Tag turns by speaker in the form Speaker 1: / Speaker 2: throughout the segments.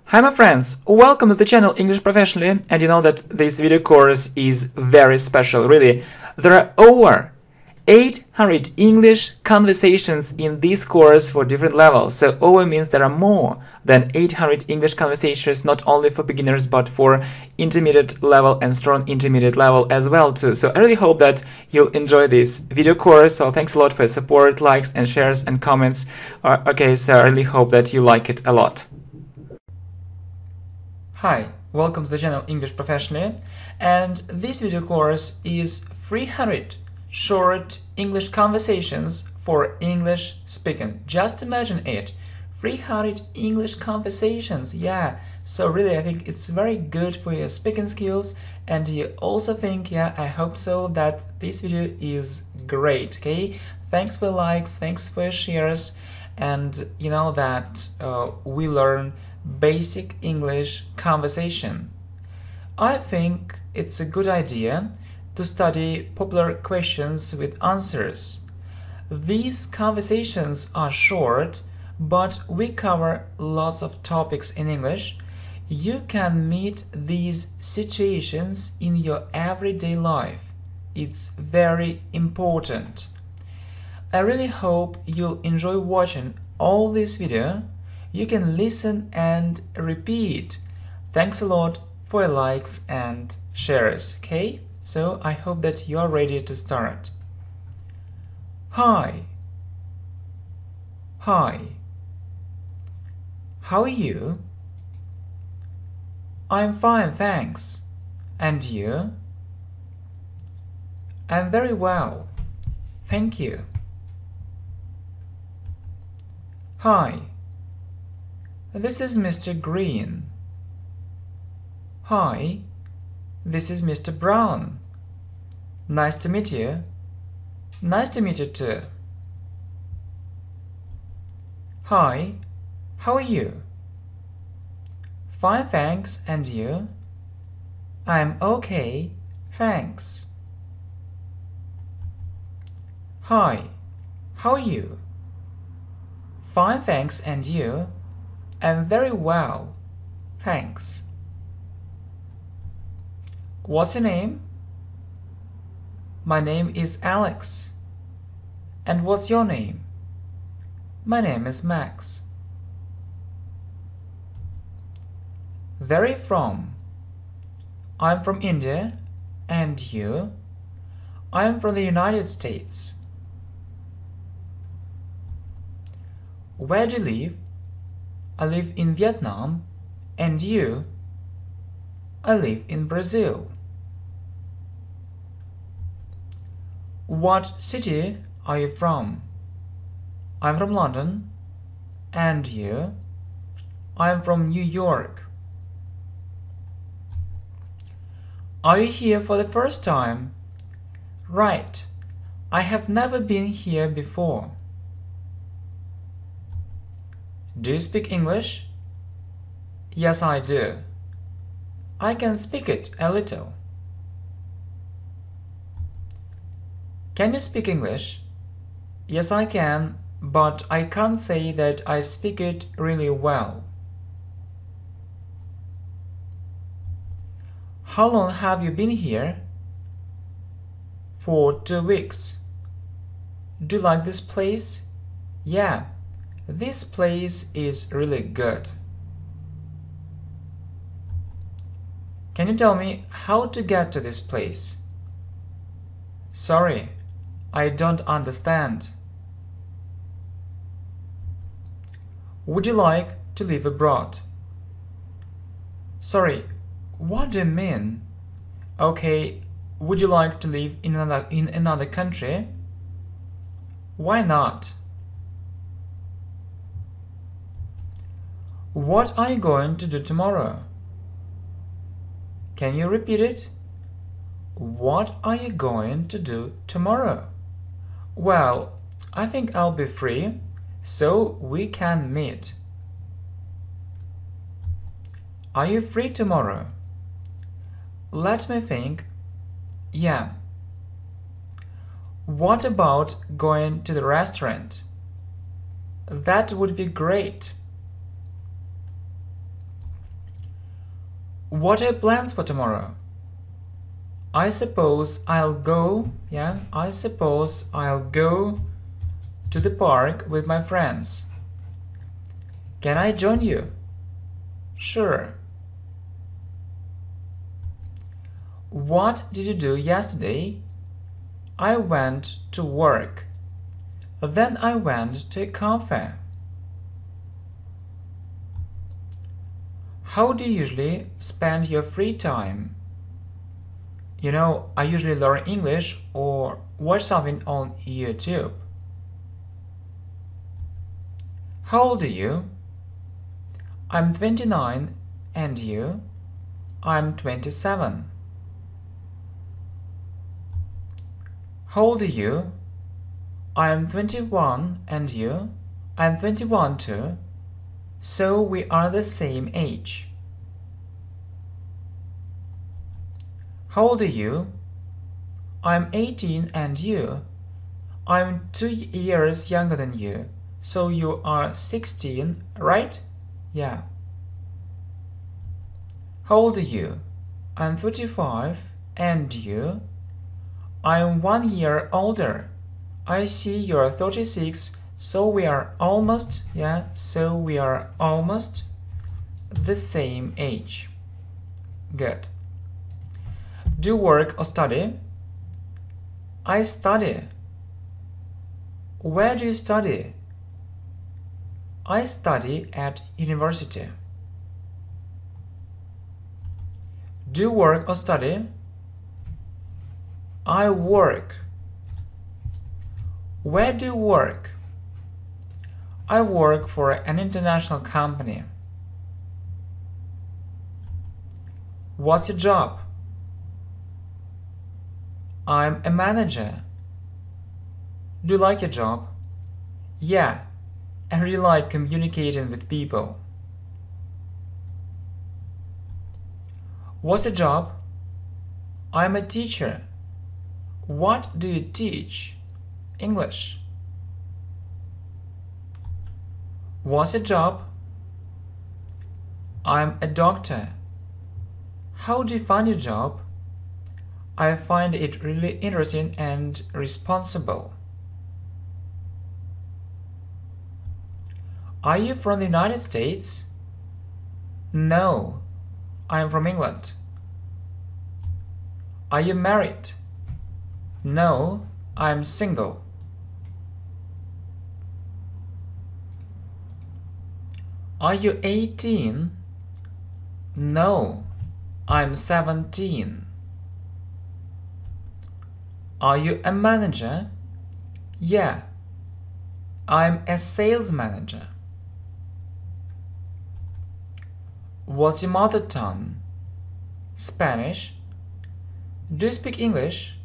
Speaker 1: Hi my friends, welcome to the channel English Professionally, and you know that this video course is very special, really. There are over 800 English conversations in this course for different levels. So over means there are more than 800 English conversations, not only for beginners but for intermediate level and strong intermediate level as well too. So I really hope that you'll enjoy this video course. So thanks a lot for your support, likes and shares and comments. Okay, so I really hope that you like it a lot. Hi, welcome to the channel English Professionally, and this video course is 300 short English conversations for English speaking. Just imagine it, 300 English conversations, yeah. So really I think it's very good for your speaking skills, and you also think, yeah, I hope so, that this video is great, okay? Thanks for likes, thanks for shares, and you know that we learn basic English conversation. I think it's a good idea to study popular questions with answers. These conversations are short, but we cover lots of topics in English. You can meet these situations in your everyday life. It's very important. I really hope you'll enjoy watching all this video. You can listen and repeat. Thanks a lot for your likes and shares, okay? So I hope that you're ready to start. Hi. Hi. How are you? I'm fine, thanks. And you? I'm very well. Thank you. Hi. This is Mr. Green. Hi, this is Mr. Brown. Nice to meet you. Nice to meet you too. Hi, how are you? Fine, thanks. And you? I'm okay, thanks. Hi, how are you? Fine, thanks. And you? I'm very well, thanks. What's your name? My name is Alex. And what's your name? My name is Max. Where are you from? I'm from India. And you? I'm from the United States. Where do you live? I live in Vietnam. And you? I live in Brazil. What city are you from? I'm from London. And you? I'm from New York. Are you here for the first time? Right. I have never been here before. Do you speak English? Yes, I do. I can speak it a little. Can you speak English? Yes, I can, but I can't say that I speak it really well. How long have you been here? For 2 weeks. Do you like this place? Yeah, this place is really good. Can you tell me how to get to this place? Sorry, I don't understand. Would you like to live abroad? Sorry, what do you mean? Okay, would you like to live in another country? Why not? What are you going to do tomorrow? Can you repeat it? What are you going to do tomorrow? Well, I think I'll be free, so we can meet. Are you free tomorrow? Let me think. Yeah. What about going to the restaurant? That would be great. What are your plans for tomorrow? I suppose I'll go, I suppose I'll go to the park with my friends. Can I join you? Sure. What did you do yesterday? I went to work. Then I went to a cafe. How do you usually spend your free time? I usually learn English or watch something on YouTube. How old are you? I'm 29, and you? I'm 27. How old are you? I'm 21, and you? I'm 21 too. So we are the same age. How old are you? I'm 18, and you? I'm 2 years younger than you. So you are 16, right? Yeah. How old are you? I'm 45, and you? I'm 1 year older. I see you're 36, so we are almost, the same age. Good. Do you work or study? I study. Where do you study? I study at university. Do you work or study? I work. Where do you work? I work for an international company. What's your job? I'm a manager. Do you like your job? Yeah, I really like communicating with people. What's your job? I'm a teacher. What do you teach? English. What's your job? I'm a doctor. How do you find your job? I find it really interesting and responsible. Are you from the United States? No, I'm from England. Are you married? No, I'm single. Are you 18? No, I'm 17. Are you a manager? Yeah, I'm a sales manager. What's your mother tongue? Spanish. Do you speak English?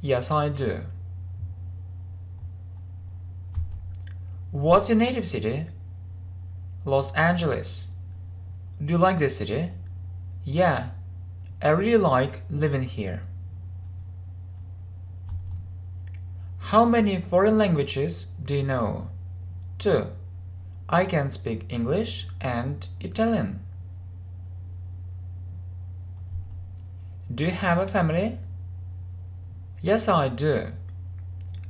Speaker 1: Yes, I do. What's your native city? Los Angeles. Do you like this city? Yeah, I really like living here. How many foreign languages do you know? 2. I can speak English and Italian. Do you have a family? Yes, I do.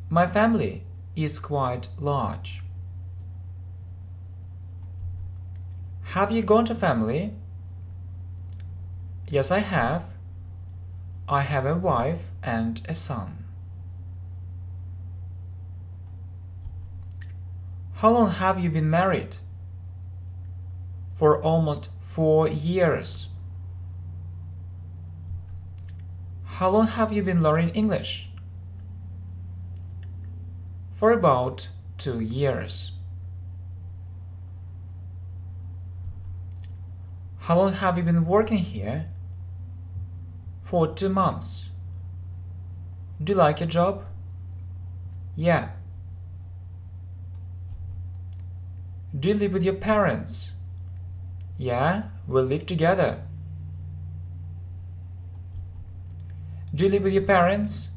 Speaker 1: My family is quite large. Have you got a family? Yes, I have. I have a wife and a son. How long have you been married? For almost 4 years. How long have you been learning English? For about 2 years. How long have you been working here? For 2 months. Do you like your job? Yeah. Do you live with your parents? Yeah, we live together. Do you live with your parents?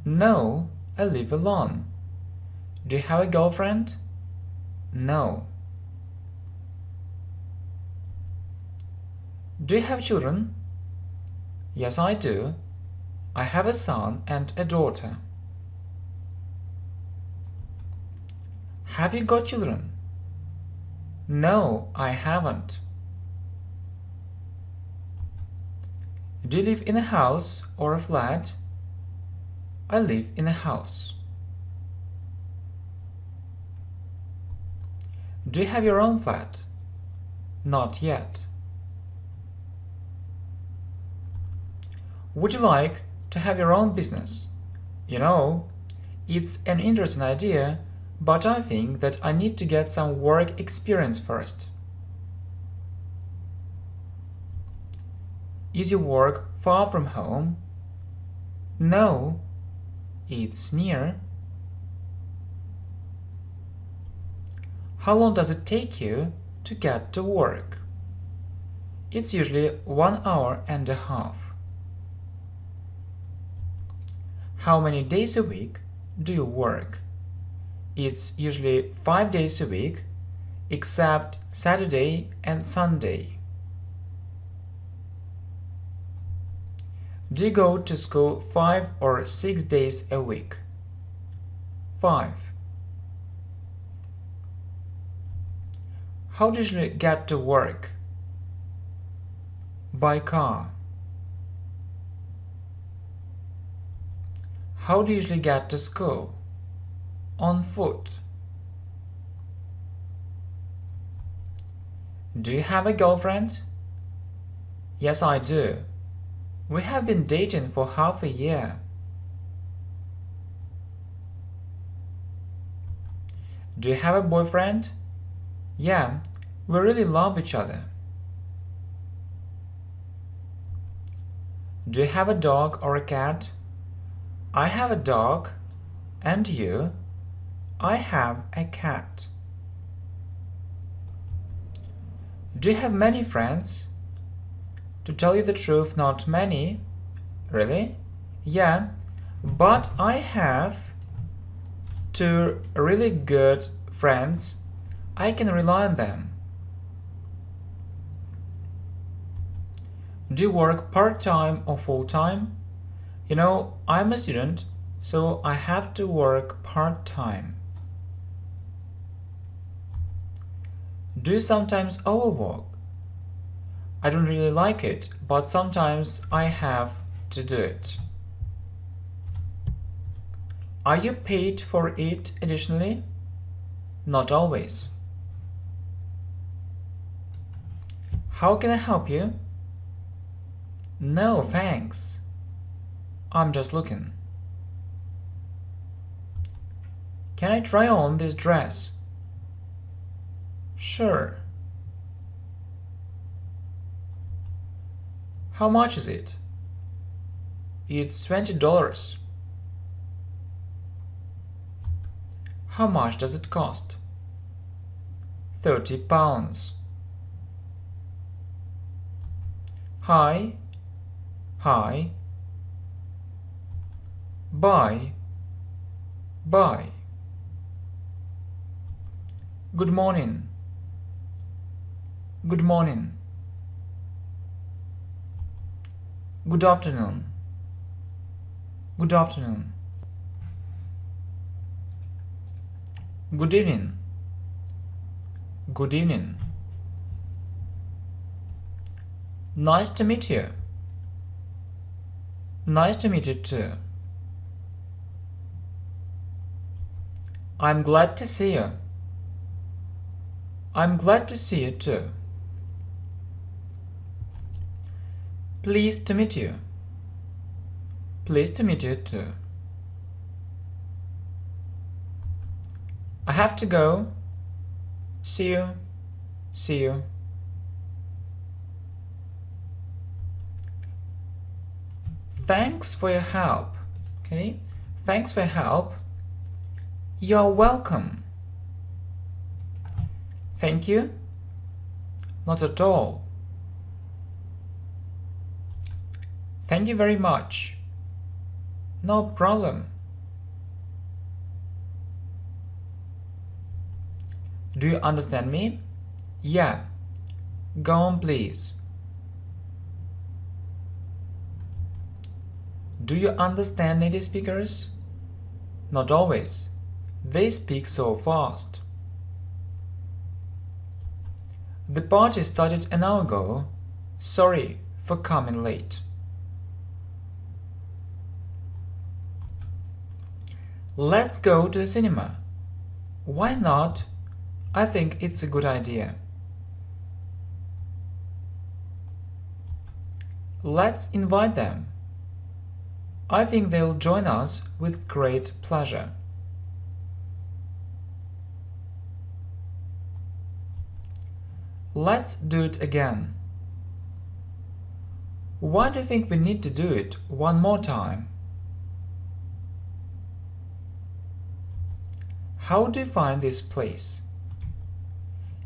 Speaker 1: No, I live alone. Do you have a girlfriend? No. Do you have children? Yes, I do. I have a son and a daughter. Have you got children? No, I haven't. Do you live in a house or a flat? I live in a house. Do you have your own flat? Not yet. Would you like to have your own business? You know, it's an interesting idea, but I think that I need to get some work experience first. Is your work far from home? No, it's near. How long does it take you to get to work? It's usually 1 hour and a half. How many days a week do you work? It's usually 5 days a week, except Saturday and Sunday. Do you go to school 5 or 6 days a week? 5. How do you usually get to work? By car. How do you usually get to school? On foot. Do you have a girlfriend? Yes, I do. We have been dating for half a year. Do you have a boyfriend? Yeah, we really love each other. Do you have a dog or a cat? I have a dog. And you? I have a cat. Do you have many friends? To tell you the truth, not many. Really? Yeah, but I have 2 really good friends. I can rely on them. Do you work part-time or full-time? You know, I'm a student, so I have to work part-time. Do you sometimes overwork? I don't really like it, but sometimes I have to do it. Are you paid for it additionally? Not always. How can I help you? No, thanks. I'm just looking. Can I try on this dress? Sure. How much is it? It's $20. How much does it cost? £30. Hi. Hi. Bye. Bye. Good morning. Good morning. Good afternoon. Good afternoon. Good evening. Good evening. Nice to meet you. Nice to meet you too. I'm glad to see you. I'm glad to see you too. Pleased to meet you. Pleased to meet you too. I have to go. See you. See you. Thanks for your help. Okay? Thanks for your help. You're welcome. Thank you. Not at all. Thank you very much. No problem. Do you understand me? Yeah. Go on, please. Do you understand native speakers? Not always. They speak so fast. The party started an hour ago. Sorry for coming late. Let's go to the cinema. Why not? I think it's a good idea. Let's invite them. I think they'll join us with great pleasure. Let's do it again. Why do you think we need to do it one more time? How do you find this place?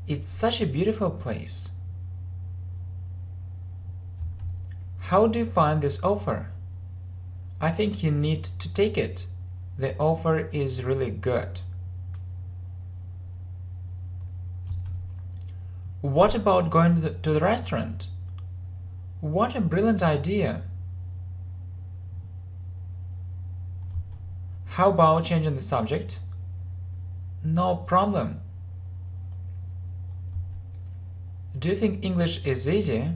Speaker 1: It's such a beautiful place. How do you find this offer? I think you need to take it. The offer is really good. What about going to the restaurant? What a brilliant idea! How about changing the subject? No problem. Do you think English is easy?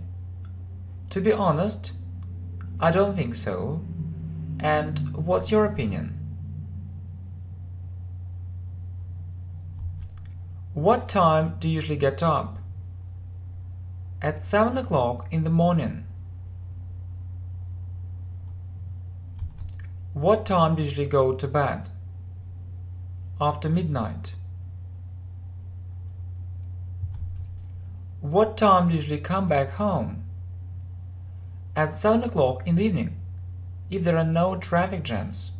Speaker 1: To be honest, I don't think so. And what's your opinion? What time do you usually get up? At 7 o'clock in the morning. What time do you usually go to bed? After midnight. What time do you usually come back home? At 7 o'clock in the evening, if there are no traffic jams.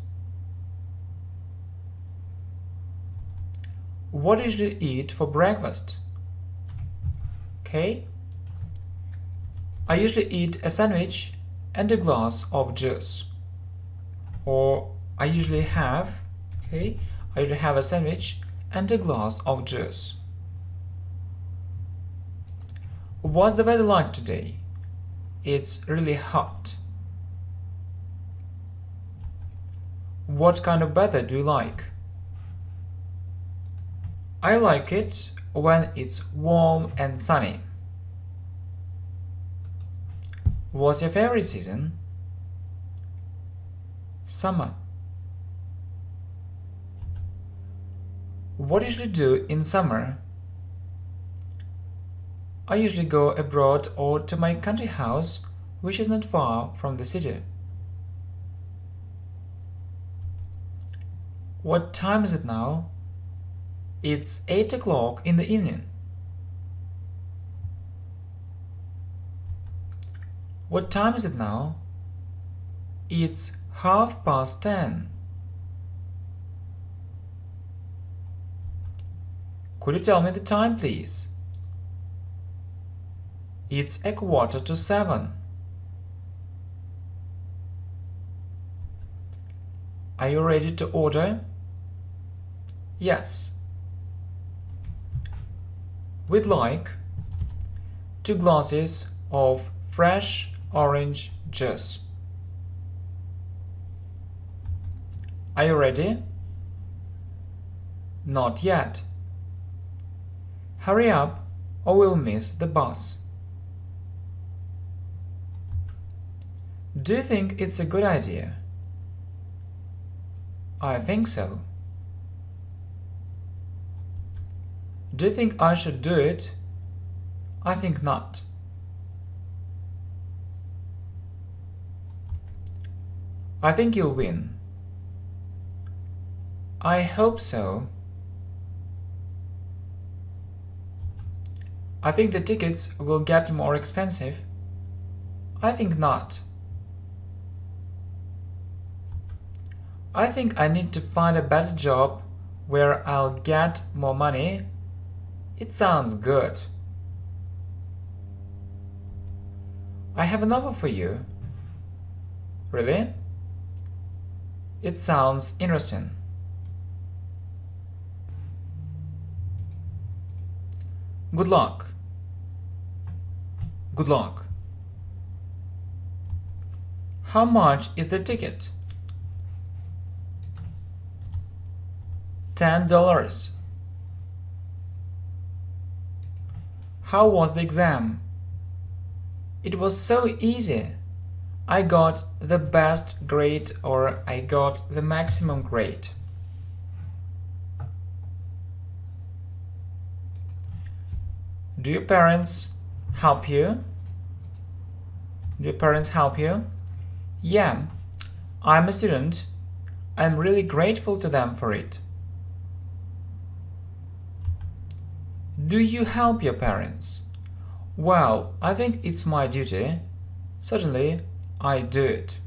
Speaker 1: What do you usually eat for breakfast? Okay. I usually eat a sandwich and a glass of juice. Or I usually have a sandwich and a glass of juice. What's the weather like today? It's really hot. What kind of weather do you like? I like it when it's warm and sunny. What's your favorite season? Summer. What do you usually do in summer? I usually go abroad or to my country house, which is not far from the city. What time is it now? It's 8 o'clock in the evening. What time is it now? It's 10:30. Could you tell me the time, please? It's 6:45. Are you ready to order? Yes. We'd like 2 glasses of fresh orange juice. Are you ready? Not yet. Hurry up or we'll miss the bus. Do you think it's a good idea? I think so. Do you think I should do it? I think not. I think you'll win. I hope so. I think the tickets will get more expensive. I think not. I think I need to find a better job where I'll get more money. It sounds good. I have an offer for you. Really? It sounds interesting. Good luck. Good luck. How much is the ticket? $10. How was the exam? It was so easy. I got the best grade or I got the maximum grade. Do your parents help you? Do your parents help you? Yeah, I'm a student. I'm really grateful to them for it. Do you help your parents? Well, I think it's my duty. Certainly, I do it.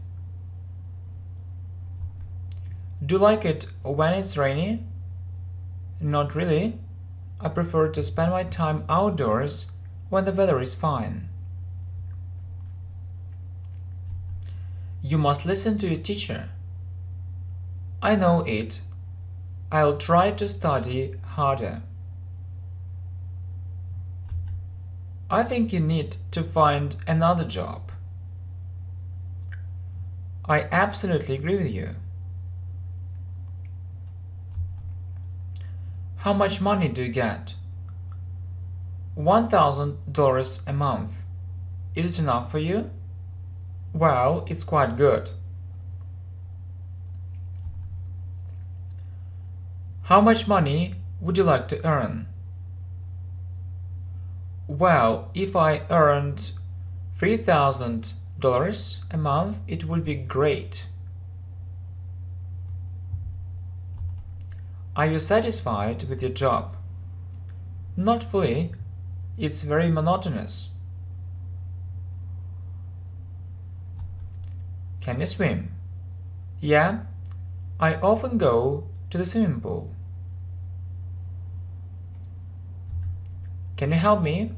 Speaker 1: Do you like it when it's rainy? Not really. I prefer to spend my time outdoors when the weather is fine. You must listen to your teacher. I know it. I'll try to study harder. I think you need to find another job. I absolutely agree with you. How much money do you get? $1,000 a month. Is it enough for you? Well, it's quite good. How much money would you like to earn? Well, if I earned $3,000 a month, it would be great. Are you satisfied with your job? Not fully. It's very monotonous. Can you swim? Yeah, I often go to the swimming pool. Can you help me?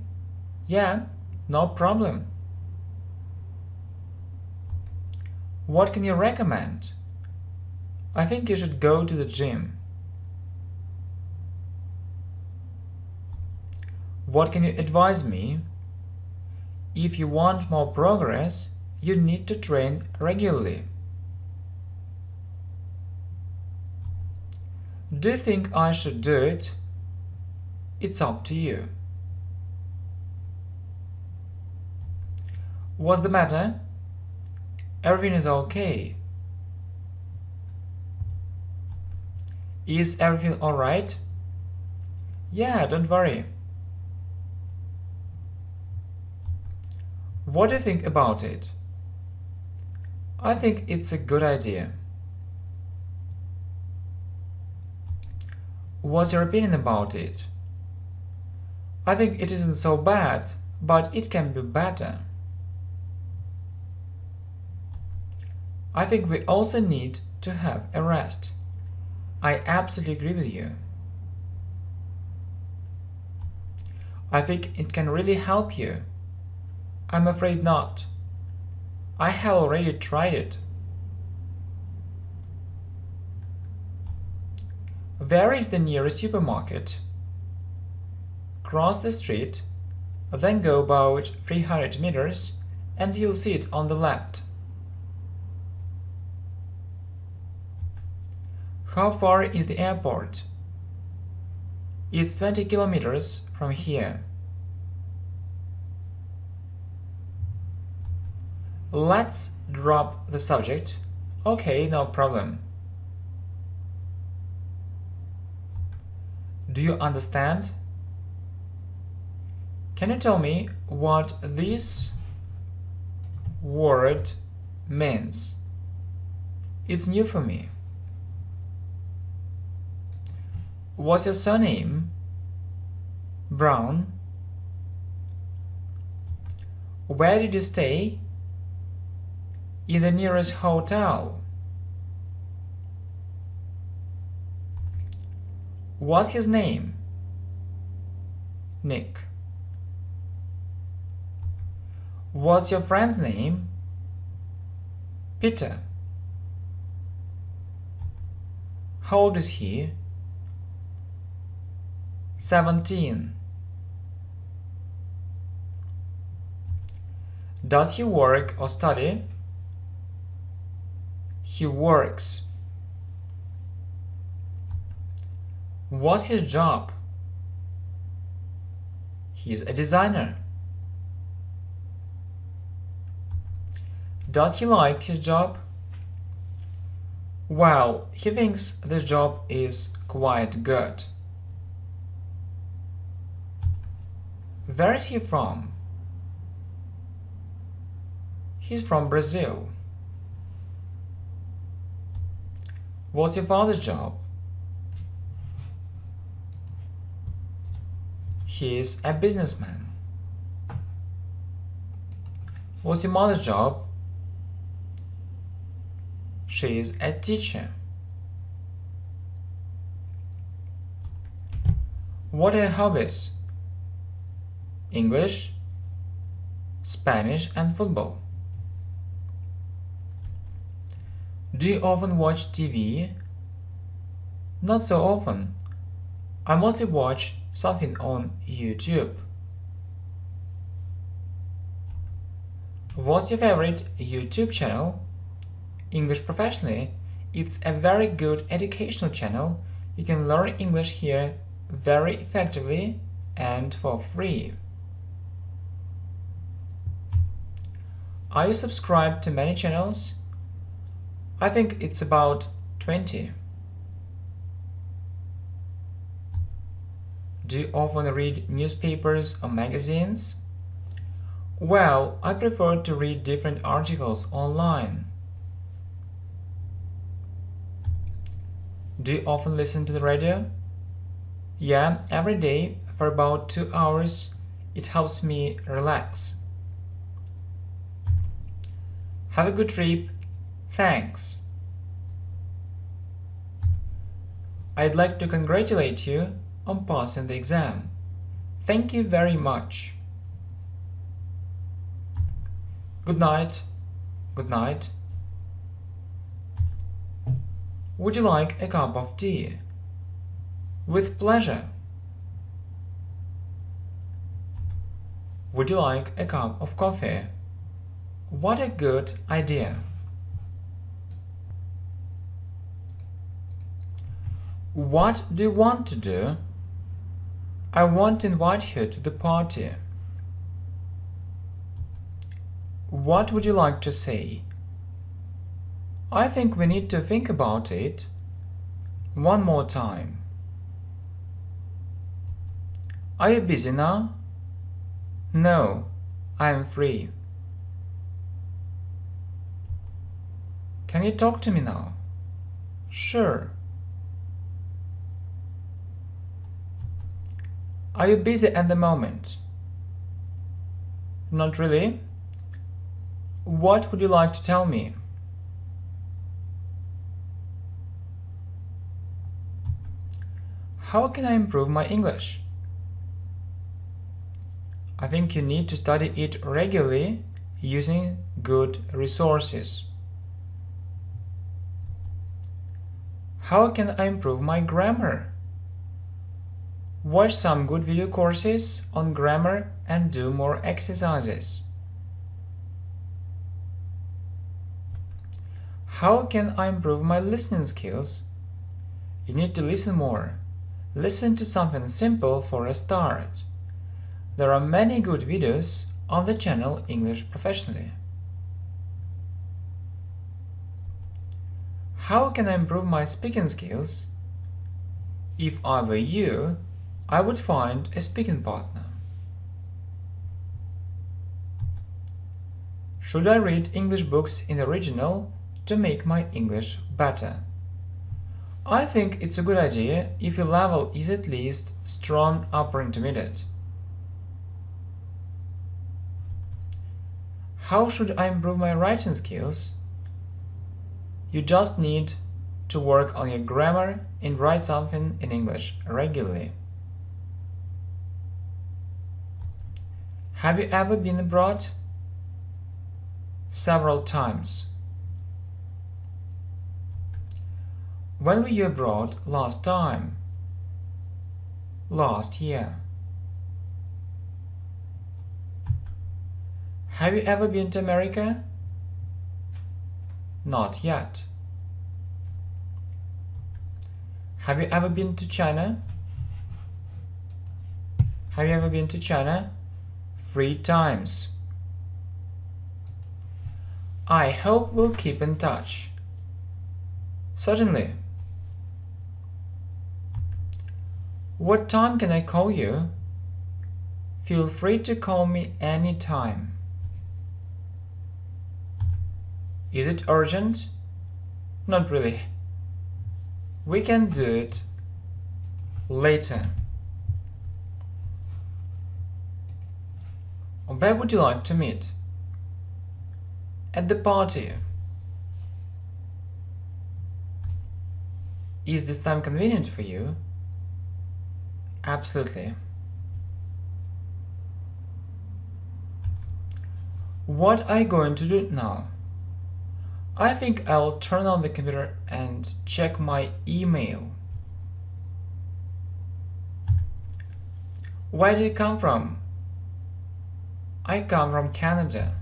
Speaker 1: Yeah, no problem. What can you recommend? I think you should go to the gym. What can you advise me? If you want more progress, you need to train regularly. Do you think I should do it? It's up to you. What's the matter? Everything is okay. Is everything alright? Yeah, don't worry. What do you think about it? I think it's a good idea. What's your opinion about it? I think it isn't so bad, but it can be better. I think we also need to have a rest. I absolutely agree with you. I think it can really help you. I'm afraid not. I have already tried it. Where is the nearest supermarket? Cross the street, then go about 300 meters and you'll see it on the left. How far is the airport? It's 20 kilometers from here. Let's drop the subject. Okay, no problem. Do you understand? Can you tell me what this word means? It's new for me. What's your surname? Brown. Where did you stay? In the nearest hotel. What's his name? Nick. What's your friend's name? Peter. How old is he? 17. Does he work or study? He works. What's his job? He's a designer. Does he like his job? Well, he thinks this job is quite good. Where is he from? He's from Brazil. What's your father's job? He is a businessman. What's your mother's job? She is a teacher. What are your hobbies? English, Spanish and football. Do you often watch TV? Not so often. I mostly watch something on YouTube. What's your favorite YouTube channel? English Professionally. It's a very good educational channel. You can learn English here very effectively and for free. Are you subscribed to many channels? I think it's about 20. Do you often read newspapers or magazines? Well, I prefer to read different articles online. Do you often listen to the radio? Yeah, every day for about 2 hours. It helps me relax. Have a good trip. Thanks. I'd like to congratulate you on passing the exam. Thank you very much. Good night. Good night. Would you like a cup of tea? With pleasure. Would you like a cup of coffee? What a good idea. What do you want to do? I want to invite you to the party. What would you like to say? I think we need to think about it. One more time. Are you busy now? No, I am free. Can you talk to me now? Sure. Are you busy at the moment? Not really. What would you like to tell me? How can I improve my English? I think you need to study it regularly using good resources. How can I improve my grammar? Watch some good video courses on grammar and do more exercises. How can I improve my listening skills? You need to listen more. Listen to something simple for a start. There are many good videos on the channel English Professionally. How can I improve my speaking skills? If I were you, I would find a speaking partner. Should I read English books in the original to make my English better? I think it's a good idea if your level is at least strong upper intermediate. How should I improve my writing skills? You just need to work on your grammar and write something in English regularly. Have you ever been abroad? Several times. When were you abroad last time? Last year. Have you ever been to America? Not yet. Have you ever been to China? Have you ever been to China? 3 times. I hope we'll keep in touch. Certainly. What time can I call you? Feel free to call me anytime. Is it urgent? Not really. We can do it later. Where would you like to meet? At the party. Is this time convenient for you? Absolutely. What are you going to do now? I think I'll turn on the computer and check my email. Where do you come from? I come from Canada.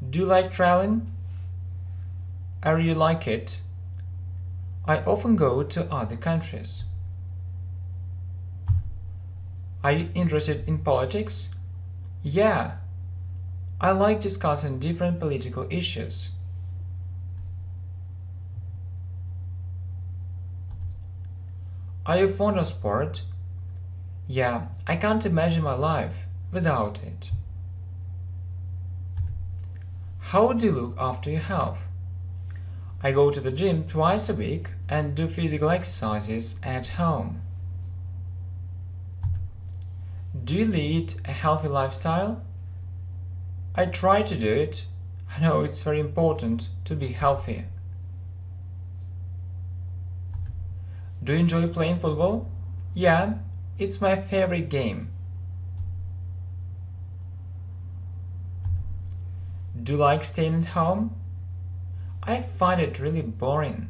Speaker 1: Do you like traveling? I really like it. I often go to other countries. Are you interested in politics? Yeah. I like discussing different political issues. Are you fond of sport? Yeah, I can't imagine my life without it. How do you look after your health? I go to the gym twice a week and do physical exercises at home. Do you lead a healthy lifestyle? I try to do it. I know it's very important to be healthy. Do you enjoy playing football? Yeah, it's my favorite game. Do you like staying at home? I find it really boring.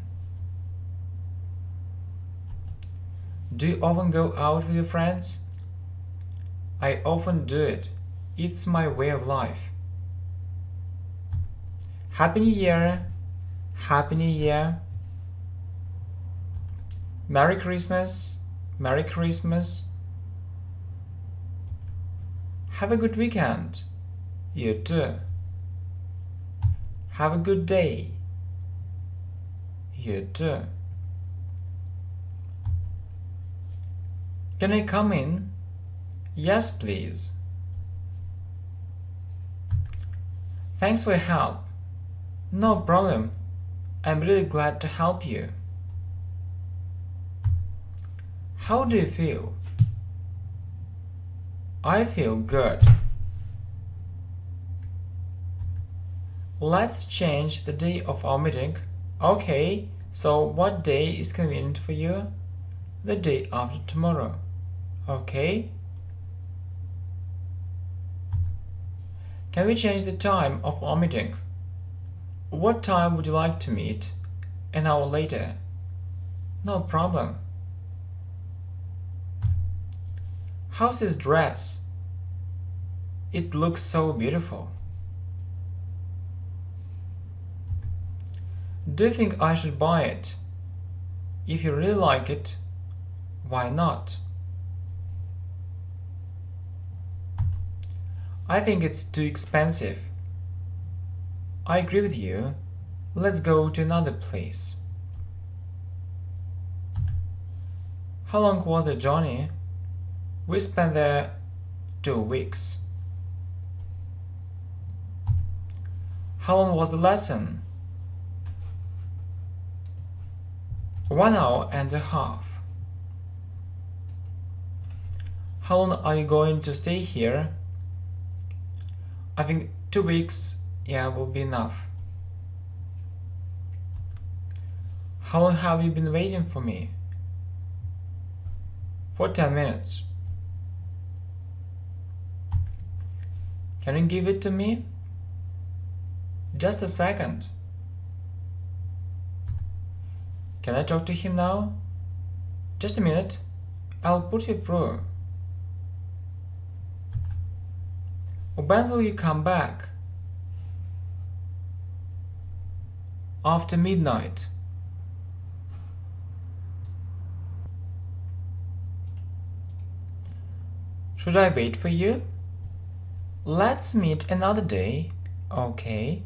Speaker 1: Do you often go out with your friends? I often do it. It's my way of life. Happy New Year! Happy New Year! Merry Christmas! Merry Christmas! Have a good weekend! You too! Have a good day! You too! Can I come in? Yes, please. Thanks for your help. No problem. I'm really glad to help you. How do you feel? I feel good. Let's change the day of our meeting. Okay, so what day is convenient for you? The day after tomorrow. Okay? Can we change the time of our meeting? What time would you like to meet? An hour later. No problem. How's this dress? It looks so beautiful. Do you think I should buy it? If you really like it, why not? I think it's too expensive. I agree with you. Let's go to another place. How long was the journey? We spent there 2 weeks. How long was the lesson? 1 hour and a half. How long are you going to stay here? I think 2 weeks, will be enough. How long have you been waiting for me? For 10 minutes. Can you give it to me? Just a second. Can I talk to him now? Just a minute. I'll put you through. When will you come back? After midnight. Should I wait for you? Let's meet another day. Okay.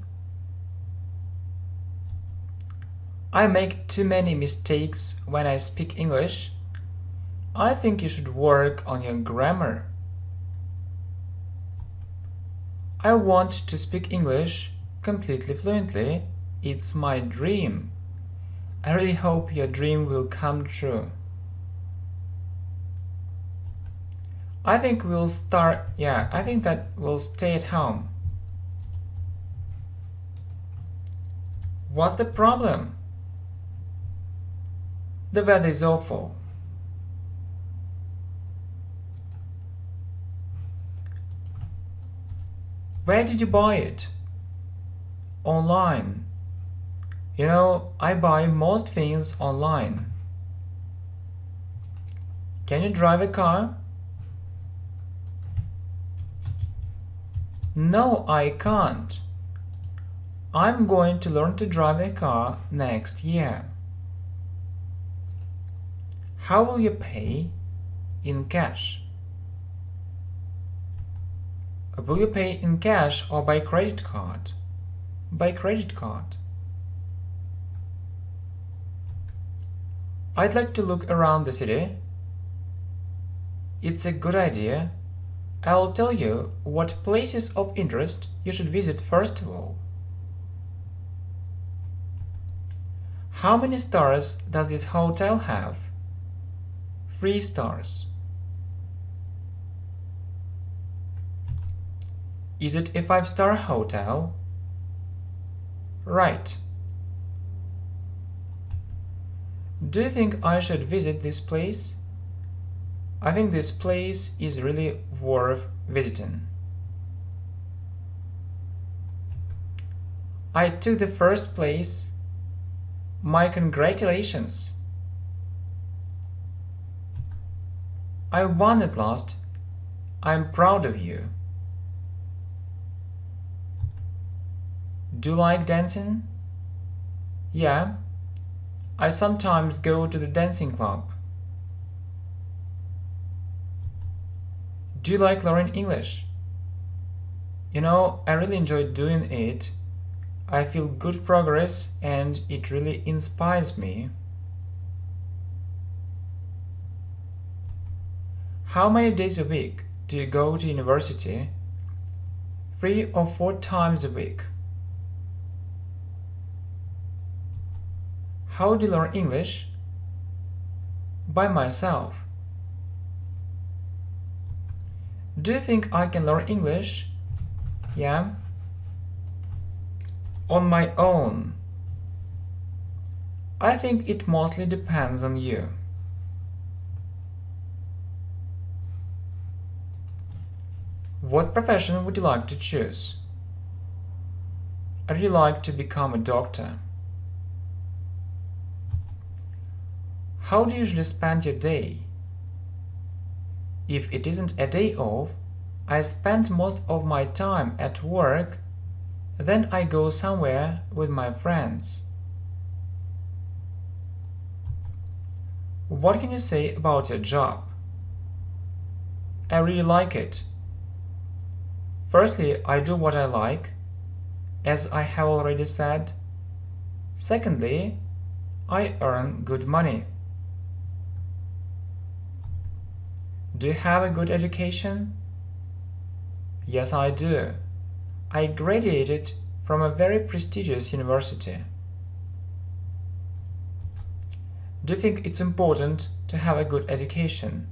Speaker 1: I make too many mistakes when I speak English. I think you should work on your grammar. I want to speak English completely fluently. It's my dream. I really hope your dream will come true. I think that we'll stay at home. What's the problem? The weather is awful. Where did you buy it? Online. You know, I buy most things online. Can you drive a car? No, I can't. I'm going to learn to drive a car next year. How will you pay? In cash. Will you pay in cash or by credit card? By credit card. I'd like to look around the city. It's a good idea. I'll tell you what places of interest you should visit first of all. How many stars does this hotel have? 3 stars. Is it a 5-star hotel? Right. Do you think I should visit this place? I think this place is really worth visiting. I took the first place. My congratulations. I won at last. I'm proud of you. Do you like dancing? Yeah. I sometimes go to the dancing club. Do you like learning English? You know, I really enjoy doing it. I feel good progress and it really inspires me. How many days a week do you go to university? 3 or 4 times a week. How do you learn English? By myself. Do you think I can learn English? Yeah. On my own. I think it mostly depends on you. What profession would you like to choose? I'd really like to become a doctor. How do you usually spend your day? If it isn't a day off, I spend most of my time at work, then I go somewhere with my friends. What can you say about your job? I really like it. Firstly, I do what I like, as I have already said. Secondly, I earn good money. Do you have a good education? Yes, I do. I graduated from a very prestigious university. Do you think it's important to have a good education?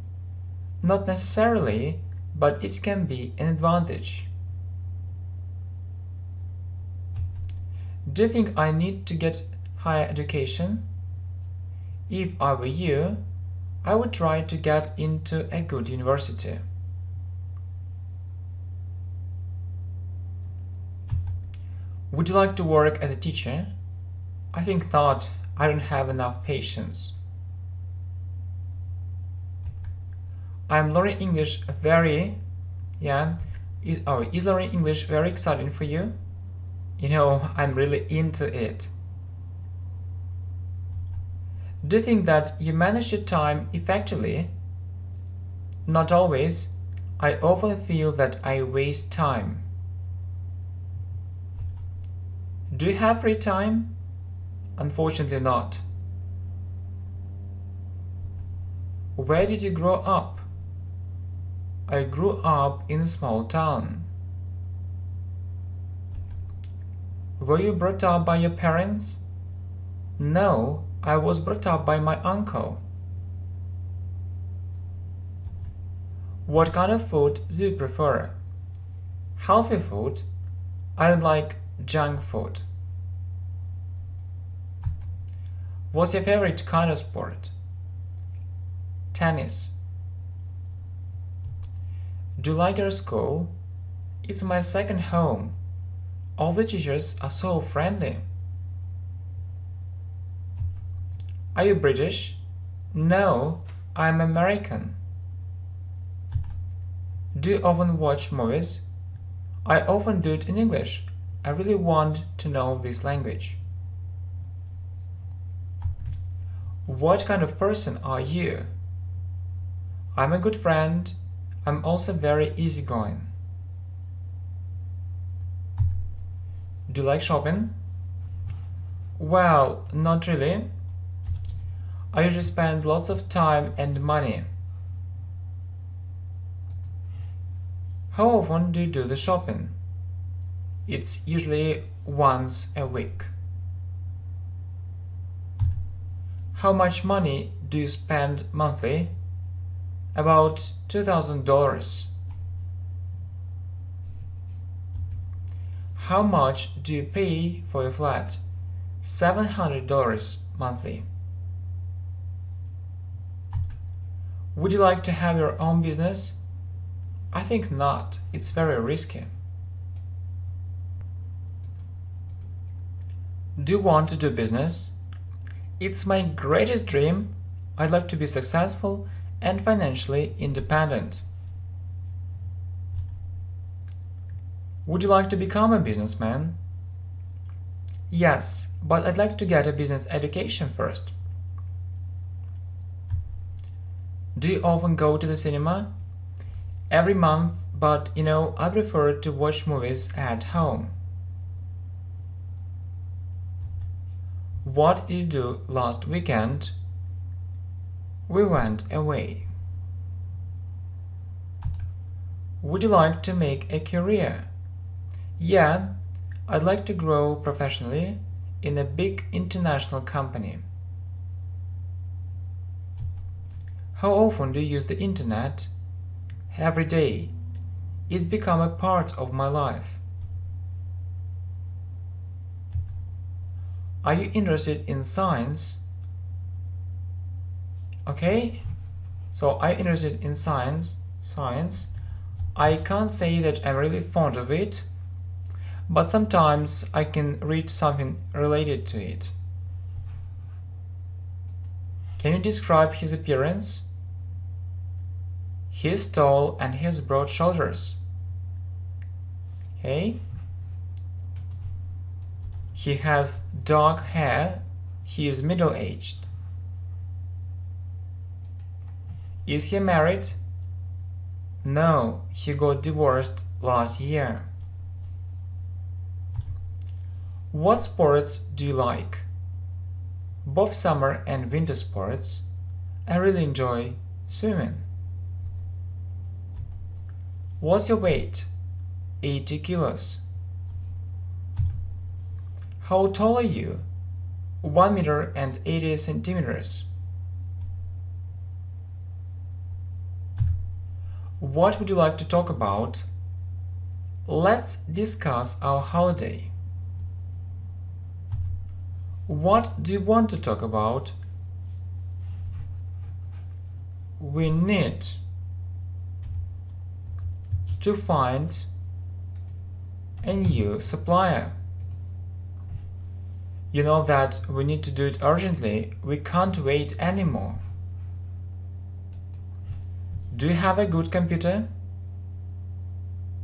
Speaker 1: Not necessarily, but it can be an advantage. Do you think I need to get higher education? If I were you, I would try to get into a good university. Would you like to work as a teacher? I think not. I don't have enough patience. I'm learning English is learning English very exciting for you? You know, I'm really into it. Do you think that you manage your time effectively? Not always. I often feel that I waste time. Do you have free time? Unfortunately not. Where did you grow up? I grew up in a small town. Were you brought up by your parents? No, I was brought up by my uncle. What kind of food do you prefer? Healthy food? I don't like junk food. What's your favorite kind of sport? Tennis. Do you like your school? It's my second home. All the teachers are so friendly. Are you British? No, I'm American. Do you often watch movies? I often do it in English. I really want to know this language. What kind of person are you? I'm a good friend. I'm also very easygoing. Do you like shopping? Well, not really. I usually spend lots of time and money. How often do you do the shopping? It's usually once a week. How much money do you spend monthly? About $2,000. How much do you pay for your flat? $700 monthly. Would you like to have your own business? I think not. It's very risky. Do you want to do business? It's my greatest dream. I'd like to be successful and financially independent. Would you like to become a businessman? Yes, but I'd like to get a business education first. Do you often go to the cinema? Every month, but I prefer to watch movies at home. What did you do last weekend? We went away. Would you like to make a career? Yeah, I'd like to grow professionally in a big international company. How often do you use the internet? Every day. It's become a part of my life. Are you interested in science? Okay, so are you interested in science? I can't say that I'm really fond of it, but sometimes I can read something related to it. Can you describe his appearance? He is tall and he has broad shoulders. Okay. He has dark hair. He is middle-aged. Is he married? No, he got divorced last year. What sports do you like? Both summer and winter sports. I really enjoy swimming. What's your weight? 80 kilos. How tall are you? 1 meter and 80 centimeters. What would you like to talk about? Let's discuss our holiday. What do you want to talk about? We need to find a new supplier. You know that we need to do it urgently. We can't wait anymore. Do you have a good computer?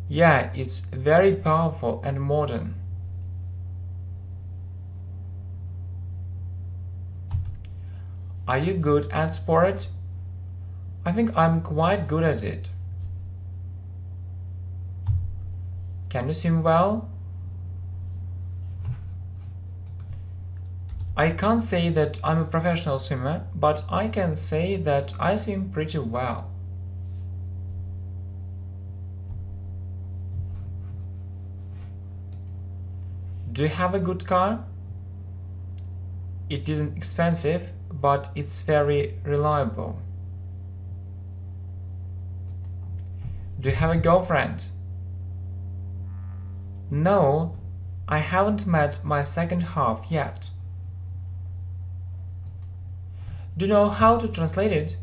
Speaker 1: Yeah, it's very powerful and modern. Are you good at sport? I think I'm quite good at it. Can you swim well? I can't say that I'm a professional swimmer, but I can say that I swim pretty well. Do you have a good car? It isn't expensive, but it's very reliable. Do you have a girlfriend? No, I haven't met my second half yet. Do you know how to translate it?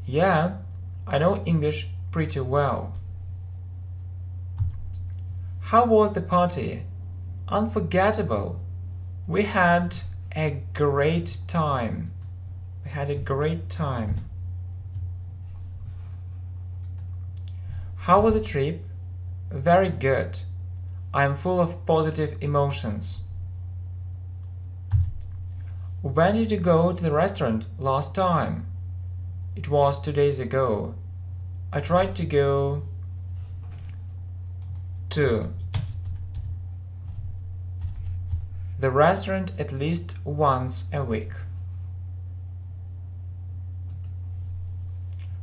Speaker 1: Yeah, I know English pretty well. How was the party? Unforgettable. We had a great time. How was the trip? Very good. I am full of positive emotions. When did you go to the restaurant last time? It was 2 days ago. I tried to go to the restaurant at least once a week.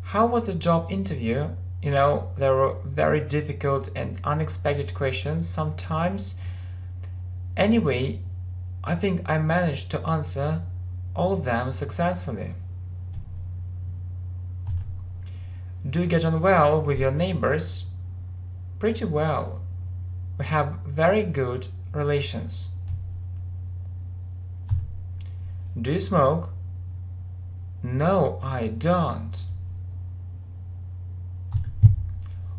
Speaker 1: How was the job interview? You know, there were very difficult and unexpected questions sometimes. Anyway, I think I managed to answer all of them successfully. Do you get on well with your neighbors? Pretty well. We have very good relations. Do you smoke? No, I don't.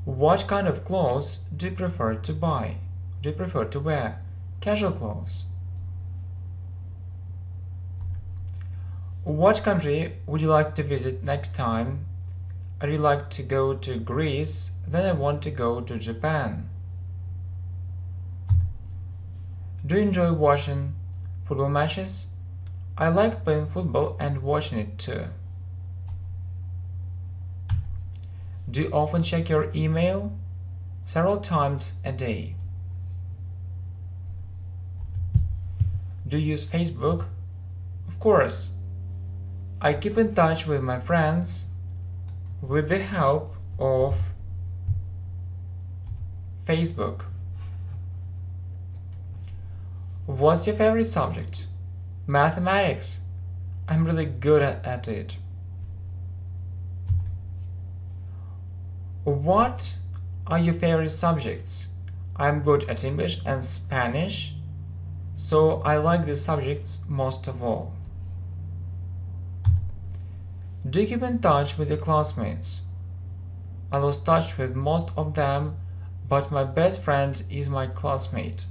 Speaker 1: What kind of clothes do you prefer to buy? Do you prefer to wear? Casual clothes. What country would you like to visit next time? I'd like to go to Greece, then I want to go to Japan. Do you enjoy watching football matches? I like playing football and watching it too. Do you often check your email? Several times a day. Do you use Facebook? Of course. I keep in touch with my friends with the help of Facebook. What's your favorite subject? Mathematics. I'm really good at it. What are your favorite subjects? I'm good at English and Spanish, so I like these subjects most of all. Do you keep in touch with your classmates? I lost touch with most of them, but my best friend is my classmate.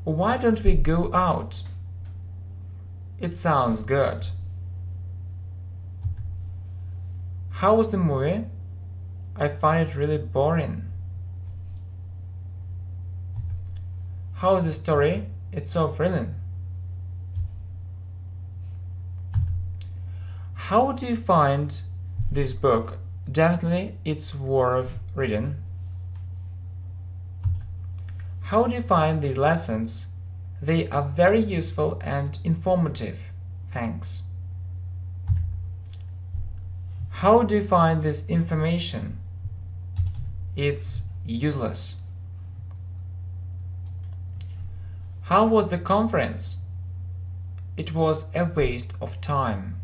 Speaker 1: Why don't we go out? It sounds good. How was the movie? I find it really boring. How is the story? It's so thrilling. How do you find this book? Definitely it's worth reading. How do you find these lessons? They are very useful and informative. Thanks. How do you find this information? It's useless. How was the conference? It was a waste of time.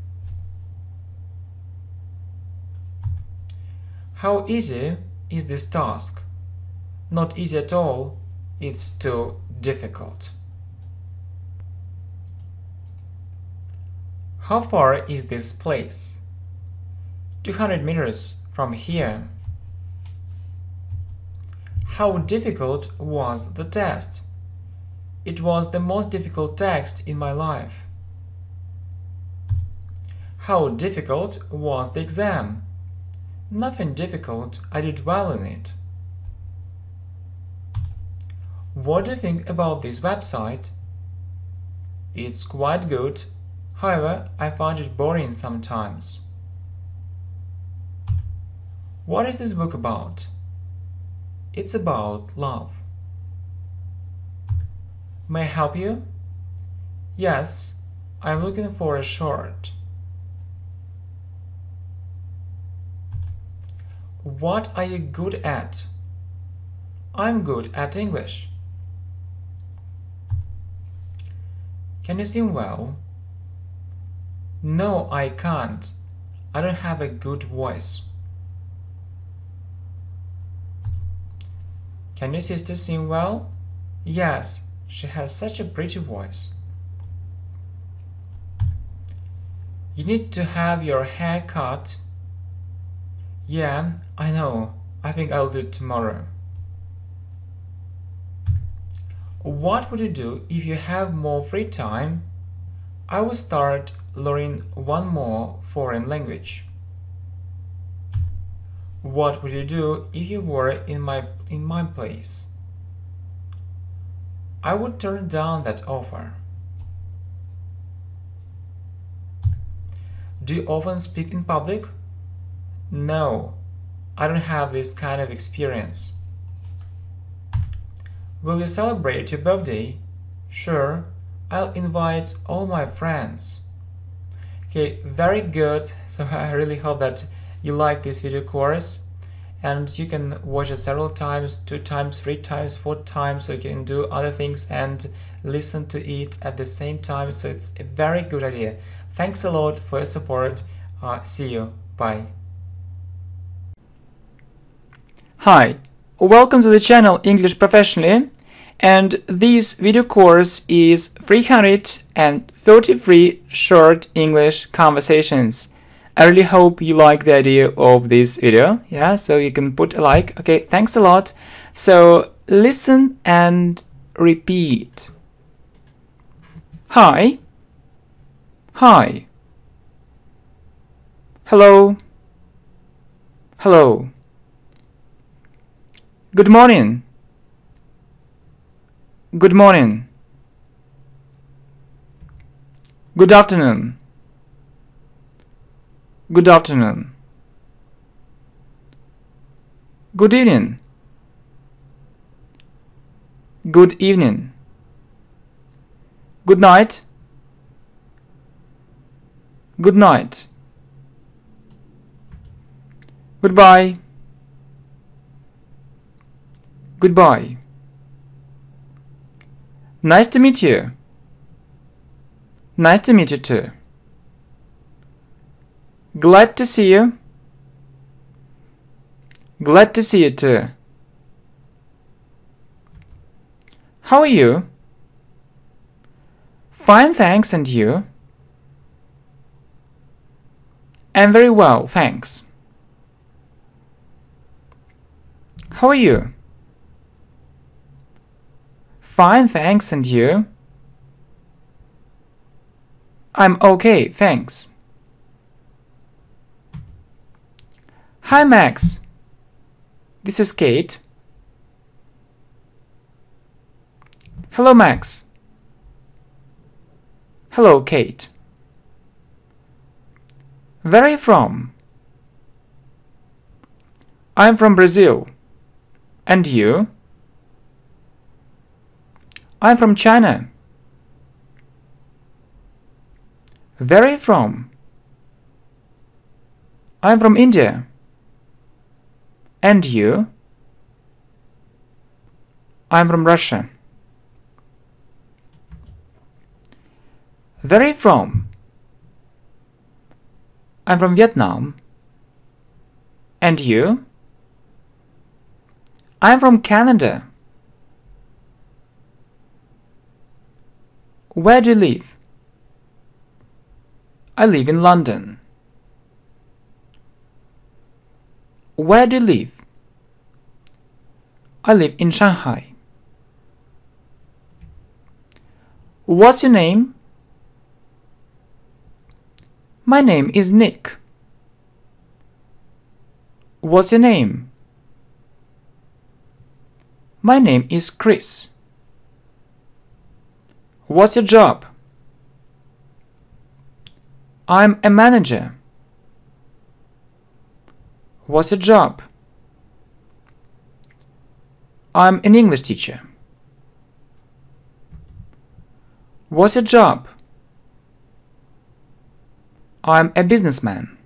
Speaker 1: How easy is this task? Not easy at all, it's too difficult. How far is this place? 200 meters from here. How difficult was the test? It was the most difficult test in my life. How difficult was the exam? Nothing difficult, I did well in it. What do you think about this website? It's quite good. However, I find it boring sometimes. What is this book about? It's about love. May I help you? Yes, I'm looking for a shirt. What are you good at? I'm good at English. Can you sing well? No, I can't. I don't have a good voice. Can your sister sing well? Yes, she has such a pretty voice. You need to have your hair cut. Yeah, I know. I think I'll do it tomorrow. What would you do if you have more free time? I will start learning one more foreign language. What would you do if you were in my place? I would turn down that offer. Do you often speak in public? No, I don't have this kind of experience. Will you celebrate your birthday? Sure, I'll invite all my friends. Okay, very good. So I really hope that you like this video course, and you can watch it several times, 2 times, 3 times, 4 times, so you can do other things and listen to it at the same time. So it's a very good idea. Thanks a lot for your support. See you. Bye. Hi, welcome to the channel English Professionally, and this video course is 333 short English conversations. I really hope you like the idea of this video. Yeah, so you can put a like. Okay, thanks a lot. So listen and repeat. Hi. Hi. Hello. Hello. Good morning. Good morning. Good afternoon. Good afternoon. Good evening. Good evening. Good night. Good night. Goodbye. Goodbye. Nice to meet you. Nice to meet you too. Glad to see you. Glad to see you too. How are you? Fine, thanks, and you? I'm very well, thanks. How are you? Fine, thanks, and you? I'm okay, thanks. Hi, Max. This is Kate. Hello, Max. Hello, Kate. Where are you from? I'm from Brazil. And you? I'm from China. Where are you from? I'm from India. And you? I'm from Russia. Where are you from? I'm from Vietnam. And you? I'm from Canada. Where do you live? I live in London. Where do you live? I live in Shanghai. What's your name? My name is Nick. What's your name? My name is Chris. What's your job? I'm a manager. What's your job? I'm an English teacher. What's your job? I'm a businessman.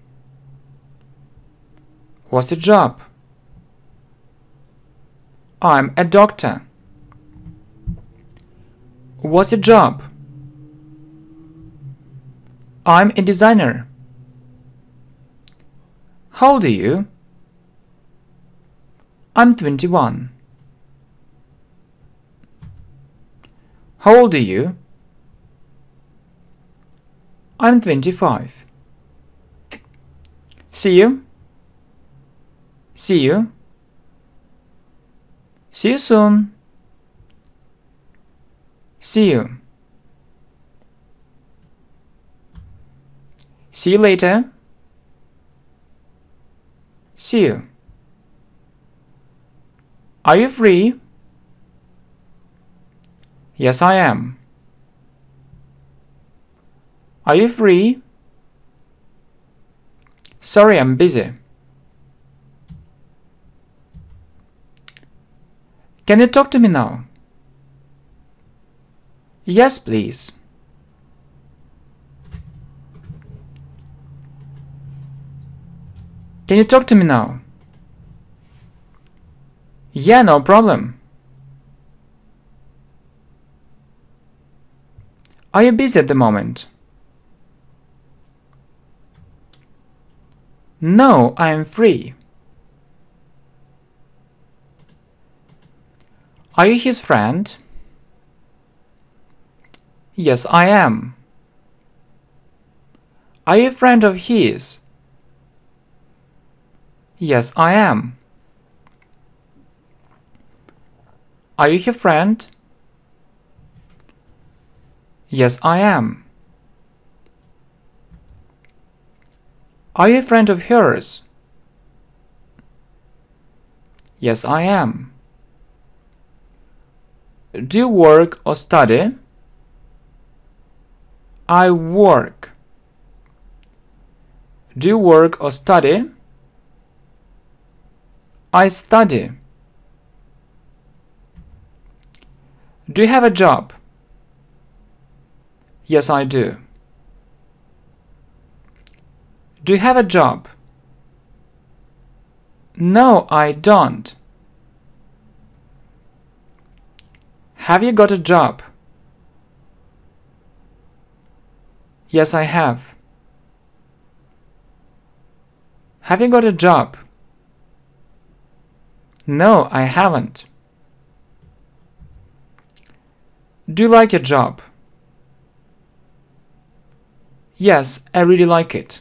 Speaker 1: What's your job? I'm a doctor. What's your job? I'm a designer. How old are you? I'm 21. How old are you? I'm 25. See you. See you. See you soon. See you. See you later. See you. Are you free? Yes, I am. Are you free? Sorry, I'm busy. Can you talk to me now? Yes, please. Can you talk to me now? Yeah, no problem. Are you busy at the moment? No, I am free. Are you his friend? Yes, I am. Are you a friend of his? Yes, I am. Are you her friend? Yes, I am. Are you a friend of hers? Yes, I am. Do you work or study? I work. Do you work or study? I study. Do you have a job? Yes, I do. Do you have a job? No, I don't. Have you got a job? Yes, I have. Have you got a job? No, I haven't. Do you like your job? Yes, I really like it.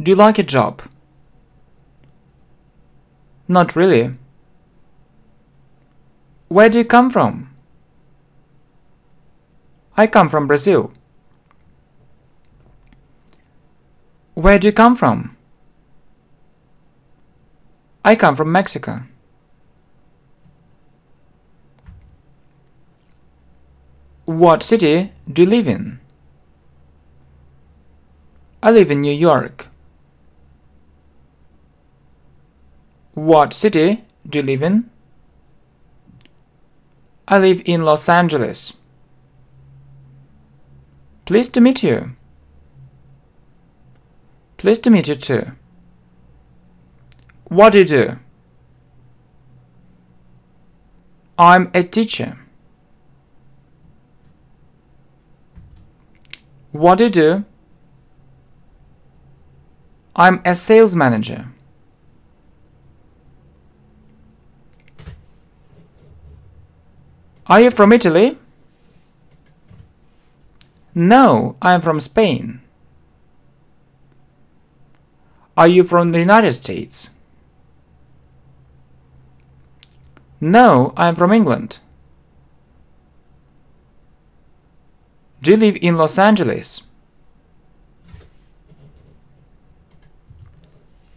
Speaker 1: Do you like your job? Not really. Where do you come from? I come from Brazil. Where do you come from? I come from Mexico. What city do you live in? I live in New York. What city do you live in? I live in Los Angeles. Pleased to meet you. Pleased to meet you too. What do you do? I'm a teacher. What do you do? I'm a sales manager. Are you from Italy? No, I'm from Spain. Are you from the United States? No, I'm from England. Do you live in Los Angeles?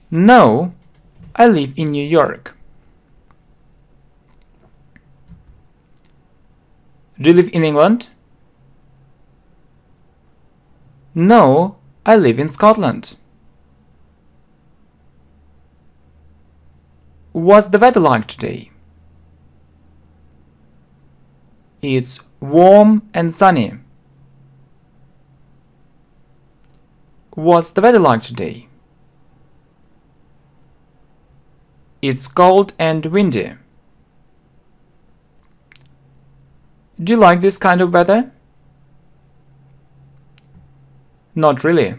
Speaker 1: No, I live in New York. Do you live in England? No, I live in Scotland. What's the weather like today? It's warm and sunny. What's the weather like today? It's cold and windy. Do you like this kind of weather? Not really.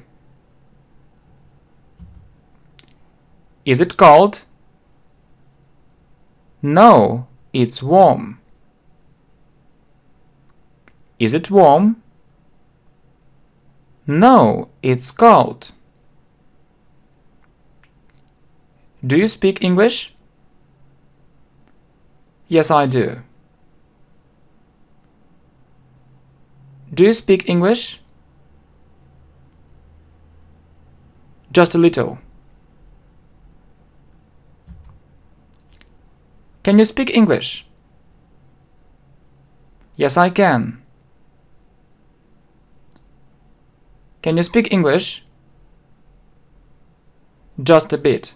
Speaker 1: Is it cold? No, it's warm. Is it warm? No, it's cold. Do you speak English? Yes, I do. Do you speak English? Just a little. Can you speak English? Yes, I can. Can you speak English? Just a bit.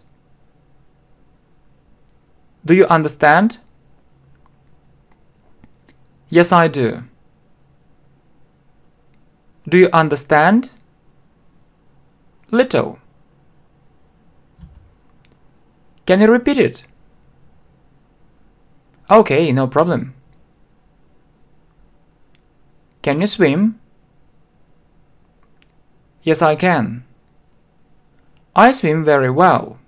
Speaker 1: Do you understand? Yes, I do. Do you understand? Little. Can you repeat it? Okay, no problem. Can you swim? Yes, I can. I swim very well.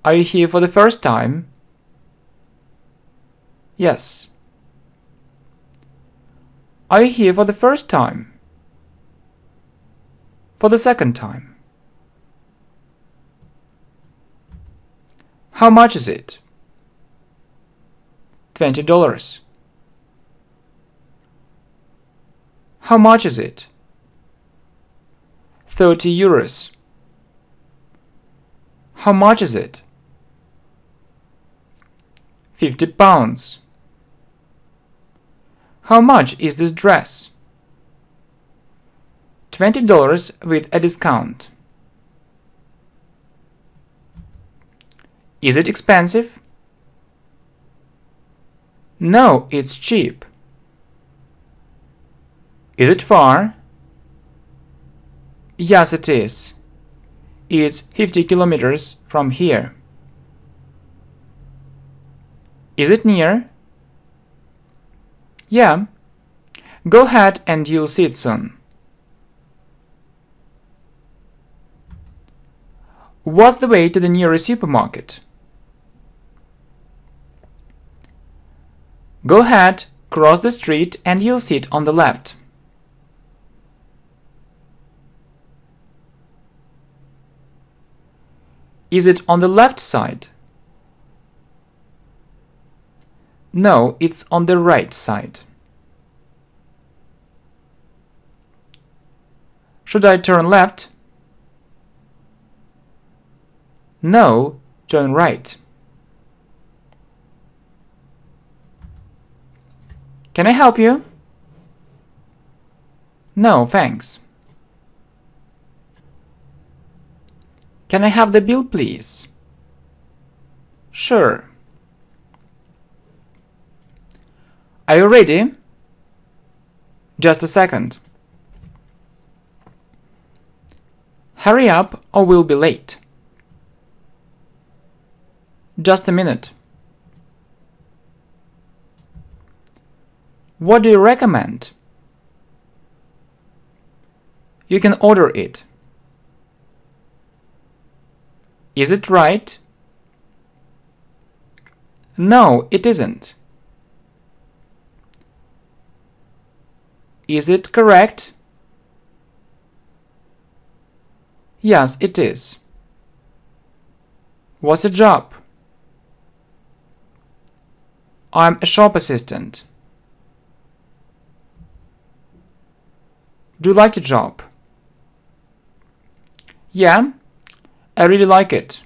Speaker 1: Are you here for the first time? Yes. Are you here for the first time? For the second time. How much is it? $20. How much is it? 30 euros. How much is it? 50 pounds. How much is this dress? $20 with a discount. Is it expensive? No, it's cheap. Is it far? Yes, it is. It's 50 kilometers from here. Is it near? Yeah. Go ahead and you'll see it soon. What's the way to the nearest supermarket? Go ahead, cross the street, and you'll see it on the left. Is it on the left side? No, it's on the right side. Should I turn left? No, turn right. Can I help you? No, thanks. Can I have the bill, please? Sure. Are you ready? Just a second. Hurry up or we'll be late. Just a minute. What do you recommend? You can order it. Is it right? No, it isn't. Is it correct? Yes, it is. What's your job? I'm a shop assistant. Do you like your job? Yeah, I really like it.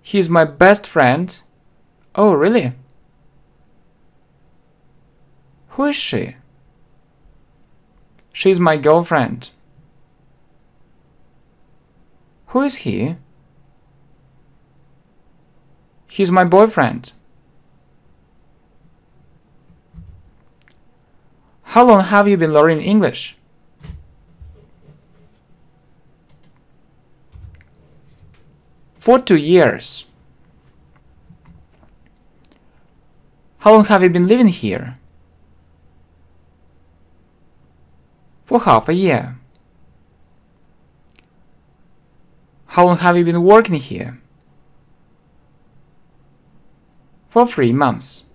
Speaker 1: He's my best friend. Oh, really? Who is she? She's my girlfriend. Who is he? He's my boyfriend. How long have you been learning English? For 2 years. How long have you been living here? For half a year. How long have you been working here? For 3 months.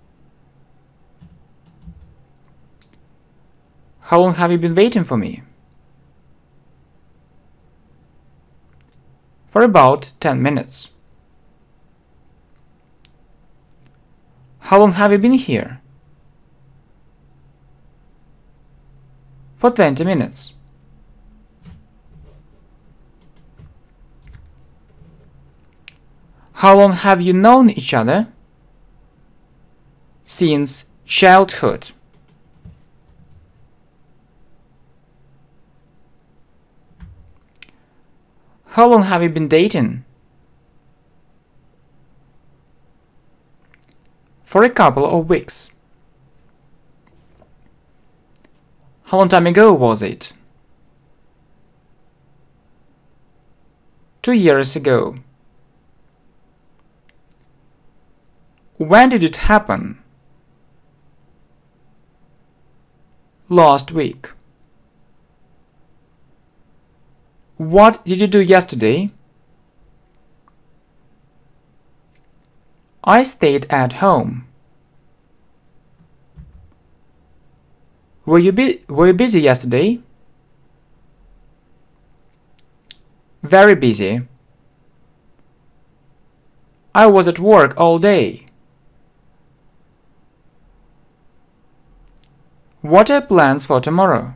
Speaker 1: How long have you been waiting for me? For about 10 minutes. How long have you been here? For 20 minutes. How long have you known each other? Since childhood. How long have you been dating? For a couple of weeks. How long time ago was it? 2 years ago. When did it happen? Last week. What did you do yesterday? I stayed at home. Were you busy yesterday? Very busy. I was at work all day. What are plans for tomorrow?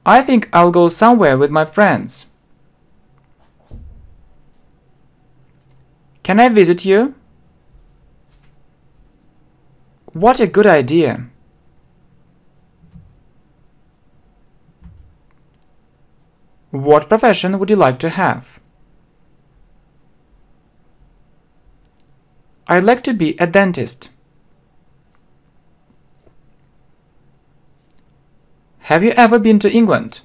Speaker 1: I think I'll go somewhere with my friends. Can I visit you? What a good idea! What profession would you like to have? I'd like to be a dentist. Have you ever been to England?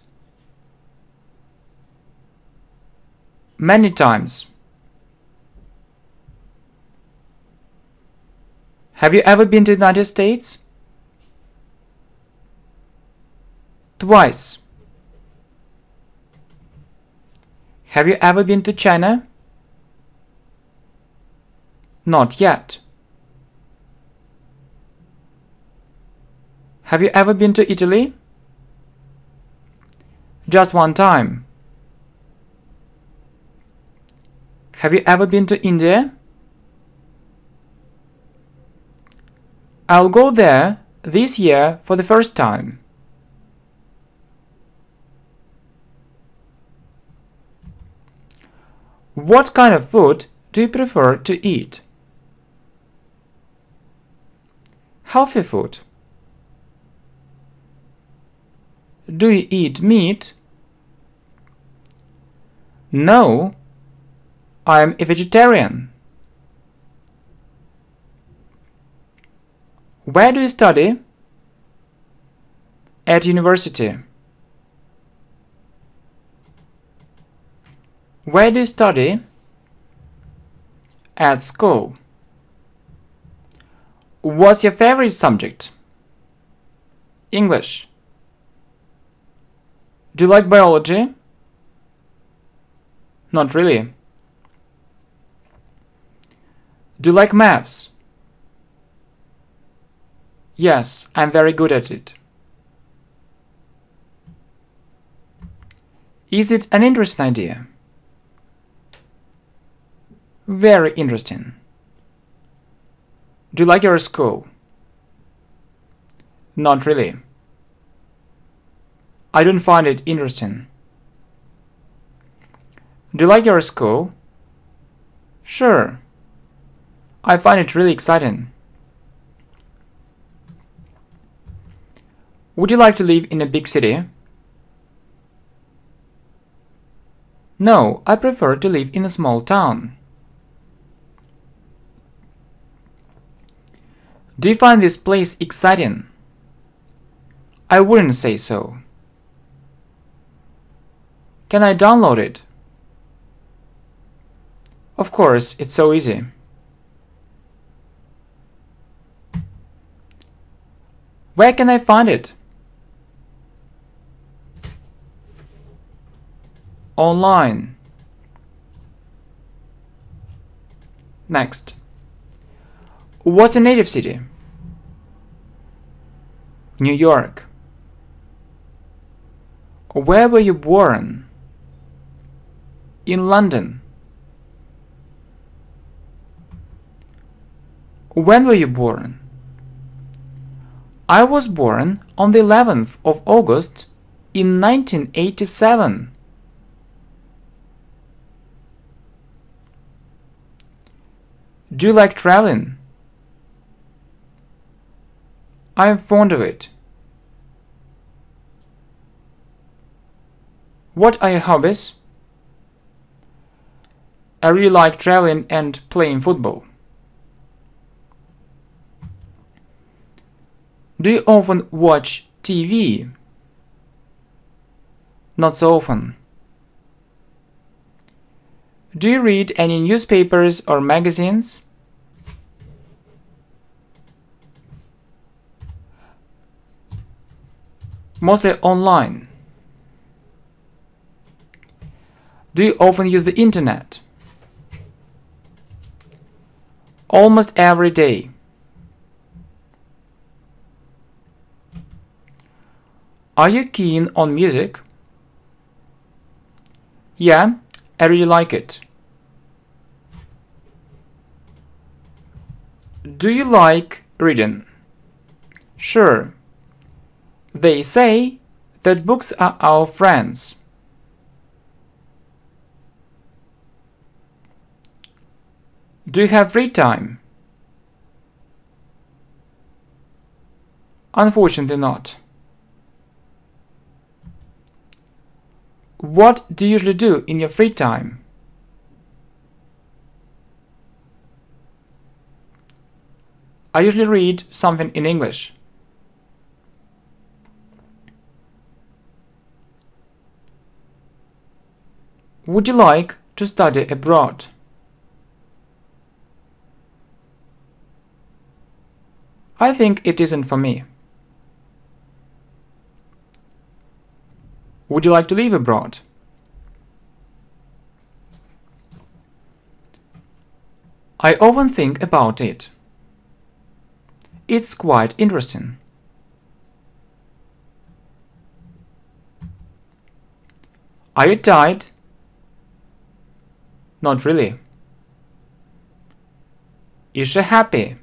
Speaker 1: Many times. Have you ever been to the United States? Twice. Have you ever been to China? Not yet. Have you ever been to Italy? Just one time. Have you ever been to India? I'll go there this year for the first time. What kind of food do you prefer to eat? Healthy food. Do you eat meat? No, I'm a vegetarian. Where do you study? At university. Where do you study? At school. What's your favorite subject? English. Do you like biology? Not really. Do you like maths? Yes, I'm very good at it. Is it an interesting idea? Very interesting. Do you like your school? Not really. I don't find it interesting. Do you like your school? Sure. I find it really exciting. Would you like to live in a big city? No, I prefer to live in a small town. Do you find this place exciting? I wouldn't say so. Can I download it? Of course, it's so easy. Where can I find it? Online. Next. What's your native city? New York. Where were you born? In London. When were you born? I was born on the 11th of August in 1987. Do you like traveling? I am fond of it. What are your hobbies? I really like traveling and playing football. Do you often watch TV? Not so often. Do you read any newspapers or magazines? Mostly online. Do you often use the internet? Almost every day. Are you keen on music? Yeah, I really like it. Do you like reading? Sure. They say that books are our friends. Do you have free time? Unfortunately not. What do you usually do in your free time? I usually read something in English. Would you like to study abroad? I think it isn't for me. Would you like to live abroad? I often think about it. It's quite interesting. Are you tired? Not really. Is she happy?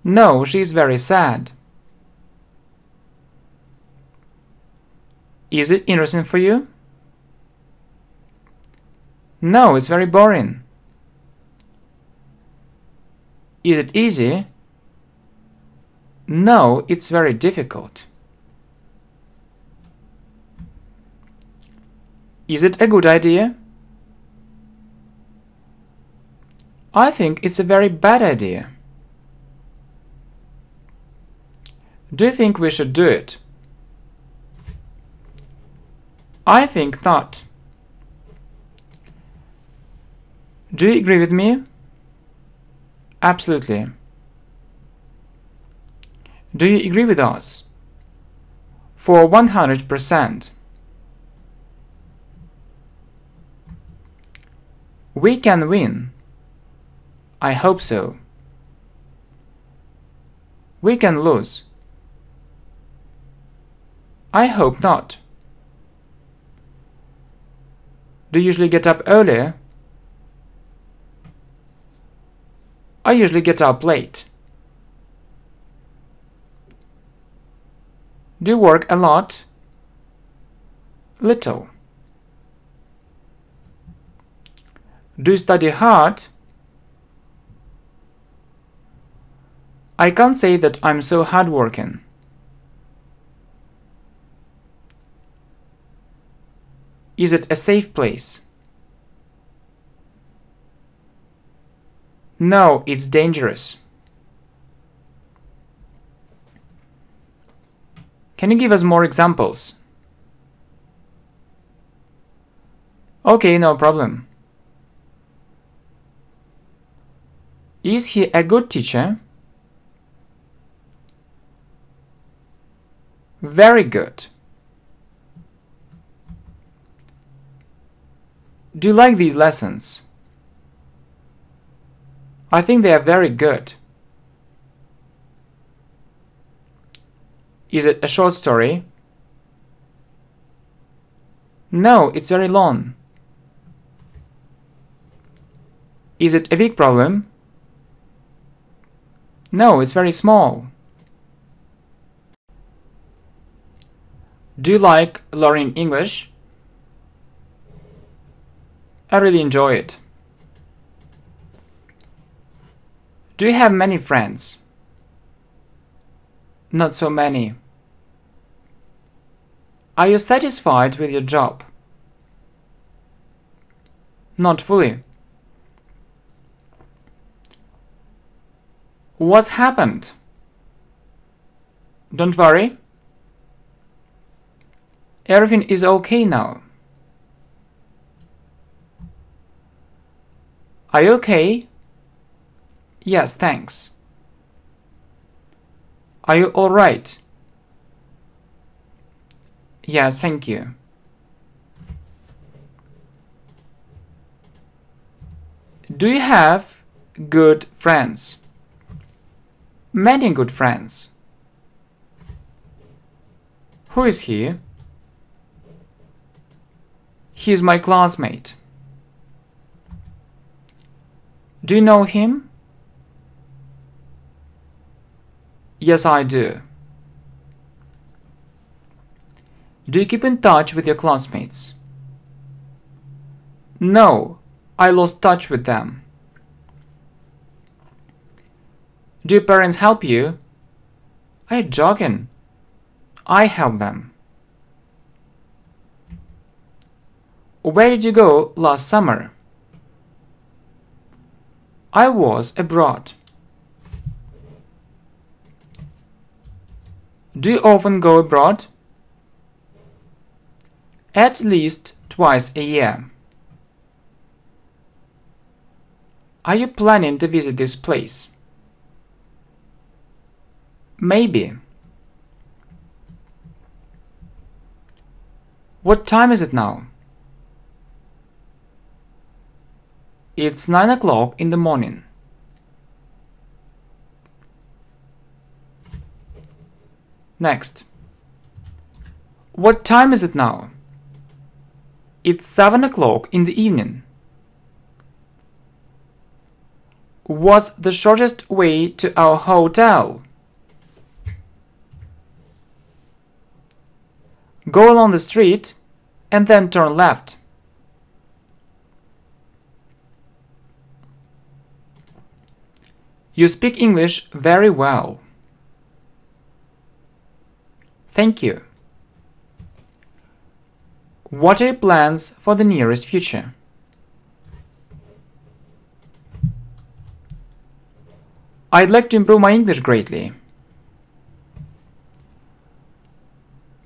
Speaker 1: No, she is very sad. Is it interesting for you? No, it's very boring. Is it easy? No, it's very difficult. Is it a good idea? I think it's a very bad idea. Do you think we should do it? I think not. Do you agree with me? Absolutely. Do you agree with us? For 100%. We can win. I hope so. We can lose. I hope not. Do you usually get up earlier? I usually get up late. Do you work a lot? Little. Do you study hard? I can't say that I'm so hardworking. Is it a safe place? No, it's dangerous. Can you give us more examples? Okay, no problem. Is he a good teacher? Very good. Do you like these lessons? I think they are very good. Is it a short story? No, it's very long. Is it a big problem? No, it's very small. Do you like learning English? I really enjoy it. Do you have many friends? Not so many. Are you satisfied with your job? Not fully. What's happened? Don't worry. Everything is okay now. Are you okay? Yes, thanks. Are you all right? Yes, thank you. Do you have good friends? Many good friends. Who is he? He is my classmate. Do you know him? Yes, I do. Do you keep in touch with your classmates? No, I lost touch with them. Do your parents help you? Are you joking? I help them. Where did you go last summer? I was abroad. Do you often go abroad? At least twice a year. Are you planning to visit this place? Maybe. What time is it now? It's 9 o'clock in the morning. Next. What time is it now? It's 7 o'clock in the evening. What's the shortest way to our hotel? Go along the street and then turn left. You speak English very well. Thank you. What are your plans for the nearest future? I'd like to improve my English greatly.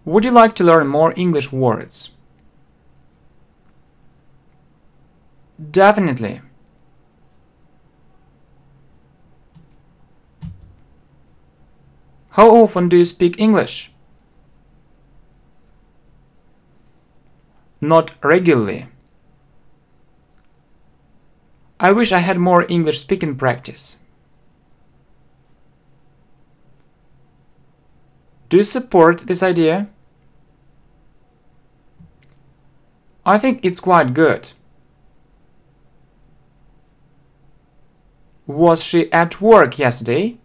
Speaker 1: Would you like to learn more English words? Definitely. How often do you speak English? Not regularly. I wish I had more English speaking practice. Do you support this idea? I think it's quite good. Was she at work yesterday?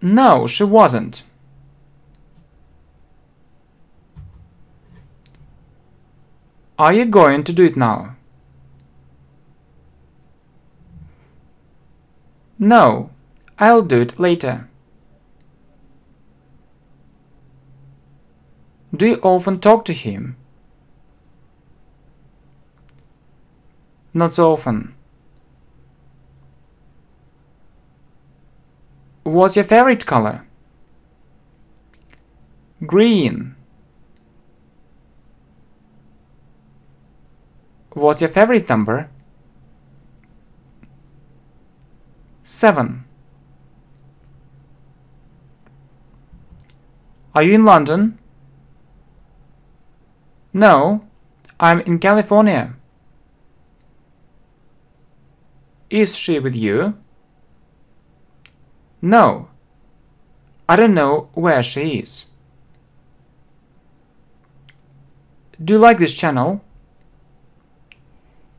Speaker 1: No, she wasn't. Are you going to do it now? No, I'll do it later. Do you often talk to him? Not so often. What's your favorite color? Green. What's your favorite number? 7. Are you in London? No, I'm in California. Is she with you? No, I don't know where she is. Do you like this channel?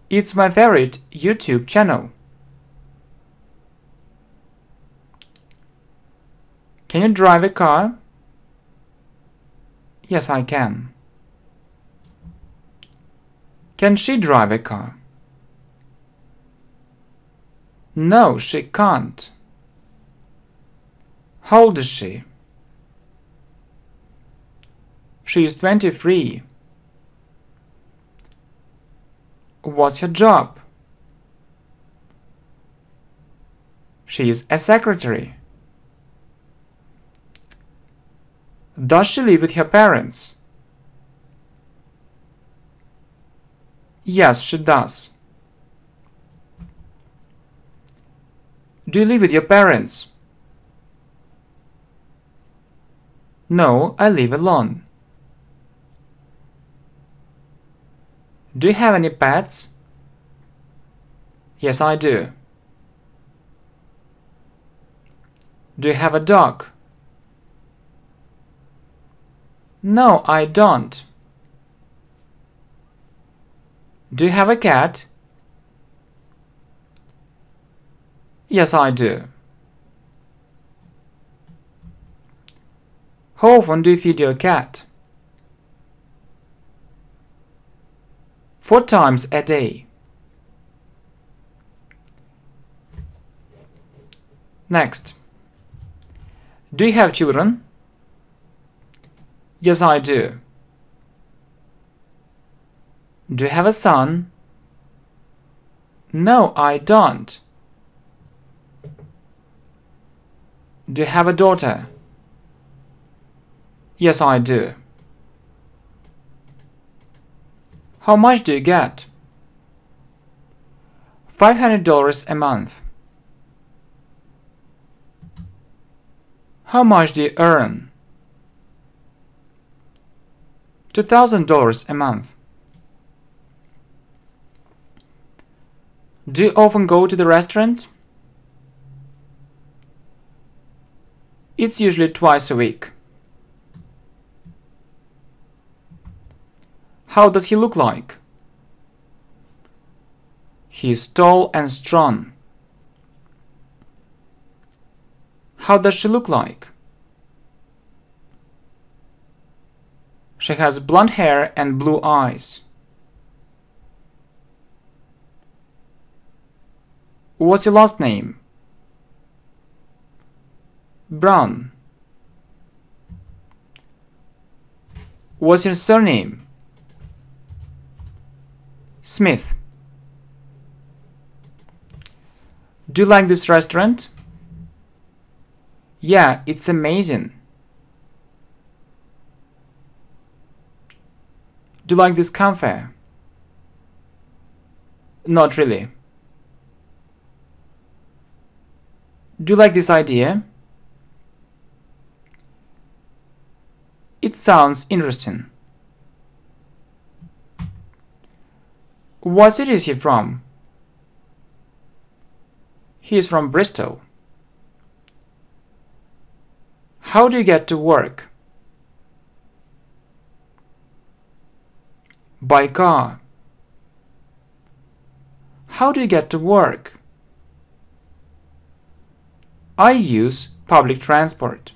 Speaker 1: It's my favorite YouTube channel. Can you drive a car? Yes, I can. Can she drive a car? No, she can't. How old is she? She is 23. What's her job? She is a secretary. Does she live with her parents? Yes, she does. Do you live with your parents? No, I live alone. Do you have any pets? Yes, I do. Do you have a dog? No, I don't. Do you have a cat? Yes, I do. How often do you feed your cat? 4 times a day. Next. Do you have children? Yes, I do. Do you have a son? No, I don't. Do you have a daughter? Yes, I do. How much do you get? $500 a month. How much do you earn? $2,000 a month. Do you often go to the restaurant? It's usually twice a week. How does he look like? He is tall and strong. How does she look like? She has blonde hair and blue eyes. What's your last name? Brown. What's your surname? Smith. Do you like this restaurant? Yeah, it's amazing. Do you like this cafe? Not really. Do you like this idea? It sounds interesting. What city is he from? He is from Bristol. How do you get to work? By car. How do you get to work? I use public transport.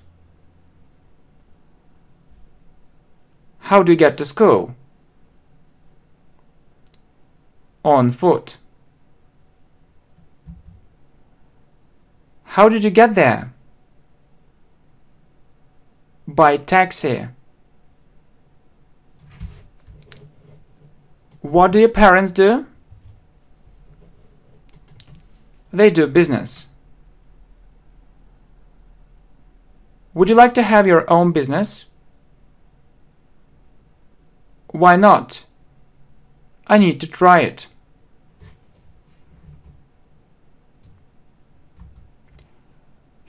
Speaker 1: How do you get to school? On foot. How did you get there? By taxi. What do your parents do? They do business. Would you like to have your own business? Why not? I need to try it.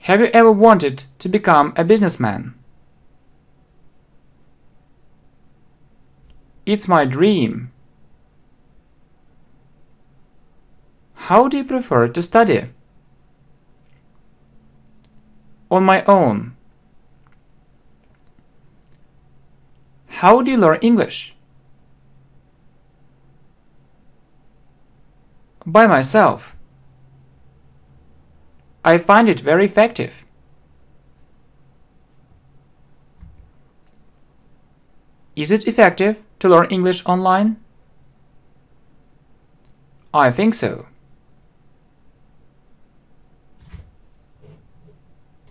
Speaker 1: Have you ever wanted to become a businessman? It's my dream. How do you prefer to study? On my own. How do you learn English? By myself. I find it very effective. Is it effective to learn English online? I think so.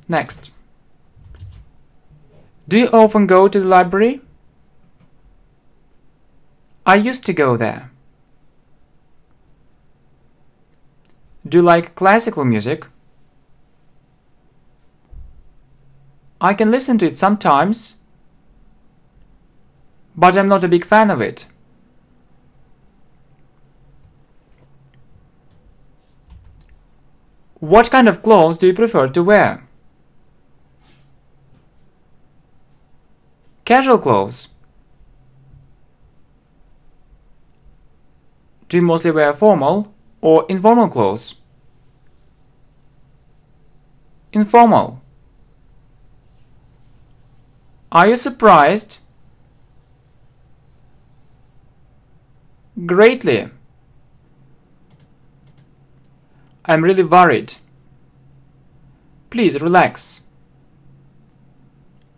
Speaker 1: Next. Do you often go to the library? I used to go there. Do you like classical music? I can listen to it sometimes, but I'm not a big fan of it. What kind of clothes do you prefer to wear? Casual clothes. Do you mostly wear formal or informal clothes? Informal. Are you surprised? Greatly. I'm really worried. Please relax.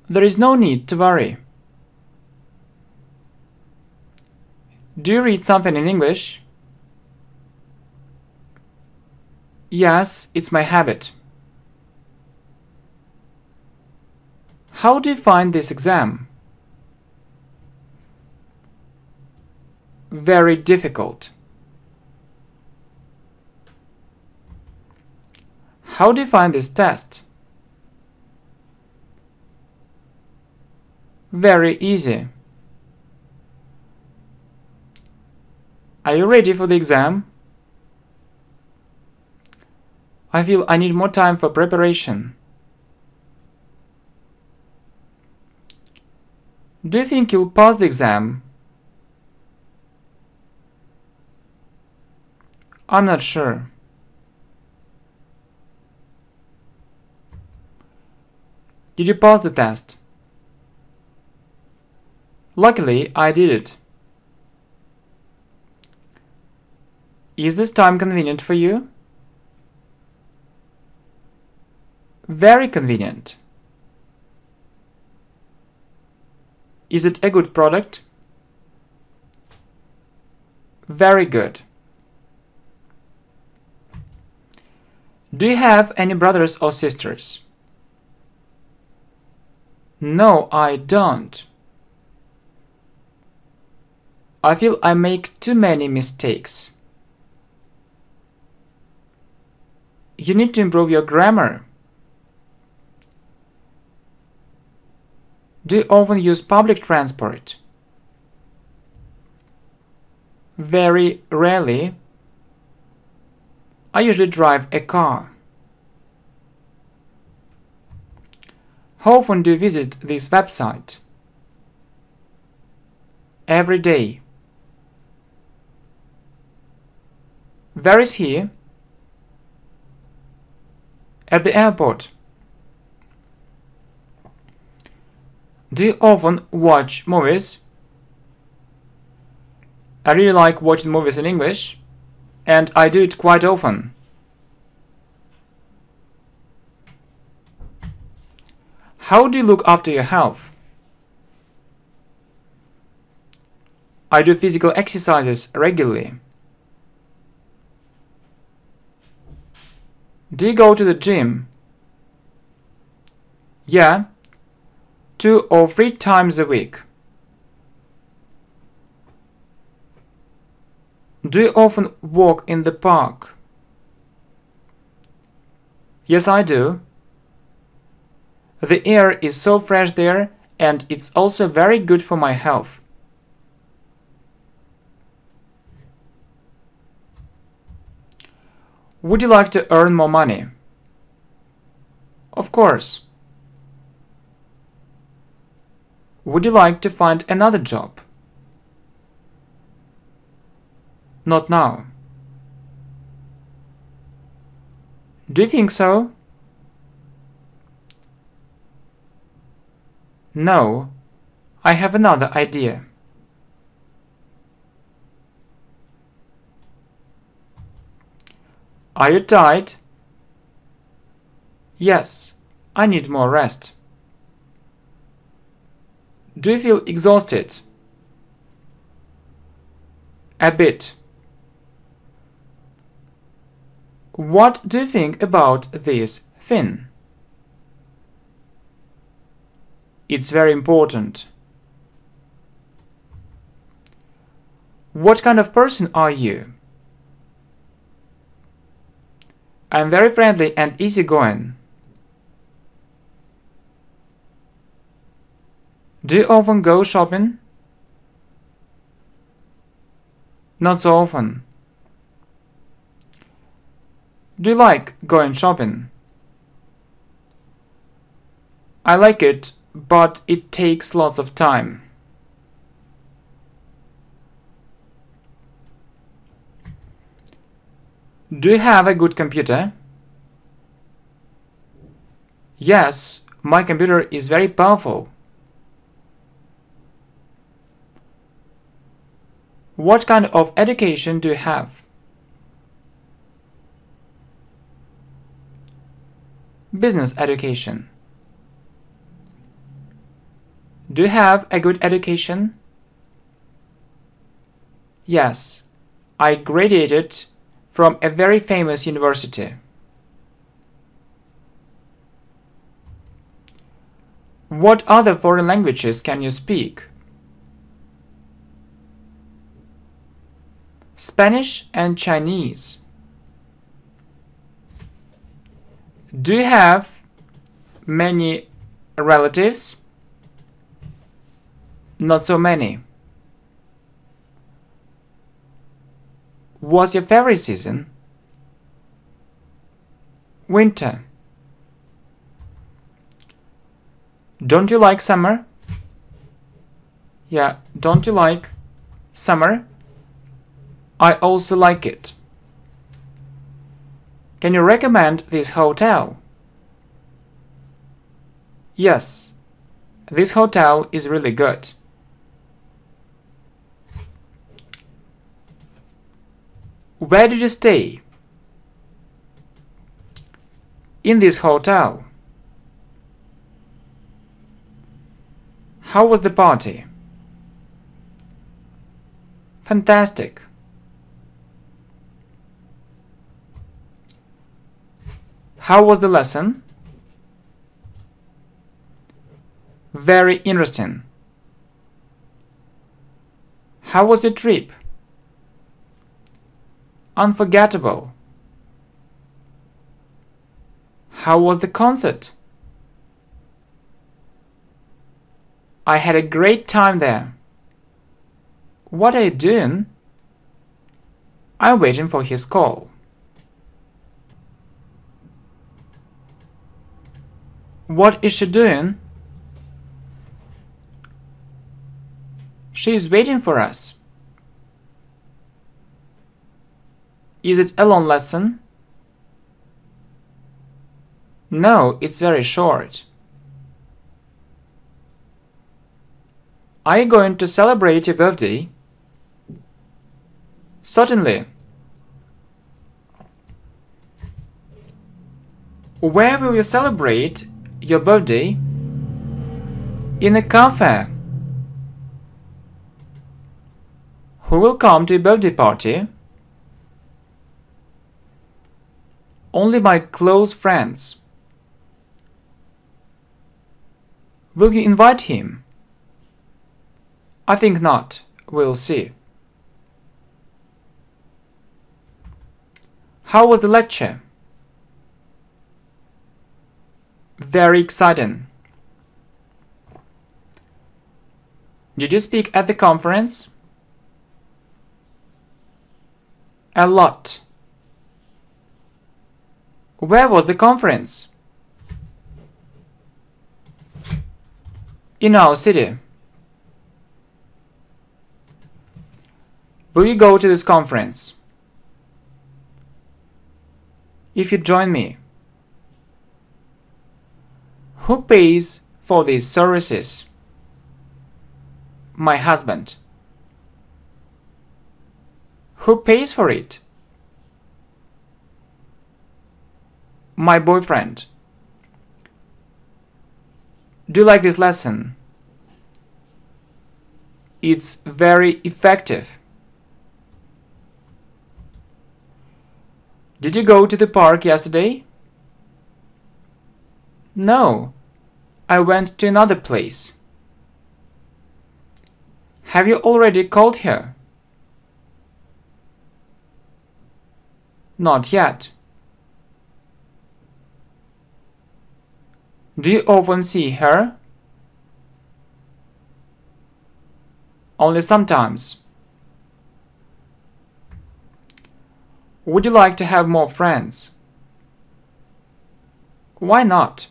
Speaker 1: There is no need to worry. Do you read something in English? Yes, it's my habit. How do you find this exam? Very difficult. How do you find this test? Very easy. Are you ready for the exam? I feel I need more time for preparation. Do you think you'll pass the exam? I'm not sure. Did you pass the test? Luckily, I did it. Is this time convenient for you? Very convenient. Is it a good product? Very good. Do you have any brothers or sisters? No, I don't. I feel I make too many mistakes. You need to improve your grammar. Do you often use public transport? Very rarely. I usually drive a car. How often do you visit this website? Every day. Where is he? At the airport. Do you often watch movies? I really like watching movies in English, and I do it quite often. How do you look after your health? I do physical exercises regularly. Do you go to the gym? Yeah, 2 or 3 times a week. Do you often walk in the park? Yes, I do. The air is so fresh there, and it's also very good for my health. Would you like to earn more money? Of course. Would you like to find another job? Not now. Do you think so? No, I have another idea. Are you tired? Yes, I need more rest. Do you feel exhausted? A bit. What do you think about this thing? It's very important. What kind of person are you? I'm very friendly and easygoing. Do you often go shopping? Not so often. Do you like going shopping? I like it, but it takes lots of time. Do you have a good computer? Yes, my computer is very powerful. What kind of education do you have? Business education. Do you have a good education? Yes, I graduated from a very famous university. What other foreign languages can you speak? Spanish and Chinese. Do you have many relatives? Not so many. What's your favorite season? Winter. Don't you like summer? Yeah, don't you like summer? I also like it. Can you recommend this hotel? Yes, this hotel is really good. Where did you stay? In this hotel. How was the party? Fantastic. How was the lesson? Very interesting. How was your trip? Unforgettable. How was the concert? I had a great time there. What are you doing? I'm waiting for his call. What is she doing? She is waiting for us. Is it a long lesson? No, it's very short. Are you going to celebrate your birthday? Certainly. Where will you celebrate your birthday? In a cafe. Who will come to your birthday party? Only my close friends. Will you invite him? I think not. We'll see. How was the lecture? Very exciting. Did you speak at the conference? A lot. Where was the conference? In our city. Will you go to this conference? If you join me. Who pays for these services? My husband. Who pays for it? My boyfriend. Do you like this lesson? It's very effective. Did you go to the park yesterday? No, I went to another place. Have you already called her? Not yet. Do you often see her? Only sometimes. Would you like to have more friends? Why not?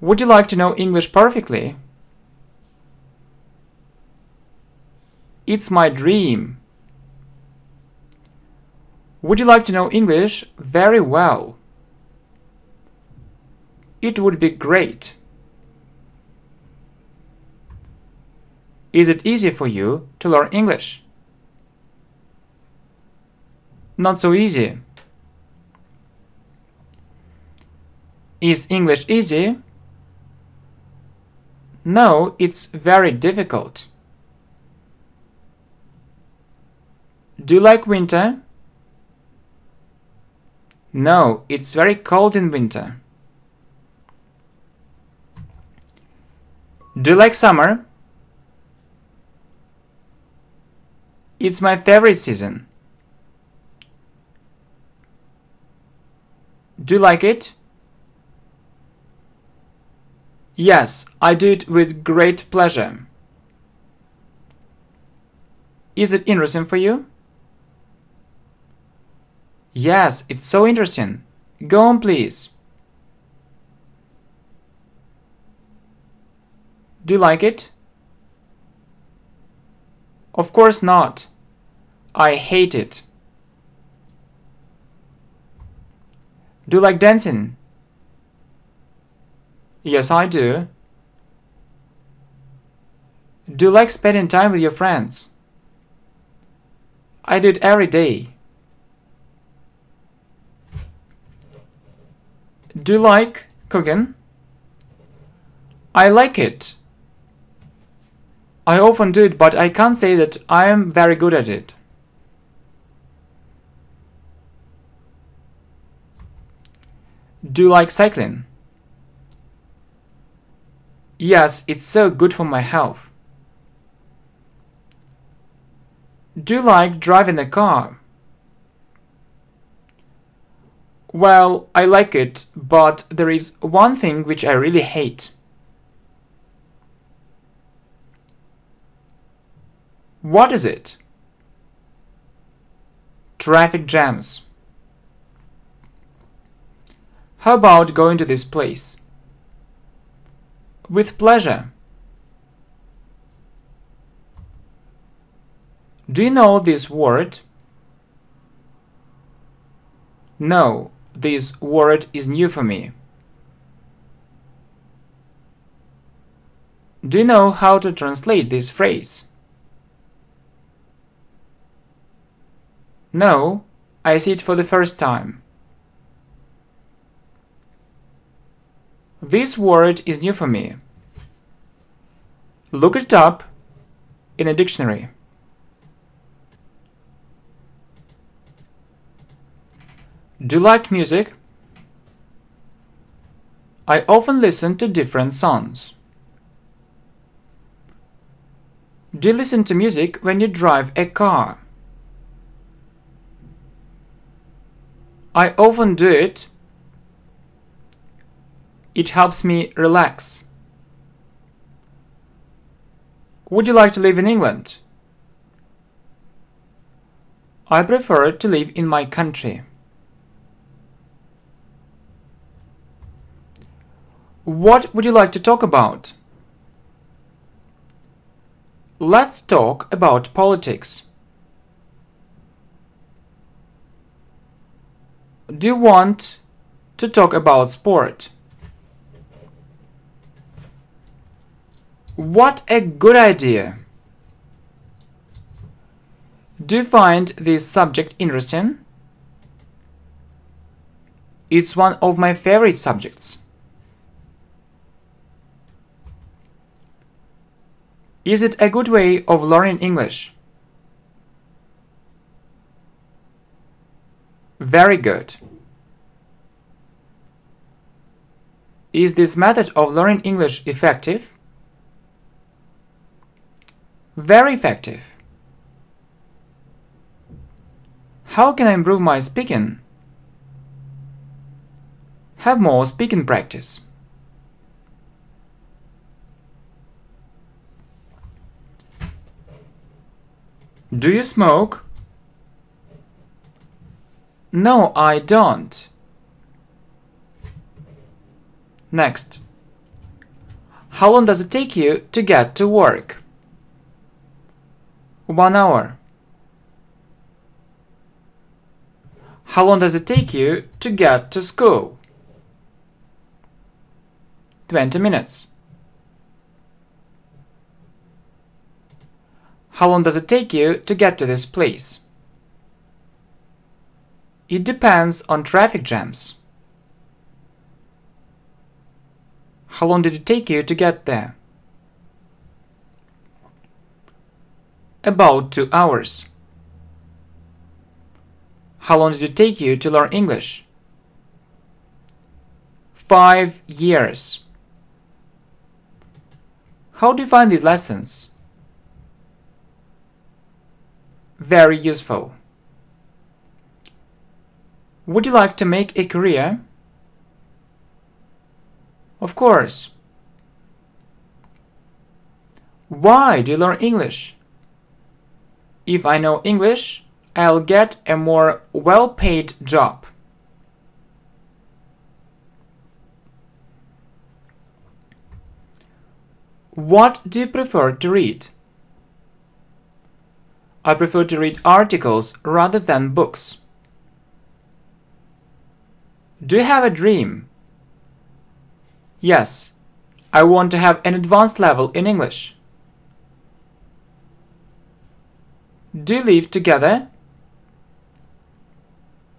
Speaker 1: Would you like to know English perfectly? It's my dream. Would you like to know English very well? It would be great. Is it easy for you to learn English? Not so easy. Is English easy? No, it's very difficult. Do you like winter? No, it's very cold in winter. Do you like summer? It's my favorite season. Do you like it? Yes, I do it with great pleasure. Is it interesting for you? Yes, it's so interesting. Go on, please. Do you like it? Of course not. I hate it. Do you like dancing? Yes, I do. Do you like spending time with your friends? I do it every day. Do you like cooking? I like it. I often do it, but I can't say that I am very good at it. Do you like cycling? Yes, it's so good for my health. Do you like driving a car? Well, I like it, but there is one thing which I really hate. What is it? Traffic jams. How about going to this place? With pleasure. Do you know this word? No, this word is new for me. Do you know how to translate this phrase? No, I see it for the first time. This word is new for me. Look it up in a dictionary. Do you like music? I often listen to different songs. Do you listen to music when you drive a car? I often do it. It helps me relax. Would you like to live in England? I prefer to live in my country. What would you like to talk about? Let's talk about politics. Do you want to talk about sport? What a good idea! Do you find this subject interesting? It's one of my favorite subjects. Is it a good way of learning English? Very good. Is this method of learning English effective? Very effective. How can I improve my speaking? Have more speaking practice. Do you smoke? No, I don't. Next. How long does it take you to get to work? 1 hour. How long does it take you to get to school? 20 minutes. How long does it take you to get to this place? It depends on traffic jams. How long did it take you to get there? About 2 hours. How long did it take you to learn English? 5 years. How do you find these lessons? Very useful. Would you like to make a career? Of course. Why do you learn English? If I know English, I'll get a more well-paid job. What do you prefer to read? I prefer to read articles rather than books. Do you have a dream? Yes, I want to have an advanced level in English. Do you live together?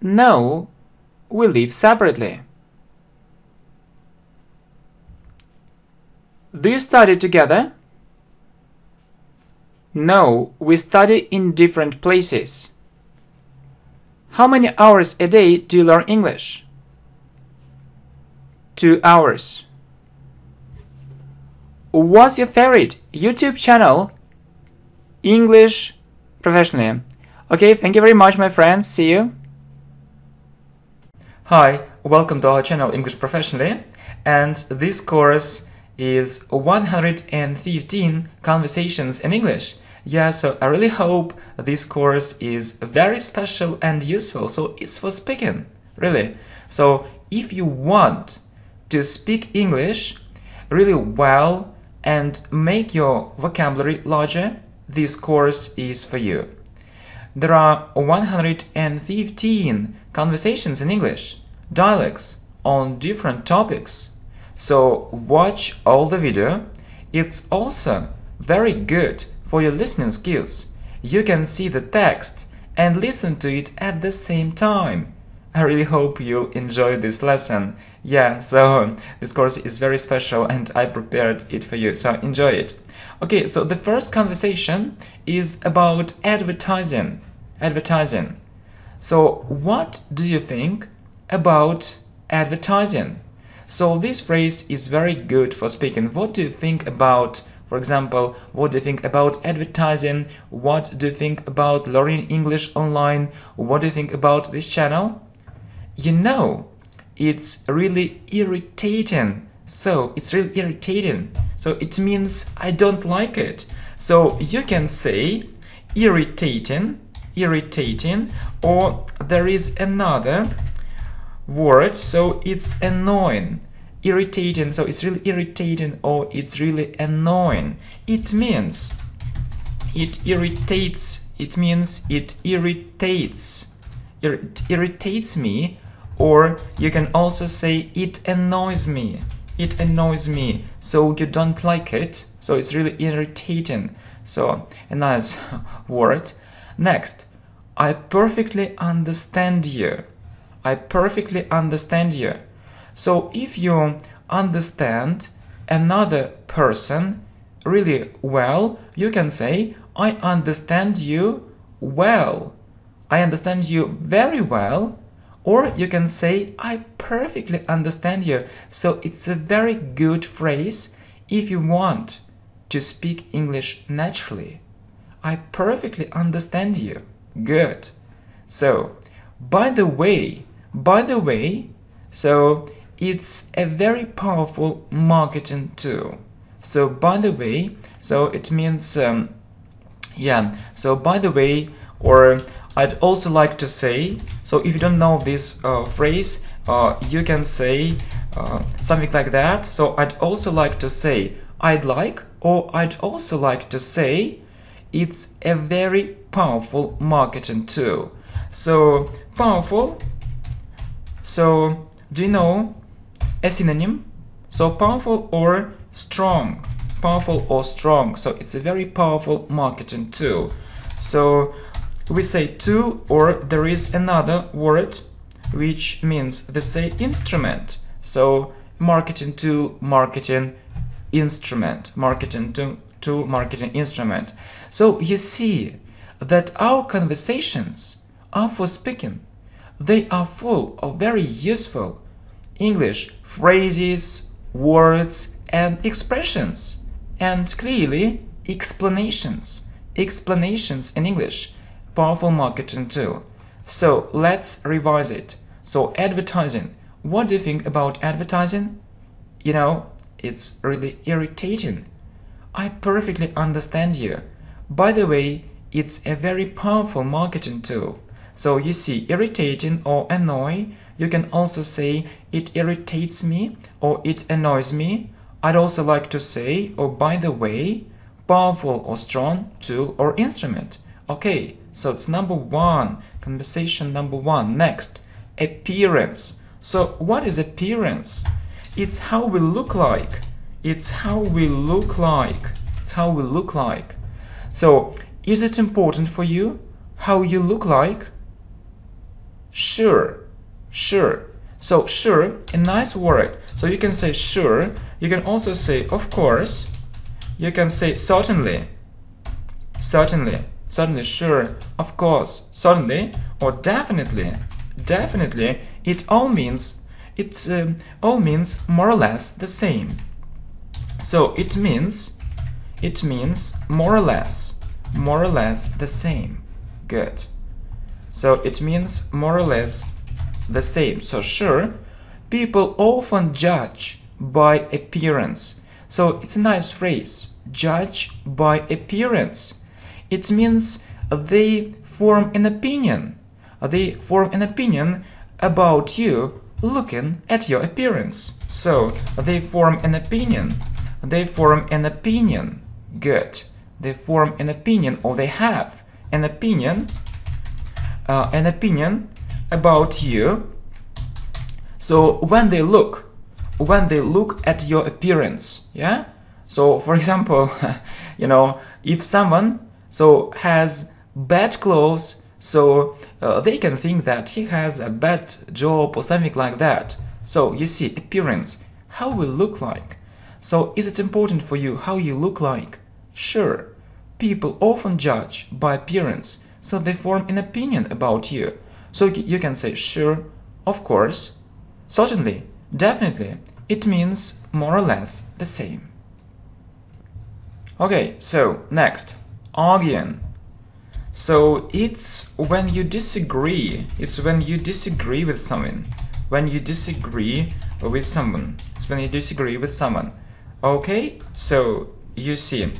Speaker 1: No, we live separately. Do you study together? No, we study in different places. How many hours a day do you learn English? 2 hours. What's your favorite YouTube channel? English Professionally. Okay, thank you very much, my friends. See you. Hi, welcome to our channel English Professionally. And this course is 115 conversations in English. Yeah, so I really hope this course is very special and useful. So it's for speaking, really. So if you want to speak English really well and make your vocabulary larger, this course is for you. There are 115 conversations in English, dialects on different topics. So watch all the video. It's also very good for your listening skills. You can see the text and listen to it at the same time. I really hope you'll enjoy this lesson. Yeah, so this course is very special and I prepared it for you, so enjoy it. Okay, so the first conversation is about advertising. So what do you think about advertising? So this phrase is very good for speaking. What do you think about, for example, what do you think about advertising? What do you think about learning English online? What do you think about this channel? You know, it's really irritating. So it's really irritating. So it means I don't like it. So you can say irritating, irritating, or there is another word, so it's annoying. Irritating, so it's really irritating or it's really annoying. It means it irritates, it means it irritates. It irritates me, or you can also say it annoys me. It annoys me, so you don't like it, so it's really irritating. So a nice word. Next, I perfectly understand you. I perfectly understand you. So if you understand another person really well, you can say I understand you well. I understand you very well. Or you can say I perfectly understand you. So it's a very good phrase if you want to speak English naturally. I perfectly understand you. Good. So, by the way, so it's a very powerful marketing tool. So, by the way, so it means, so by the way, or I'd also like to say, so if you don't know this phrase, you can say something like that. So I'd also like to say, I'd like, or I'd also like to say, it's a very powerful marketing tool. So powerful, so do you know a synonym? So powerful or strong, powerful or strong. So it's a very powerful marketing tool. So we say tool, or there is another word which means the same instrument. So marketing tool, marketing instrument, marketing tool, marketing instrument. So you see that our conversations are for speaking. They are full of very useful English phrases, words and expressions, and clearly explanations in English. Powerful marketing tool. So let's revise it. So advertising. What do you think about advertising? You know, it's really irritating. I perfectly understand you. By the way, it's a very powerful marketing tool. So you see, irritating or annoy, you can also say it irritates me or it annoys me. I'd also like to say, or by the way, powerful or strong tool or instrument. Okay, so it's number one, conversation number one. Next, appearance. So what is appearance? It's how we look like. It's how we look like. It's how we look like. So, is it important for you how you look like? Sure, sure. So, sure, a nice word. So you can say sure. You can also say of course. You can say certainly. Certainly. Certainly, sure, of course, certainly, or definitely. Definitely, it all means more or less the same. So it means more or less the same. Good. So it means more or less the same. So sure, people often judge by appearance. So it's a nice phrase, judge by appearance. It means they form an opinion. They form an opinion about you looking at your appearance. So they form an opinion. They form an opinion. Good. They form an opinion, or they have an opinion about you. So when they look at your appearance, yeah. So for example, you know, if someone has bad clothes, so they can think that he has a bad job or something like that. So you see, appearance, how we look like. So is it important for you how you look like? Sure. People often judge by appearance, so they form an opinion about you. So you can say sure, of course, certainly, definitely. It means more or less the same. Okay, so next, arguing. So it's when you disagree. It's when you disagree with someone. When you disagree with someone. It's when you disagree with someone. Okay, so you see.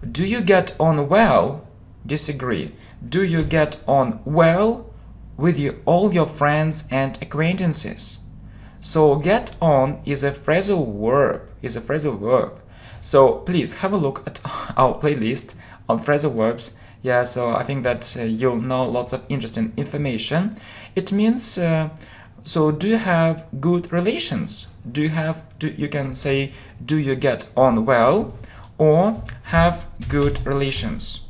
Speaker 1: Do you get on well? Disagree. Do you get on well with all your friends and acquaintances? So get on is a phrasal verb. So please have a look at our playlist on phrasal verbs. Yeah, so I think that you'll know lots of interesting information. It means so do you have good relations? You can say do you get on well or have good relations.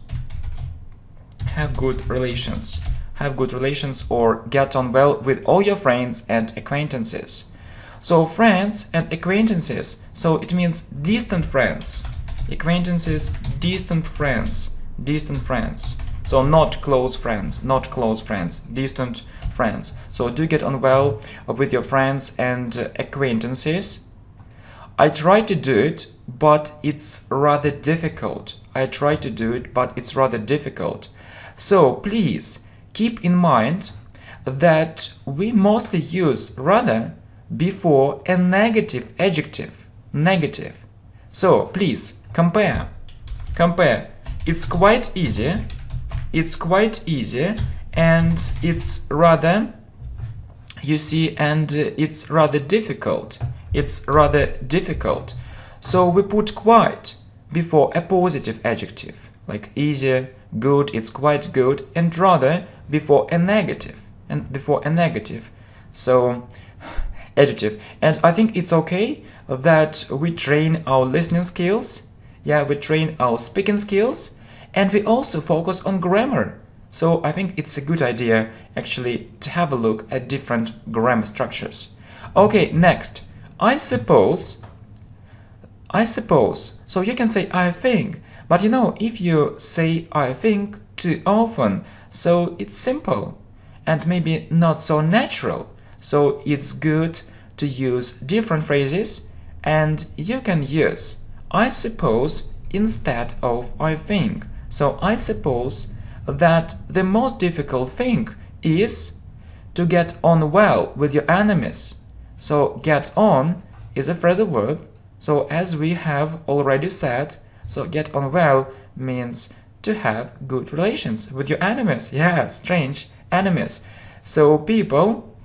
Speaker 1: Have good relations. Have good relations or get on well with all your friends and acquaintances. So friends and acquaintances, so it means distant friends. Acquaintances, distant friends. Distant friends. So not close friends, distant friends. So do you get on well with your friends and acquaintances? I try to do it, but it's rather difficult. I try to do it, but it's rather difficult. So please keep in mind that we mostly use rather before a negative adjective. Negative. So please compare. Compare. It's quite easy. It's quite easy, and it's rather, you see, and it's rather difficult. It's rather difficult. So we put quite before a positive adjective, like easy, good, it's quite good, and rather before a negative, so adjective. And I think it's okay that we train our listening skills, yeah, we train our speaking skills, and we also focus on grammar. So I think it's a good idea actually to have a look at different grammar structures. Okay, next, I suppose. So you can say I think, but you know, if you say I think too often, so it's simple and maybe not so natural. So it's good to use different phrases, and you can use I suppose instead of I think. So I suppose that the most difficult thing is to get on well with your enemies. So get on is a phrasal verb. So as we have already said, so get on well means to have good relations with your enemies. Yeah, strange, enemies. So people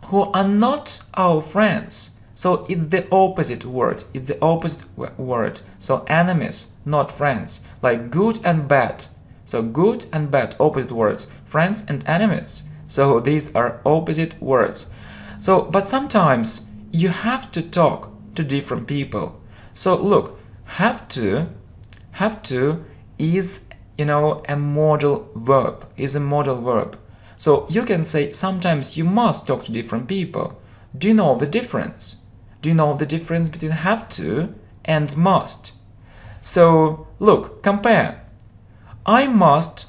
Speaker 1: who are not our friends. So it's the opposite word. It's the opposite word. So enemies, not friends. Like good and bad. So good and bad, opposite words. Friends and enemies. So these are opposite words. So, but sometimes you have to talk to different people. So look, have to is, you know, a modal verb. Is a modal verb. So you can say sometimes you must talk to different people. Do you know the difference? Do you know the difference between have to and must? So look, compare. I must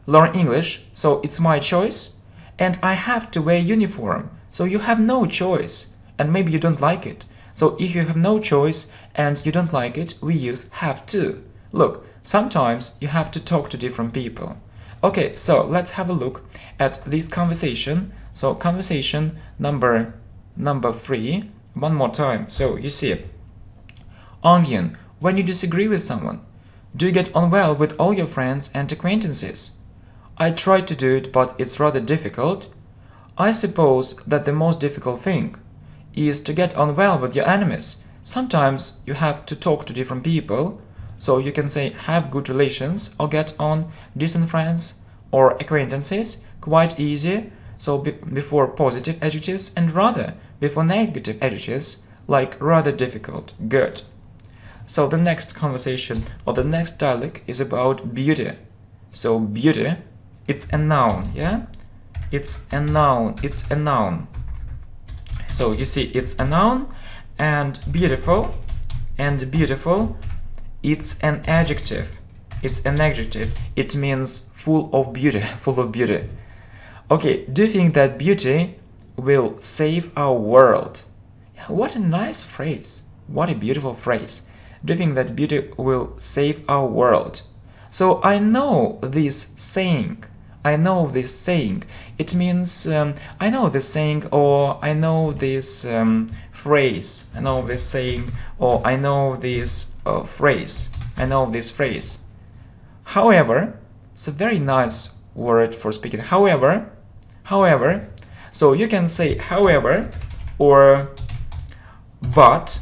Speaker 1: learn English, so it's my choice, and I have to wear uniform, so you have no choice, and maybe you don't like it. So if you have no choice and you don't like it, we use have to. Look, sometimes you have to talk to different people. Okay, so let's have a look at this conversation. So conversation number 3, one more time. So you see, arguing, when you disagree with someone. Do you get on well with all your friends and acquaintances? I try to do it, but it's rather difficult. I suppose that the most difficult thing is to get on well with your enemies. Sometimes you have to talk to different people, so you can say have good relations or get on distant friends or acquaintances, quite easy, so before positive adjectives, and rather before negative adjectives, like rather difficult, good. So the next conversation or the next dialogue is about beauty. So beauty, it's a noun, yeah? It's a noun. So you see, it's a noun, and beautiful, it's an adjective. It's an adjective. It means full of beauty, Okay, do you think that beauty will save our world? What a nice phrase. What a beautiful phrase. Do you think that beauty will save our world? So I know this saying. I know this saying. It means I know this saying, or I know this phrase. I know this saying, or I know this phrase. I know this phrase. However, it's a very nice word for speaking. However, so you can say however, or but,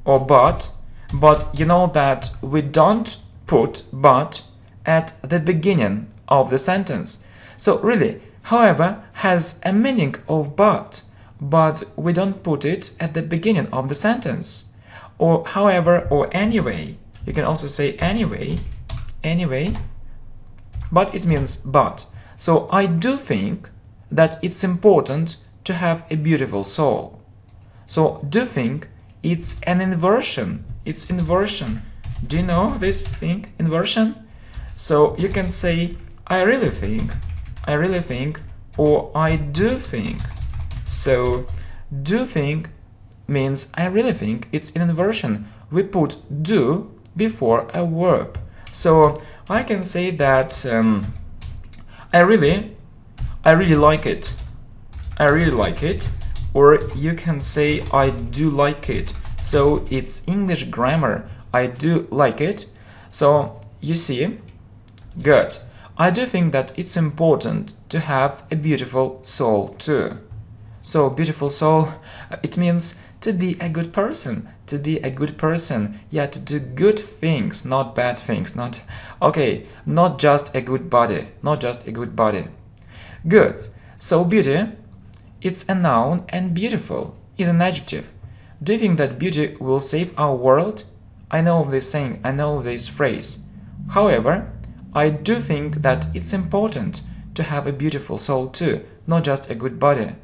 Speaker 1: but you know that we don't put but at the beginning of the sentence. So really, however has a meaning of but we don't put it at the beginning of the sentence. Or however, or anyway. You can also say anyway, but it means but. So I do think that it's important to have a beautiful soul. So do think, it's an inversion. It's inversion. Do you know this thing, inversion? So you can say I really think, or I do think. So do think means I really think. It's an inversion. We put do before a verb. So I can say that I really like it. I really like it. Or you can say I do like it. So it's English grammar. I do like it. So you see, good. I do think that it's important to have a beautiful soul too. So beautiful soul, it means to be a good person. To be a good person. Yeah, to do good things, not bad things. Not just a good body. Not just a good body. Good. So beauty, it's a noun, and beautiful is an adjective. Do you think that beauty will save our world? I know of this saying, I know of this phrase. However, I do think that it's important to have a beautiful soul too, not just a good body.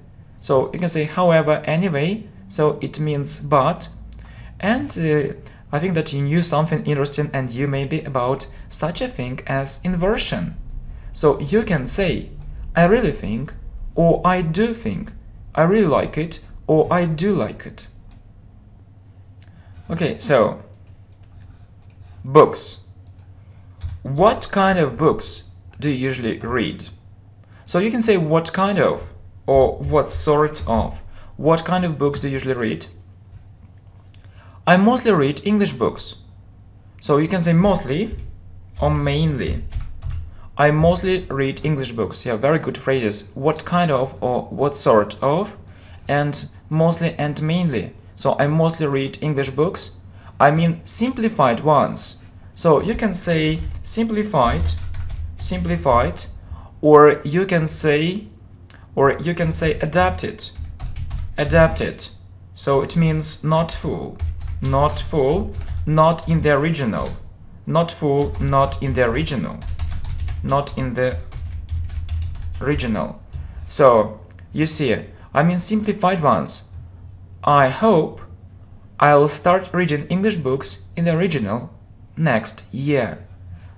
Speaker 1: So you can say however, anyway, so it means but. And I think that you knew something interesting and you maybe about such a thing as inversion. So you can say I really think, or I do think, I really like it, or I do like it. Okay, so books. What kind of books do you usually read? So you can say what kind of, or what sort of. What kind of books do you usually read? I mostly read English books. So you can say mostly or mainly. I mostly read English books. Yeah, very good phrases. What kind of or what sort of, and mostly and mainly. So I mostly read English books. I mean simplified ones. So you can say simplified, or you can say adapted. So it means not full, not in the original, not full, not in the original, not in the original. So you see, I mean simplified ones. I hope I'll start reading English books in the original next year.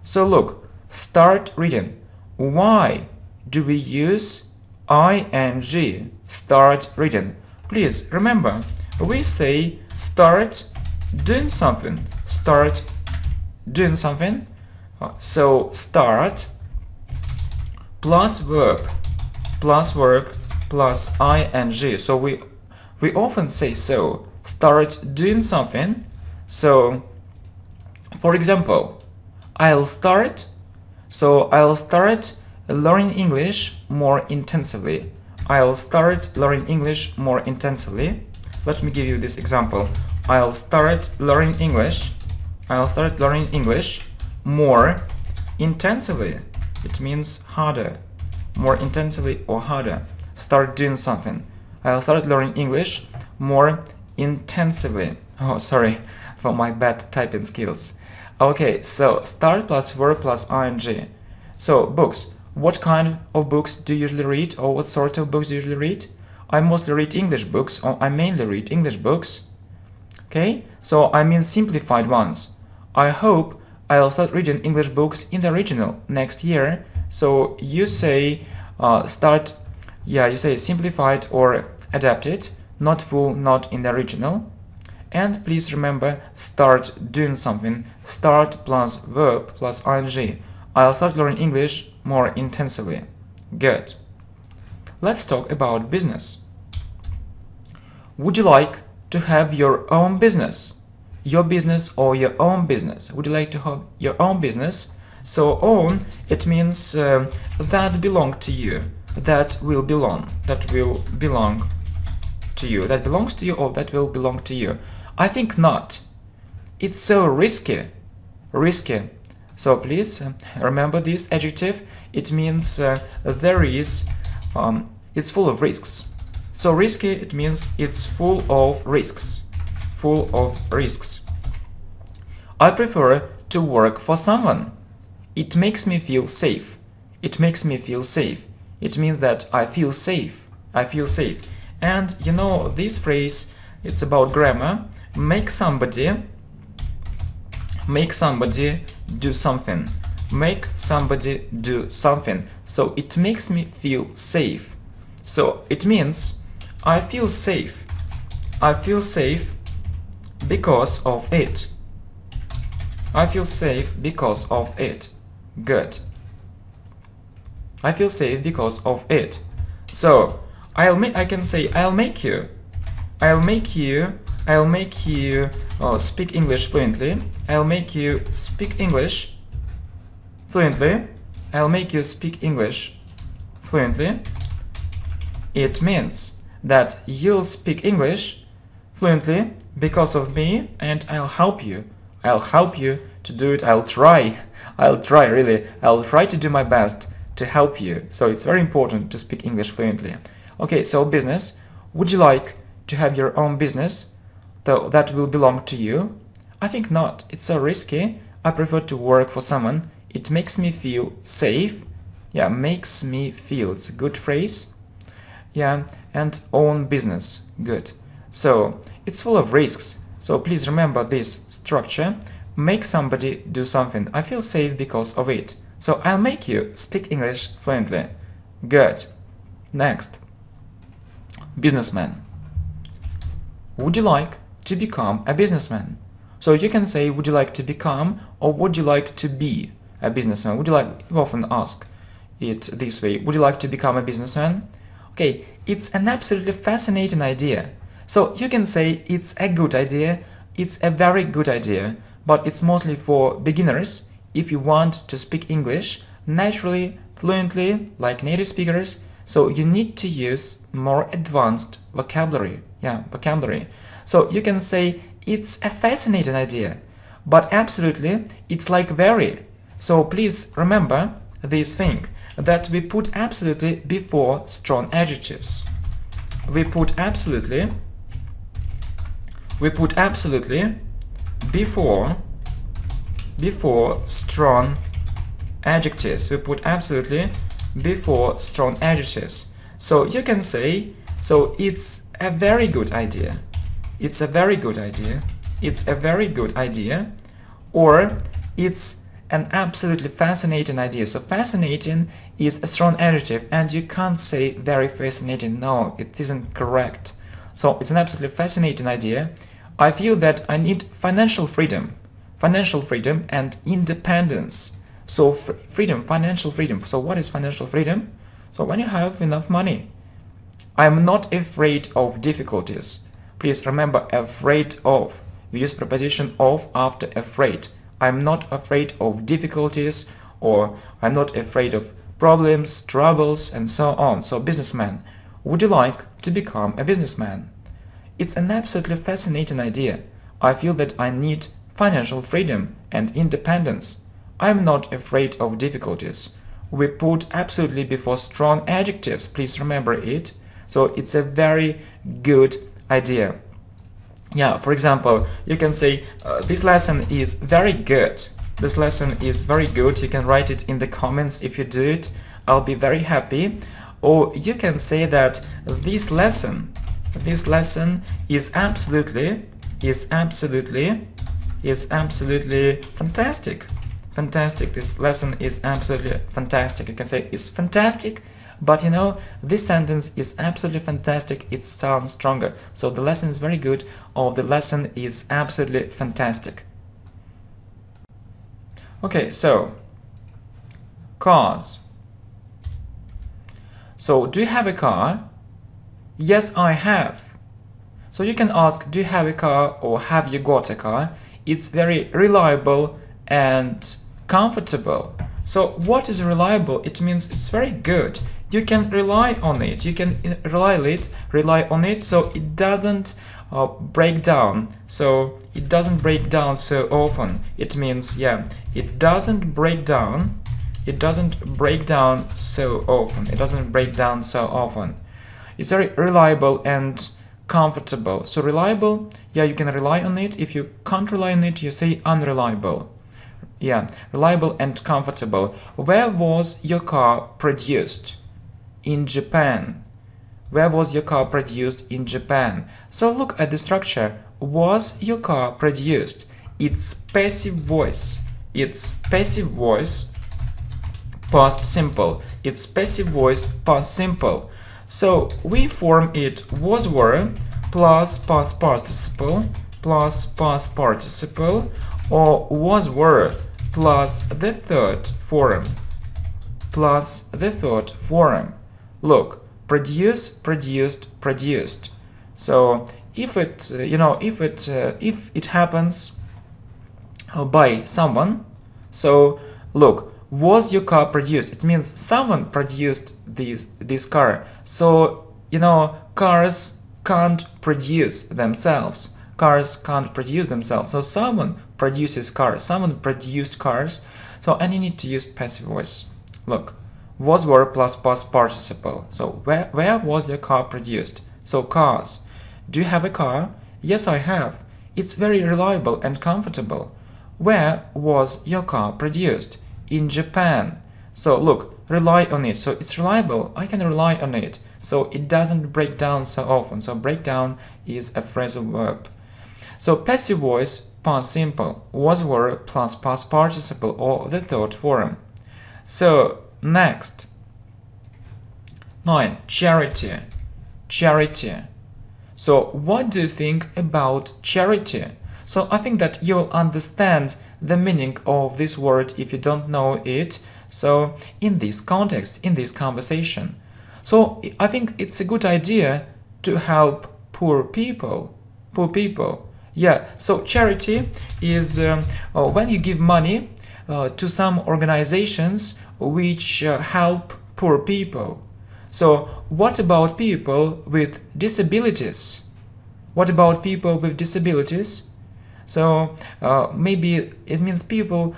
Speaker 1: So look, start reading. Why do we use ing? Start reading. Please remember, we say start doing something. Start doing something. So start plus verb plus ing. So we often say so. Start doing something. So for example, I'll start learning English more intensively. I'll start learning English more intensively. Let me give you this example. I'll start learning English more intensively. It means harder. More intensively or harder. Start doing something. I'll start learning English more intensively. Oh, sorry for my bad typing skills. Okay, so start plus verb plus ing. So books. What kind of books do you usually read, or what sort of books do you usually read? I mostly read English books, or I mainly read English books. Okay, so I mean simplified ones. I hope I'll start reading English books in the original next year. So you say Start, yeah, you say simplified or adapted, not full, not in the original. And please remember, start doing something. Start plus verb plus ing. I'll start learning English more intensively. Good. Let's talk about business. Would you like to have your own business? Your business or your own business? Would you like to have your own business? So own, it means that belong to you. That will belong. That will belong to you. That belongs to you or that will belong to you. I think not. It's so risky. Risky. So please remember this adjective. It means there is, it's full of risks. So risky, it means it's full of risks. Full of risks. I prefer to work for someone. It makes me feel safe. It makes me feel safe. It means that I feel safe. I feel safe. And you know this phrase, it's about grammar. Make somebody do something. Make somebody do something. So it makes me feel safe. So it means I feel safe. I feel safe because of it. I feel safe because of it. Good. I feel safe because of it. So I can say I'll make you speak English fluently. I'll make you speak English fluently. I'll make you speak English fluently. It means that you'll speak English fluently because of me, and I'll help you. I'll help you to do it. I'll try really. I'll try to do my best to help you. So it's very important to speak English fluently. Okay, so business. Would you like to have your own business, though that will belong to you? I think not. It's so risky. I prefer to work for someone. It makes me feel safe. Yeah, makes me feel. It's a good phrase. Yeah, and own business. Good. So it's full of risks. So please remember this structure. Make somebody do something. I feel safe because of it. So I'll make you speak English fluently. Good. Next. Businessman. Would you like to become a businessman? So you can say would you like to become or would you like to be a businessman? Would you like, you often ask it this way, would you like to become a businessman? Okay, it's an absolutely fascinating idea. So you can say it's a good idea, it's a very good idea, but it's mostly for beginners. If you want to speak English naturally, fluently, like native speakers, so you need to use more advanced vocabulary. Yeah, vocabulary. So you can say it's a fascinating idea, but absolutely it's like very. So please remember this thing, that we put absolutely before strong adjectives. We put absolutely before strong adjectives. We put absolutely before strong adjectives. So you can say, so it's a very good idea. It's a very good idea. It's a very good idea. Or it's an absolutely fascinating idea. So fascinating is a strong adjective and you can't say very fascinating. No, it isn't correct. So it's an absolutely fascinating idea. I feel that I need financial freedom and independence. So freedom, financial freedom. So what is financial freedom? So when you have enough money. I'm not afraid of difficulties. Please remember, afraid of. We use preposition of after afraid. I'm not afraid of difficulties, or I'm not afraid of problems, troubles, and so on. So businessman. Would you like to become a businessman? It's an absolutely fascinating idea. I feel that I need financial freedom and independence. I'm not afraid of difficulties. We put absolutely before strong adjectives. Please remember it. So it's a very good idea. Yeah, for example, you can say this lesson is very good. This lesson is very good. You can write it in the comments if you do it. I'll be very happy. Or you can say that this lesson is absolutely fantastic. Fantastic. This lesson is absolutely fantastic. You can say it's fantastic. But you know, this sentence is absolutely fantastic. It sounds stronger. So the lesson is very good, or the lesson is absolutely fantastic. Okay, so cars. So do you have a car? Yes, I have. So you can ask, do you have a car or have you got a car? It's very reliable and comfortable. So what is reliable? It means it's very good. You can rely on it. You can rely on it, so it doesn't break down. So it doesn't break down so often. It means, yeah, it doesn't break down. It doesn't break down so often. It doesn't break down so often. It's very reliable and comfortable. So reliable, yeah, you can rely on it. If you can't rely on it, you say unreliable. Yeah, reliable and comfortable. Where was your car produced? In Japan. Where was your car produced? In Japan. So look at the structure. Was your car produced? It's passive voice. It's passive voice, past simple. It's passive voice, past simple. So we form it was were plus past participle plus past participle, or was were plus the third form plus the third form. Look, produce, produced, produced. So if it if it happens by someone, so look, was your car produced? It means someone produced this car. So you know, cars can't produce themselves. Cars can't produce themselves. So someone produces cars. Someone produced cars. So and you need to use passive voice. Look, was were plus past participle. So where was your car produced? So cars. Do you have a car? Yes, I have. It's very reliable and comfortable. Where was your car produced? In Japan. So look, rely on it. So it's reliable. I can rely on it. So it doesn't break down so often. So breakdown is a phrasal verb. So passive voice, past simple, was were plus past participle or the third form. So next, 9. Charity. Charity. So what do you think about charity? So I think that you'll understand the meaning of this word if you don't know it. So in this context, in this conversation. So I think it's a good idea to help poor people. Poor people. Yeah, so charity is when you give money to some organizations which help poor people. So what about people with disabilities? What about people with disabilities? So maybe it means people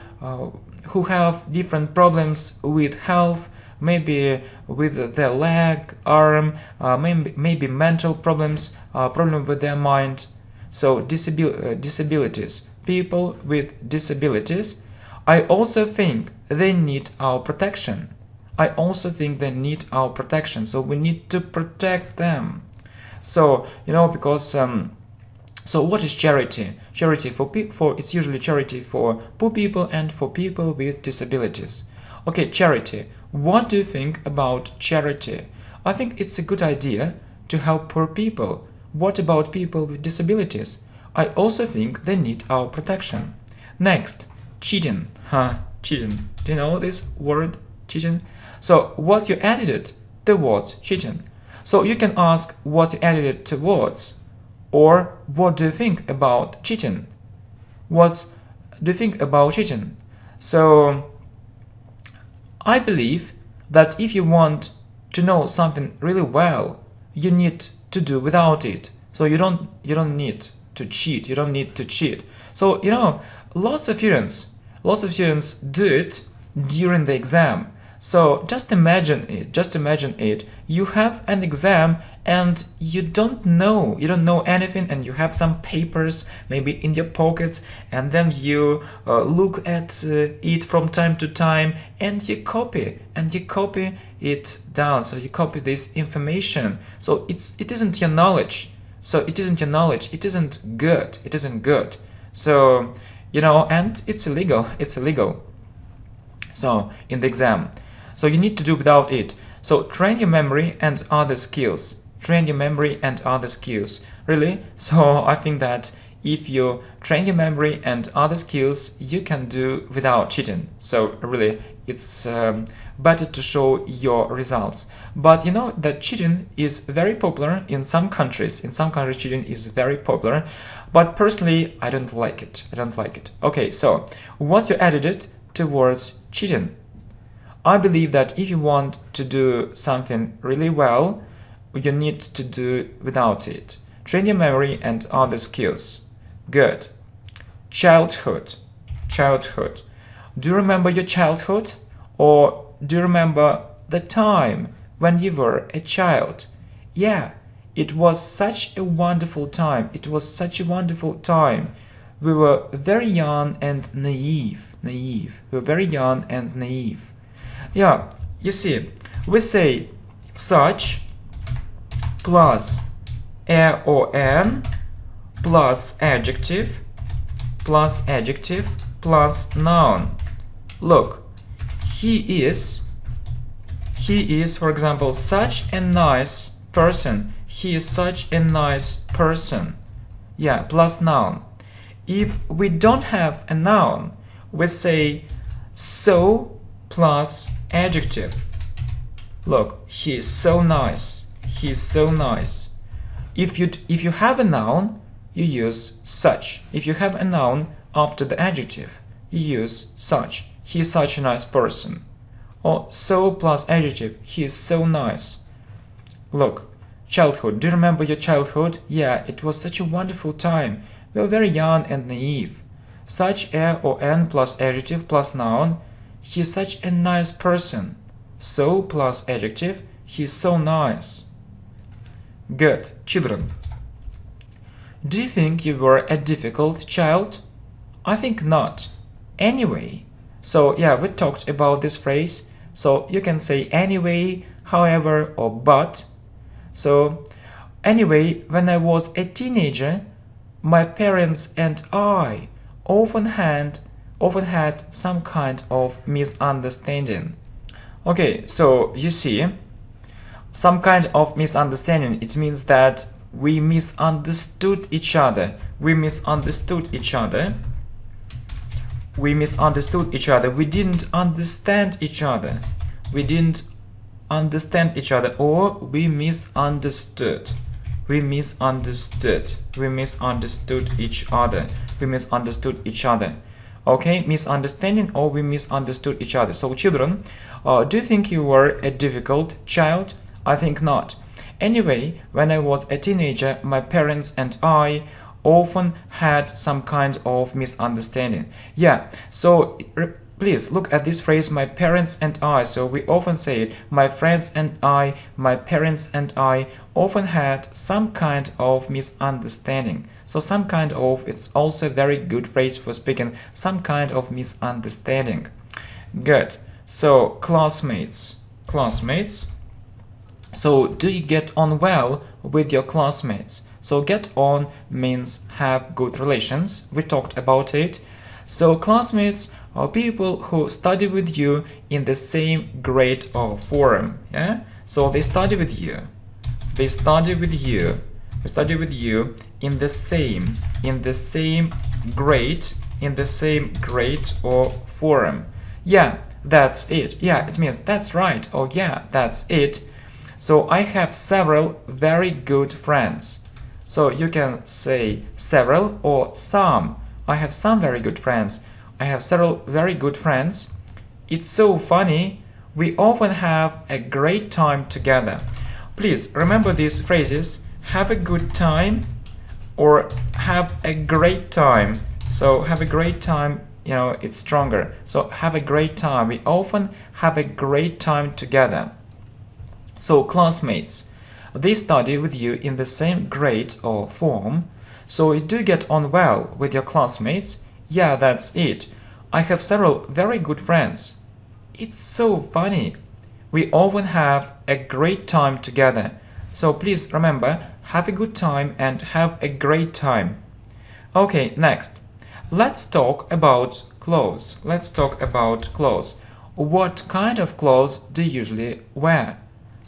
Speaker 1: who have different problems with health, maybe with their leg, arm, maybe mental problems, problem with their mind. So disabilities, people with disabilities. I also think they need our protection. I also think they need our protection. So we need to protect them. So you know, because so what is charity? Charity for it's usually charity for poor people and for people with disabilities. Okay, charity. What do you think about charity? I think it's a good idea to help poor people. What about people with disabilities? I also think they need our protection. Next, cheating. Cheating. Do you know this word, cheating? So what you added towards cheating. So you can ask what you added towards, or what do you think about cheating? What do you think about cheating? So I believe that if you want to know something really well, you need to do without it. So you don't need to cheat. You don't need to cheat. So you know, lots of students do it during the exam. So just imagine it. You have an exam and you don't know anything, and you have some papers maybe in your pockets, and then you look at it from time to time, and you copy it down. So you copy this information. So it isn't your knowledge. So it isn't your knowledge. It isn't good. It isn't good. So you know, and it's illegal. It's illegal. So in the exam. So you need to do without it. So train your memory and other skills. Train your memory and other skills. Really? So I think that if you train your memory and other skills, you can do without cheating. So really, it's better to show your results. But you know that cheating is very popular in some countries. In some countries, cheating is very popular. But personally, I don't like it. I don't like it. Okay, so what's your attitude towards cheating? I believe that if you want to do something really well, you need to do without it. Train your memory and other skills. Good. Childhood. Childhood. Do you remember your childhood? Or do you remember the time when you were a child? Yeah, it was such a wonderful time. It was such a wonderful time. We were very young and naive. We were very young and naive. Yeah, you see, we say such plus -on plus adjective plus noun. Look, he is, for example, such a nice person. He is such a nice person. Yeah, plus noun. If we don't have a noun, we say so plus adjective. Look, he is so nice. He is so nice. If you have a noun, you use such. If you have a noun after the adjective, you use such. He is such a nice person. Or so plus adjective. He is so nice. Look, childhood. Do you remember your childhood? Yeah, it was such a wonderful time. We were very young and naive. Such -on plus adjective plus noun. He is such a nice person. So plus adjective. He is so nice. Good. Children. Do you think you were a difficult child? I think not. Anyway. So yeah, we talked about this phrase. So you can say anyway, however, or but. So anyway, when I was a teenager, my parents and I often had some kind of misunderstanding. Okay, so you see, some kind of misunderstanding, it means that we misunderstood each other. We misunderstood each other. We misunderstood each other. We didn't understand each other. We didn't understand each other, or we misunderstood. We misunderstood. We misunderstood each other. We misunderstood each other. Okay, misunderstanding, or we misunderstood each other. So children, do you think you were a difficult child? I think not. Anyway, when I was a teenager, my parents and I often had some kind of misunderstanding. Yeah, so please look at this phrase, my parents and I. So we often say it, my friends and I, my parents and I often had some kind of misunderstanding. So some kind of, it's also a very good phrase for speaking, some kind of misunderstanding. Good. So classmates. Classmates. So do you get on well with your classmates? So get on means have good relations. We talked about it. So classmates are people who study with you in the same grade or form. Yeah. So they study with you. They study with you. We study with you in the same grade or form. Yeah, that's it. Yeah, it means that's right. Oh yeah, that's it. So I have several very good friends. So you can say several or some. I have some very good friends. I have several very good friends. It's so funny. We often have a great time together. Please remember these phrases. Have a good time or have a great time. So have a great time, you know, it's stronger. So have a great time. We often have a great time together. So classmates, they study with you in the same grade or form. So you do get on well with your classmates. Yeah, that's it. I have several very good friends. It's so funny. We often have a great time together. So please remember, have a good time and have a great time. Okay, next. Let's talk about clothes. Let's talk about clothes. What kind of clothes do you usually wear?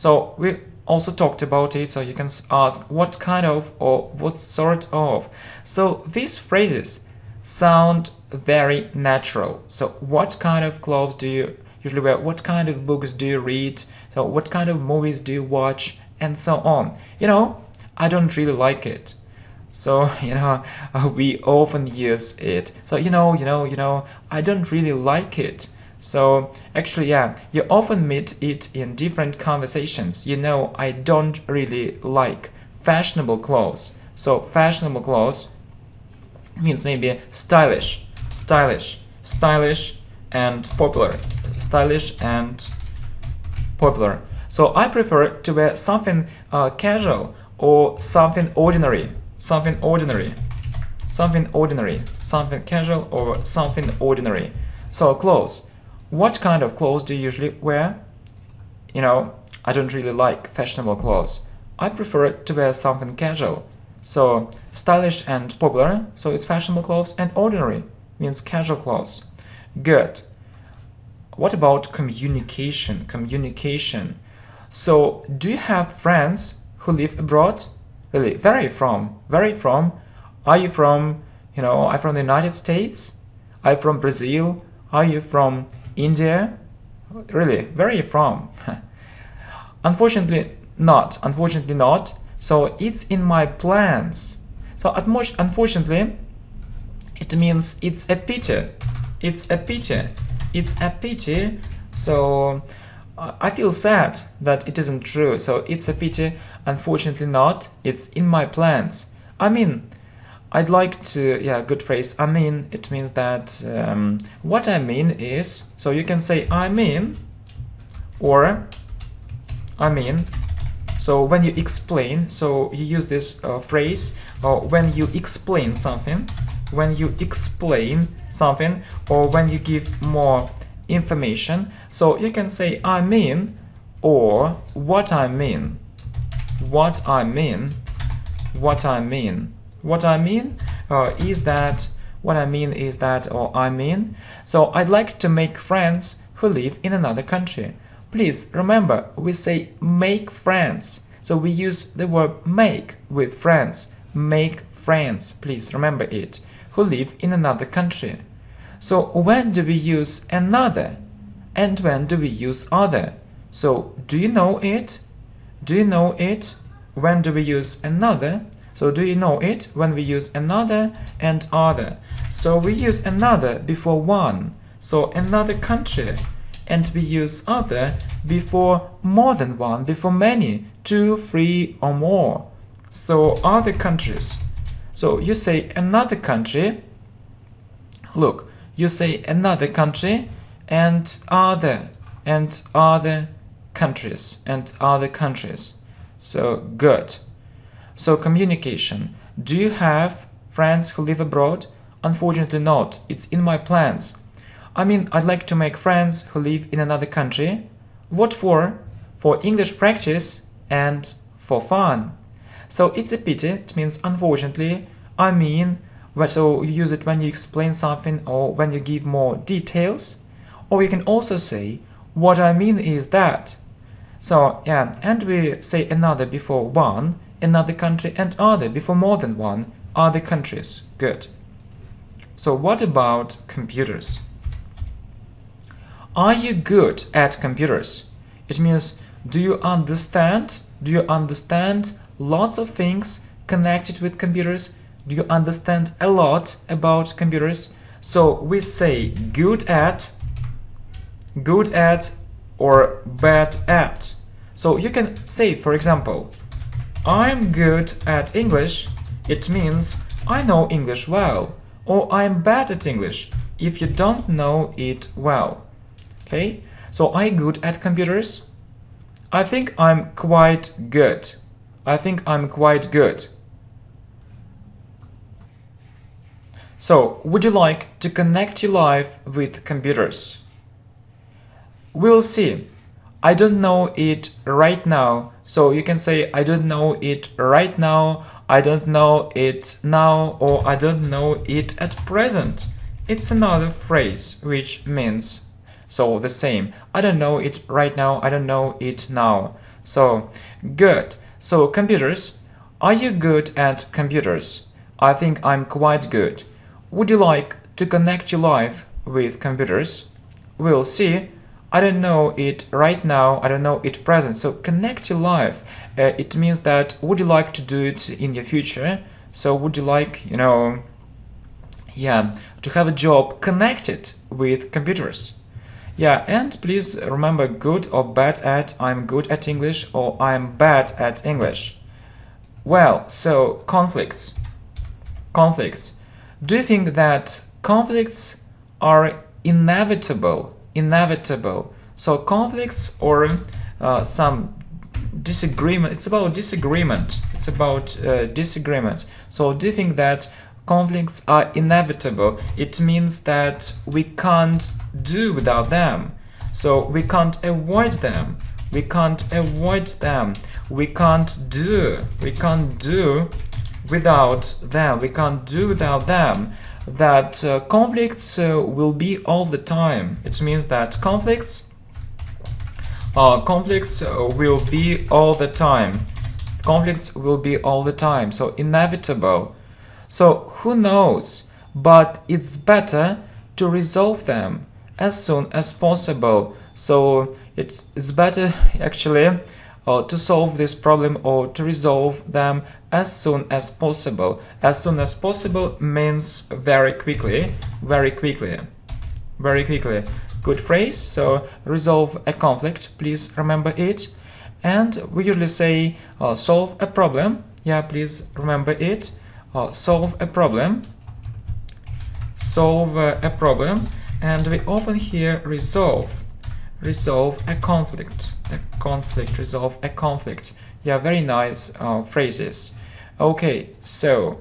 Speaker 1: So we also talked about it, so you can ask what kind of or what sort of. So these phrases sound very natural. So what kind of clothes do you usually wear? What kind of books do you read? So what kind of movies do you watch? And so on. I don't really like it. So, we often use it. So, I don't really like it. So, actually, yeah, you often meet it in different conversations. I don't really like fashionable clothes. So, fashionable clothes means maybe stylish, and popular. Stylish and popular. So I prefer to wear something casual or something ordinary. Something casual or something ordinary. So clothes. What kind of clothes do you usually wear? I don't really like fashionable clothes. I prefer to wear something casual. So stylish and popular, so it's fashionable clothes, and ordinary means casual clothes. Good. What about communication? So, do you have friends who live abroad? Really, where are you from? Are you from, are you from the United States? Are you from Brazil? Are you from India? Really, where are you from? Unfortunately not. So, it's in my plans. So, unfortunately, it means it's a pity. So, I feel sad that it isn't true. So it's a pity. Unfortunately not. It's in my plans. I'd like to, good phrase. It means that what I mean is, so you can say or so when you explain, so you use this phrase when you explain something, or when you give more information. So you can say or what I mean is that, or so I'd like to make friends who live in another country. Please remember, we say make friends, so we use the verb make with friends. Make friends, please remember it, who live in another country. So when do we use another and when do we use other? So do you know it? When do we use another? So do you know it when we use another and other? So we use another before one, so another country, and we use other before more than one, before many, 2, 3 or more. So other countries. So you say another country. Look, you say another country and other countries. So good. So communication. Do you have friends who live abroad? Unfortunately not. It's in my plans. I'd like to make friends who live in another country. What for? For English practice and for fun. So it's a pity. It means unfortunately. So you use it when you explain something or when you give more details. Or you can also say, what I mean is that. So, and we say another before one, another country, and other before more than one, other countries. Good. So what about computers? Are you good at computers? It means, do you understand lots of things connected with computers? Do you understand a lot about computers? So we say good at or bad at. So you can say, for example, I'm good at English. It means I know English well. Or I'm bad at English if you don't know it well. Okay? So I'm good at computers. I think I'm quite good. So, would you like to connect your life with computers? We'll see. I don't know it right now. So you can say I don't know it right now, I don't know it now, or I don't know it at present. It's another phrase which means so the same. I don't know it right now, I don't know it now. So, good. So, computers. Are you good at computers? I think I'm quite good. Would you like to connect your life with computers? We'll see. I don't know it right now. I don't know it present. So, connect your life. It means that would you like to do it in your future? So, would you like, to have a job connected with computers? Yeah, and please remember good or bad at. I'm good at English or I'm bad at English. Well, so conflicts. Conflicts. Do you think that conflicts are inevitable? Inevitable. So conflicts or some disagreement. It's about disagreement. It's about disagreement. So do you think that conflicts are inevitable? It means that we can't do without them. So we can't avoid them. We can't avoid them. We can't do without them. We can't do without them. That conflicts will be all the time. It means that conflicts will be all the time. Conflicts will be all the time. So inevitable. So who knows? But it's better to resolve them as soon as possible. So it's better actually to solve this problem or to resolve them as soon as possible. As soon as possible means very quickly, very quickly, very quickly. Good phrase. So resolve a conflict, please remember it. And we usually say solve a problem. Yeah, please remember it. Solve a problem. Solve a problem. And we often hear resolve. Resolve a conflict. A conflict. Resolve a conflict. Yeah, very nice phrases. Okay, so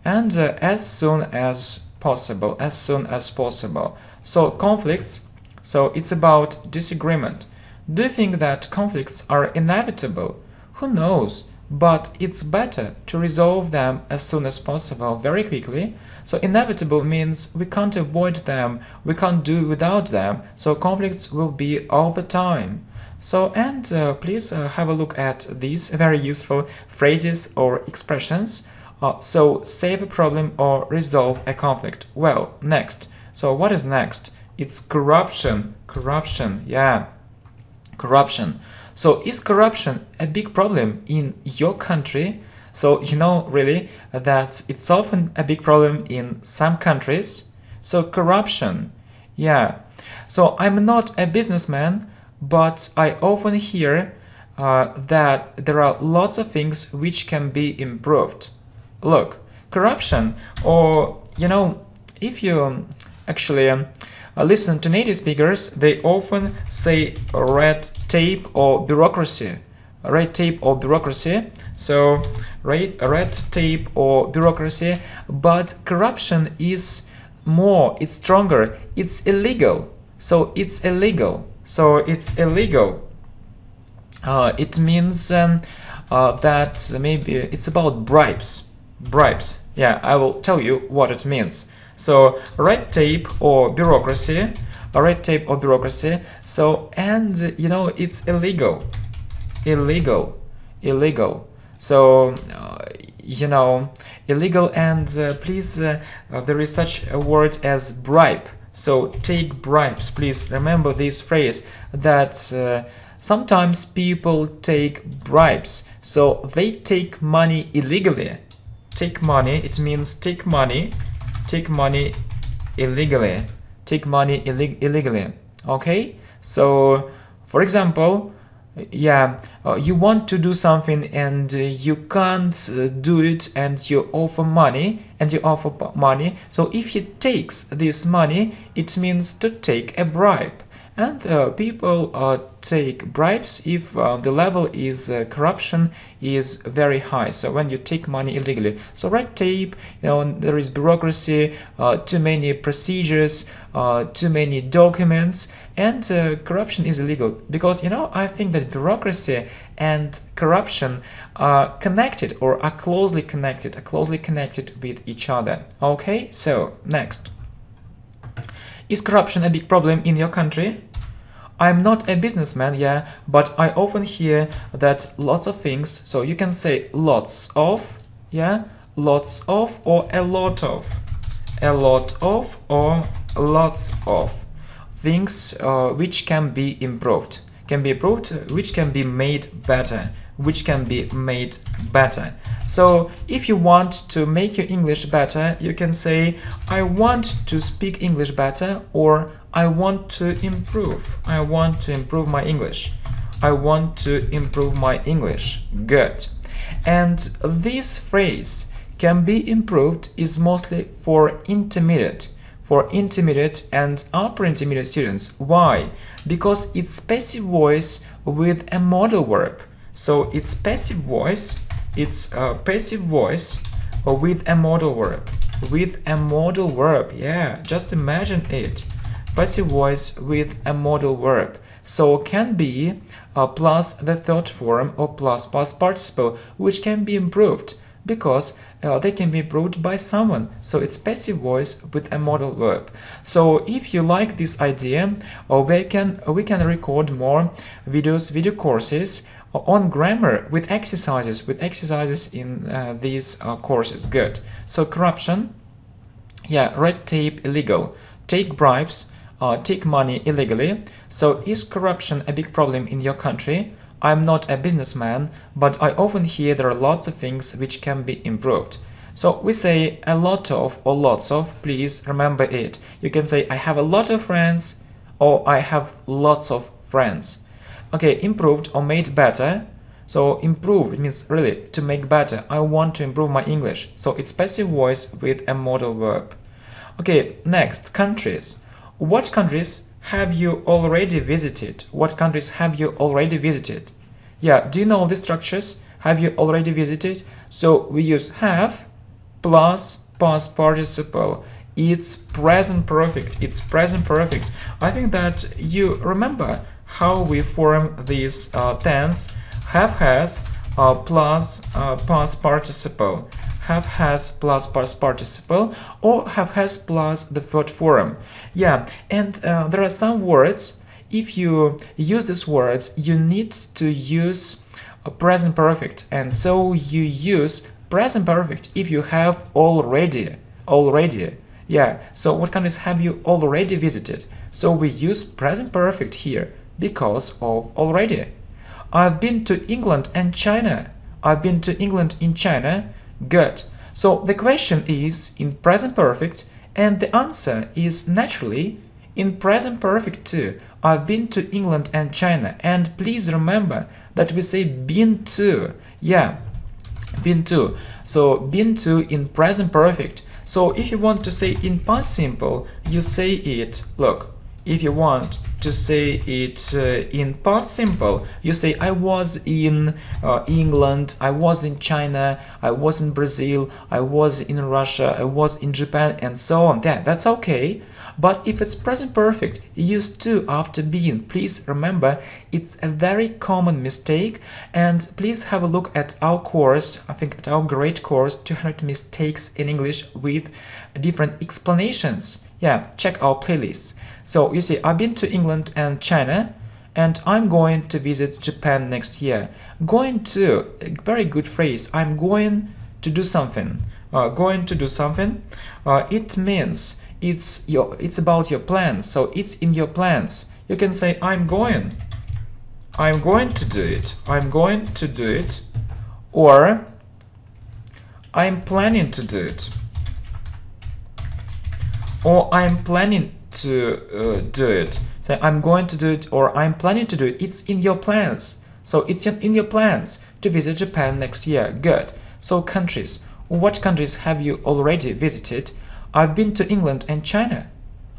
Speaker 1: and as soon as possible. As soon as possible. So conflicts. So it's about disagreement. Do you think that conflicts are inevitable? Who knows? But it's better to resolve them as soon as possible, very quickly. So inevitable means we can't avoid them, we can't do without them, so conflicts will be all the time. So, and please have a look at these very useful phrases or expressions. So, save a problem or resolve a conflict. Well, next. So, what is next? It's corruption. Corruption, yeah. Corruption. So is corruption a big problem in your country? So you know really that it's often a big problem in some countries. So corruption, yeah. So I'm not a businessman, but I often hear that there are lots of things which can be improved. Look, corruption, or if you actually listen to native speakers, they often say red tape or bureaucracy. Red tape or bureaucracy. So red tape or bureaucracy. But corruption is more, it's stronger, it's illegal. So it's illegal. So it's illegal. It means that maybe it's about bribes. Bribes. Yeah, I will tell you what it means. So red tape or bureaucracy, red tape or bureaucracy. So and it's illegal, illegal. So illegal, and please there is such a word as bribe. So take bribes. Please remember this phrase that sometimes people take bribes. So they take money illegally. Take money. It means take money. Take money illegally. Take money illegally. Okay? So, for example, you want to do something and you can't do it, and you offer money, So if he takes this money, it means to take a bribe. And people take bribes if the level is corruption is very high. So when you take money illegally, so red tape, there is bureaucracy, too many procedures, too many documents, and corruption is illegal. Because I think that bureaucracy and corruption are connected, or are closely connected with each other. Okay, so next. Is corruption a big problem in your country? I'm not a businessman, yeah, but I often hear that lots of things, so you can say lots of, yeah, lots of or a lot of or lots of things which can be improved, which can be made better, So if you want to make your English better, you can say I want to speak English better, or I want to improve my English. Good. And this phrase can be improved is mostly for intermediate and upper intermediate students. Why? Because it's passive voice with a modal verb. So it's passive voice with a modal verb. Yeah, just imagine it. Passive voice with a modal verb. So can be plus the third form or plus past participle, which can be improved because they can be improved by someone. So it's passive voice with a modal verb. So if you like this idea, we can record more video courses on grammar with exercises in these courses. Good. So corruption, yeah, red tape, illegal, take bribes, take money illegally. So is corruption a big problem in your country? I'm not a businessman, but I often hear there are lots of things which can be improved. So we say a lot of or lots of, please remember it. You can say I have a lot of friends or I have lots of friends. Okay, improved or made better. So improve, it means really to make better. I want to improve my English. So it's passive voice with a modal verb. Okay, next, countries. What countries have you already visited? Yeah, do you know the structures? Have you already visited? So we use have plus past participle. It's present perfect. I think that you remember how we form this tense. Have has plus past participle. Have has plus past participle, or have has plus the third form. Yeah, and there are some words. If you use these words, you need to use present perfect, and so you use present perfect if you have already. Yeah, so what countries have you already visited? So we use present perfect here because of already. I've been to England and China. Good. So the question is in present perfect, and the answer is naturally in present perfect too. I've been to England and China. And please remember that we say been to. Yeah, been to. So been to in present perfect. So if you want to say in past simple, you say it. Look, if you want to say it in past simple, you say I was in England, I was in China, I was in Brazil, I was in Russia, I was in Japan, and so on. Yeah, that's okay. But if it's present perfect, use to after been. Please remember, it's a very common mistake. And please have a look at our course, I think at our great course, 200 mistakes in English with different explanations. Yeah, check our playlists. So you see, I've been to England and China, and I'm going to visit Japan next year. Going to, a very good phrase. I'm going to do something. It means it's about your plans. So it's in your plans. You can say I'm going to do it. Or I'm planning to do it. Or I'm planning to do it. So I'm going to do it or I'm planning to do it. It's in your plans. So it's in your plans to visit Japan next year. Good. So countries. What countries have you already visited? I've been to England and China.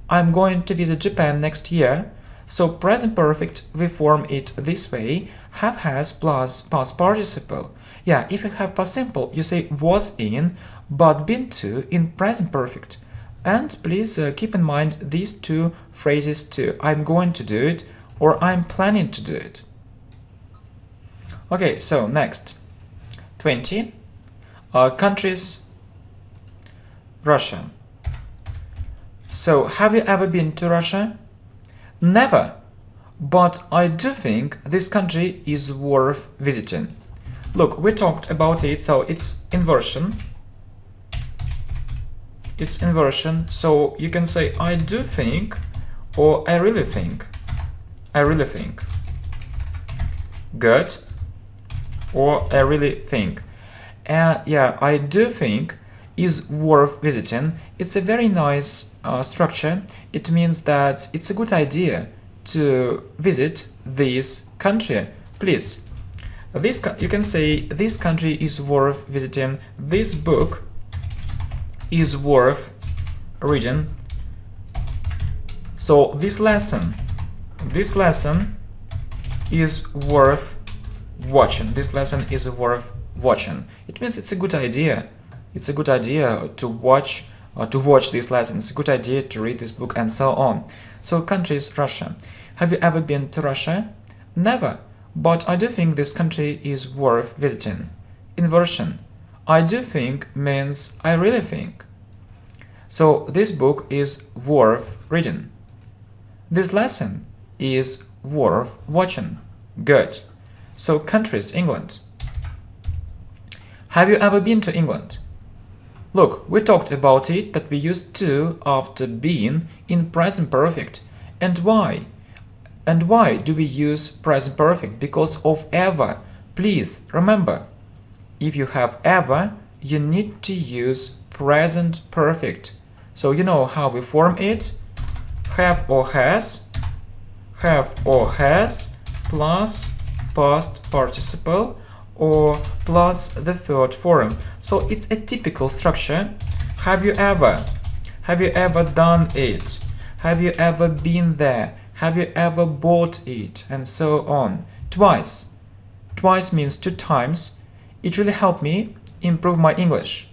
Speaker 1: I'm going to visit Japan next year. So present perfect, we form it this way. Have has plus past participle. Yeah, if you have past simple, you say was in, but been to in present perfect. And please keep in mind these two phrases too. I'm going to do it or I'm planning to do it. Okay, so next. 20. Countries. Russia. So have you ever been to Russia? Never. but I do think this country is worth visiting. Look, we talked about it, so it's inversion. It's inversion, so you can say I do think or I really think. I really think. Good. Or I really think. Yeah, I do think is worth visiting. It's a very nice structure. It means that it's a good idea to visit this country. Please. You can say this country is worth visiting. This book is worth reading. So this lesson is worth watching. This lesson is worth watching. It means it's a good idea. It's a good idea to watch this lesson. It's a good idea to read this book and so on. So country is Russia. Have you ever been to Russia? Never. But I do think this country is worth visiting. Inversion. I do think means I really think. So this book is worth reading. This lesson is worth watching. Good. So country is England. Have you ever been to England? Look, we talked about it that we use to after being in present perfect. And why? And why do we use present perfect? Because of ever. Please remember, if you have ever, you need to use present perfect. So you know how we form it? Have or has plus past participle or plus the third form. So it's a typical structure. Have you ever? Have you ever done it? Have you ever been there? Have you ever bought it? And so on. Twice. Twice means 2 times. It really helped me improve my English.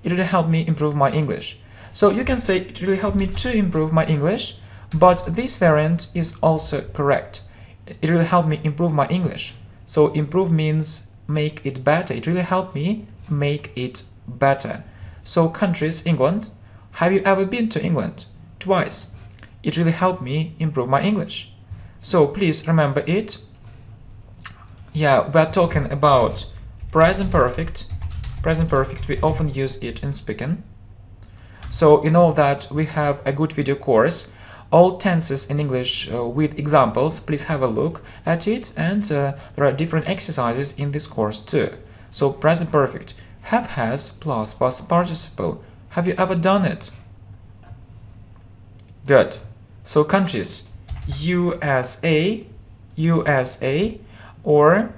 Speaker 1: It really helped me improve my English. So you can say it really helped me to improve my English, but this variant is also correct. It really helped me improve my English. So improve means make it better. It really helped me make it better. So country is England. Have you ever been to England? Twice. It really helped me improve my English. So please remember it. Yeah, we're talking about present perfect. Present perfect, we often use it in speaking. So you know that we have a good video course, all tenses in English with examples. Please have a look at it, and there are different exercises in this course too. So present perfect, have, has plus past participle. Have you ever done it? Good. So countries, USA, or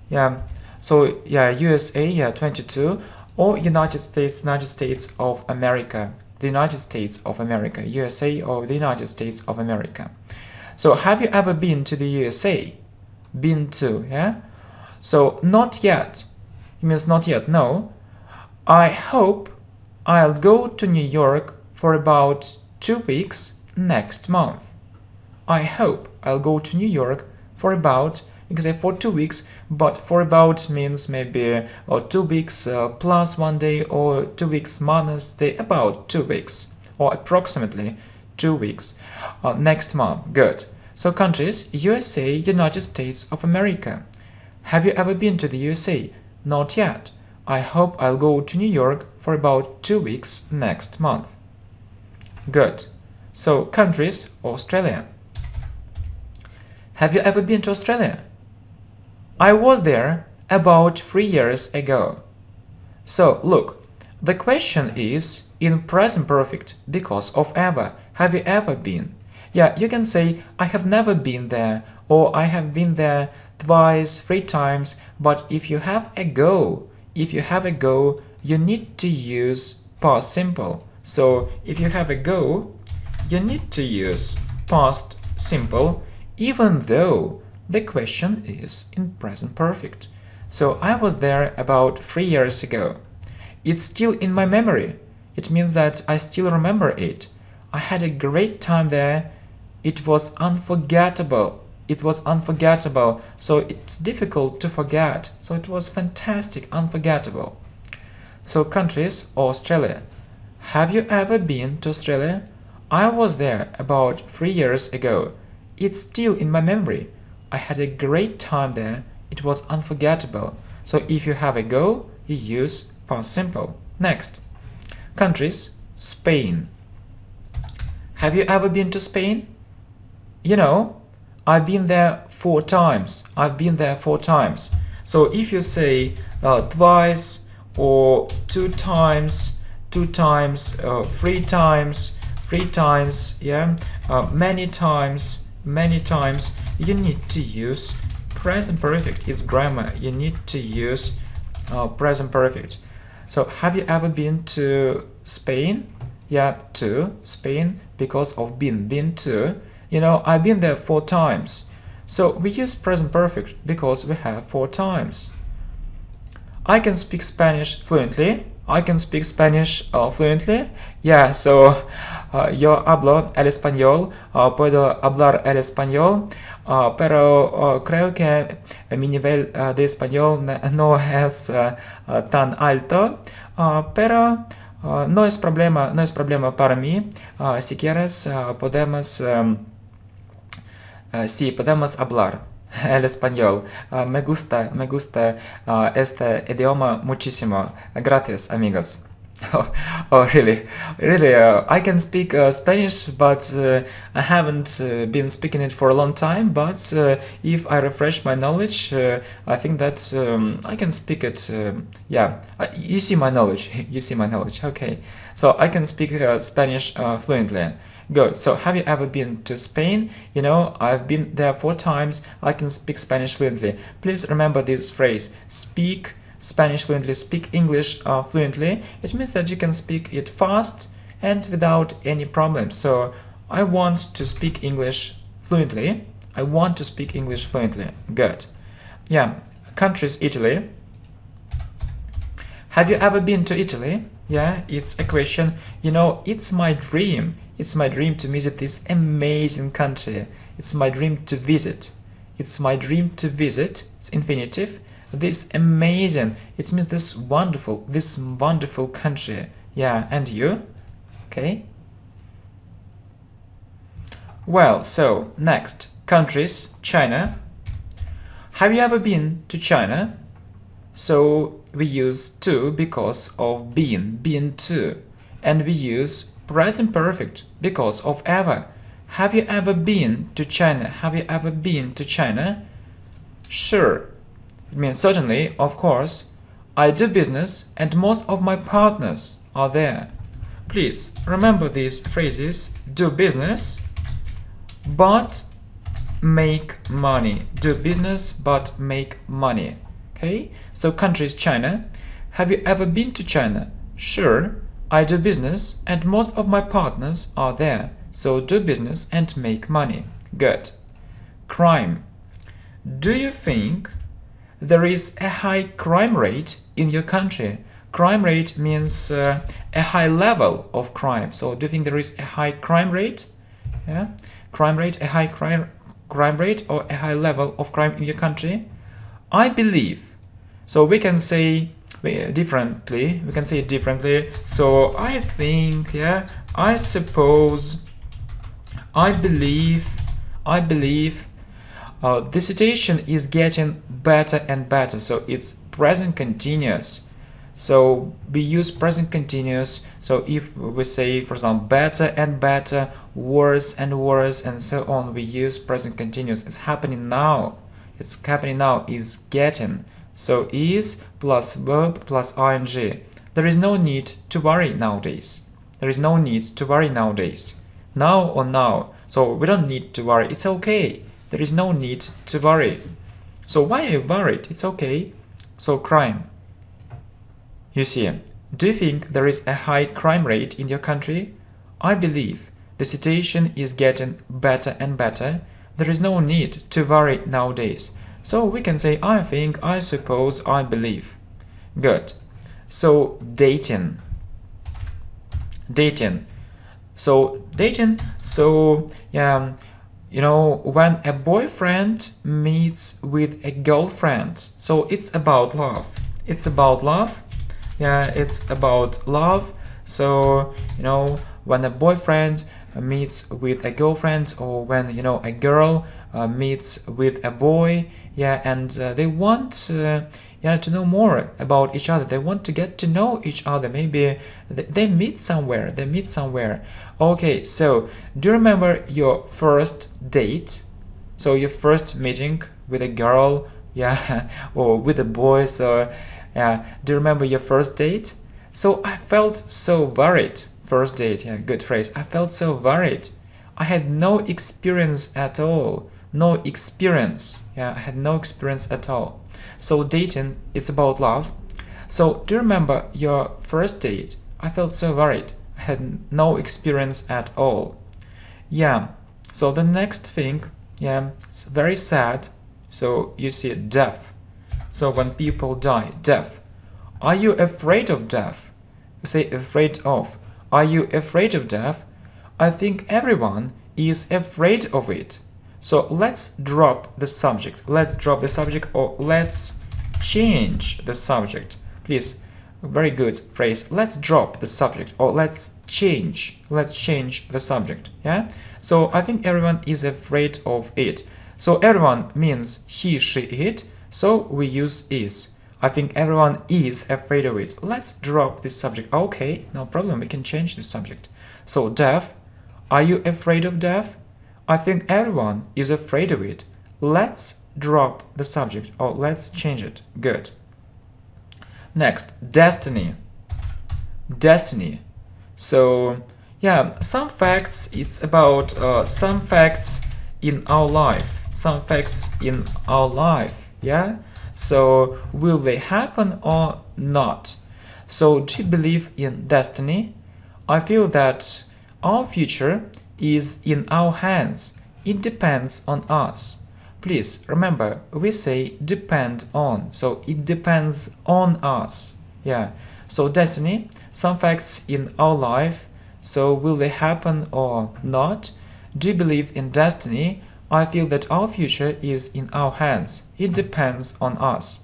Speaker 1: yeah, so yeah, USA, yeah, 22, or United States of America, the United States of America, USA or the United States of America. So have you ever been to the USA? Been to, yeah? So not yet, it means not yet, no. I hope I'll go to New York for about 2 weeks next month. I hope I'll go to New York for about, you can say for 2 weeks, but for about means maybe 2 weeks plus 1 day, or 2 weeks minus day, about 2 weeks, or approximately 2 weeks next month. Good. So countries, USA, United States of America. Have you ever been to the USA? Not yet. I hope I'll go to New York for about 2 weeks next month. Good. So countries, Australia. Have you ever been to Australia? I was there about 3 years ago. So look, the question is in present perfect because of ever. Have you ever been? Yeah, you can say I have never been there, or I have been there twice, 3 times, but if you have a go, you need to use past simple. So if you have a go, you need to use past simple, even though the question is in present perfect. So I was there about 3 years ago. It's still in my memory. It means that I still remember it. I had a great time there. It was unforgettable. So it's difficult to forget. So it was fantastic, unforgettable. So countries, Australia. Have you ever been to Australia? I was there about 3 years ago. it's still in my memory. I had a great time there. It was unforgettable. So if you have a go, you use past simple. Next, countries. Spain. Have you ever been to Spain? You know, I've been there 4 times. I've been there 4 times. So if you say twice or 2 times, 3 times, yeah, many times, you need to use present perfect. It's grammar. You need to use present perfect. So have you ever been to Spain? Yeah, to Spain, because of been to. You know, I've been there 4 times. So we use present perfect because we have 4 times. I can speak Spanish fluently. I can speak Spanish fluently. Yeah, so yo hablo el español. Puedo hablar el español. Pero creo que mi nivel de español no es tan alto. Pero no es problema para mí. Si quieres, podemos hablar el español. Me gusta este idioma muchísimo. Gracias, amigos. Oh, really? I can speak Spanish, but I haven't been speaking it for a long time. But if I refresh my knowledge, I think that I can speak it. Yeah, you see my knowledge. You see my knowledge. Okay, so I can speak Spanish fluently. Good. So have you ever been to Spain? You know, I've been there 4 times. I can speak Spanish fluently. Please remember this phrase: speak Spanish fluently, speak English fluently. It means that you can speak it fast and without any problems. So I want to speak English fluently. I want to speak English fluently. Good. Yeah. Countries: Italy. Have you ever been to Italy? Yeah, it's a question. You know, it's my dream. It's my dream to visit this amazing country. It's my dream to visit. It's my dream to visit. It's infinitive. This amazing. It means this wonderful country. Yeah, and you? Okay. Well, so next, countries: China. Have you ever been to China? So we use to because of been to, and we use present perfect because of ever. Have you ever been to China? Have you ever been to China? Sure. It means certainly, of course. I do business and most of my partners are there. Please remember these phrases: do business but make money. Do business but make money. Okay, so countries: China. Have you ever been to China? Sure. I do business and most of my partners are there. So do business and make money. Good. Crime. Do you think there is a high crime rate in your country? Crime rate means a high level of crime. So do you think there is a high crime rate? Yeah, crime rate, a high crime rate, or a high level of crime in your country? I believe. So we can say differently. We can say it differently. So I think, yeah, I suppose, I believe. The situation is getting better and better. So it's present continuous. So we use present continuous. So if we say, for example, better and better, worse and worse, and so on, we use present continuous. It's happening now. It's happening now. Is getting. So is plus verb plus ing. There is no need to worry nowadays. There is no need to worry nowadays. Now or now. So we don't need to worry. It's okay. There is no need to worry. So why are you worried? It's okay. So crime. You see, do you think there is a high crime rate in your country? I believe the situation is getting better and better. There is no need to worry nowadays. So we can say I think, I suppose, I believe. Good. So dating. So dating. So you know, when a boyfriend meets with a girlfriend. So it's about love. It's about love. Yeah, it's about love. So you know, when a boyfriend meets with a girlfriend, or when a girl meets with a boy, yeah, and they want to know more about each other. They want to get to know each other. Maybe they meet somewhere. Okay, so do you remember your first date? So your first meeting with a girl, yeah, or with a boy. So do you remember your first date? So I felt so worried. First date, yeah, good phrase. I felt so worried. I had no experience at all. No experience. Yeah, I had no experience at all. So dating, it's about love. So do you remember your first date? I felt so worried. I had no experience at all. Yeah. So the next thing, yeah, it's very sad. So you see death. So when people die, death. Are you afraid of death? You say afraid of. Are you afraid of death? I think everyone is afraid of it. So let's drop the subject. Let's drop the subject, or let's change the subject. Please, very good phrase. Let's drop the subject, or let's change the subject. Yeah. So I think everyone is afraid of it. So everyone means he, she, it. So we use is. I think everyone is afraid of it. Let's drop this subject. Okay, no problem. We can change the subject. So death. Are you afraid of death? I think everyone is afraid of it. Let's drop the subject, or let's change it. Good. Next, destiny. Destiny. So yeah, some facts. It's about some facts in our life. Some facts in our life. Yeah. So will they happen or not? So do you believe in destiny? I feel that our future is in our hands. It depends on us. Please remember, we say depend on. So it depends on us. Yeah. So destiny, some facts in our life. So will they happen or not? Do you believe in destiny? I feel that our future is in our hands. It depends on us.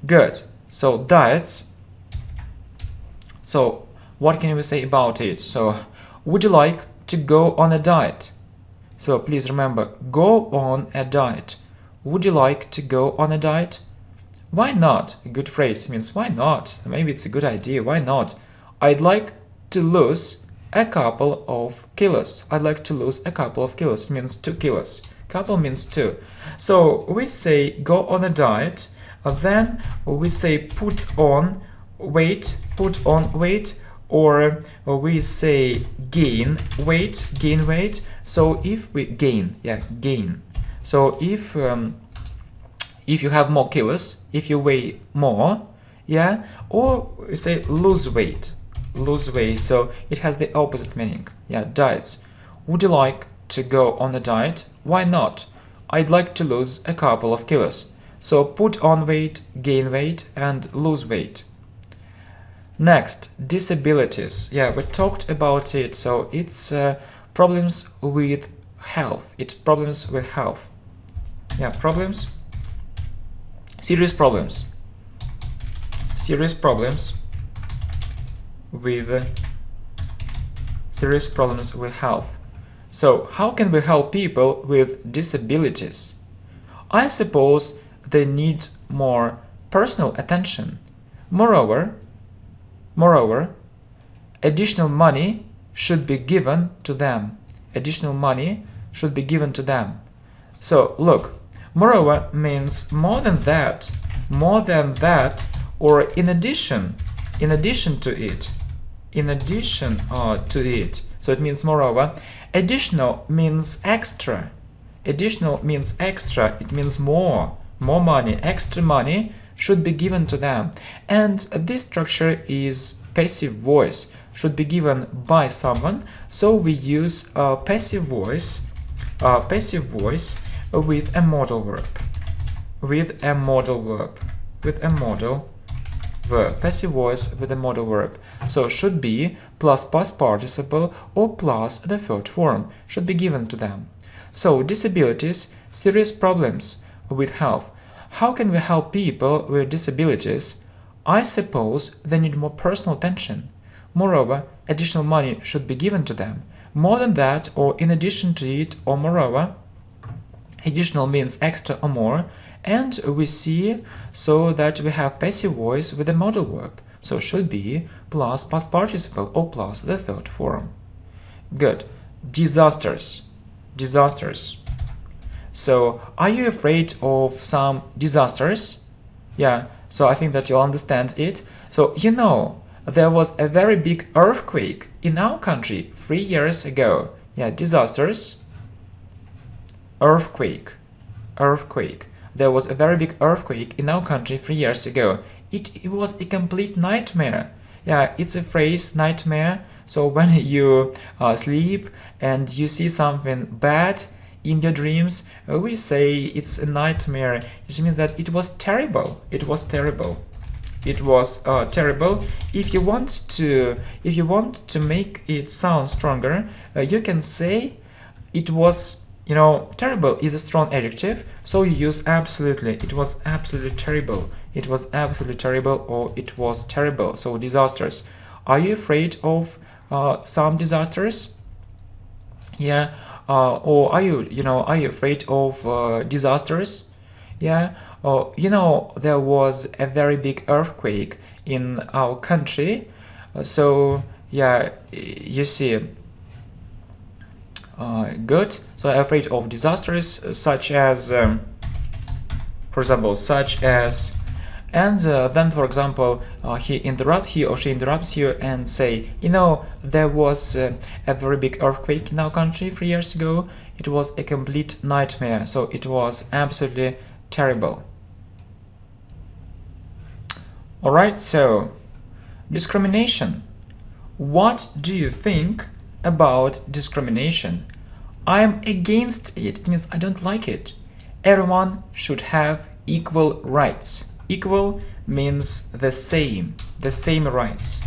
Speaker 1: Good. So diets. So what can we say about it? So would you like to go on a diet? So please remember, go on a diet. Would you like to go on a diet? Why not? A good phrase means why not? Maybe it's a good idea. Why not? I'd like to lose a couple of kilos. I'd like to lose a couple of kilos means 2 kilos. Couple means 2. So we say go on a diet. Then we say put on weight, or we say gain weight. So if we gain. So if you have more kilos, if you weigh more, yeah, or we say lose weight. So it has the opposite meaning. Yeah, diets. Would you like to go on a diet? Why not? I'd like to lose a couple of kilos. So put on weight, gain weight, and lose weight. Next, disabilities. Yeah, we talked about it. So it's problems with health. It's problems with health. Yeah, problems. Serious problems with health. So how can we help people with disabilities? I suppose they need more personal attention. Moreover, additional money should be given to them. So look, moreover means more than that, or in addition to it. So it means moreover. Additional means extra. It means more money, extra money should be given to them. And this structure is passive voice, should be given by someone. So we use passive voice with a modal verb. Passive voice with a modal verb. So should be plus past participle or plus the third form should be given to them. So disabilities, serious problems with health. How can we help people with disabilities? I suppose they need more personal attention. Moreover, additional money should be given to them. more than that, or in addition to it, or moreover. Additional means extra or more, and we see so that we have passive voice with a modal verb, so should be plus past participle or plus the third form. Good. Disasters. Disasters. So, are you afraid of some disasters? Yeah, so I think that you'll understand it. So, you know, there was a very big earthquake in our country 3 years ago. Yeah, disasters. Earthquake. Earthquake. There was a very big earthquake in our country 3 years ago. It was a complete nightmare. Yeah, it's a phrase, nightmare. So when you sleep and you see something bad in your dreams, we say it's a nightmare. It means that it was terrible. It was terrible. It was terrible. If you want to make it sound stronger, you can say it was, you know, terrible is a strong adjective, so you use absolutely. It was absolutely terrible. It was absolutely terrible, or it was terrible. So disasters. Are you afraid of some disasters? Yeah. Or are you afraid of disasters? Yeah. You know, there was a very big earthquake in our country. So yeah, you see. Good. So I'm afraid of disasters such as, for example, such as, and then, for example, he or she interrupts you and say, you know, there was a very big earthquake in our country 3 years ago. It was a complete nightmare. So it was absolutely terrible. All right. So discrimination. What do you think about discrimination? I'm against it. It means I don't like it. Everyone should have equal rights. Equal means the same rights,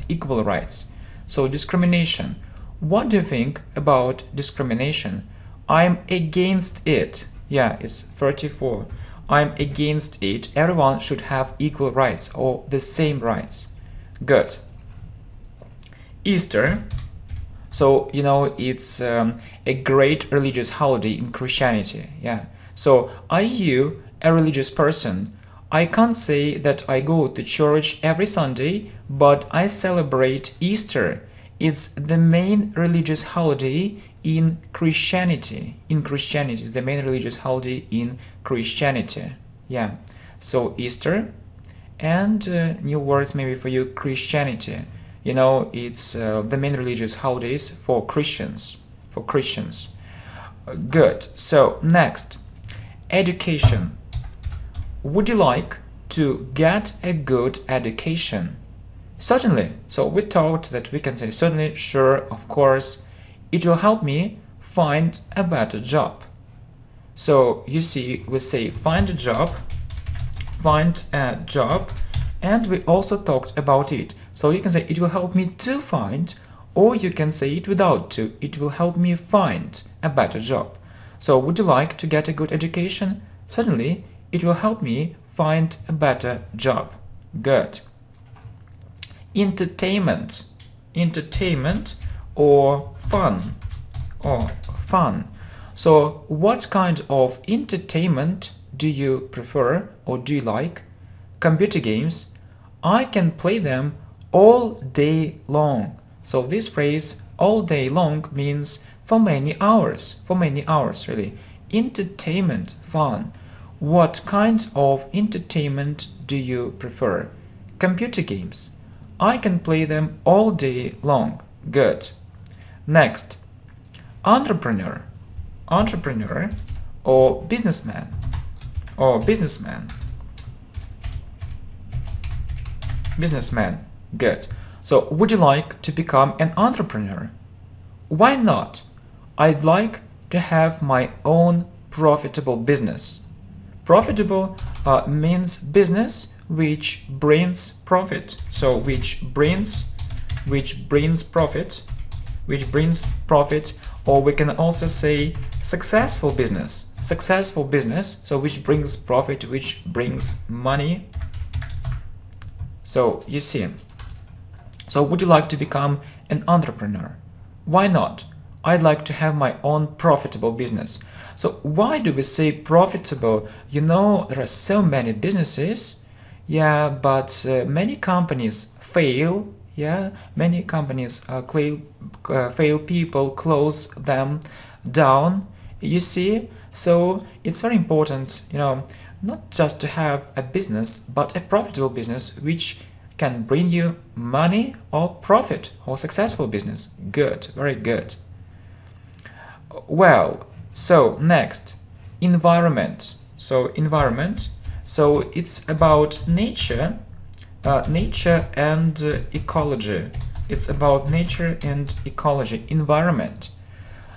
Speaker 1: equal rights. So discrimination. What do you think about discrimination? I'm against it. Yeah, it's 34. I'm against it. Everyone should have equal rights or the same rights. Good. Easter. So, you know, it's a great religious holiday in Christianity. Yeah. So, are you a religious person? I can't say that I go to church every Sunday, but I celebrate Easter. It's the main religious holiday in Christianity. It's the main religious holiday in Christianity. Yeah. So, Easter. And new words maybe for you, Christianity. You know, it's the main religious holidays for Christians. Good. So, next. Education. Would you like to get a good education? Certainly. So, we thought that we can say certainly, sure, of course. It will help me find a better job. So, you see, we say find a job, and we also talked about it. So you can say it will help me to find, or you can say it without to. It will help me find a better job. So would you like to get a good education? Certainly, it will help me find a better job. Good. Entertainment. Entertainment or fun. So what kind of entertainment do you prefer or do you like? Computer games. I can play them all day long. So this phrase all day long means for many hours really. Entertainment, fun. What kind of entertainment do you prefer? Computer games. I can play them all day long. Good. Next. Entrepreneur. Entrepreneur or businessman. Businessman. Good. So, would you like to become an entrepreneur? Why not? I'd like to have my own profitable business. Profitable means business which brings profit. So, which brings profit, or we can also say successful business. Successful business, so which brings profit, which brings money. So, you see. So, would you like to become an entrepreneur? Why not? I'd like to have my own profitable business. So why do we say profitable? You know, there are so many businesses, yeah, but many companies fail, yeah, many companies fail, people close them down, you see. So it's very important, you know, not just to have a business, but a profitable business which can bring you money or profit, or successful business. Good, very good. Well, so next, environment. So environment, so it's about nature, nature and ecology. It's about nature and ecology, environment.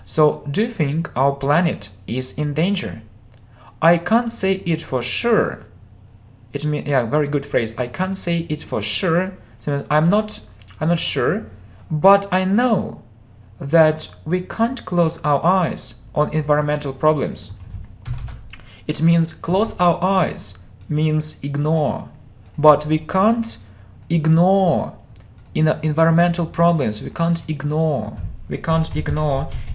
Speaker 1: So do you think our planet is in danger? I can't say it for sure. It means, yeah, very good phrase. I can't say it for sure. So I'm not sure, but I know that we can't close our eyes on environmental problems. It means close our eyes means ignore, but we can't ignore environmental problems. We can't ignore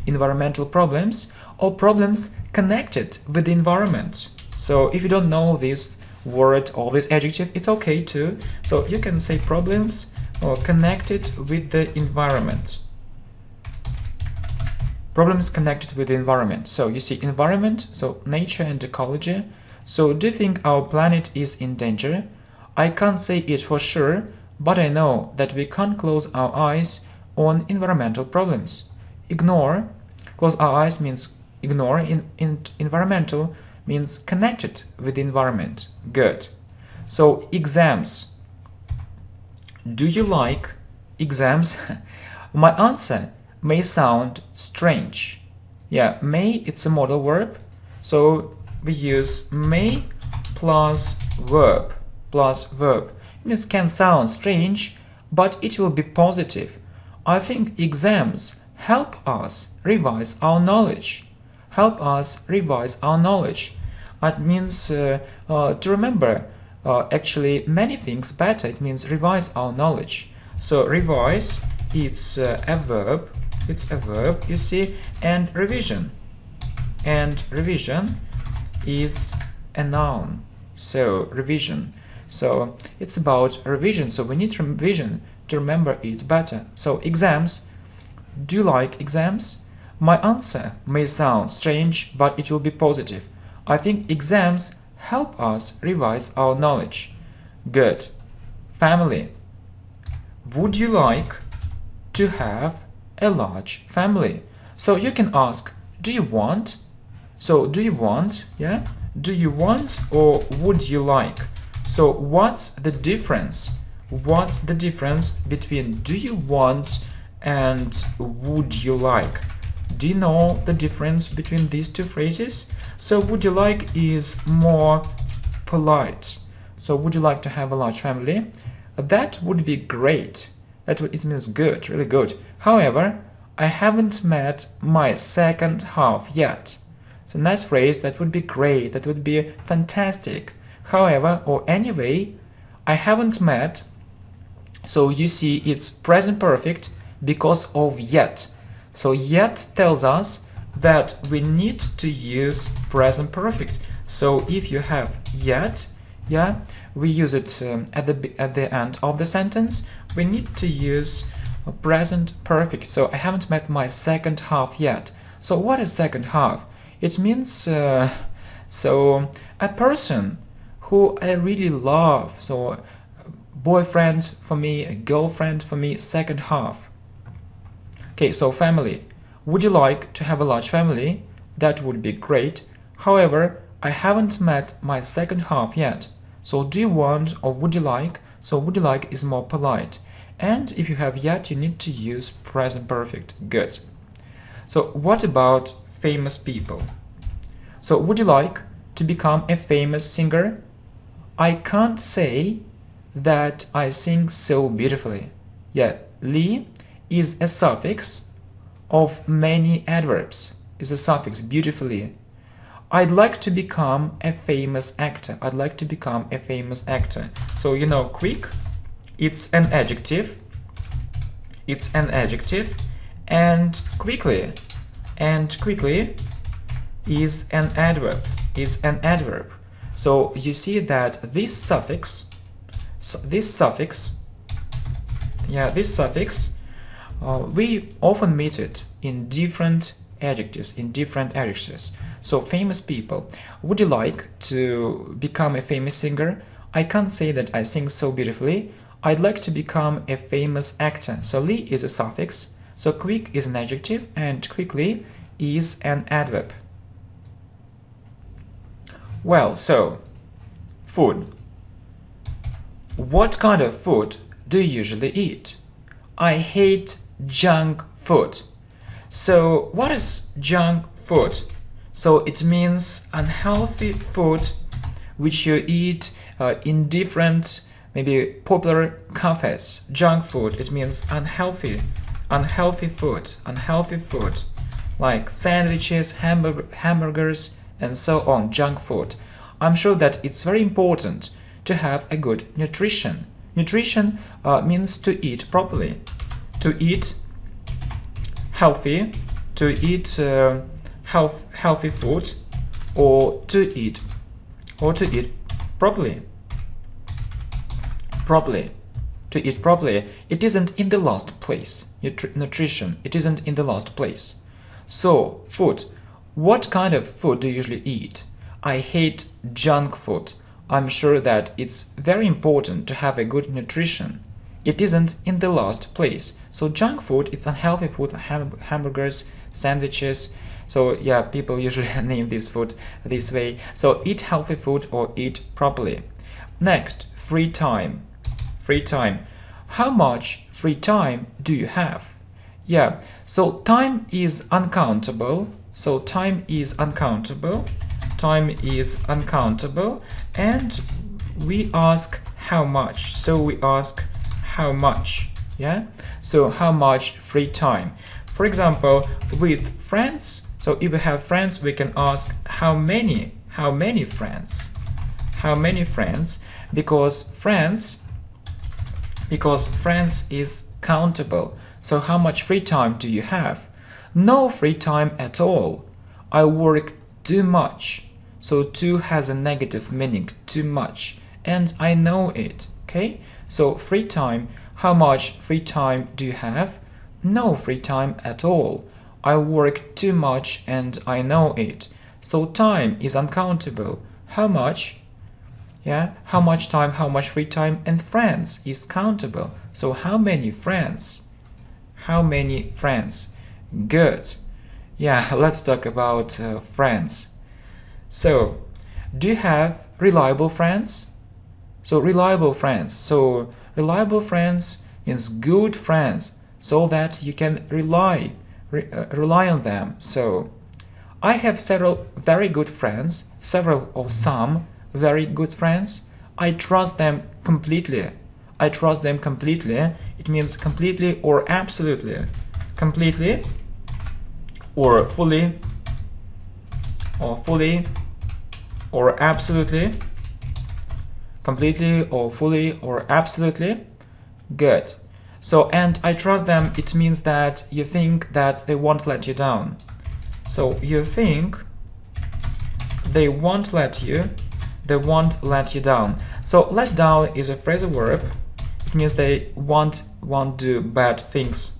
Speaker 1: environmental problems or problems connected with the environment. So if you don't know this word or this adjective, it's okay too. So you can say problems or connected with the environment. Problems connected with the environment. So you see environment, so nature and ecology. So do you think our planet is in danger? I can't say it for sure, but I know that we can't close our eyes on environmental problems. Ignore, close our eyes means ignore, environmental means connected with the environment. Good. So exams. Do you like exams? My answer may sound strange. Yeah, may, it's a modal verb, so we use may plus verb. It means can sound strange, but it will be positive. I think exams help us revise our knowledge. It means to remember actually many things better. It means revise our knowledge. So revise, it's a verb. You see, and revision is a noun. So revision, so it's about revision, so we need revision to remember it better. So exams. Do you like exams? My answer may sound strange, but it will be positive. I think exams help us revise our knowledge. Good. Family. Would you like to have a large family? So you can ask, do you want? So do you want, yeah? Do you want or would you like? So what's the difference? What's the difference between do you want and would you like? Do you know the difference between these two phrases? So would you like is more polite. So would you like to have a large family? That would be great. It means good, really good. However, I haven't met my second half yet. So nice phrase, that would be great, that would be fantastic. However, or anyway, I haven't met. So you see it's present perfect because of yet. So yet tells us that we need to use present perfect. So if you have yet, yeah, we use it at the end of the sentence. We need to use present perfect. So I haven't met my second half yet. So what is second half? It means so a person who I really love. So boyfriend for me, a girlfriend for me, second half. Okay, so family. Would you like to have a large family? That would be great. However, I haven't met my second half yet. So do you want or would you like? So would you like is more polite. And if you have yet, you need to use present perfect. Good. So what about famous people? So would you like to become a famous singer? I can't say that I sing so beautifully. Yeah, li is a suffix of many adverbs. Is a suffix, beautifully. I'd like to become a famous actor. I'd like to become a famous actor. So you know, quick, it's an adjective. And quickly is an adverb, So you see that this suffix, we often meet it in different adjectives, So famous people. Would you like to become a famous singer? I can't say that I sing so beautifully. I'd like to become a famous actor. So li is a suffix. So quick is an adjective and quickly is an adverb. Well, so food. What kind of food do you usually eat? I hate junk food. So what is junk food? So it means unhealthy food which you eat in different, maybe popular cafes. Junk food, it means unhealthy food, like sandwiches, hamburgers, and so on, junk food. I'm sure that it's very important to have a good nutrition. Nutrition means to eat properly, to eat healthy, to eat healthy food, or to eat properly. To eat properly, it isn't in the last place. Nutrition, it isn't in the last place. So, food. What kind of food do you usually eat? I hate junk food. I'm sure that it's very important to have a good nutrition. It isn't in the last place. So junk food, it's unhealthy food, hamburgers, sandwiches. So yeah, people usually name this food this way. So eat healthy food or eat properly. Next, free time. How much free time do you have? Yeah, so time is uncountable. Time is uncountable, and we ask how much. So we ask how much. Yeah, so how much free time? For example, with friends. So if we have friends, we can ask how many friends? How many friends? Because friends is countable. So how much free time do you have? No free time at all. I work too much. So too has a negative meaning, too much, and I know it. Okay, so free time. How much free time do you have? No free time at all. I work too much and I know it. So time is uncountable. How much? Yeah, how much time, how much free time, and friends is countable. So how many friends? How many friends? Good. Yeah, let's talk about friends. So, do you have reliable friends? So reliable friends means good friends, so that you can rely on them. So I have several very good friends, some very good friends. I trust them completely. It means completely or absolutely. Completely or fully or absolutely. Completely or fully or absolutely. Good. So, and I trust them, it means that you think that they won't let you down. So you think they won't let you down. So let down is a phrasal verb. It means they won't do bad things.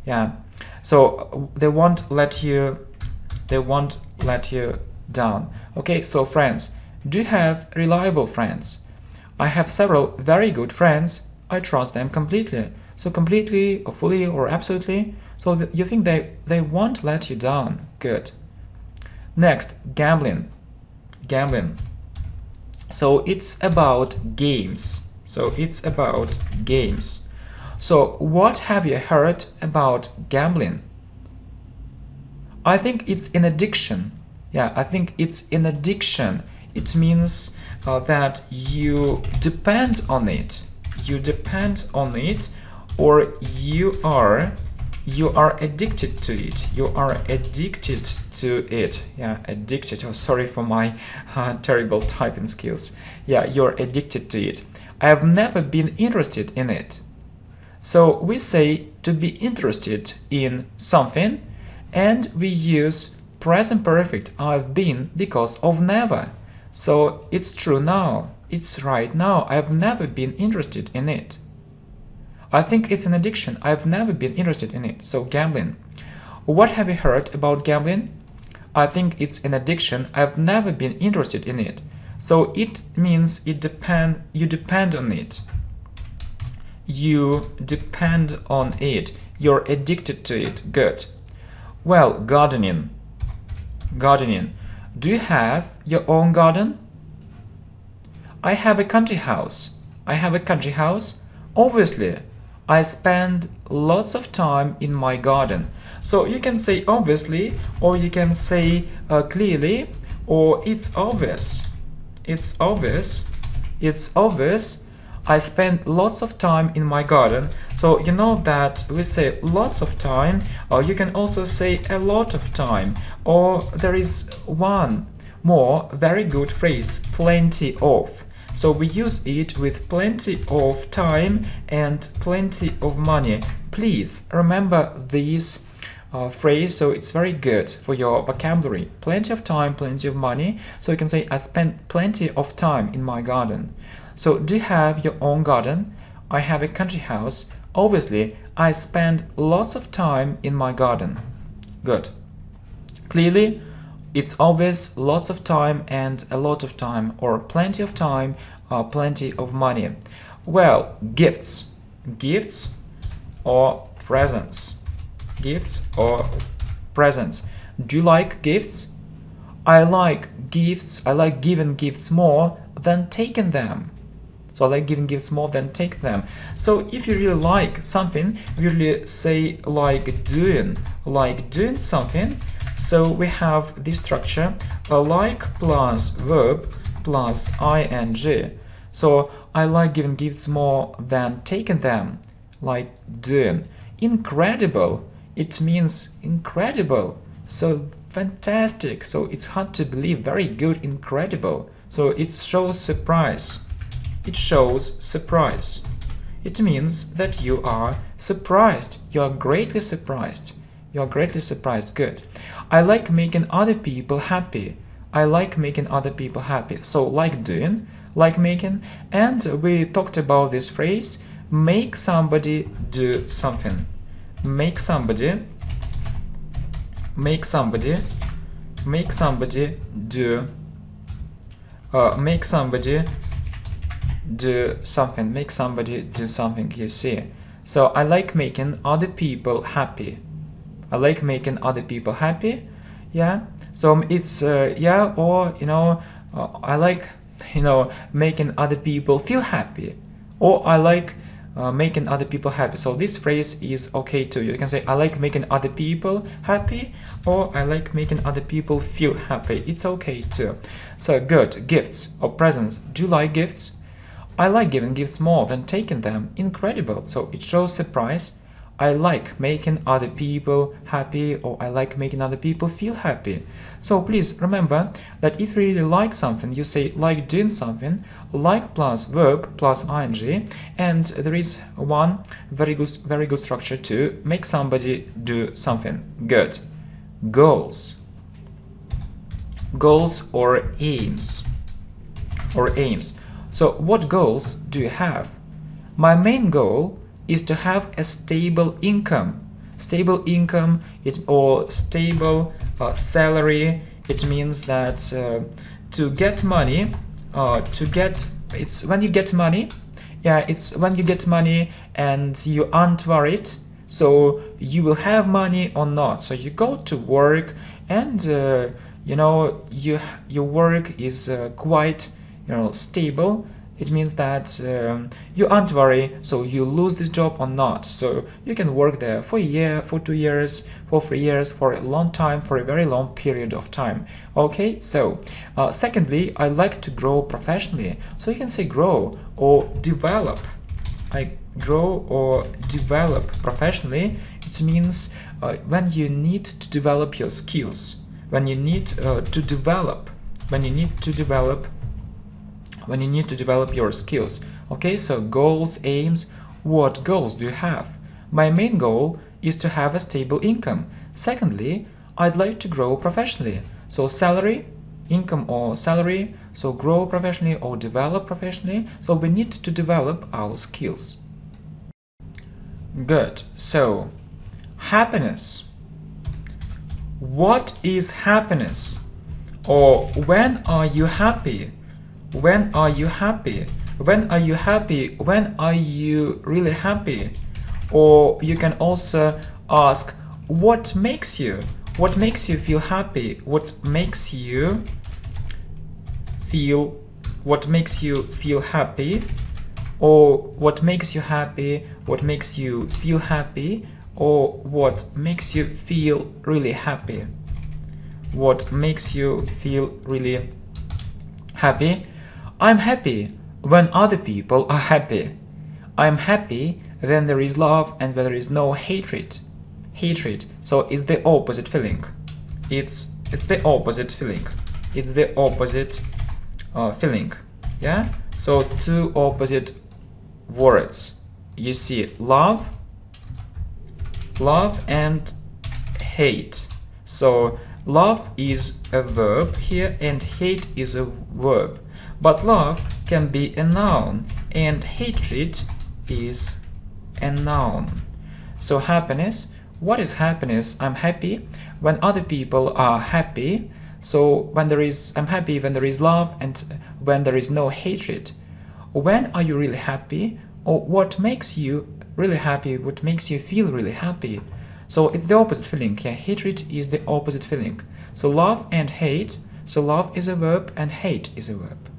Speaker 1: Yeah. So they won't let you down. Okay, so friends. Do you have reliable friends? I have several very good friends. I trust them completely. So completely or fully or absolutely. So you think they won't let you down. Good. Next, gambling. So it's about games. So what have you heard about gambling? I think it's an addiction. Yeah, I think it's an addiction. It means that you depend on it. Or you are addicted to it. Yeah, addicted. Oh, sorry for my terrible typing skills. Yeah, you're addicted to it. I have never been interested in it. So we say to be interested in something, and we use present perfect I've been because of never. So it's true now, it's right now, I've never been interested in it. I think it's an addiction, I've never been interested in it. So gambling. What have you heard about gambling? I think it's an addiction, I've never been interested in it. So it means you depend on it. You depend on it. You're addicted to it. Good. Well, gardening. Gardening. Do you have your own garden? I have a country house. I have a country house. Obviously, I spend lots of time in my garden. So you can say obviously, or you can say clearly, or it's obvious. It's obvious. It's obvious. I spend lots of time in my garden. So you know that we say lots of time, or you can also say a lot of time, or there is one more very good phrase, plenty of. So we use it with plenty of time and plenty of money. Please remember this phrase, so it's very good for your vocabulary. Plenty of time, plenty of money. So you can say I spent plenty of time in my garden. So do you have your own garden? I have a country house. Obviously, I spend lots of time in my garden. Good. Clearly, it's obvious, lots of time and a lot of time, or plenty of time, plenty of money. Well, gifts. Gifts or presents. Gifts or presents. Do you like gifts? I like gifts. I like giving gifts more than taking them. So I like giving gifts more than take them. So if you really like something, you really say like doing something. So we have this structure, like plus verb plus ing. So I like giving gifts more than taking them, like doing. Incredible, it means incredible. So fantastic, so it's hard to believe, very good, incredible. So it shows surprise. It shows surprise. It means that you are surprised. You are greatly surprised. You are greatly surprised. Good. I like making other people happy. I like making other people happy. So like doing, like making, and we talked about this phrase, make somebody do something. Make somebody do make somebody do something. Make somebody do something, you see. So I like making other people happy. I like making other people happy. Yeah, so it's yeah, or I like making other people feel happy, or I like making other people happy. So this phrase is okay too. You can say I like making other people happy, or I like making other people feel happy. It's okay too. So good. Gifts or presents. Do you like gifts? I like giving gifts more than taking them. Incredible. So it shows surprise. I like making other people happy, or I like making other people feel happy. So please remember that if you really like something, you say like doing something, like plus verb plus ing, and there is one very good structure to make somebody do something. Good. Goals. Goals or aims. So what goals do you have? My main goal is to have a stable income. Stable income or stable salary. It means that to get money, it's when you get money. Yeah, it's when you get money and you aren't worried. So you will have money or not. So you go to work and your work is quite stable. It means that you aren't worried, so you lose this job or not. So you can work there for a year, for 2 years, for 3 years, for a long time, for a very long period of time. Okay, so secondly, I like to grow professionally. So you can say grow or develop. I grow or develop professionally. It means when you need to develop your skills, when you need to develop your skills. Okay, so goals, aims, What goals do you have? My main goal is to have a stable income. Secondly, I'd like to grow professionally. So salary, income or salary, so grow professionally or develop professionally. So we need to develop our skills. Good. So, happiness. What is happiness? Or when are you happy? When are you happy? When are you happy? When are you really happy? Or you can also ask, what makes you? What makes you feel happy? What makes you feel? What makes you feel happy? Or what makes you happy? What makes you feel happy? Or what makes you feel really happy? What makes you feel really happy? I'm happy when other people are happy. I'm happy when there is love and when there is no hatred. Hatred, so it's the opposite feeling. It's the opposite feeling. It's the opposite feeling. Yeah. So two opposite words. You see love and hate. So love is a verb here and hate is a verb. But love can be a noun and hatred is a noun. So happiness, what is happiness? I'm happy when other people are happy. So I'm happy when there is love and when there is no hatred. When are you really happy? Or what makes you really happy? What makes you feel really happy? So it's the opposite feeling. Yeah, hatred is the opposite feeling. So love and hate. So love is a verb and hate is a verb.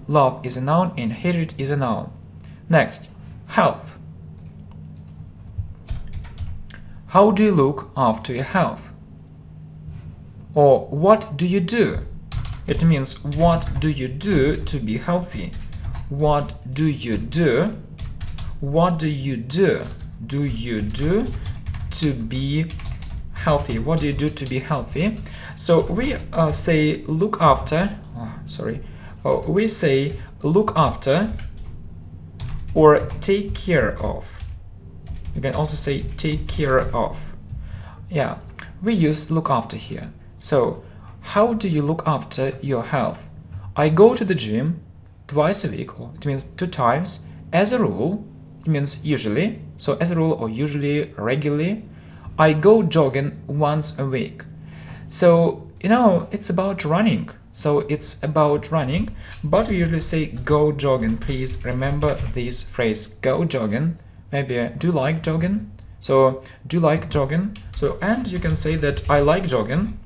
Speaker 1: Love is a noun and hatred is a noun. Next, health. How do you look after your health? Or what do you do? It means what do you do to be healthy? What do you do? What do you do? Do you do to be healthy? What do you do to be healthy? So we say look after. We say look after or take care of. You can also say take care of. Yeah, we use look after here. So, how do you look after your health? I go to the gym twice a week, or it means 2 times. As a rule, it means usually. So, as a rule or usually, regularly. I go jogging once a week. So, it's about running. So, it's about running, but we usually say go jogging. Please remember this phrase, go jogging. Maybe do you like jogging? So do you like jogging? So and you can say that I like jogging.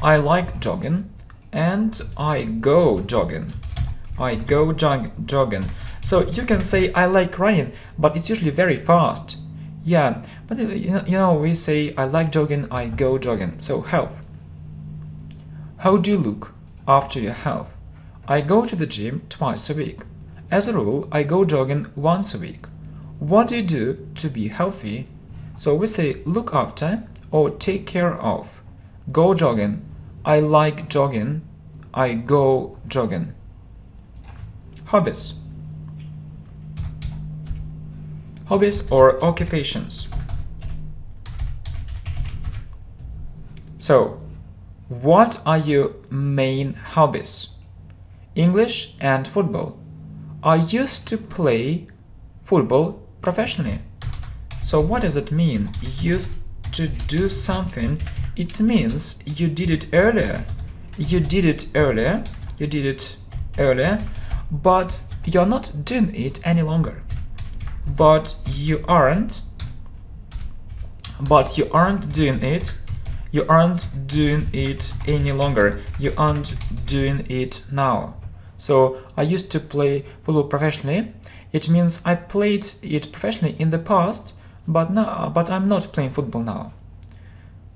Speaker 1: I like jogging and I go jogging. I go jogging. So you can say I like running, but it's usually very fast. Yeah, but we say I like jogging, I go jogging. So health. How do you look after your health? I go to the gym twice a week. As a rule, I go jogging once a week. What do you do to be healthy? So we say look after or take care of. Go jogging. I like jogging. I go jogging. Hobbies. Hobbies or occupations. So, what are your main hobbies? English and football. I used to play football professionally. So what does it mean? Used to do something, it means you did it earlier. You did it earlier. You did it earlier, but you're not doing it any longer. But you aren't doing it. You aren't doing it any longer. You aren't doing it now. So I used to play football professionally. It means I played it professionally in the past, but I'm not playing football now.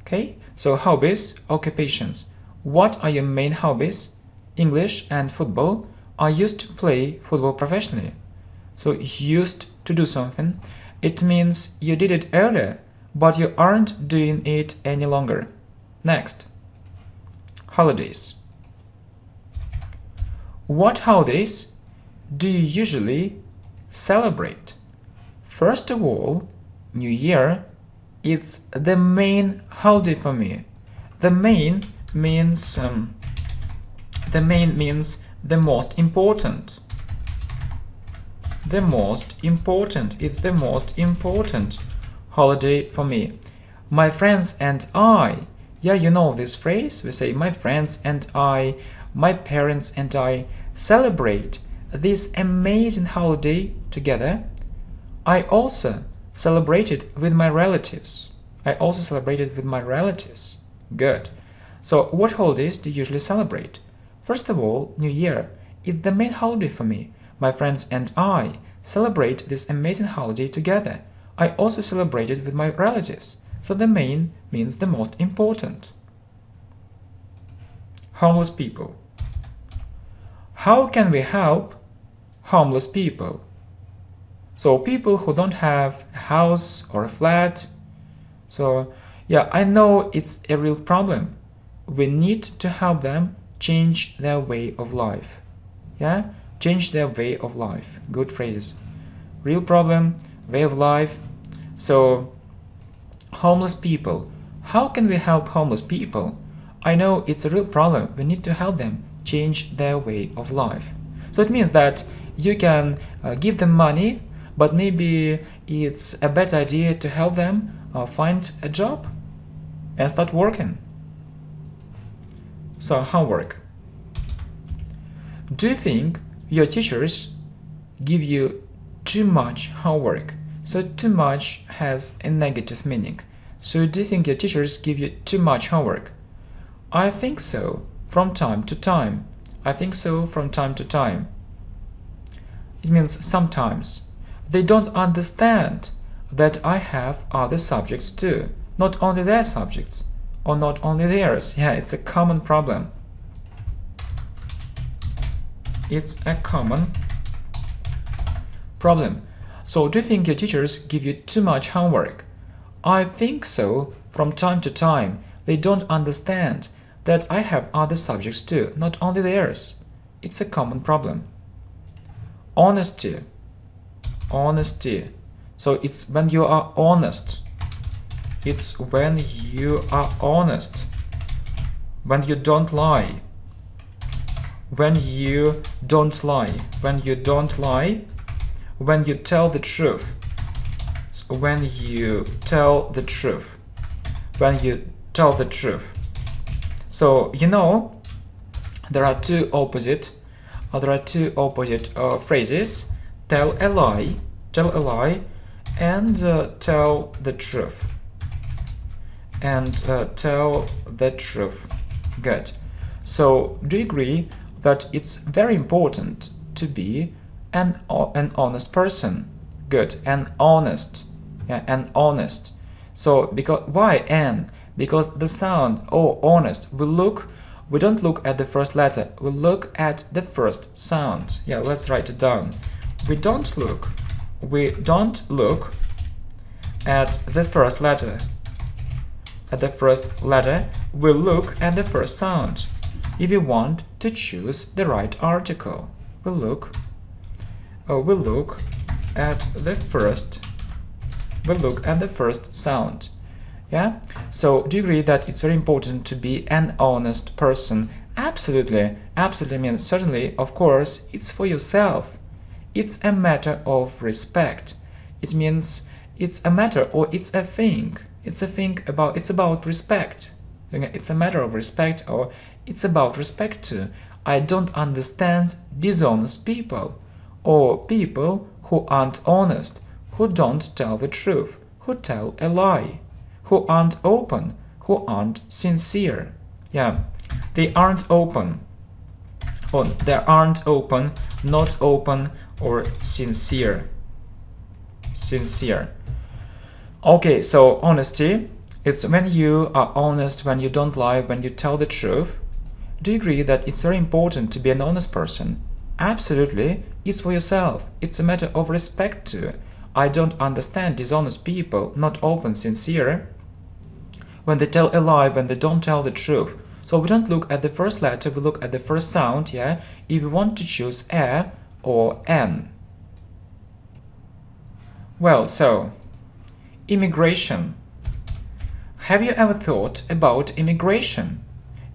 Speaker 1: Okay? So hobbies, occupations. What are your main hobbies? English and football. I used to play football professionally. So used to do something. It means you did it earlier, but you aren't doing it any longer. Next. Holidays. What holidays do you usually celebrate. First of all, New Year, it's the main holiday for me. The main means the most important. The most important. It's the most important holiday for me. My friends and I. Yeah, you know this phrase. We say my friends and I, my parents and I celebrate this amazing holiday together. I also celebrated with my relatives. Good. So what holidays do you usually celebrate? First of all, New Year. It's the main holiday for me. My friends and I celebrate this amazing holiday together. I also celebrated with my relatives. So the main means the most important. Homeless people. How can we help homeless people? So people who don't have a house or a flat. So yeah, I know it's a real problem. We need to help them change their way of life. Yeah, change their way of life. Good phrases. Real problem, way of life. So homeless people. How can we help homeless people? I know it's a real problem. We need to help them change their way of life. So it means that you can give them money, but maybe it's a better idea to help them find a job and start working. So homework. Do you think your teachers give you too much homework? So too much has a negative meaning. So do you think your teachers give you too much homework? I think so, from time to time. I think so, from time to time. It means sometimes. They don't understand that I have other subjects too. Not only their subjects, or not only theirs. Yeah, it's a common problem. It's a common problem. So, do you think your teachers give you too much homework? I think so, from time to time. They don't understand that I have other subjects too, not only theirs. It's a common problem. Honesty. Honesty. So, it's when you are honest. It's when you are honest. When you don't lie. When you don't lie. When you don't lie. When you tell the truth. So when you tell the truth. When you tell the truth. So you know there are two opposite phrases. Tell a lie, and tell the truth. And tell the truth. Good. So do you agree that it's very important to be an honest person? Good. And honest. Yeah, and honest. So because why an? Because the sound honest, we don't look at the first letter, we look at the first sound. Yeah, let's write it down. We don't look at the first letter. At the first letter, we look at the first sound. If you want to choose the right article, we look at the first sound. Yeah. So do you agree that it's very important to be an honest person? Absolutely. Absolutely means certainly, of course, it's for yourself. It's a matter of respect. It means it's a matter, or it's a thing. It's about respect. It's a matter of respect, or it's about respect to. I don't understand dishonest people, or people who aren't honest, who don't tell the truth, who tell a lie, who aren't open, who aren't sincere. Yeah, they aren't open. Or they aren't open, not open, or sincere. Sincere. Okay, so honesty, it's when you are honest, when you don't lie, when you tell the truth. Do you agree that it's very important to be an honest person? Absolutely, it's for yourself. It's a matter of respect to. I don't understand dishonest people, not open, sincere, when they tell a lie, when they don't tell the truth. So we don't look at the first letter, we look at the first sound, yeah, if we want to choose a or an. Well, so, immigration. Have you ever thought about immigration?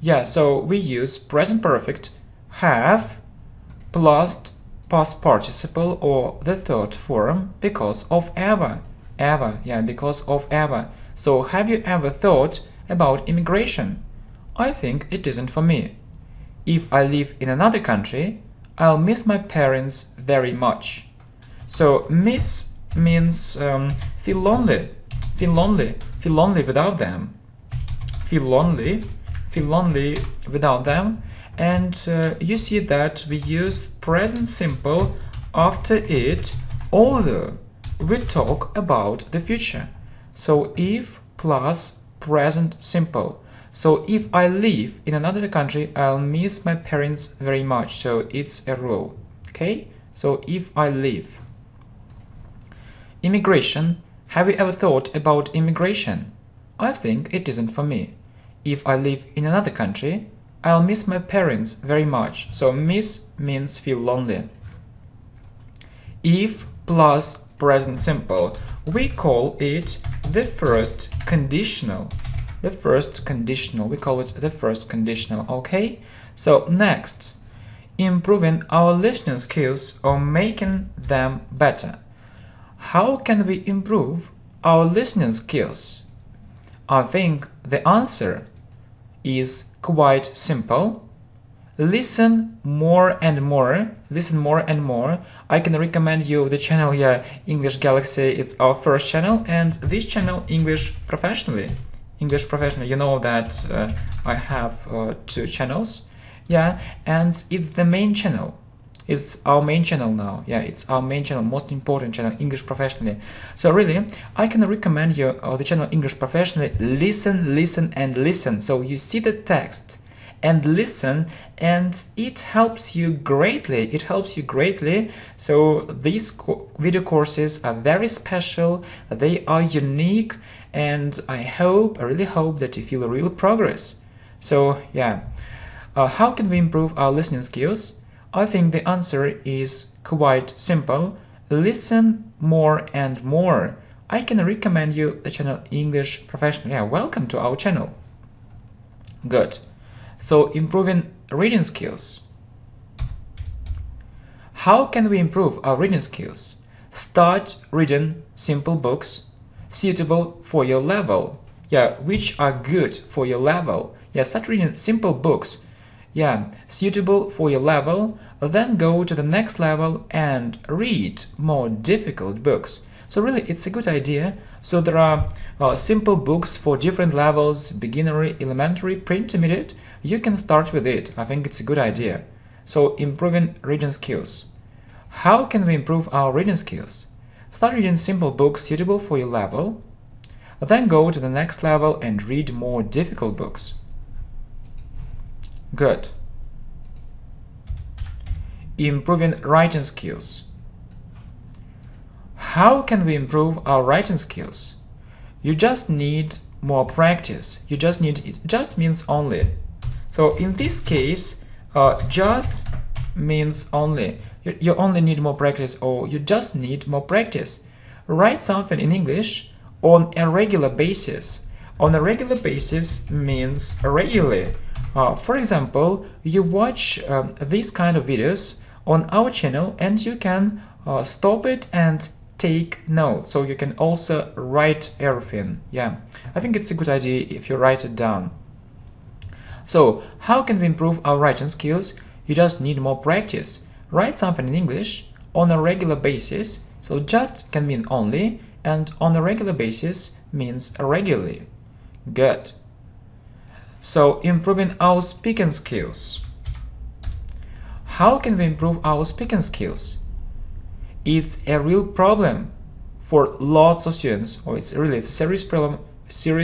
Speaker 1: Yeah, so we use present perfect have plus past participle or the third form because of ever. Ever, yeah, because of ever. So have you ever thought about immigration? I think it isn't for me. If I live in another country, I'll miss my parents very much. So miss means feel lonely, feel lonely, feel lonely without them, feel lonely without them. And you see that we use present simple after it, although we talk about the future. So if plus present simple. So if I live in another country, I'll miss my parents very much. So it's a rule. Okay? So if I live. Immigration. Have you ever thought about immigration? I think it isn't for me. If I live in another country, I'll miss my parents very much. So miss means feel lonely. If plus present simple, we call it the first conditional. The first conditional, we call it the first conditional, okay? So next, improving our listening skills or making them better. How can we improve our listening skills? I think the answer is quite simple. Listen more and more. Listen more and more. I can recommend you the channel, yeah, English Galaxy. It's our first channel, and this channel, English Professionally. English Professionally. You know that I have 2 channels, yeah, and it's the main channel. It's our main channel now. Yeah, it's our main channel, most important channel, English Professionally. So really, I can recommend you the channel English Professionally. Listen, listen, and listen. So you see the text and listen, and it helps you greatly. It helps you greatly. So these video courses are very special. They are unique, and I really hope that you feel real progress. So yeah, how can we improve our listening skills? I think the answer is quite simple. Listen more and more. I can recommend you the channel English Professional. Yeah, welcome to our channel. Good. So improving reading skills. How can we improve our reading skills? Start reading simple books suitable for your level. Yeah, which are good for your level. Yeah, start reading simple books. Yeah, suitable for your level, then go to the next level and read more difficult books. So really, it's a good idea. So there are simple books for different levels, beginner, elementary, pre-intermediate. You can start with it. I think it's a good idea. So improving reading skills. How can we improve our reading skills? Start reading simple books suitable for your level, then go to the next level and read more difficult books. Good. Improving writing skills. How can we improve our writing skills? You just need more practice. You just need it. Just means only. So in this case, just means only. You only need more practice, or you just need more practice. Write something in English on a regular basis. On a regular basis means regularly. For example, you watch these kind of videos on our channel, and you can stop it and take notes. So you can also write everything. Yeah, I think it's a good idea if you write it down. So how can we improve our writing skills? You just need more practice. Write something in English on a regular basis. So just can mean only, and on a regular basis means regularly. Good. So improving our speaking skills. How can we improve our speaking skills? It's a real problem for lots of students, or it's a serious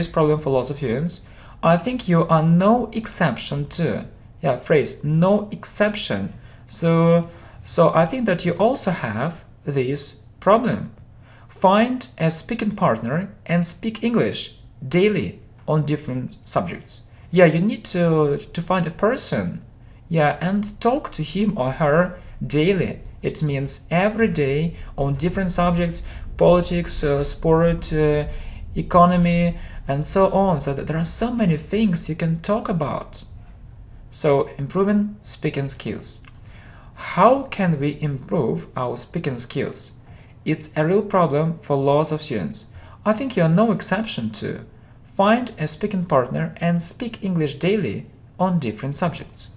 Speaker 1: problem for lots of students. I think you are no exception too. Yeah, phrase no exception. So I think that you also have this problem. Find a speaking partner and speak English daily on different subjects. Yeah, you need to find a person, yeah, and talk to him or her daily. It means every day on different subjects, politics, sport, economy, and so on. So that there are so many things you can talk about. So improving speaking skills. How can we improve our speaking skills? It's a real problem for lots of students. I think you're no exception too. Find a speaking partner and speak English daily on different subjects.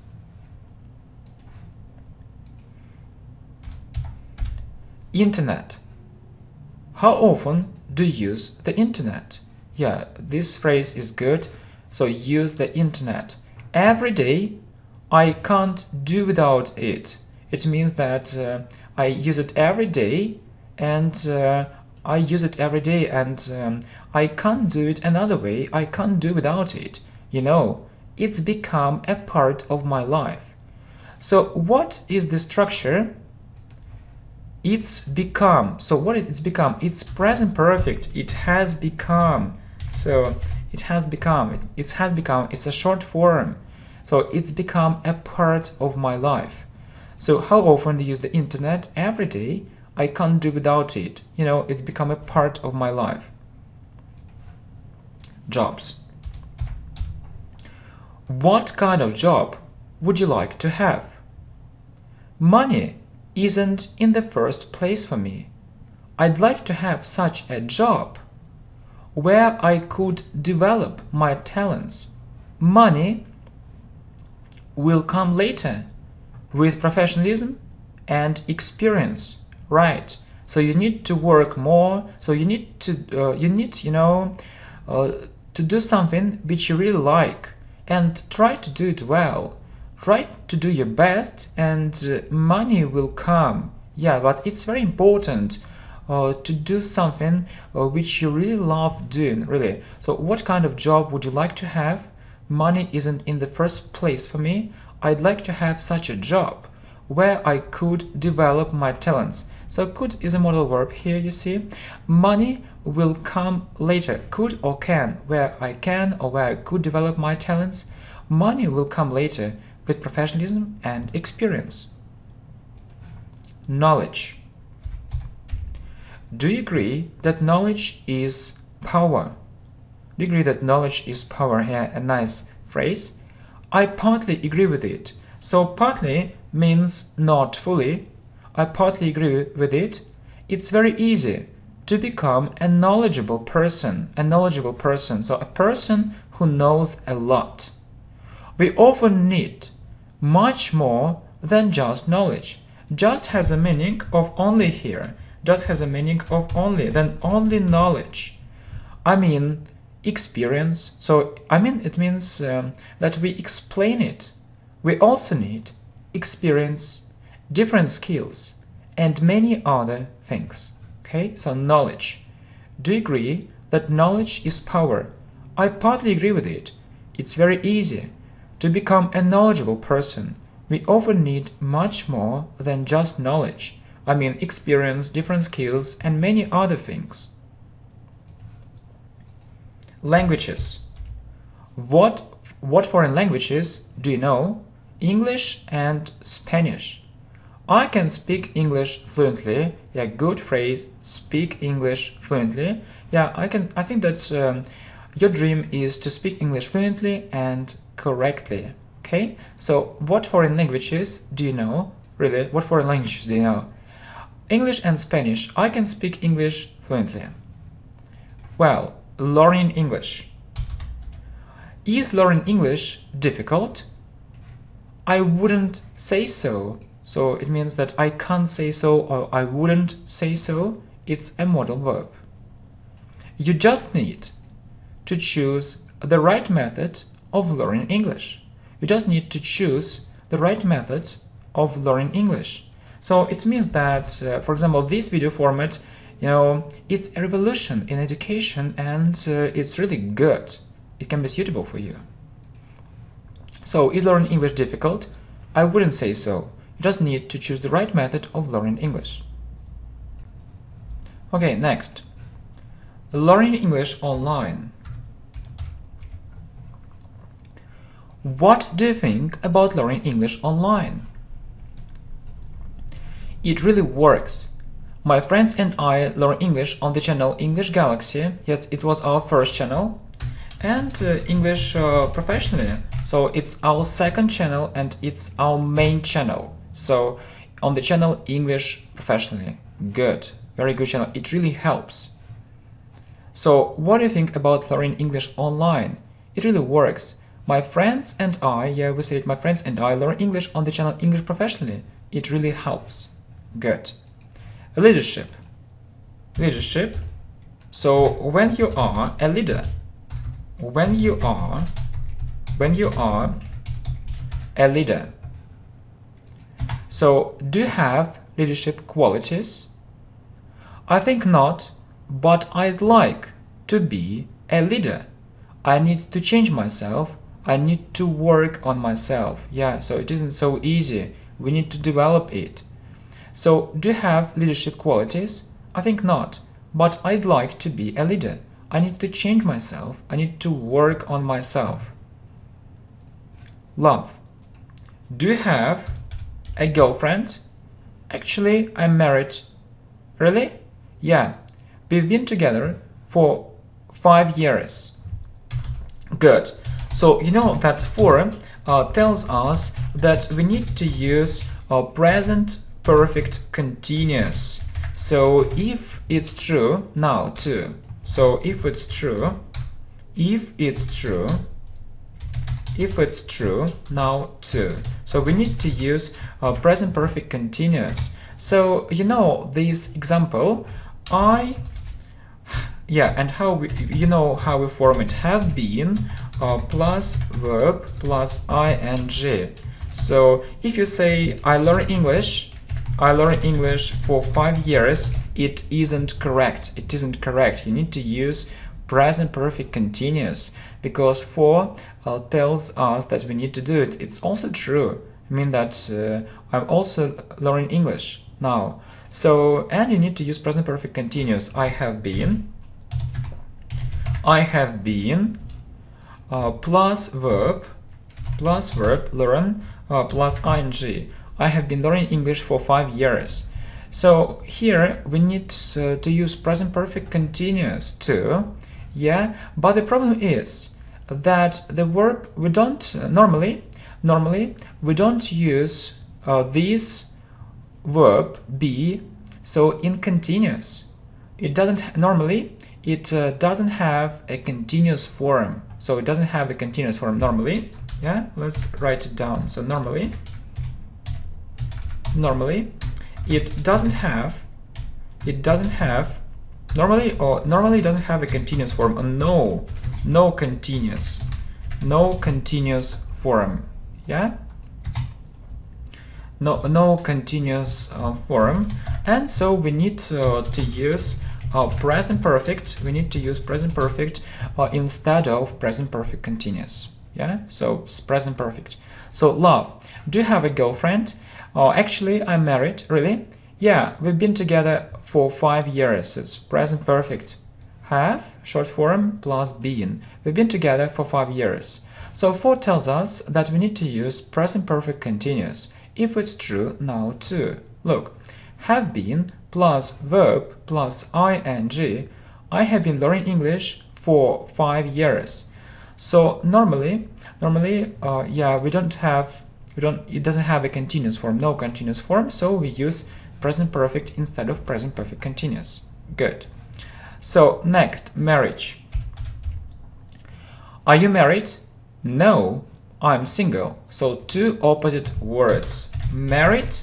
Speaker 1: Internet. How often do you use the internet? Yeah, this phrase is good. So use the internet. Every day, I can't do without it. It means that I use it every day, and I can't do it another way. I can't do without it. You know, it's become a part of my life. So what is the structure? It's become. So what it's become? It's present perfect. It has become. So it has become. It has become. It's a short form. So it's become a part of my life. So how often do you use the internet? Every day. I can't do without it. You know, it's become a part of my life. Jobs. What kind of job would you like to have? Money isn't in the first place for me. I'd like to have such a job where I could develop my talents. Money will come later with professionalism and experience. Right. So you need to work more. So you need to do something which you really like, and try to do it well. Try to do your best, and money will come. Yeah, but it's very important to do something which you really love doing, really. So what kind of job would you like to have? Money isn't in the first place for me. I'd like to have such a job where I could develop my talents. So could is a modal verb here, you see. Money will come later. Could or can, where I can or where I could develop my talents. Money will come later with professionalism and experience. Knowledge. Do you agree that knowledge is power? Do you agree that knowledge is power? Here, a nice phrase. I partly agree with it. So partly means not fully. I partly agree with it. It's very easy to become a knowledgeable person. So a person who knows a lot. We often need much more than just knowledge. Just has a meaning of only here. Just has a meaning of only, than only knowledge. I mean experience. So it means that we explain it. We also need experience, different skills, and many other things. Okay, so knowledge. Do you agree that knowledge is power? I partly agree with it. It's very easy to become a knowledgeable person. We often need much more than just knowledge. I mean experience, different skills, and many other things. Languages. What foreign languages do you know? English and Spanish. I can speak English fluently. Yeah, good phrase. Speak English fluently. Yeah, I think that your dream is to speak English fluently and correctly. Okay. So, what foreign languages do you know? Really, what foreign languages do you know? English and Spanish. I can speak English fluently. Well, learning English. Is learning English difficult? I wouldn't say so. So it means that I can't say so or I wouldn't say so. It's a modal verb. You just need to choose the right method of learning English. You just need to choose the right method of learning English. So it means that, for example, this video format, it's a revolution in education, and it's really good. It can be suitable for you. So, is learning English difficult? I wouldn't say so. You just need to choose the right method of learning English. Okay, next. Learning English online. What do you think about learning English online? It really works. My friends and I learn English on the channel English Galaxy. Yes, it was our first channel. And English professionally. So it's our second channel and it's our main channel. So on the channel English professionally. Good. Very good channel. It really helps. So what do you think about learning English online? It really works. My friends and I, we said my friends and I learn English on the channel English professionally. It really helps. Good. Leadership. Leadership. So when you are a leader, when you are a leader. So do you have leadership qualities? I think not, but I'd like to be a leader. I need to change myself. I need to work on myself. Yeah, so it isn't so easy. We need to develop it. So do you have leadership qualities? I think not, but I'd like to be a leader. I need to change myself. I need to work on myself. Love. Do you have a girlfriend? Actually, I'm married. Really? Yeah. We've been together for 5 years. Good. So you know that for tells us that we need to use present perfect continuous. So if it's true, now too. So if it's true, now too. So we need to use present perfect continuous. So you know this example, and how we, how we form it, have been plus verb plus ing. So if you say I learn English for 5 years, it isn't correct. It isn't correct. You need to use present perfect continuous because for tells us that we need to do it. It's also true. I mean that I'm also learning English now. So, and you need to use present perfect continuous. I have been plus verb learn plus ing. I have been learning English for 5 years. So here we need to use present perfect continuous too. Yeah, but the problem is that the verb we don't normally we don't use this verb be so in continuous. It doesn't normally. It doesn't have a continuous form. So it doesn't have a continuous form normally. Yeah, let's write it down. So normally it doesn't have normally it doesn't have a continuous form. No continuous form. Yeah, no continuous form, and so we need to use present perfect. We need to use present perfect instead of present perfect continuous. Yeah, so it's present perfect. So love. Do you have a girlfriend? Actually, I'm married. Really? Yeah, we've been together for 5 years. It's present perfect. Have, short form, plus been. We've been together for 5 years. So for tells us that we need to use present perfect continuous. If it's true, now too. Look, have been plus verb plus ing. I have been learning English for 5 years. So normally, it doesn't have a continuous form, no continuous form, so we use present perfect instead of present perfect continuous. Good. So next, marriage. Are you married? No, I'm single. So two opposite words, married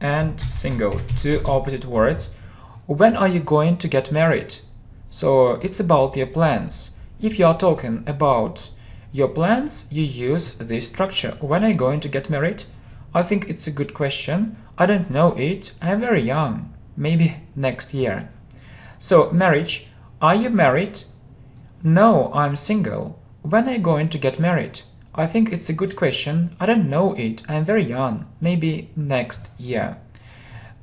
Speaker 1: and single, two opposite words. When are you going to get married? So it's about your plans. If you are talking about your plans, you use this structure. When are you going to get married? I think it's a good question. I don't know it. I'm very young. Maybe next year. So marriage. Are you married? No, I'm single. When are you going to get married? I think it's a good question. I don't know it. I'm very young. Maybe next year.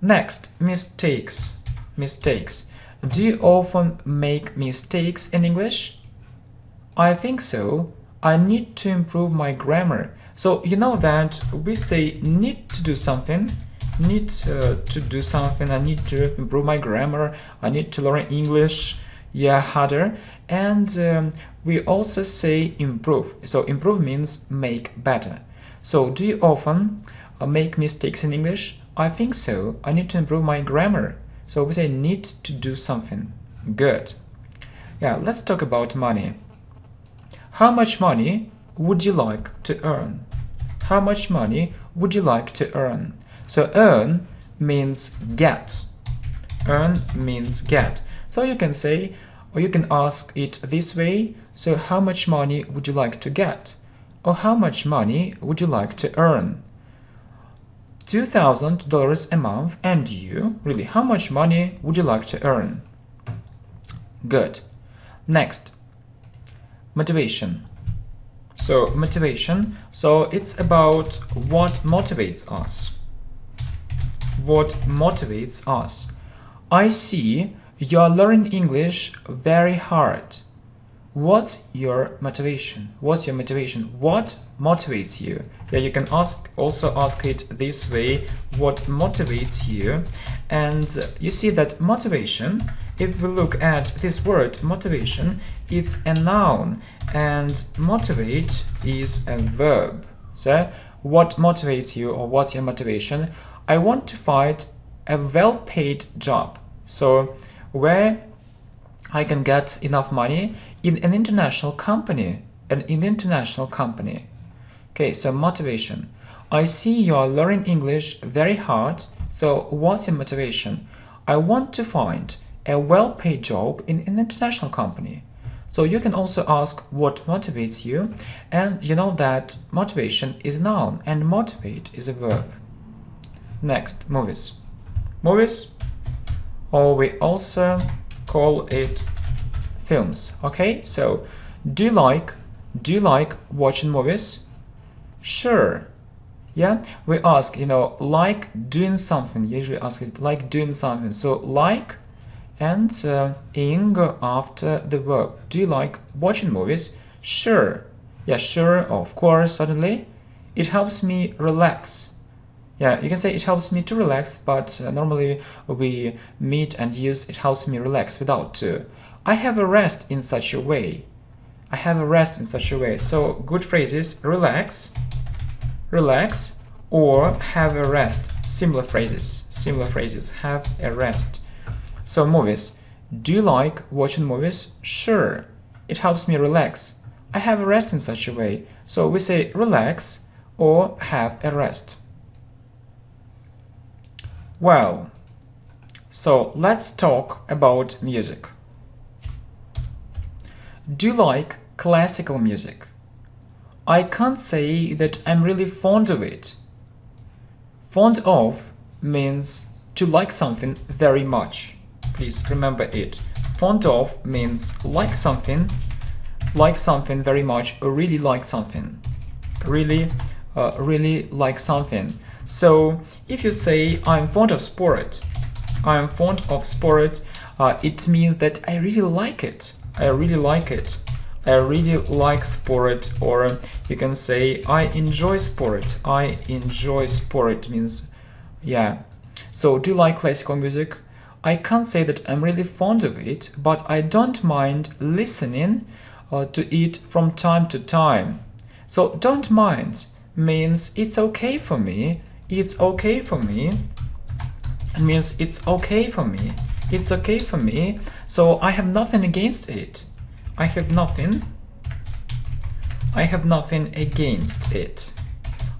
Speaker 1: Next, mistakes. Mistakes. Do you often make mistakes in English? I think so. I need to improve my grammar. So you know that we say need to do something need to do something, I need to improve my grammar, I need to learn English, yeah, harder. And we also say improve. So improve means make better. So do you often make mistakes in English? I think so. I need to improve my grammar. So we say need to do something. Good. Yeah, let's talk about money. How much money would you like to earn? How much money would you like to earn? So earn means get. Earn means get. So you can say, or you can ask it this way. So how much money would you like to get? Or how much money would you like to earn? $2,000 a month, and you? Really, how much money would you like to earn? Good. Next, motivation. So motivation, so it's about what motivates us. What motivates us? I see you're learning English very hard. What's your motivation? What's your motivation? What motivates you? Yeah, you can also ask it this way, what motivates you? And you see that motivation, if we look at this word motivation, it's a noun, and motivate is a verb. So what motivates you, or what's your motivation? I want to find a well-paid job, so where I can get enough money in an international company. Okay, so motivation. I see you are learning English very hard. So what's your motivation? I want to find a well-paid job in an international company. So you can also ask what motivates you, and you know that motivation is a noun and motivate is a verb. Next, movies. Movies, or we also call it films. Okay, so do you like watching movies? Sure. Yeah, we ask, like doing something. Usually ask it like doing something. So like and ing after the verb. Do you like watching movies? Sure. Yeah, sure, of course, certainly. It helps me relax. Yeah, you can say it helps me to relax, but normally we meet and use it helps me relax without to. I have a rest in such a way. I have a rest in such a way. So good phrases, relax, relax, or have a rest. Similar phrases, have a rest. So movies. Do you like watching movies? Sure. It helps me relax. I have a rest in such a way. So we say relax or have a rest. Well, so let's talk about music. Do you like classical music? I can't say that I'm really fond of it. Fond of means to like something very much. Please remember it. Fond of means like something very much, or really like something. Really like something. So if you say I'm fond of sport, it means that I really like it. I really like sport, or you can say I enjoy sport. I enjoy sport means, yeah. So do you like classical music? I can't say that I'm really fond of it, but I don't mind listening to it from time to time. So don't mind means it's okay for me. It's okay for me. It means it's okay for me. It's okay for me. So I have nothing against it. I have nothing against it.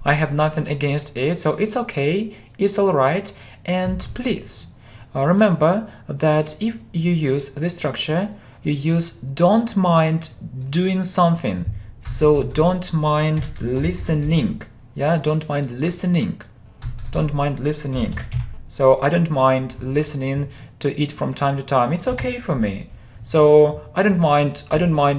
Speaker 1: I have nothing against it. So it's okay. It's all right. And please remember that if you use this structure, you use don't mind doing something. So don't mind listening. Yeah, don't mind listening. Don't mind listening. So I don't mind listening to it from time to time. It's okay for me. So I don't mind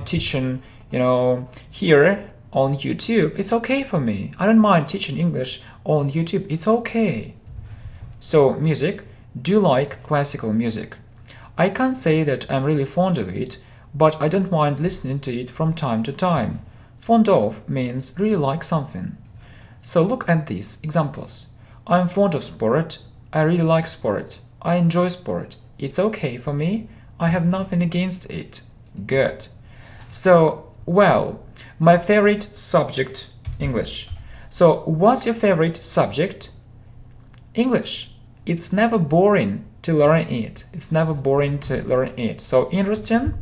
Speaker 1: teaching, here on YouTube. It's okay for me. I don't mind teaching English on YouTube. It's okay. So music. Do you like classical music? I can't say that I'm really fond of it, but I don't mind listening to it from time to time. Fond of means really like something. So look at these examples. I'm fond of sport. I really like sport. I enjoy sport. It's okay for me. I have nothing against it. Good. So, well, my favorite subject, English. So, what's your favorite subject? English. It's never boring to learn it. It's never boring to learn it. So, interesting.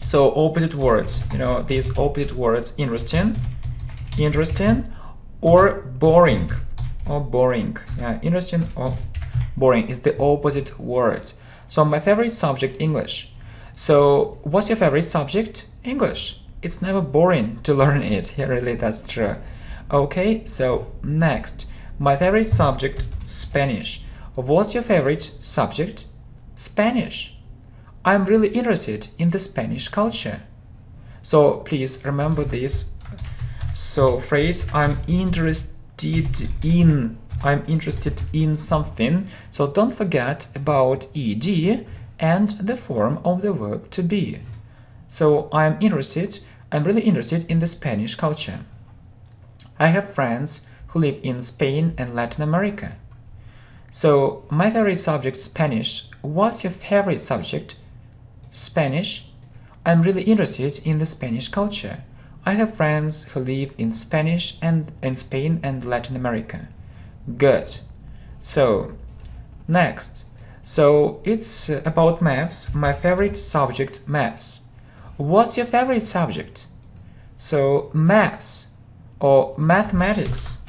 Speaker 1: So, opposite words. You know, these opposite words, interesting, or boring. Or boring. Yeah, interesting or boring is the opposite word. So my favorite subject, English. So what's your favorite subject? English. It's never boring to learn it. Yeah, really, that's true. Okay, so next, my favorite subject, Spanish. What's your favorite subject? Spanish. I'm really interested in the Spanish culture. So please remember this. So phrase, I'm interested in something, so don't forget about ed and the form of the verb to be. So I'm really interested in the Spanish culture. I have friends who live in Spain and Latin America. So my favorite subject, Spanish. What's your favorite subject? Spanish. I'm really interested in the Spanish culture. I have friends who live in Spanish and in Spain and Latin America. Good. So, next. So, it's about maths. My favorite subject, maths. What's your favorite subject? So, maths or mathematics.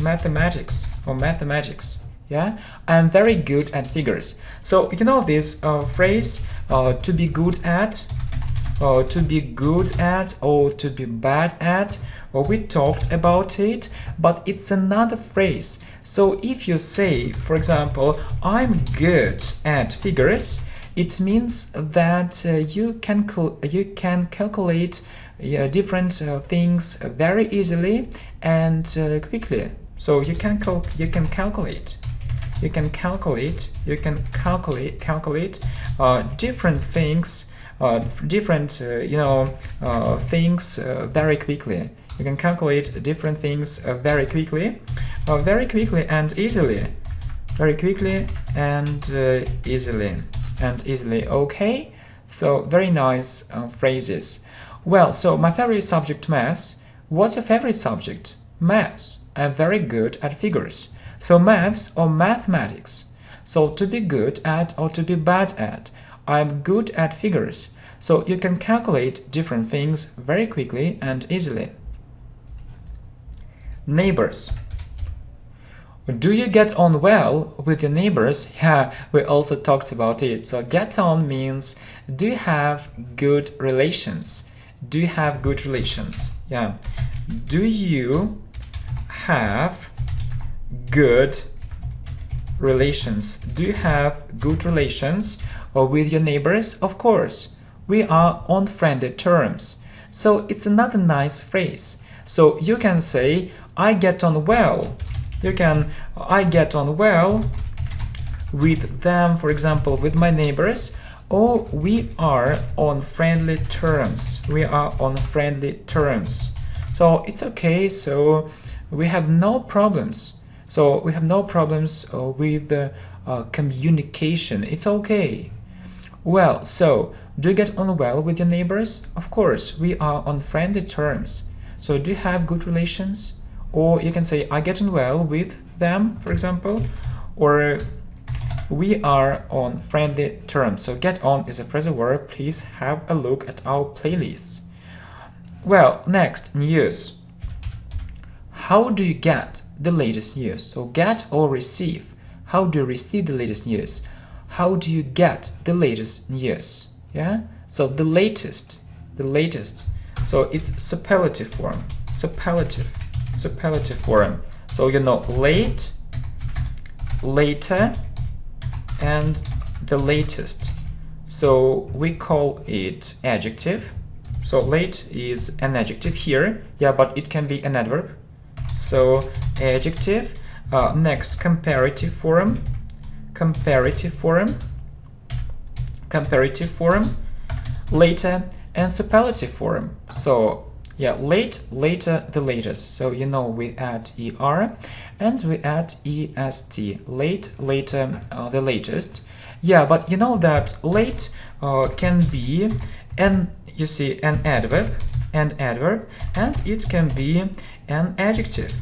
Speaker 1: Mathematics or mathematics. Yeah, I'm very good at figures. So, you know this phrase, to be good at, or to be good at, or to be bad at, or we talked about it, but it's another phrase. So if you say, for example, I'm good at figures, it means that you can calculate different things very easily and quickly. So you can calculate different things. Things very quickly. You can calculate different things very quickly and easily. Very quickly and easily. Okay, so very nice phrases. Well, so my favorite subject, maths. What's your favorite subject? Maths. I'm very good at figures. So maths or mathematics. So to be good at or to be bad at. I'm good at figures, so you can calculate different things very quickly and easily. Neighbors. Do you get on well with your neighbors? Yeah, we also talked about it. So get on means do you have good relations? Do you have good relations? Yeah. Do you have good relations? Do you have good relations with your neighbors? Of course, we are on friendly terms. So it's another nice phrase. So you can say, I get on well. I get on well with them, for example, with my neighbors, or we are on friendly terms. We are on friendly terms. So it's okay. So we have no problems. So we have no problems with communication. It's okay. Well, so do you get on well with your neighbors? Of course, we are on friendly terms. So do you have good relations? Or you can say, I get on well with them, for example, or we are on friendly terms. So get on is a phrasal verb. Please have a look at our playlists. Well, next, news. How do you get the latest news? So get or receive. How do you receive the latest news? How do you get the latest news? Yeah. So the latest. So it's superlative form. Superlative form. So you know late, later, and the latest. So we call it adjective. So late is an adjective here. Yeah, but it can be an adverb. So adjective. Next, comparative form. Later, and superlative form. So Yeah, late, later, the latest. So you know we add er and we add est. Late, later, the latest. Yeah, but you know that late can be an adverb, and it can be an adjective.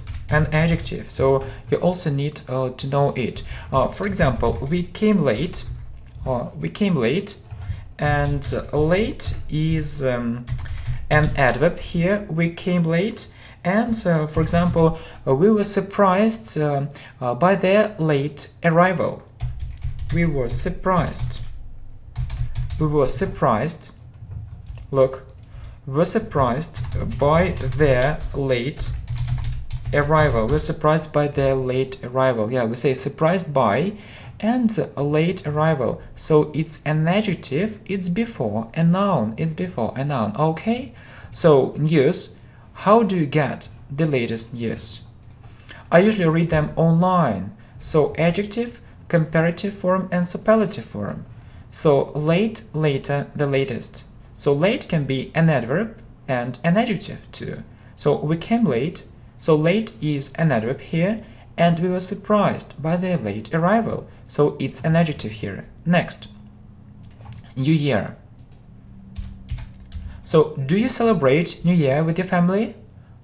Speaker 1: So you also need to know it. For example, we came late, and late is an adverb here. We came late, and for example, we were surprised by their late arrival. We were surprised. Look, we were surprised by their late arrival. We're surprised by their late arrival. Yeah, we say surprised by and a late arrival. So it's an adjective, it's before a noun. Okay? So news, how do you get the latest news? I usually read them online. So adjective, comparative form and superlative form. So late, later, the latest. So late can be an adverb and an adjective too. So we came late. So late is an adverb here, and we were surprised by their late arrival. So it's an adjective here. Next, New Year. So do you celebrate New Year with your family?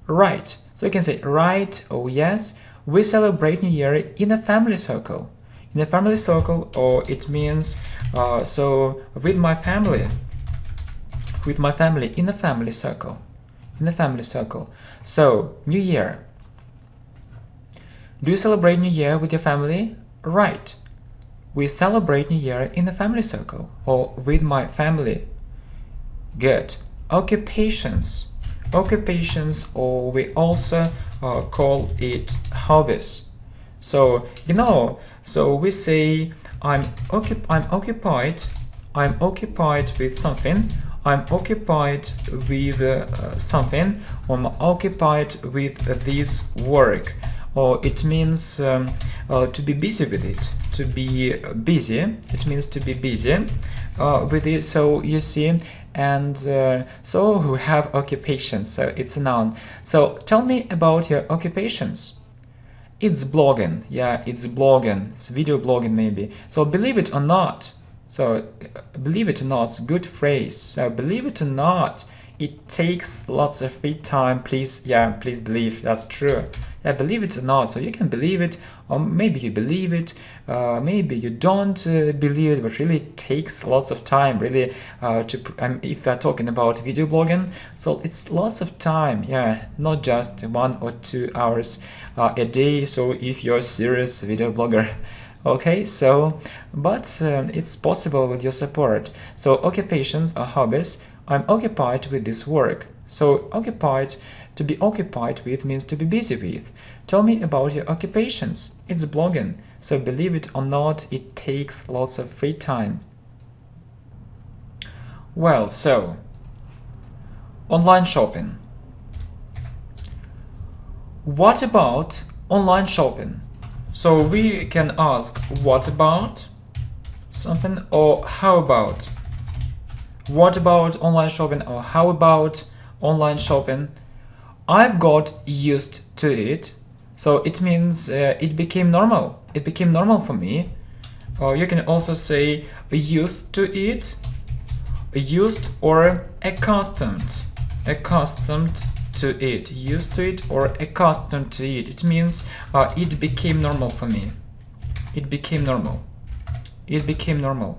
Speaker 1: Right. So you can say right, oh yes, we celebrate New Year in a family circle. In a family circle, or it means so with my family. In a family circle. So, New Year. Do you celebrate New Year with your family? Right. We celebrate New Year in a family circle, or with my family. Good. Occupations, or we also call it hobbies. So, so we say I'm occupied with something. I'm occupied with something, or I'm occupied with this work, or it means to be busy with it. To be busy, it means to be busy with it. So you see, and so we have occupations. So it's a noun. So tell me about your occupations. It's blogging. Yeah, it's blogging. It's video blogging maybe. So believe it or not. So, believe it or not, it's a good phrase. So, believe it or not, it takes lots of free time. Please believe that's true. Yeah, believe it or not. So, you can believe it, or maybe you believe it, maybe you don't believe it, but really it takes lots of time, really, if we're talking about video blogging, so it's lots of time, yeah, not just 1 or 2 hours a day. So, if you're a serious video blogger, okay, so, but it's possible with your support. So, occupations are hobbies. I'm occupied with this work. So, occupied, to be occupied with means to be busy with. Tell me about your occupations. It's blogging. So, believe it or not, it takes lots of free time. Well, so, online shopping. What about online shopping? So we can ask what about something, or how about. What about online shopping, or how about online shopping? I've got used to it. So it means it became normal. It became normal for me. Or you can also say used to it, used or accustomed. Accustomed to it, used to it or accustomed to it. It means it became normal for me. It became normal. It became normal.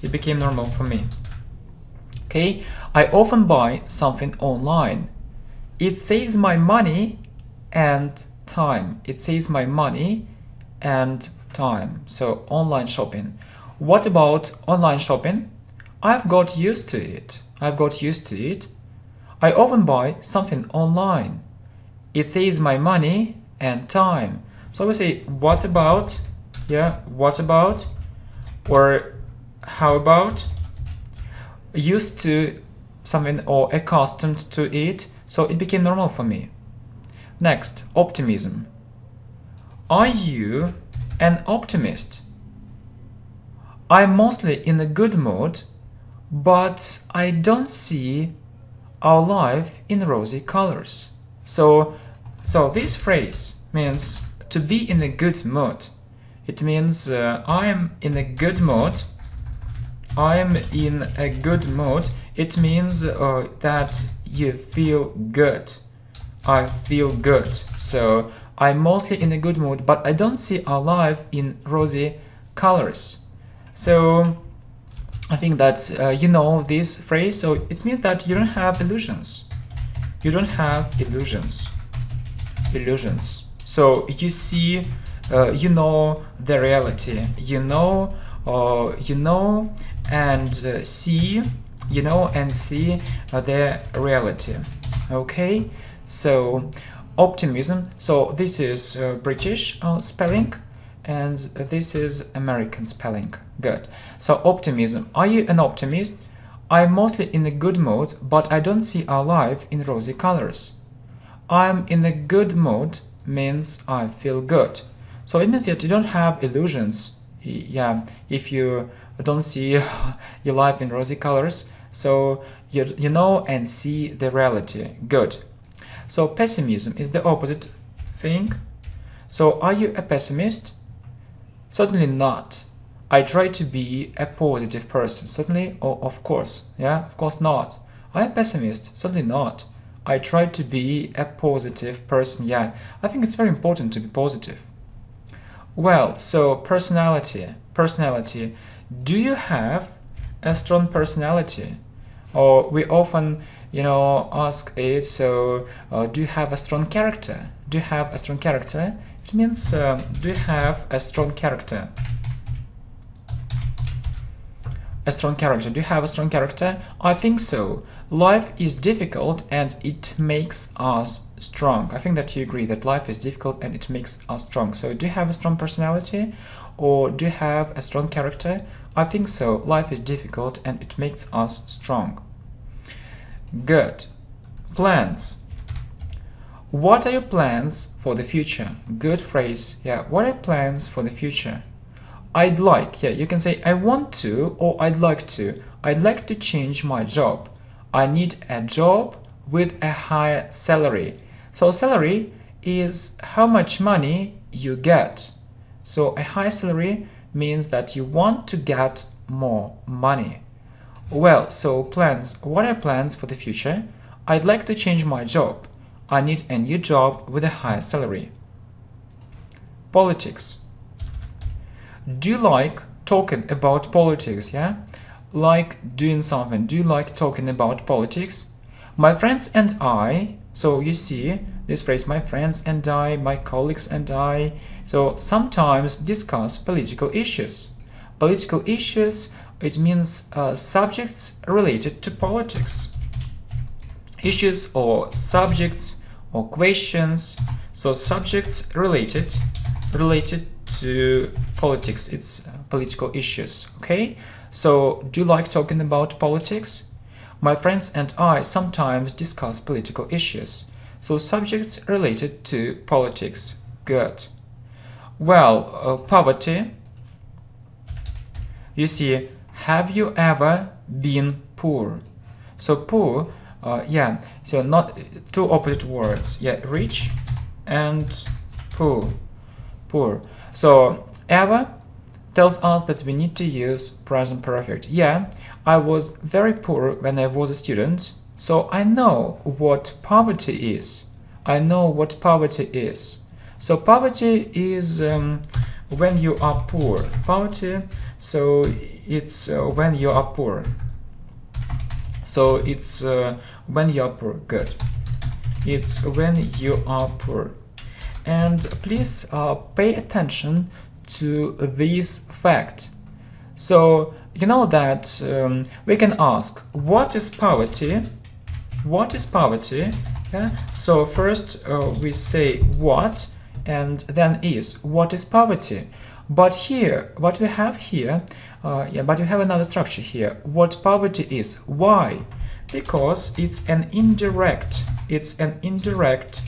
Speaker 1: It became normal for me. Okay, I often buy something online. It saves my money and time. It saves my money and time. So online shopping. What about online shopping? I've got used to it. I often buy something online. It saves my money and time. So we say what about, yeah, what about, or how about, used to something or accustomed to it, so it became normal for me. Next, optimism. Are you an optimist? I'm mostly in a good mood, but I don't see our life in rosy colors. So this phrase means to be in a good mood. It means I am in a good mood. I am in a good mood. It means that you feel good. I feel good. So I'm mostly in a good mood, but I don't see our life in rosy colors. So I think that you know this phrase. So it means that you don't have illusions. You don't have illusions. Illusions. So you see, you know the reality. You know and see. You know and see the reality. Okay. So optimism. So this is British spelling, and this is American spelling. Good. So optimism. Are you an optimist? I'm mostly in a good mood, but I don't see our life in rosy colors. I'm in a good mood means I feel good. So it means that you don't have illusions. Yeah, if you don't see your life in rosy colors, so you know and see the reality. Good. So pessimism is the opposite thing. So are you a pessimist? Certainly not. I try to be a positive person. Certainly, or of course. Yeah, of course not. Are you a pessimist? Certainly not. I try to be a positive person. Yeah, I think it's very important to be positive. Well, so personality. Personality. Do you have a strong personality? Or we often, ask it, so do you have a strong character? Do you have a strong character? It means, do you have a strong character? A strong character. Do you have a strong character? I think so. Life is difficult and it makes us strong. I think that you agree that life is difficult and it makes us strong. So do you have a strong personality or do you have a strong character? I think so. Life is difficult and it makes us strong. Good. Plans. What are your plans for the future? Good phrase. Yeah, what are your plans for the future? I'd like, yeah, you can say I want to or I'd like to. I'd like to change my job. I need a job with a higher salary. So salary is how much money you get. So a high salary means that you want to get more money. Well, so plans. What are plans for the future? I'd like to change my job. I need a new job with a higher salary. Politics. Do you like talking about politics? Yeah? Like doing something. Do you like talking about politics? My friends and I, so you see this phrase, my friends and I, my colleagues and I, so sometimes discuss political issues. Political issues, it means subjects related to politics. Issues or subjects or questions, so subjects related to politics, it's political issues. Okay, so do you like talking about politics? My friends and I sometimes discuss political issues, so subjects related to politics. Good. Well, poverty. You see, have you ever been poor? So poor, yeah, so not two opposite words. Yeah, rich and poor. Poor. So ever tells us that we need to use present perfect. Yeah, I was very poor when I was a student, so I know what poverty is. I know what poverty is. So poverty is when you are poor. Poverty, so it's when you are poor. So it's when you are poor. Good. It's when you are poor. And please pay attention to this fact. So you know that we can ask, what is poverty? What is poverty? Yeah? So first we say what and then is. What is poverty? But here, what we have here, but we have another structure here. What poverty is? Why? Because it's an indirect. It's an indirect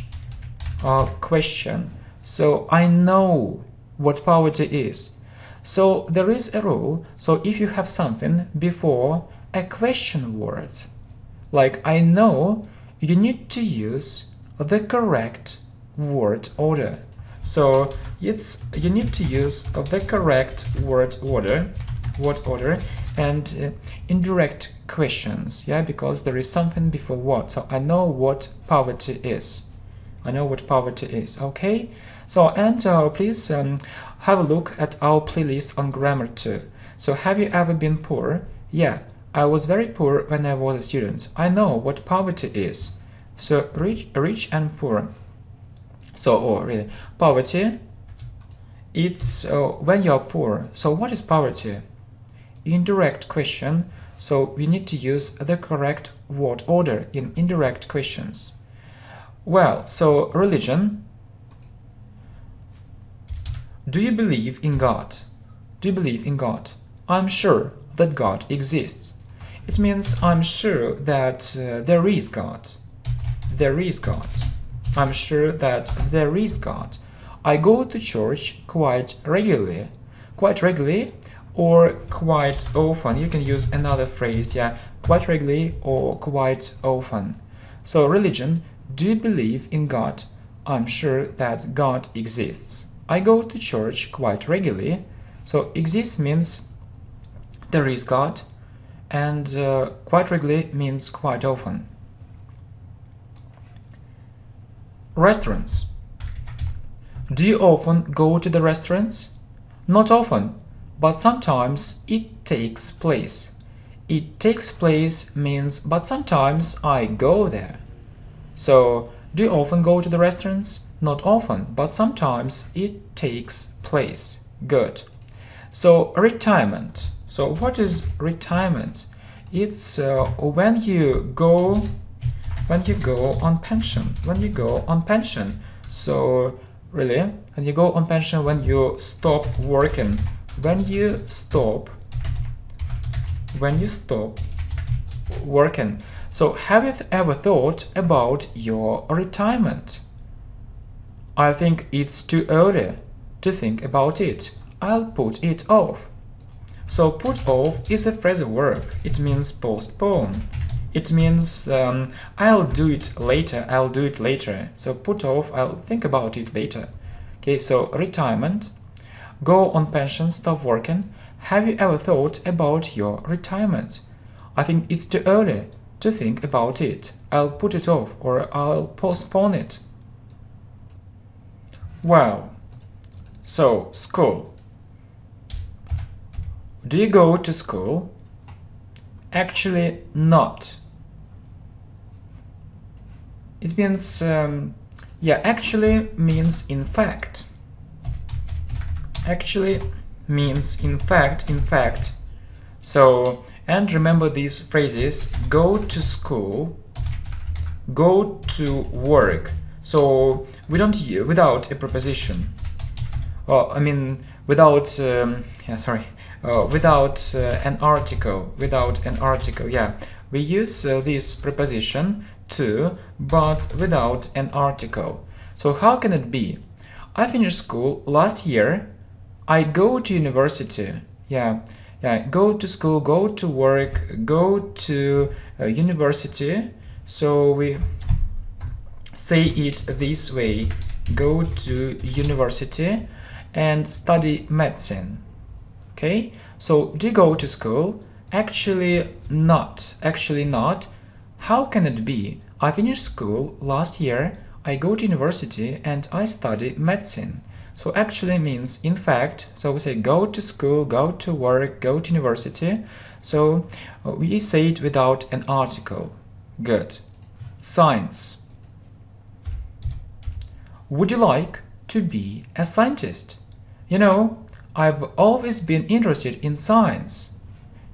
Speaker 1: question. So I know what poverty is. So there is a rule. So if you have something before a question word, Like, I know you need to use the correct word order. So you need to use the correct word order and indirect questions, yeah, because there is something before what. So I know what poverty is. I know what poverty is, okay? So, and please have a look at our playlist on grammar too. So, have you ever been poor? Yeah, I was very poor when I was a student. I know what poverty is. So, rich and poor. So, really, poverty, it's when you're poor. So, what is poverty? Indirect question. So, we need to use the correct word order in indirect questions. Well, so religion. Do you believe in God? Do you believe in God? I'm sure that God exists. It means I'm sure that there is God. There is God. I'm sure that there is God. I go to church quite regularly. Quite regularly or quite often. You can use another phrase, yeah, quite regularly or quite often. So religion. Do you believe in God? I'm sure that God exists. I go to church quite regularly. So exists means there is God, and quite regularly means quite often. Restaurants. Do you often go to the restaurants? Not often, but sometimes it takes place. It takes place means but sometimes I go there. So, do you often go to the restaurants? Not often, but sometimes it takes place. Good. So, retirement. So, what is retirement? It's when you go on pension. When you go on pension. So, really, when you go on pension, when you stop working. When you stop working. So, have you ever thought about your retirement? I think it's too early to think about it. I'll put it off. So, put off is a phrasal verb. It means postpone. It means I'll do it later. I'll do it later. So, put off, I'll think about it later. Okay, so retirement. Go on pension, stop working. Have you ever thought about your retirement? I think it's too early to think about it. I'll put it off or I'll postpone it. Well, so school. Do you go to school? Actually, not. It means, actually means in fact. Actually means in fact. So, and remember these phrases: go to school, go to work. So we don't use without a preposition. Without an article. Without an article, yeah. We use this preposition to, but without an article. So how can it be? I finished school last year. I go to university. Yeah. Go to school, go to work, go to university. So we say it this way: go to university and study medicine. Okay, so do you go to school? Actually not. Actually not. How can it be? I finished school last year. I go to university and I study medicine. So actually means in fact. So we say go to school, go to work, go to university. So we say it without an article. Good. Science. Would you like to be a scientist? You know, I've always been interested in science.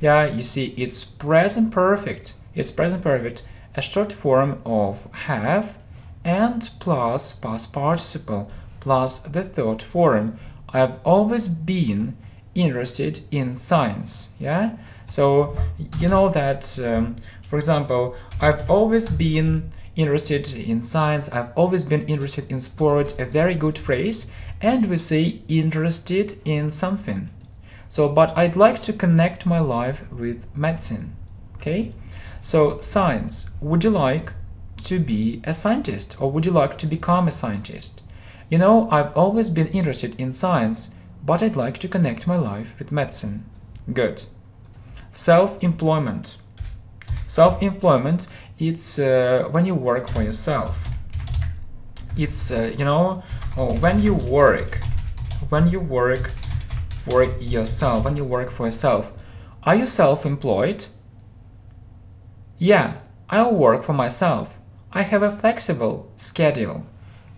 Speaker 1: Yeah, you see, it's present perfect. It's present perfect, a short form of have and plus past participle plus the third form. I've always been interested in science. Yeah, so you know that, for example, I've always been interested in science, I've always been interested in sport, a very good phrase, and we say interested in something. So, but I'd like to connect my life with medicine. Okay, so science. Would you like to be a scientist, or would you like to become a scientist? You know, I've always been interested in science, but I'd like to connect my life with medicine. Good. Self-employment. Self-employment, it's when you work for yourself. It's when you work for yourself. When you work for yourself. Are you self-employed? Yeah, I work for myself. I have a flexible schedule.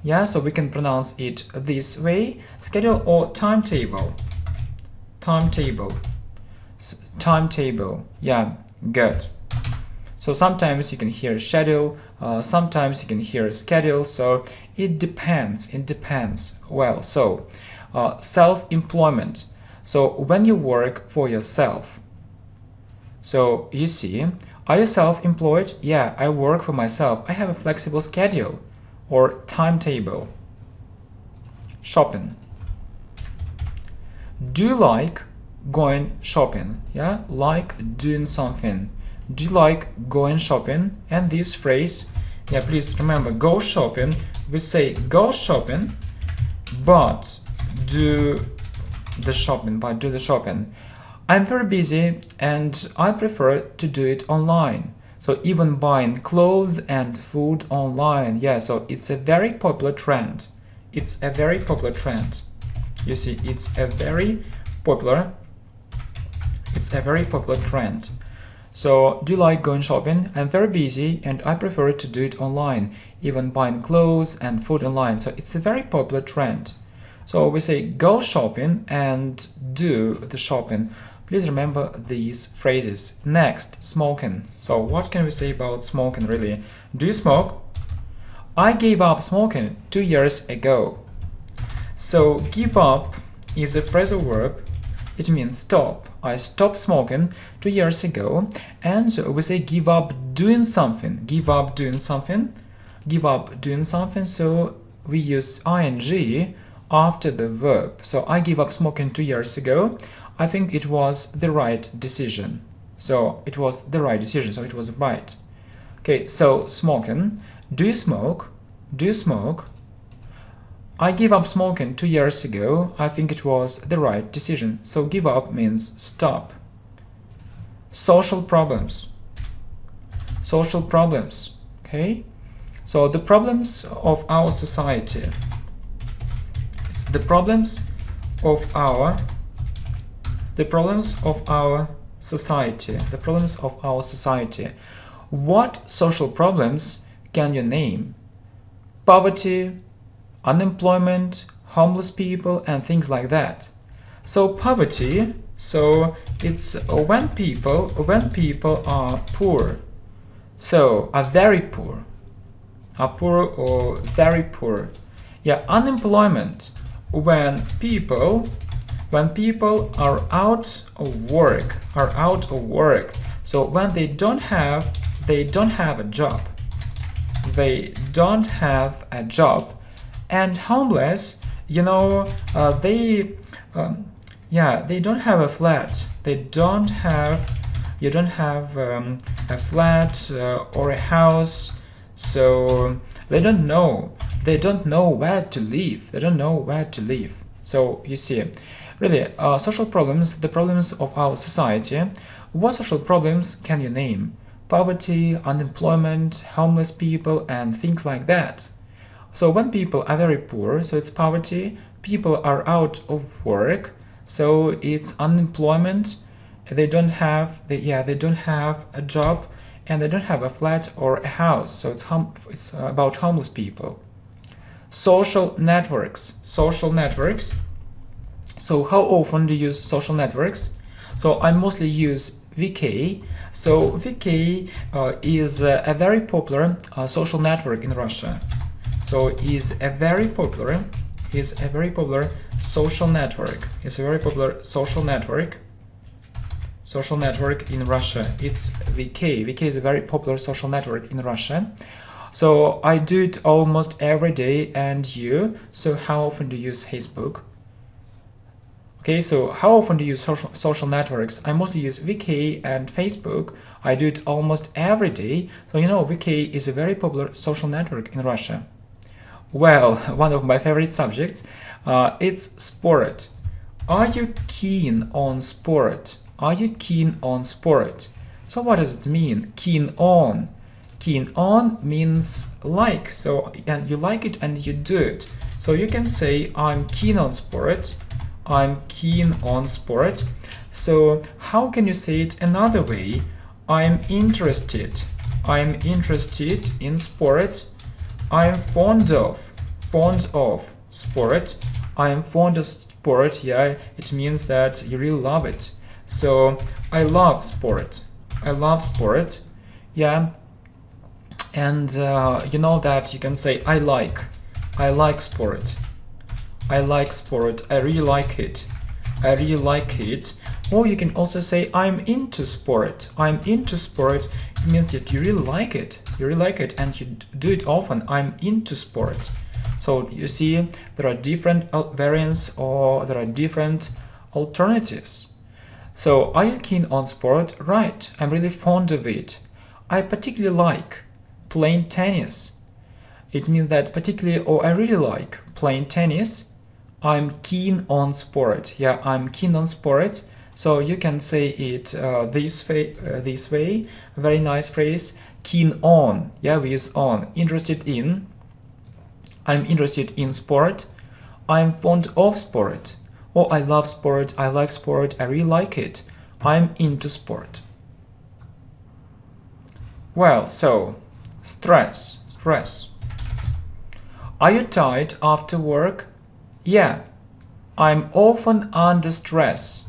Speaker 1: Yeah, so we can pronounce it this way: schedule or timetable. Timetable. Timetable. Yeah, good. So sometimes you can hear schedule, sometimes you can hear schedule, so it depends, Well, so self-employment. So when you work for yourself. So you see, are you self-employed? Yeah, I work for myself. I have a flexible schedule or timetable. Shopping. Do you like going shopping? Yeah, like doing something. Do you like going shopping? And this phrase, yeah, please remember, go shopping. We say go shopping, but do the shopping. I'm very busy and I prefer to do it online. So even buying clothes and food online. Yeah, so it's a very popular trend. It's a very popular trend. You see, it's a very popular trend. So, do you like going shopping? I'm very busy and I prefer to do it online, even buying clothes and food online. So, it's a very popular trend. So, we say go shopping and do the shopping. Please remember these phrases. Next, smoking. So, what can we say about smoking really? Do you smoke? I gave up smoking 2 years ago. So, give up is a phrasal verb. It means stop. I stopped smoking 2 years ago, and we say give up doing something. Give up doing something. Give up doing something. So we use ing after the verb. So I gave up smoking 2 years ago. I think it was the right decision. So it was the right decision. So it was right. Okay. So smoking. Do you smoke? Do you smoke? I gave up smoking 2 years ago. I think it was the right decision. So give up means stop. Social problems. Social problems. Okay? So the problems of our society. It's the problems of our society. The problems of our society. What social problems can you name? Poverty, unemployment, homeless people, and things like that. So poverty, so it's when people are poor, so are very poor, are poor or very poor. Yeah, unemployment, when people are out of work, So when they don't have a job, And homeless, they don't have a flat. You don't have a flat or a house, so they don't know where to live. So you see, really, social problems, the problems of our society. What social problems can you name? Poverty, unemployment, homeless people, and things like that. So when people are very poor, so it's poverty, people are out of work, so it's unemployment, they don't have a job, and they don't have a flat or a house, so it's about homeless people. Social networks. So how often do you use social networks? So I mostly use VK. So VK is a very popular social network in Russia. So is a very popular social network. It's a very popular social network in Russia. It's VK. VK is a very popular social network in Russia. So I do it almost every day. And you? So how often do you use Facebook? Okay, so how often do you use social networks? I mostly use VK and Facebook. I do it almost every day. So you know, VK is a very popular social network in Russia. Well, one of my favorite subjects, it's sport. Are you keen on sport? Are you keen on sport? So what does it mean? Keen on. Keen on means like. So and you like it and you do it. So you can say I'm keen on sport. I'm keen on sport. So how can you say it another way? I'm interested. I'm interested in sport. I'm fond of sport. I'm fond of sport. Yeah, it means that you really love it. So I love sport. I love sport. Yeah. And you know that you can say I like sport. I like sport. I really like it. I really like it. Or you can also say I'm into sport. I'm into sport. It means that you really like it. You really like it and you do it often. I'm into sport. So you see there are different variants or there are different alternatives. So are you keen on sport? Right. I'm really fond of it. I particularly like playing tennis. It means that particularly or I really like playing tennis. I'm keen on sport. Yeah, I'm keen on sport. So you can say it this way. A very nice phrase. Keen on. Yeah, we use on. Interested in. I'm interested in sport. I'm fond of sport. Or I love sport. I like sport. I really like it. I'm into sport. Well, so stress. Are you tired after work? Yeah, I'm often under stress.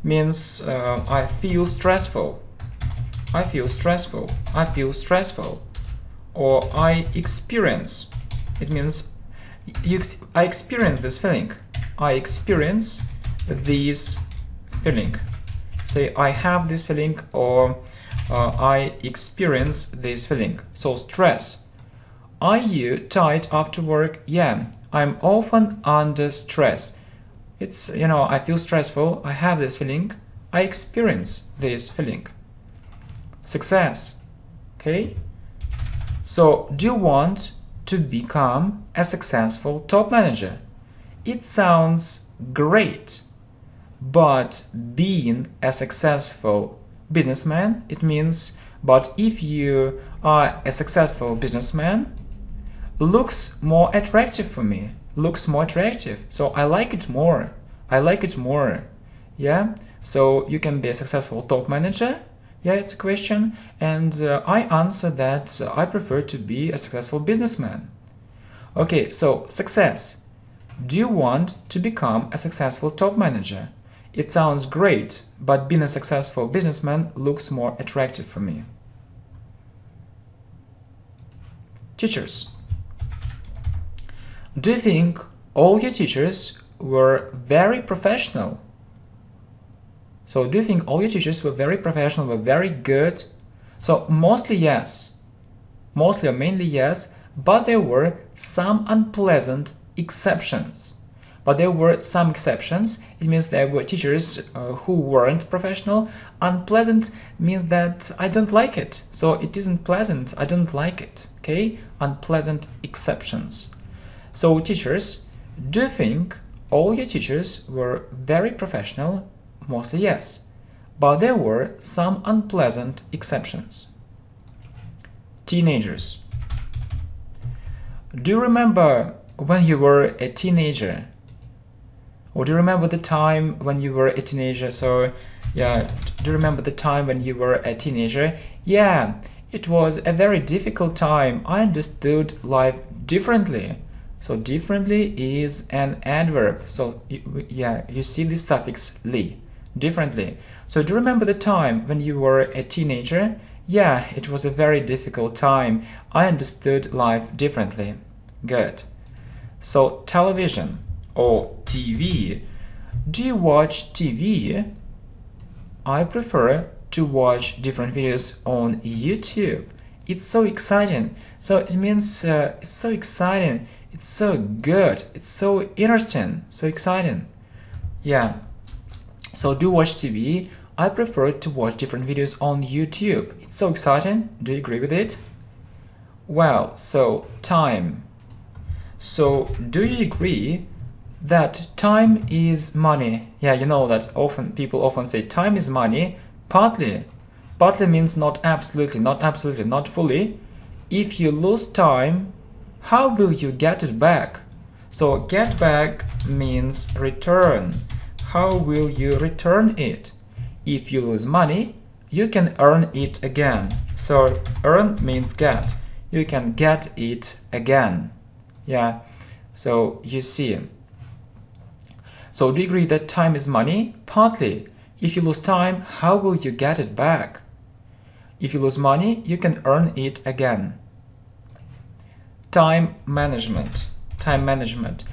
Speaker 1: Means I feel stressful. I feel stressful. I feel stressful. Or I experience. It means I experience this feeling. I experience this feeling. Say I have this feeling or I experience this feeling. So stress. Are you tired after work? Yeah, I'm often under stress. It's, you know, I feel stressful. I have this feeling. I experience this feeling. Success. Okay? So, do you want to become a successful top manager? It sounds great. But being a successful businessman, it means, but if you are a successful businessman, looks more attractive for me. Looks more attractive. So I like it more. I like it more. Yeah. So you can be a successful top manager. Yeah, it's a question. And I answer that I prefer to be a successful businessman. Okay, so success. Do you want to become a successful top manager? It sounds great, but being a successful businessman looks more attractive for me. Teachers. Do you think all your teachers were very professional? So do you think all your teachers were very professional, were very good? So mostly yes. Mostly or mainly yes, but there were some unpleasant exceptions. But there were some exceptions. It means there were teachers who weren't professional. Unpleasant means that I don't like it. So it isn't pleasant, I don't like it. Okay? Unpleasant exceptions. So teachers, do you think all your teachers were very professional? Mostly yes. But there were some unpleasant exceptions. Teenagers. Do you remember when you were a teenager? Or do you remember the time when you were a teenager? So, yeah, do you remember the time when you were a teenager? Yeah, it was a very difficult time. I understood life differently. So, differently is an adverb. So, yeah, you see the suffix "ly." Differently. So, do you remember the time when you were a teenager? Yeah, it was a very difficult time. I understood life differently. Good. So, television or TV. Do you watch TV? I prefer to watch different videos on YouTube. It's so exciting. So it means it's so exciting. It's so good. It's so interesting. So exciting. Yeah. So do you watch TV? I prefer to watch different videos on YouTube. It's so exciting. Do you agree with it? Well, so time. So do you agree that time is money? Yeah, you know that people often say time is money. Partly. Partly means not absolutely, not fully. If you lose time, how will you get it back? So get back means return. How will you return it? If you lose money, you can earn it again. So earn means get. You can get it again. Yeah. So you see. So do you agree that time is money? Partly. If you lose time, how will you get it back? If you lose money, you can earn it again. Time management. Time management.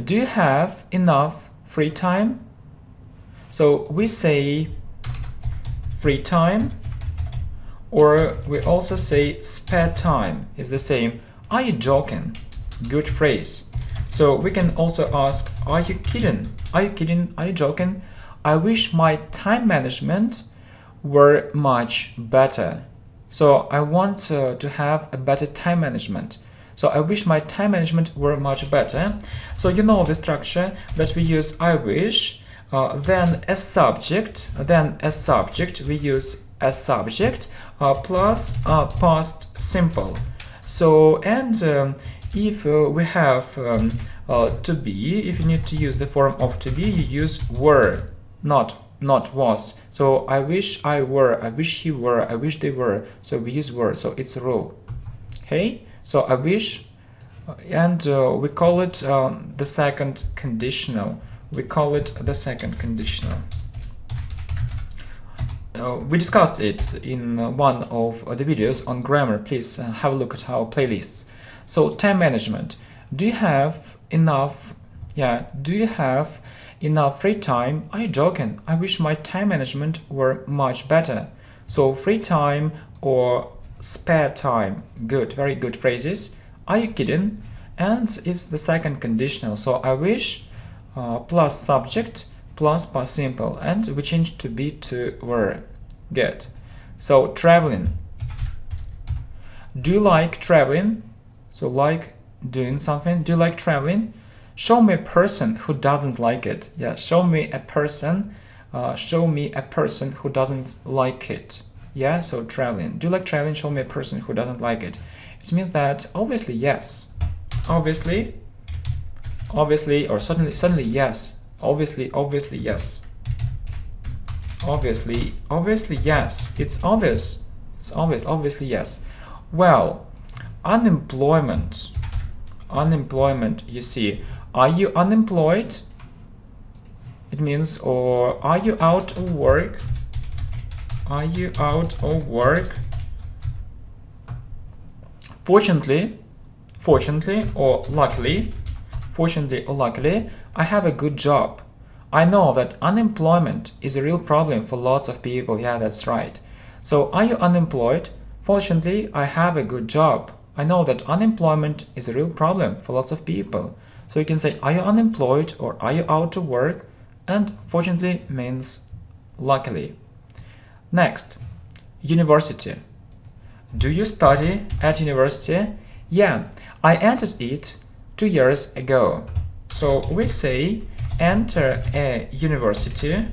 Speaker 1: Do you have enough free time? So we say free time, or we also say spare time is the same. Are you joking? Good phrase. So we can also ask, are you kidding? Are you kidding? Are you joking? I wish my time management were much better. So I want to have a better time management. So I wish my time management were much better. So you know the structure that we use I wish, then a subject, we use a subject plus past simple. So and if we have to be, if you need to use the form of to be, you use were, not was. So I wish I were, I wish he were, I wish they were. So we use were. So it's a rule. Okay. So I wish, and we call it the second conditional. We call it the second conditional. We discussed it in one of the videos on grammar. Please have a look at our playlists. So time management. Do you have enough? Yeah. Do you have enough free time? Are you joking? I wish my time management were much better. So free time or spare time. Good, very good phrases. Are you kidding? And it's the second conditional. So I wish plus subject plus past simple, and we change to be to were. Good. So traveling. Do you like traveling? So like doing something. Do you like traveling? Show me a person who doesn't like it. Yeah, show me a person. Show me a person who doesn't like it. Yeah, so traveling. Do you like traveling? Show me a person who doesn't like it. It means that obviously yes. Obviously, or certainly yes. Obviously yes. Obviously yes. It's obvious. Obviously yes. Well, unemployment. You see, are you unemployed? It means, or are you out of work? Are you out of work? Fortunately or luckily, I have a good job. I know that unemployment is a real problem for lots of people. Yeah, that's right. So are you unemployed? Fortunately, I have a good job. I know that unemployment is a real problem for lots of people. So you can say, are you unemployed or are you out of work? And fortunately means luckily. Next, university. Do you study at university? Yeah, I entered it 2 years ago. So we say enter a university,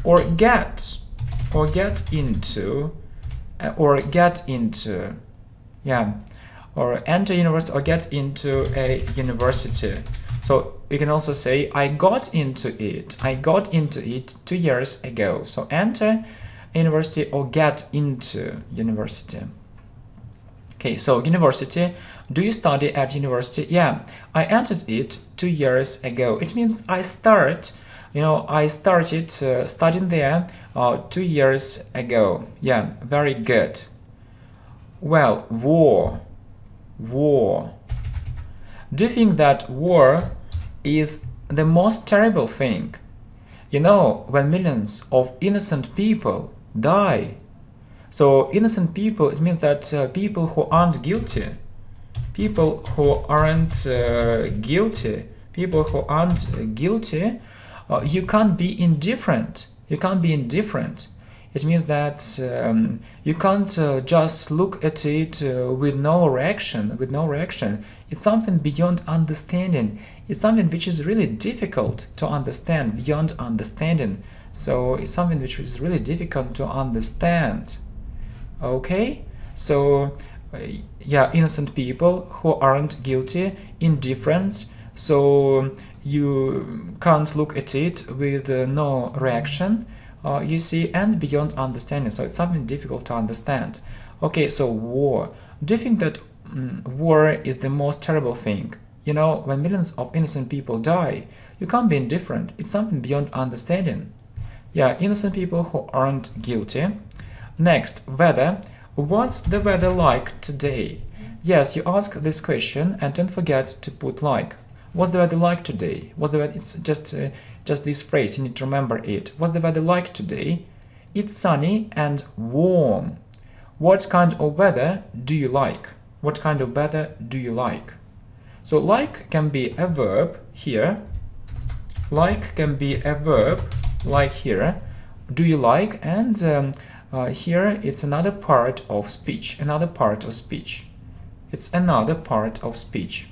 Speaker 1: or get into, yeah, or enter university or get into a university. So we can also say I got into it 2 years ago. So enter university or get into university. Okay, so university. Do you study at university? Yeah, I entered it 2 years ago. It means I started studying there 2 years ago. Yeah, very good. Well, war. Do you think that war is the most terrible thing? You know, when millions of innocent people die. So innocent people, it means that people who aren't guilty, people who aren't guilty, you can't be indifferent. You can't be indifferent. It means that you can't just look at it with no reaction. It's something beyond understanding. It's something which is really difficult to understand, beyond understanding. So it's something which is really difficult to understand. Okay? So, yeah, innocent people who aren't guilty, indifferent. So you can't look at it with no reaction. You see, and beyond understanding, so it's something difficult to understand. Okay, so war. Do you think that war is the most terrible thing? You know, when millions of innocent people die, you can't be indifferent. It's something beyond understanding. Yeah, innocent people who aren't guilty. Next, weather. What's the weather like today? Yes, you ask this question and don't forget to put like. What's the weather like today? What's the weather? It's just this phrase, you need to remember it. What's the weather like today? It's sunny and warm. What kind of weather do you like? What kind of weather do you like? So like can be a verb here. Like can be a verb like here. Do you like? And here it's another part of speech. Another part of speech. It's another part of speech.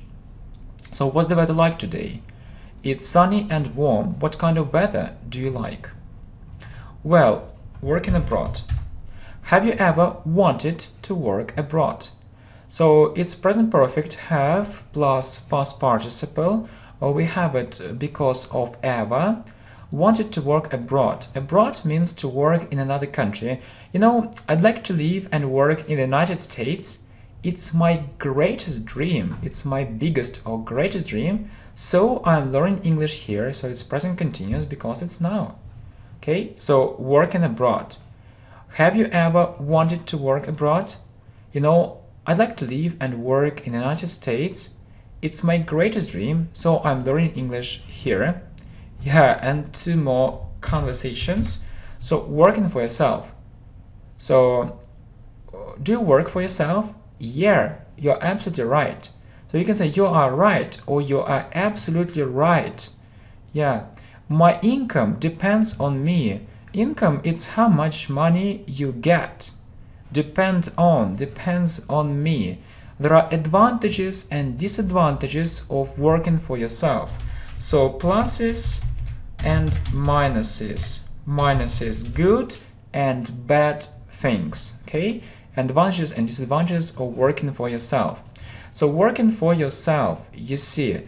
Speaker 1: So what's the weather like today? It's sunny and warm. What kind of weather do you like? Well, working abroad. Have you ever wanted to work abroad? So it's present perfect have plus past participle. We have it because of ever. Wanted to work abroad. Abroad means to work in another country. You know, I'd like to live and work in the United States. It's my greatest dream. It's my biggest or greatest dream. So I'm learning English here. So it's present continuous because it's now. Okay, so working abroad. Have you ever wanted to work abroad? You know, I'd like to live and work in the United States. It's my greatest dream. So I'm learning English here. Yeah, and two more conversations. So working for yourself. So do you work for yourself? Yeah, you're absolutely right. So you can say you are right or you are absolutely right. Yeah, my income depends on me. Income, it's how much money you get. Depends on me. There are advantages and disadvantages of working for yourself. So pluses and minuses. Minuses, good and bad things. Okay? Advantages and disadvantages of working for yourself. So working for yourself, you see,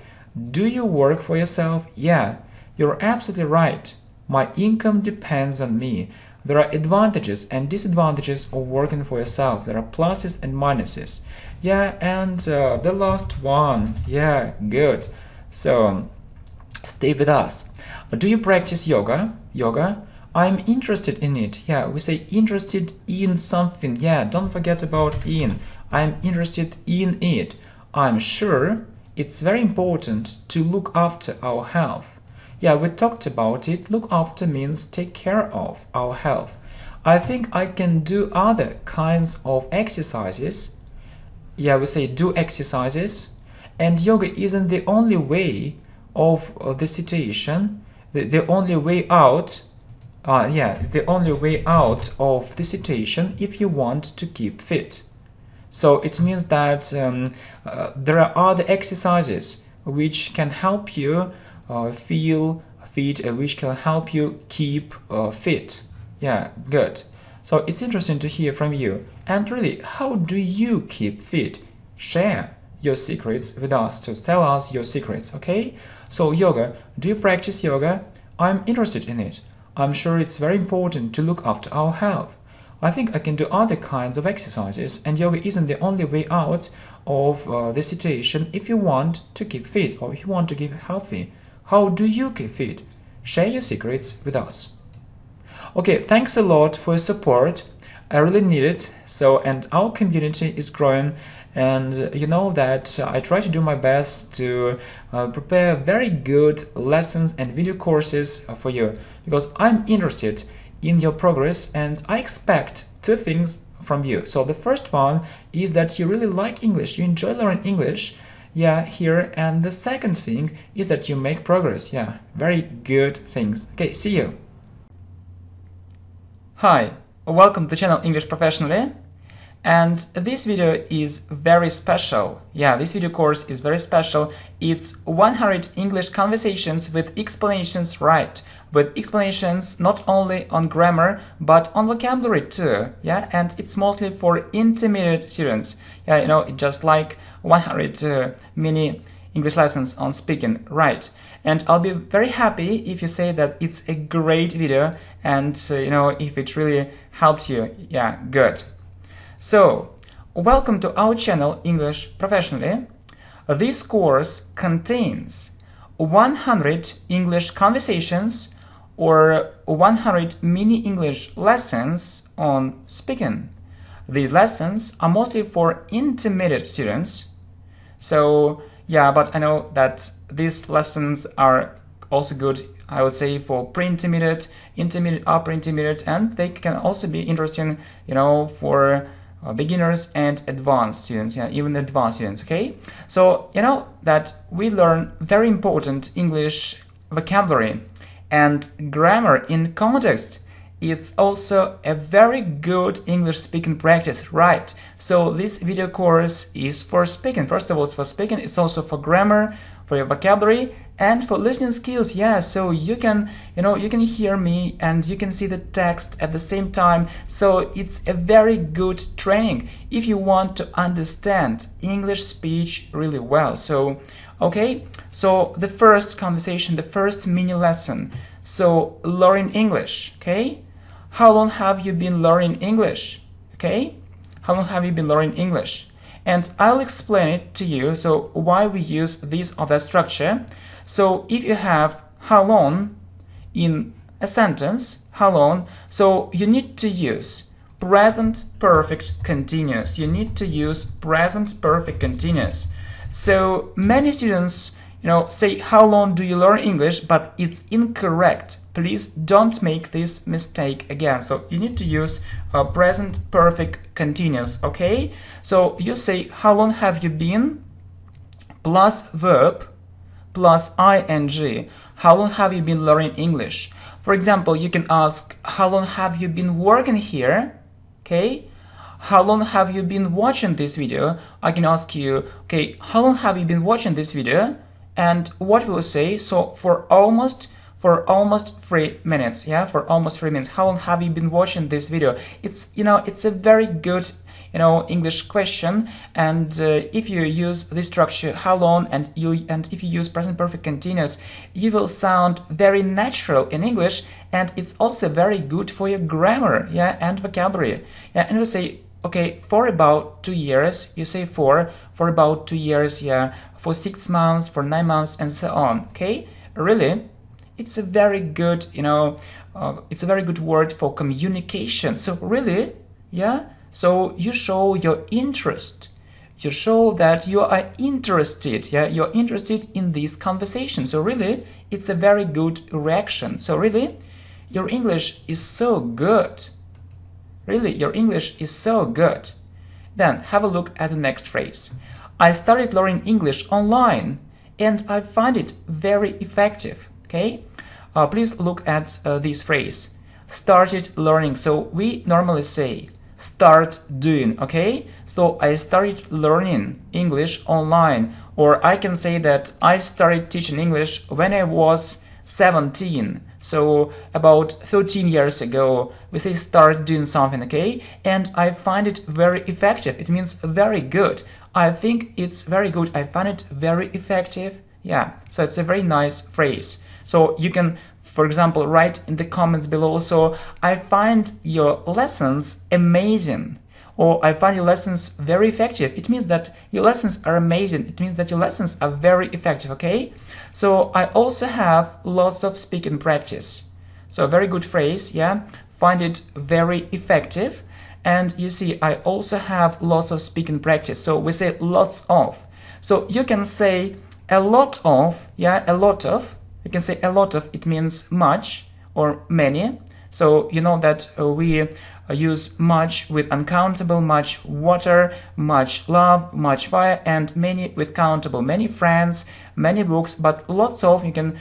Speaker 1: do you work for yourself? Yeah, you're absolutely right. My income depends on me. There are advantages and disadvantages of working for yourself. There are pluses and minuses. Yeah, and the last one. Yeah, good. So stay with us. Do you practice yoga? Yoga? I'm interested in it. Yeah, we say interested in something. Yeah, don't forget about in. I'm interested in it. I'm sure it's very important to look after our health. Yeah, we talked about it. Look after means take care of our health. I think I can do other kinds of exercises. Yeah, we say do exercises. And yoga isn't the only way of the situation, the only way out. The only way out of the situation if you want to keep fit. So it means that there are other exercises which can help you feel fit, which can help you keep fit. Yeah, good. So it's interesting to hear from you. And really, how do you keep fit? Share your secrets with us, to tell us your secrets, okay? So yoga, do you practice yoga? I'm interested in it. I'm sure it's very important to look after our health. I think I can do other kinds of exercises, and yoga isn't the only way out of the situation if you want to keep fit or if you want to keep healthy. How do you keep fit? Share your secrets with us. Okay, thanks a lot for your support. I really need it. So, and our community is growing, and you know that I try to do my best to prepare very good lessons and video courses for you, because I'm interested in your progress and I expect two things from you. So the first one is that you really like English, you enjoy learning English, yeah, here. And the second thing is that you make progress. Yeah, very good things. Okay, see you. Hi, welcome to the channel English Professionally. And this video is very special. Yeah, this video course is very special. It's 100 English conversations with explanations, right? With explanations not only on grammar, but on vocabulary too. Yeah, and it's mostly for intermediate students. Yeah, you know, just like 100 mini English lessons on speaking, right? And I'll be very happy if you say that it's a great video and, you know, if it really helped you. Yeah, good. So, welcome to our channel English Professionally. This course contains 100 English conversations or 100 mini English lessons on speaking. These lessons are mostly for intermediate students. So, yeah, but I know that these lessons are also good, I would say, for pre-intermediate, intermediate, upper intermediate, and they can also be interesting, you know, for beginners and advanced students, yeah, even advanced students, okay? So, you know that we learn very important English vocabulary and grammar in context. It's also a very good English speaking practice, right? So this video course is for speaking. First of all, it's for speaking. It's also for grammar, for your vocabulary, and for listening skills. Yeah, so you can, you know, you can hear me and you can see the text at the same time. So it's a very good training if you want to understand English speech really well. So, okay, so the first conversation, the first mini lesson. So learning English, okay? How long have you been learning English? Okay? How long have you been learning English? And I'll explain it to you, so why we use this or that structure. So if you have how long in a sentence, how long, so you need to use present perfect continuous. You need to use present perfect continuous. So many students, you know, say how long do you learn English, but it's incorrect. Please don't make this mistake again. So you need to use present perfect continuous, okay? So you say how long have you been plus verb plus ing. How long have you been learning English? For example, you can ask how long have you been working here, okay? How long have you been watching this video? I can ask you, okay, how long have you been watching this video? And what will you say? So for almost 3 minutes, yeah, for almost 3 minutes. How long have you been watching this video? It's, you know, it's a very good, you know, English question. And if you use this structure, how long, and if you use present perfect continuous, you will sound very natural in English, and it's also very good for your grammar, yeah, and vocabulary. Yeah, and you say, okay, for about 2 years, you say for about 2 years, yeah, for 6 months, for 9 months, and so on, okay? Really? It's a very good, you know, it's a very good word for communication. So really, yeah, so you show your interest. You show that you are interested, yeah, you're interested in this conversation. So really, it's a very good reaction. So really, your English is so good. Really, your English is so good. Then have a look at the next phrase. I started learning English online and I find it very effective. Okay, please look at this phrase. Started learning. So we normally say start doing. Okay, so I started learning English online, or I can say that I started teaching English when I was 17. So about 13 years ago, we say start doing something, okay? And I find it very effective. It means very good. I think it's very good. I find it very effective. Yeah, so it's a very nice phrase. So you can, for example, write in the comments below, so I find your lessons amazing, or I find your lessons very effective. It means that your lessons are amazing. It means that your lessons are very effective, okay? So I also have lots of speaking practice. So a very good phrase, yeah? Find it very effective. And you see, I also have lots of speaking practice. So we say lots of. So you can say a lot of, yeah, a lot of. You can say a lot of, it means much or many. So you know that we use much with uncountable, much water, much love, much fire, and many with countable, many friends, many books, but lots of, you can,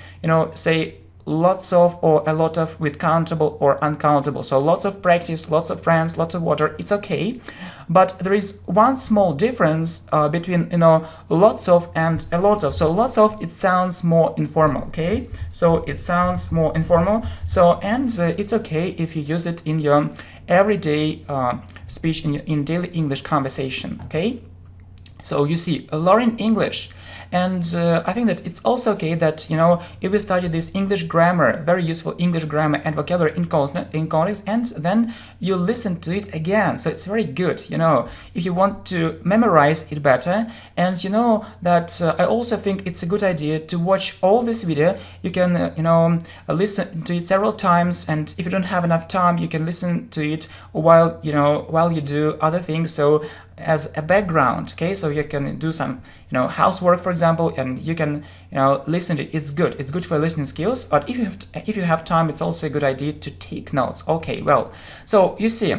Speaker 1: say lots of or a lot of with countable or uncountable. So lots of practice, lots of friends, lots of water, it's okay. But there is one small difference between, lots of and a lot of. So lots of, it sounds more informal, okay? So it sounds more informal. So, and it's okay if you use it in your everyday speech, in daily English conversation, okay? So you see, learning English. And I think that it's also okay that, if we study this English grammar, very useful English grammar and vocabulary in context, and then you listen to it again. So it's very good, if you want to memorize it better. And that I also think it's a good idea to watch all this video. You can, listen to it several times. And if you don't have enough time, you can listen to it while you do other things. So as a background, okay, so you can do some housework, for example, and you can listen to it. It's good for listening skills. But if you have time, it's also a good idea to take notes. Okay, well, so you see,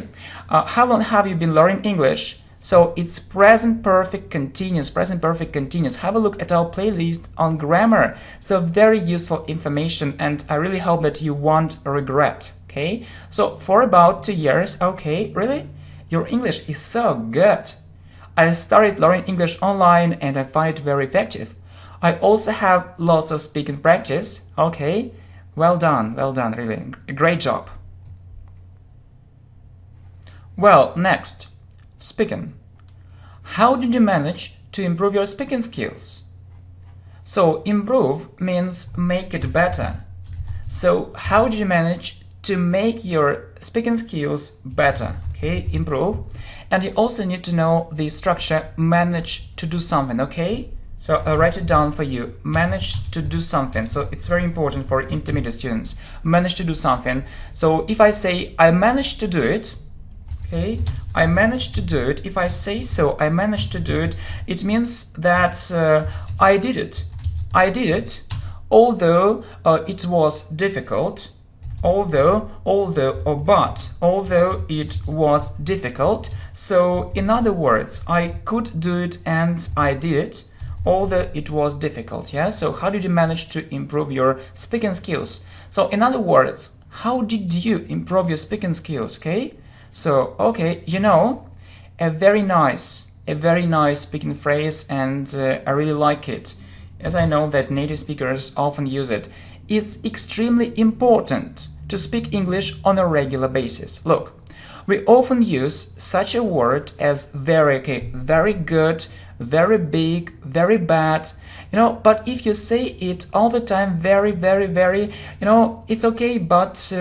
Speaker 1: how long have you been learning English? So it's present perfect continuous, present perfect continuous. Have a look at our playlist on grammar. So very useful information, and I really hope that you won't regret. Okay, so for about 2 years. Okay, really? Your English is so good. I started learning English online and I find it very effective. I also have lots of speaking practice. Okay, well done, really. Great job. Well, next, speaking. How did you manage to improve your speaking skills? So, improve means make it better. So, how did you manage to make your speaking skills better? Okay, improve. And you also need to know the structure, manage to do something, okay? So I'll write it down for you. Manage to do something. So it's very important for intermediate students. Manage to do something. So if I say I managed to do it, okay, I managed to do it. If I say so, I managed to do it, it means that I did it. I did it, although it was difficult. Although it was difficult. So in other words, I could do it and I did it, although it was difficult. Yeah. So how did you manage to improve your speaking skills? So in other words, how did you improve your speaking skills? Okay. So okay, a very nice speaking phrase, and I really like it, as I know that native speakers often use it. It's extremely important to speak English on a regular basis. Look, we often use such a word as very, okay, very good, very big, very bad, but if you say it all the time, very, very, very, it's okay, but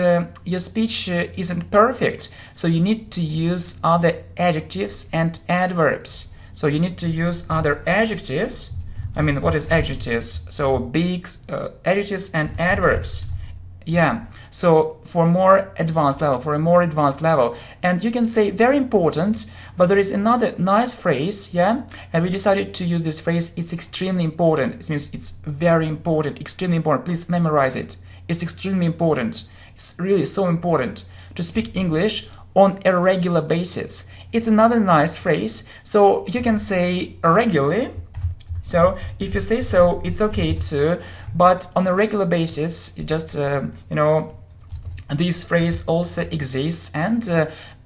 Speaker 1: your speech isn't perfect. So you need to use other adjectives and adverbs. So you need to use other adjectives. I mean, what is adjectives? So big adjectives and adverbs. Yeah, so for a more advanced level, and you can say very important, but there is another nice phrase, yeah, and we decided to use this phrase. It's extremely important. It means it's very important, extremely important. Please memorize it. It's extremely important. It's really so important to speak English on a regular basis. It's another nice phrase. So you can say regularly. So if you say so, it's okay too, but on a regular basis, you just, this phrase also exists, and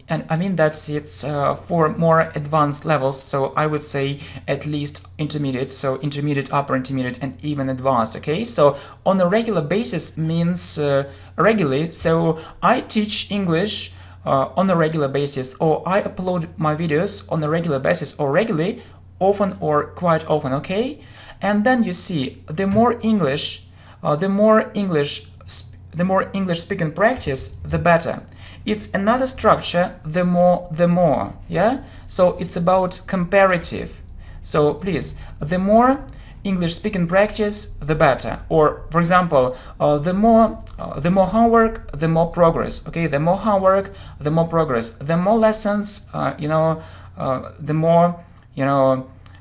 Speaker 1: I mean that it's for more advanced levels, so I would say at least intermediate, so intermediate, upper intermediate, and even advanced, okay? So on a regular basis means regularly, so I teach English on a regular basis, or I upload my videos on a regular basis, or regularly, often or quite often, okay? And then you see, the more English speaking practice, the better. It's another structure, the more, yeah? So it's about comparative. So please, the more English speaking practice, the better. Or for example, the more homework, the more progress. Okay, the more homework, the more progress. The more lessons, the more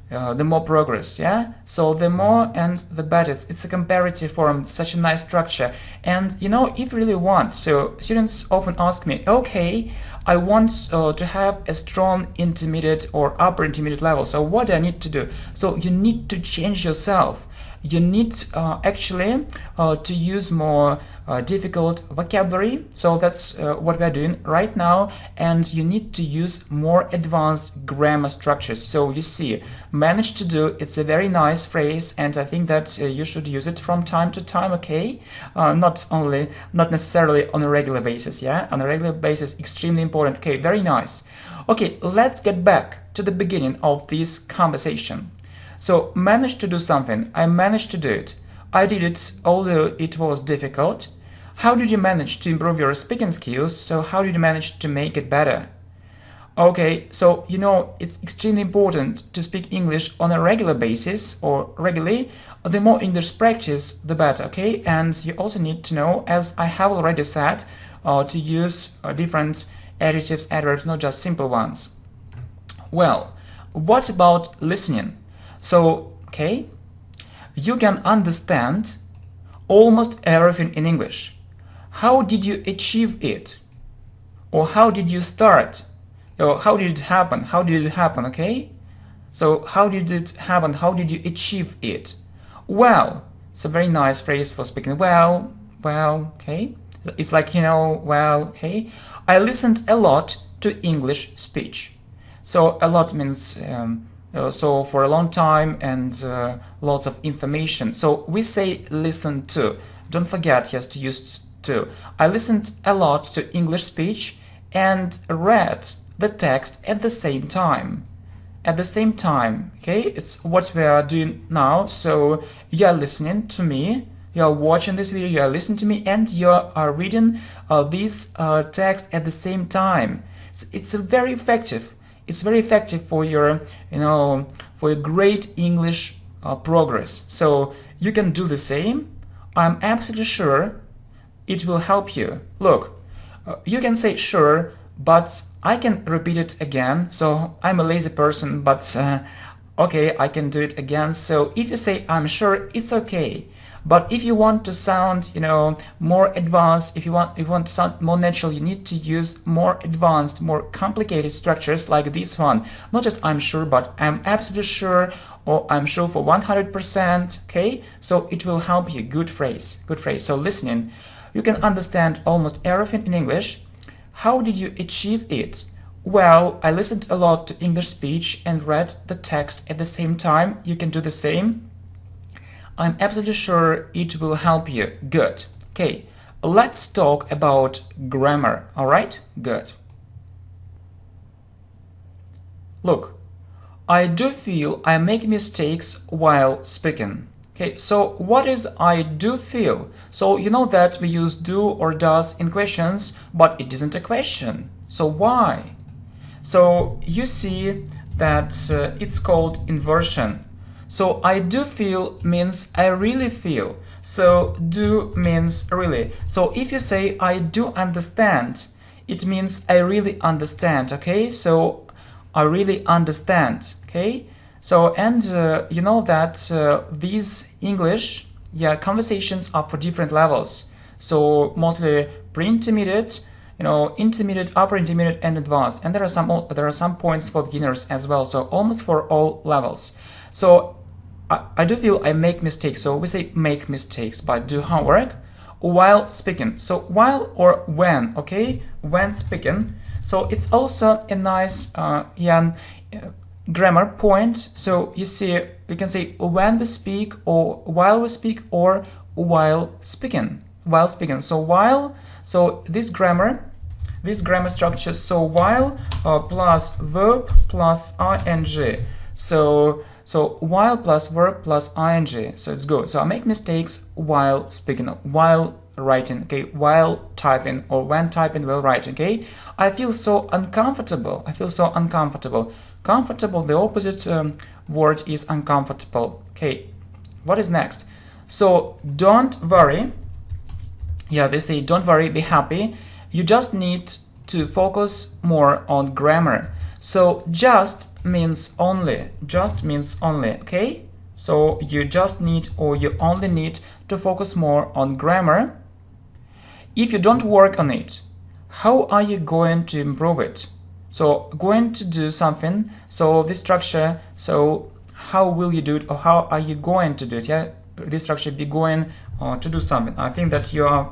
Speaker 1: the more progress, yeah? So the more and the better. It's a comparative form, such a nice structure. And you know, if you really want, so students often ask me, okay, I want to have a strong intermediate or upper intermediate level, so what do I need to do? So you need to change yourself. You need actually to use more difficult vocabulary, so that's what we're doing right now, and you need to use more advanced grammar structures. So you see, manage to do, it's a very nice phrase, and I think that you should use it from time to time, okay? Not necessarily on a regular basis, yeah? On a regular basis, extremely important. Okay, very nice. Okay, let's get back to the beginning of this conversation. So, managed to do something. I managed to do it. I did it, although it was difficult. How did you manage to improve your speaking skills? So, how did you manage to make it better? Okay, so, you know, it's extremely important to speak English on a regular basis or regularly. The more English practice, the better, okay? And you also need to know, as I have already said, to use different adjectives, adverbs, not just simple ones. Well, what about listening? So, okay, you can understand almost everything in English. How did you achieve it? Or how did you start? Or how did it happen? How did it happen, okay? So, how did it happen? How did you achieve it? Well, it's a very nice phrase for speaking. Well, okay. It's like, you know, well, okay. I listened a lot to English speech. So, a lot means so for a long time and lots of information. So we say listen to. Don't forget, yes, to use to. I listened a lot to English speech and read the text at the same time. At the same time, okay? It's what we are doing now. So you are listening to me, you are watching this video, you are listening to me, and you are reading this text at the same time. It's very effective. It's very effective for your, you know, for your great English progress. So you can do the same. I'm absolutely sure it will help you. Look, you can say sure, but I can repeat it again. So I'm a lazy person, but okay, I can do it again. So if you say I'm sure, it's okay. But if you want to sound, you know, more advanced, if you want to sound more natural, you need to use more advanced, more complicated structures like this one. Not just I'm sure, but I'm absolutely sure, or I'm sure for 100%, okay? So it will help you. Good phrase, good phrase. So listening, you can understand almost everything in English. How did you achieve it? Well, I listened a lot to English speech and read the text at the same time. You can do the same. I'm absolutely sure it will help you. Good. Okay, let's talk about grammar. All right? Good. Look, I do feel I make mistakes while speaking. Okay, so what is I do feel? So you know that we use do or does in questions, but it isn't a question. So why? So you see that it's called inversion. So I do feel means I really feel. So do means really. So if you say I do understand, it means I really understand, okay? So I really understand, okay? So and you know that these English, yeah, conversations are for different levels. So mostly pre-intermediate, you know, intermediate, upper intermediate, and advanced. And there are some points for beginners as well. So almost for all levels. So I do feel I make mistakes. So we say make mistakes, but do homework while speaking. So while or when, okay? When speaking. So it's also a nice grammar point. So you see, you can say when we speak or while we speak or while speaking. While speaking. So while, so this grammar structure. So while plus verb plus ing. So while plus verb plus ing, so it's good. So I make mistakes while speaking, while writing, okay, while typing, or when typing, while writing, okay. I feel so uncomfortable. I feel so uncomfortable. Comfortable, the opposite word is uncomfortable. Okay, what is next? So don't worry. Yeah, they say don't worry, be happy. You just need to focus more on grammar. So just means only. Just means only, okay? So you just need, or you only need to focus more on grammar. If you don't work on it, how are you going to improve it? So going to do something, so this structure, so how will you do it, or how are you going to do it? Yeah, this structure, be going to do something. I think that you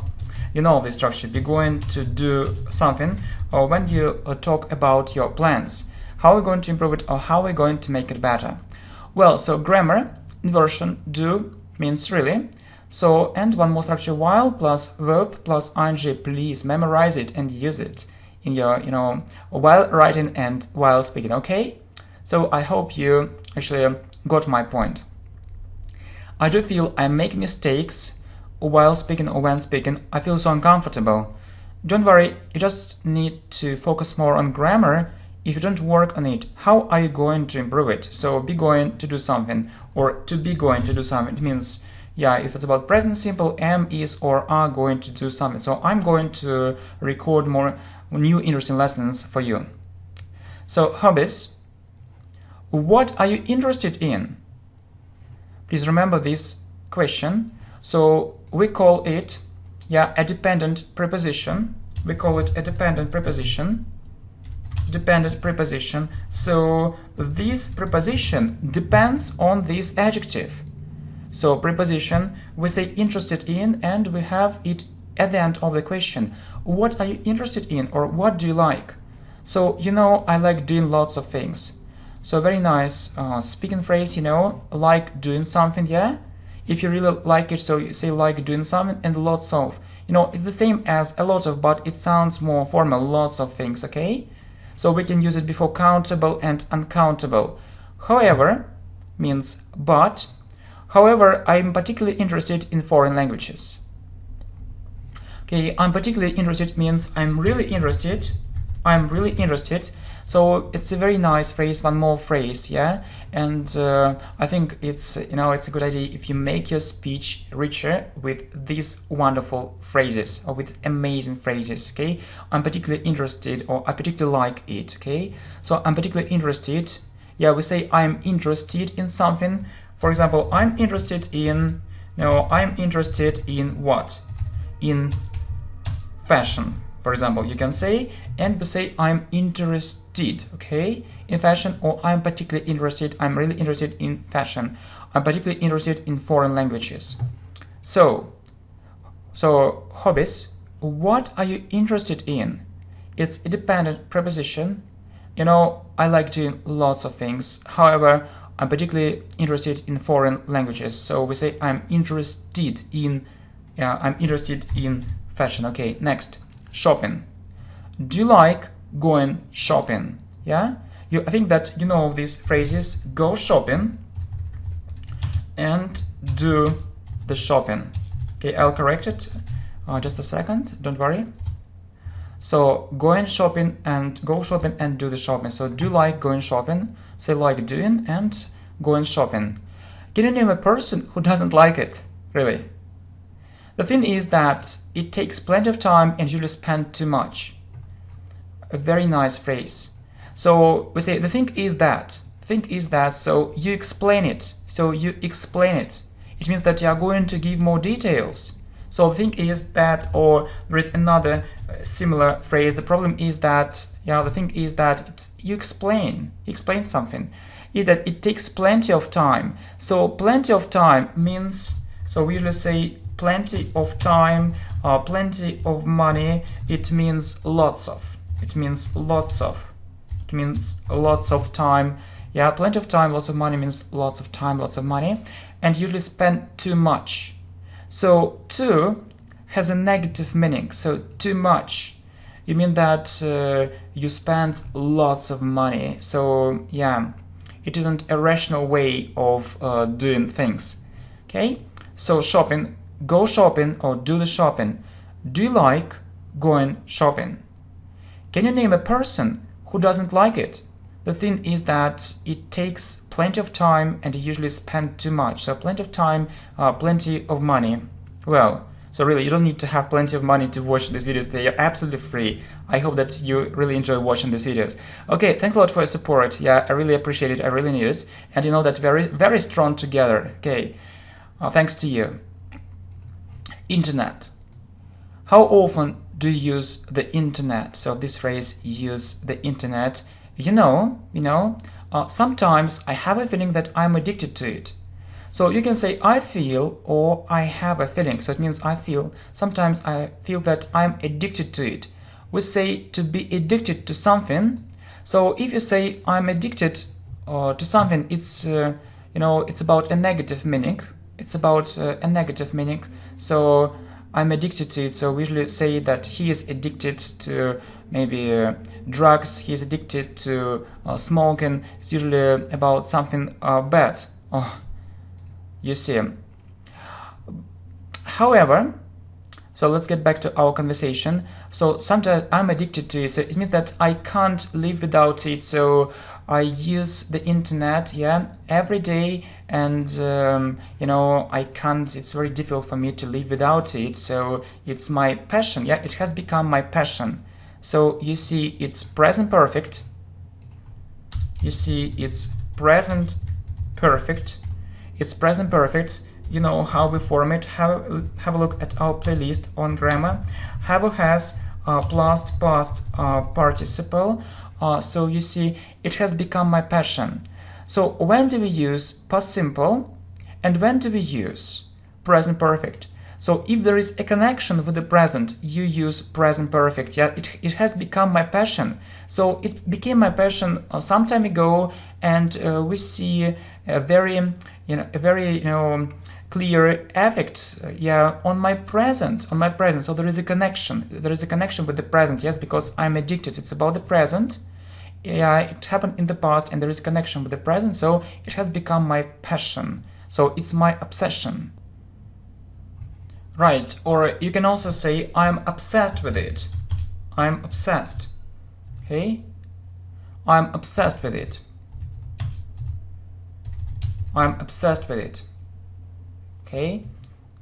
Speaker 1: know this structure, be going to do something, or when you talk about your plans, how are we going to improve it, or how are we going to make it better? Well, so grammar, inversion, do means really. So, and one more structure, while plus verb plus ing. Please memorize it and use it in your, while writing and while speaking, okay? So I hope you actually got my point. I do feel I make mistakes while speaking or when speaking. I feel so uncomfortable. Don't worry, you just need to focus more on grammar. If you don't work on it, how are you going to improve it? So be going to do something, or to be going to do something. It means, yeah, if it's about present simple, am, is, or are going to do something. So I'm going to record more new interesting lessons for you. So hobbies. What are you interested in? Please remember this question. So we call it, yeah, a dependent preposition. We call it a dependent preposition. Dependent preposition. So this preposition depends on this adjective. So preposition, we say interested in, and we have it at the end of the question. What are you interested in, or what do you like? So, I like doing lots of things. So very nice speaking phrase, like doing something, yeah? If you really like it, so you say like doing something, and lots of. It's the same as a lot of, but it sounds more formal, lots of things, okay? So we can use it before countable and uncountable. However, means but. However, I'm particularly interested in foreign languages. Okay, I'm particularly interested means I'm really interested. I'm really interested. So it's a very nice phrase, one more phrase, yeah? And I think it's, it's a good idea if you make your speech richer with these wonderful phrases, or with amazing phrases, okay? I'm particularly interested, or I particularly like it, okay? So I'm particularly interested. Yeah, we say I'm interested in something. For example, I'm interested in, I'm interested in what? In fashion, for example, you can say, and we say I'm interested, okay, in fashion, or I'm particularly interested, I'm really interested in fashion. I'm particularly interested in foreign languages. So hobbies, what are you interested in? It's a dependent preposition. I like doing lots of things. However, I'm particularly interested in foreign languages. So we say I'm interested in fashion. Okay, next, shopping. Do you like going shopping? Yeah, I think that you know these phrases: go shopping and do the shopping. Okay, I'll correct it. Just a second. Don't worry. So going shopping and go shopping and do the shopping. So do you like going shopping? Say like doing and going shopping. Can you name a person who doesn't like it? Really? The thing is that it takes plenty of time and usually spend too much. A very nice phrase. So we say the thing is that. So you explain it. It means that you are going to give more details. So the thing is that, or there is another similar phrase. The problem is that, the thing is that you explain something. That it takes plenty of time. So plenty of time means, so we usually say plenty of time, plenty of money. It means lots of. It means lots of time. Yeah, plenty of time, lots of money means lots of time, lots of money, and usually spend too much. So too has a negative meaning. So too much, you mean that you spend lots of money. So yeah, it isn't a rational way of doing things. Okay, so shopping, go shopping or do the shopping. Do you like going shopping? Can you name a person who doesn't like it? The thing is that it takes plenty of time and you usually spend too much. So plenty of time, plenty of money. Well, So really, you don't need to have plenty of money to watch these videos. They are absolutely free. I hope that you really enjoy watching these videos. Okay, thanks a lot for your support. Yeah, I really appreciate it. I really need it. And you know that very strong together. Okay, thanks to you. Internet. How often do you use the internet? So this phrase, use the internet. Sometimes I have a feeling that I'm addicted to it. So you can say I feel or I have a feeling. So it means I feel. Sometimes I feel that I'm addicted to it. We say to be addicted to something. So if you say I'm addicted to something, it's it's about a negative meaning. It's about a negative meaning. So I'm addicted to it. So we usually say that he is addicted to maybe drugs. He is addicted to smoking. It's usually about something bad. Oh, you see. However, so let's get back to our conversation. So sometimes I'm addicted to it. So it means that I can't live without it. So I use the internet, every day, and I can't. It's very difficult for me to live without it. So it's my passion. Yeah, it has become my passion. So you see, it's present perfect. You see, it's present perfect. It's present perfect. You know how we form it. Have a look at our playlist on grammar. Have has plus past participle. So you see, it has become my passion. So when do we use past simple and when do we use present perfect? So if there is a connection with the present, you use present perfect. Yeah, it has become my passion. So it became my passion some time ago, and we see a very clear effect on my present. So there is a connection. There is a connection with the present. Yes, because I'm addicted. It's about the present. Yeah, it happened in the past, and there is a connection with the present. So it has become my passion. So it's my obsession. Right, or you can also say I'm obsessed with it. I'm obsessed. Okay? I'm obsessed with it. I'm obsessed with it. Okay?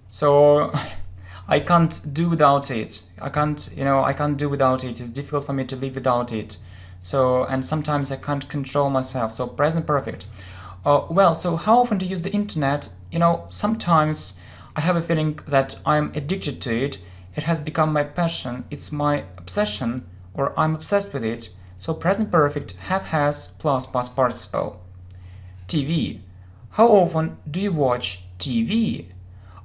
Speaker 1: So I can't do without it. I can't do without it. It's difficult for me to live without it. So, and sometimes I can't control myself. So present perfect. Well, so how often do you use the internet? Sometimes I have a feeling that I'm addicted to it. It has become my passion. It's my obsession, or I'm obsessed with it. So present perfect, has plus past participle. TV. How often do you watch TV?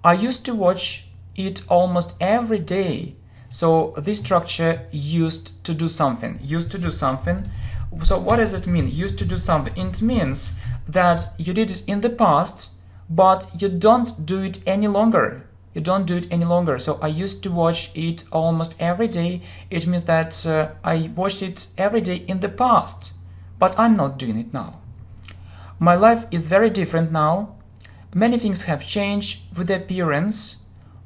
Speaker 1: I used to watch it almost every day. So this structure, used to do something. Used to do something. So what does it mean? Used to do something. It means that you did it in the past, but you don't do it any longer. You don't do it any longer. So I used to watch it almost every day. It means that I watched it every day in the past, but I'm not doing it now. My life is very different now. Many things have changed with the appearance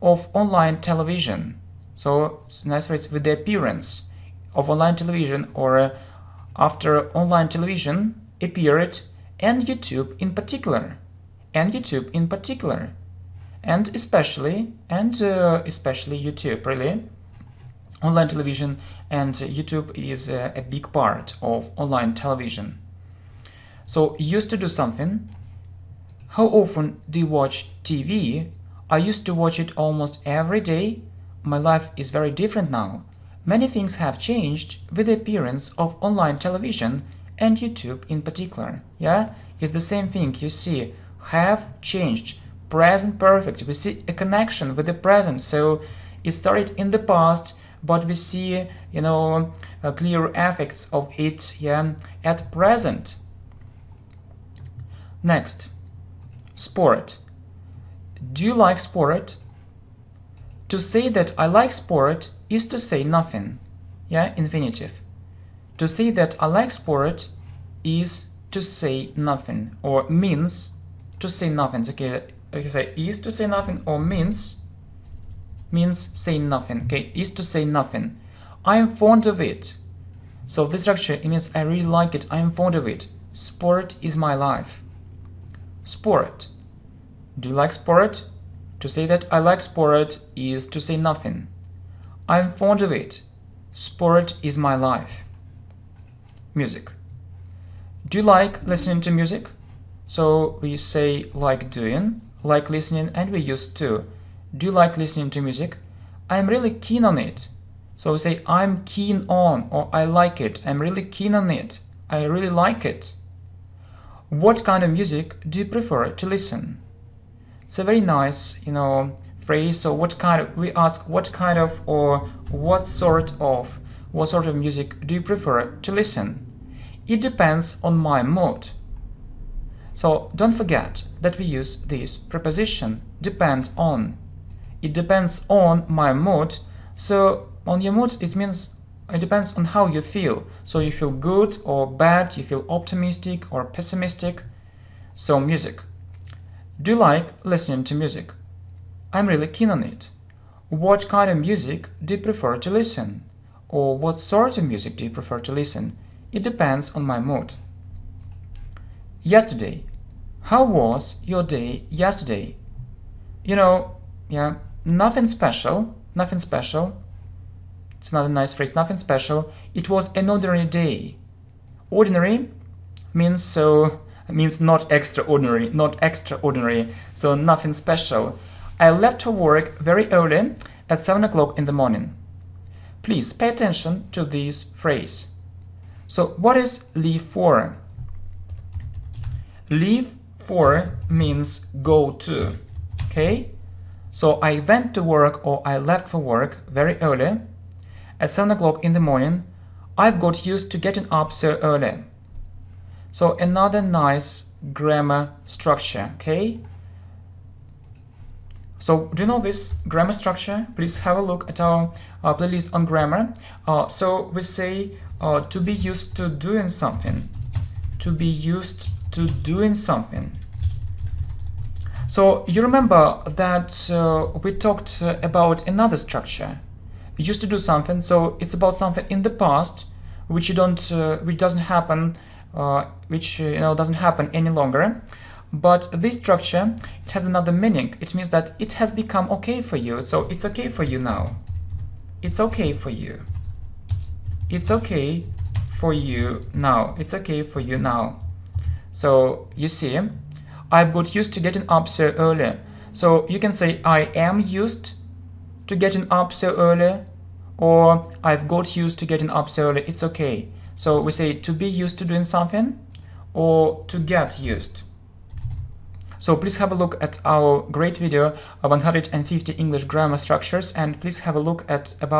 Speaker 1: of online television. So it's a nice phrase, with the appearance of online television, or after online television appeared, and YouTube in particular. And YouTube in particular, and especially YouTube, really. Online television and YouTube is a big part of online television. So used to do something. How often do you watch TV? I used to watch it almost every day. My life is very different now. Many things have changed with the appearance of online television and YouTube in particular. Yeah, it's the same thing. You see, have changed, present perfect. We see a connection with the present. So it started in the past, but we see clear effects of it at present. Next, sport. Do you like sport? To say that I like sport is to say nothing. Yeah, infinitive. To say that I like sport is to say nothing, or means to say nothing. Okay, like I say, is to say nothing, or means say nothing. Okay, is to say nothing. I am fond of it. So this structure, it means I really like it. I am fond of it. Sport is my life. Sport. Do you like sport? To say that I like sport is to say nothing. I'm fond of it. Sport is my life. Music. Do you like listening to music? So we say like doing, like listening, and we use to. Do you like listening to music? I'm really keen on it. So we say I'm keen on, or I like it. I'm really keen on it. I really like it. What kind of music do you prefer to listen? It's a very nice, phrase. So we ask what kind of or what sort of music do you prefer to listen? It depends on my mood. So don't forget that we use this preposition, depend on. It depends on my mood. So on your mood, it means it depends on how you feel. So you feel good or bad, you feel optimistic or pessimistic. So music. Do you like listening to music? I'm really keen on it. What kind of music do you prefer to listen? Or what sort of music do you prefer to listen? It depends on my mood. Yesterday. How was your day yesterday? Nothing special. Nothing special. It's not a nice phrase. Nothing special. It was an ordinary day. Ordinary means not extraordinary, not extraordinary. So nothing special. I left for work very early at 7 o'clock in the morning. Please pay attention to this phrase. So what is leave for? Leave for means go to. Okay? So I went to work or I left for work very early at 7 o'clock in the morning. I've got used to getting up so early. So another nice grammar structure, okay? So do you know this grammar structure? Please have a look at our playlist on grammar. So we say to be used to doing something. To be used to doing something. So you remember that we talked about another structure. We used to do something, so it's about something in the past which doesn't happen doesn't happen any longer. But this structure, it has another meaning. It means that it has become okay for you. So it's okay for you now. It's okay for you. It's okay for you now. It's okay for you now. So you see, I've got used to getting up so early. So you can say I am used to getting up so early, or I've got used to getting up so early. It's okay. So we say to be used to doing something or to get used. So please have a look at our great video of 150 English grammar structures, and please have a look at at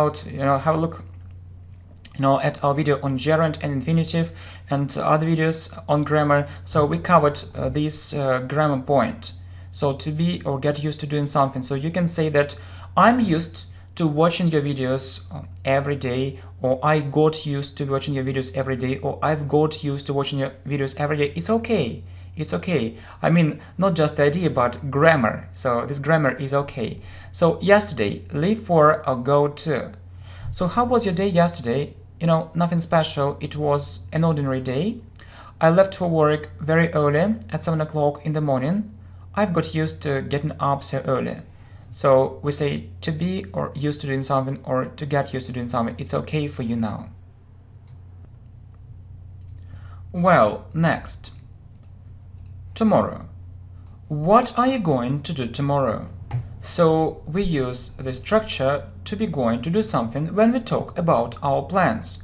Speaker 1: our video on gerund and infinitive and other videos on grammar. So we covered this grammar point. So to be or get used to doing something. So you can say that I'm used to watching your videos every day, or I got used to watching your videos every day, or I've got used to watching your videos every day. It's okay. It's okay. I mean, not just the idea, but grammar. So this grammar is okay. So yesterday, leave for or go to. So how was your day yesterday? Nothing special. It was an ordinary day. I left for work very early at 7 o'clock in the morning. I've got used to getting up so early. So we say to be or used to doing something or to get used to doing something. It's okay for you now. Well, next. Tomorrow. What are you going to do tomorrow? So we use the structure to be going to do something when we talk about our plans.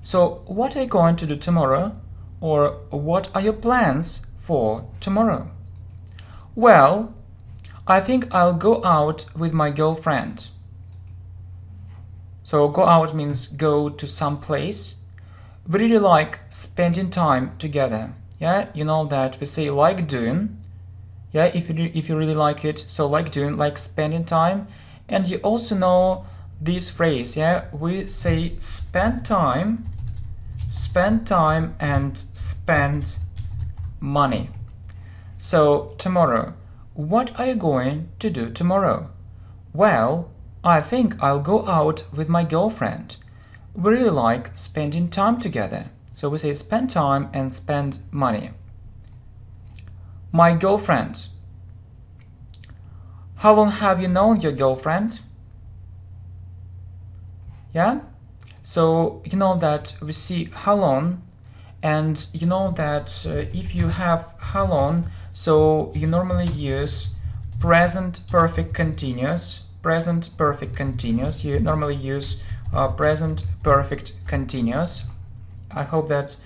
Speaker 1: So what are you going to do tomorrow? Or what are your plans for tomorrow? Well, I think I'll go out with my girlfriend. So go out means go to some place. We really like spending time together. Yeah, you know that we say like doing. Yeah, if you really like it, so like doing, like spending time. And you also know this phrase, yeah, we say spend time, and spend money. So tomorrow, what are you going to do tomorrow? Well, I think I'll go out with my girlfriend. We really like spending time together. So we say spend time and spend money. My girlfriend. How long have you known your girlfriend? Yeah? So you know that we see how long, and you know that if you have how long, so you normally use present perfect continuous. Present perfect continuous. You normally use present perfect continuous. I hope that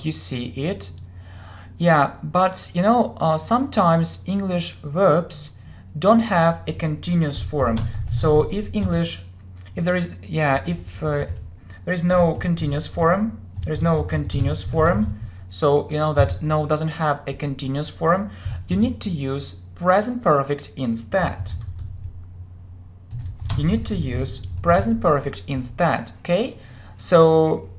Speaker 1: you see it. Yeah, but you know, sometimes English verbs don't have a continuous form. So if there is no continuous form, so you know that no doesn't have a continuous form, you need to use present perfect instead. You need to use present perfect instead, okay? So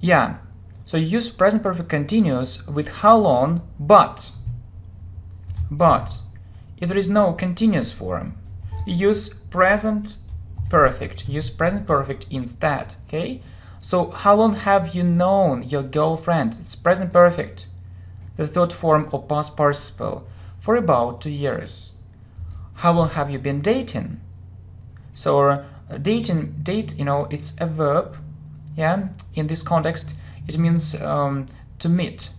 Speaker 1: yeah, so you use present perfect continuous with how long, but if there is no continuous form, you use present perfect. Use present perfect instead, okay? So how long have you known your girlfriend? It's present perfect, the third form of past participle, for about 2 years. How long have you been dating? So date, you know, it's a verb. Yeah, in this context it means to meet,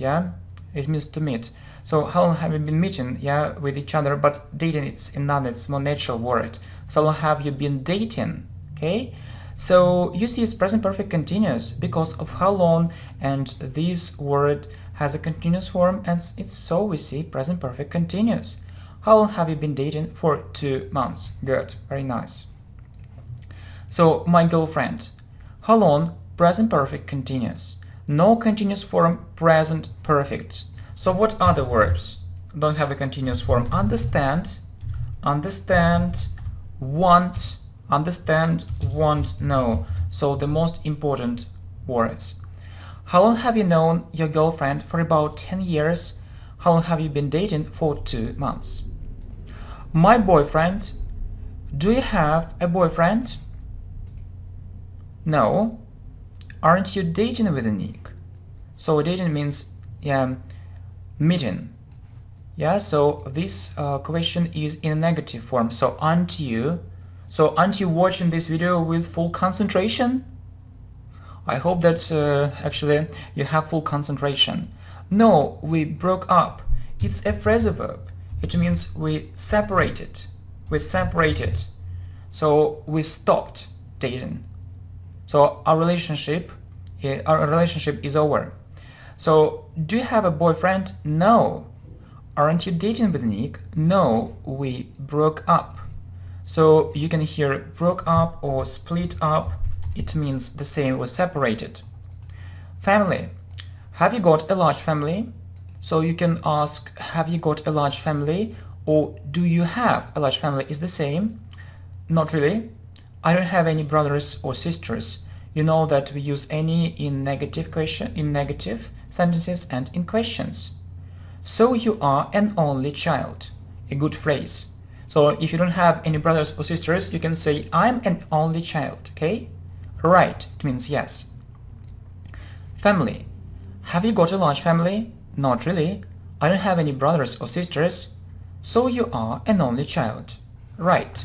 Speaker 1: yeah, it means to meet. So how long have you been meeting, yeah, with each other? But dating, it's another, it's more natural word. So how long have you been dating? Okay, so you see it's present perfect continuous because of how long, and this word has a continuous form, and it's so we see present perfect continuous. How long have you been dating? For 2 months. Good, very nice. So my girlfriend. How long? Present perfect continuous. No continuous form, present perfect. So what other verbs don't have a continuous form? Understand, understand, want, understand, want, know. So the most important words. How long have you known your girlfriend? For about 10 years. How long have you been dating? For 2 months. My boyfriend. Do you have a boyfriend? No. Aren't you dating with Nick? So dating means, yeah, meeting. Yeah, so this question is in a negative form. So aren't you? So aren't you watching this video with full concentration? I hope that actually you have full concentration. No, we broke up. It's a phrasal verb. It means we separated. We separated. So we stopped dating. So our relationship is over. So do you have a boyfriend? No. Aren't you dating with Nick? No, we broke up. So you can hear broke up or split up. It means the same, was separated. Family. Have you got a large family? So you can ask, have you got a large family? Or do you have a large family? Is the same. Not really. I don't have any brothers or sisters. You know that we use any in negative sentences and in questions. So you are an only child. A good phrase. So if you don't have any brothers or sisters, you can say I'm an only child, okay? Right, it means yes. Family. Have you got a large family? Not really. I don't have any brothers or sisters. So you are an only child. Right.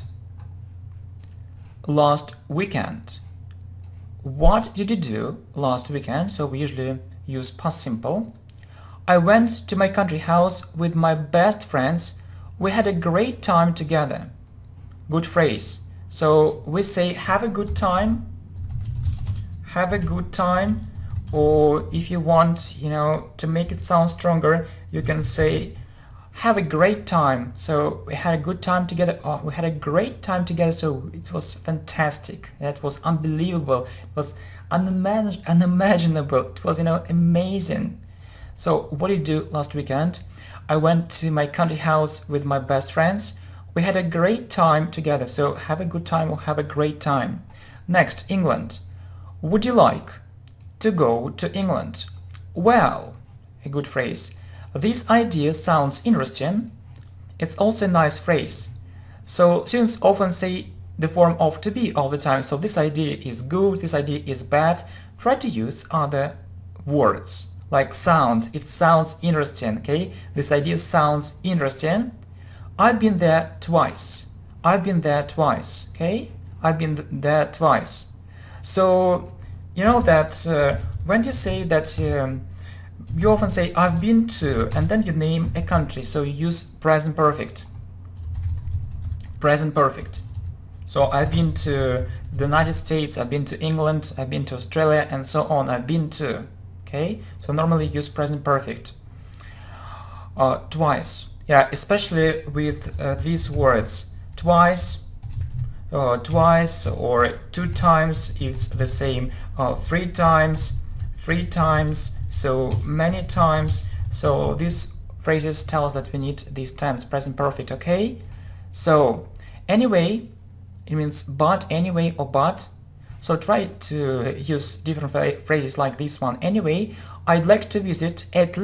Speaker 1: Last weekend. What did you do last weekend? So we usually use past simple. I went to my country house with my best friends. We had a great time together. Good phrase. So we say have a good time. Have a good time. Or if you want, you know, to make it sound stronger, you can say have a great time. So we had a good time together. Oh, we had a great time together. So it was fantastic. That was unbelievable. It was unimaginable. It was, you know, amazing. So what did you do last weekend? I went to my country house with my best friends. We had a great time together. So have a good time or have a great time. Next, England. Would you like to go to England? Well, a good phrase. This idea sounds interesting. It's also a nice phrase. So students often say the form of to be all the time. So this idea is good, this idea is bad. Try to use other words like sound. It sounds interesting, okay? This idea sounds interesting. I've been there twice. I've been there twice. Okay? I've been there twice. So you know that when you say that, you often say I've been to, and then you name a country. So you use present perfect. Present perfect. So I've been to the United States, I've been to England, I've been to Australia, and so on. I've been to. Okay? So normally use present perfect. Twice. Yeah, especially with these words. Twice, twice, or 2 times is the same. 3 times, so many times. So these phrases tell us that we need these tense, present perfect. Okay? So anyway, it means but, anyway, or but. So try to use different phrases like this one. Anyway, I'd like to visit it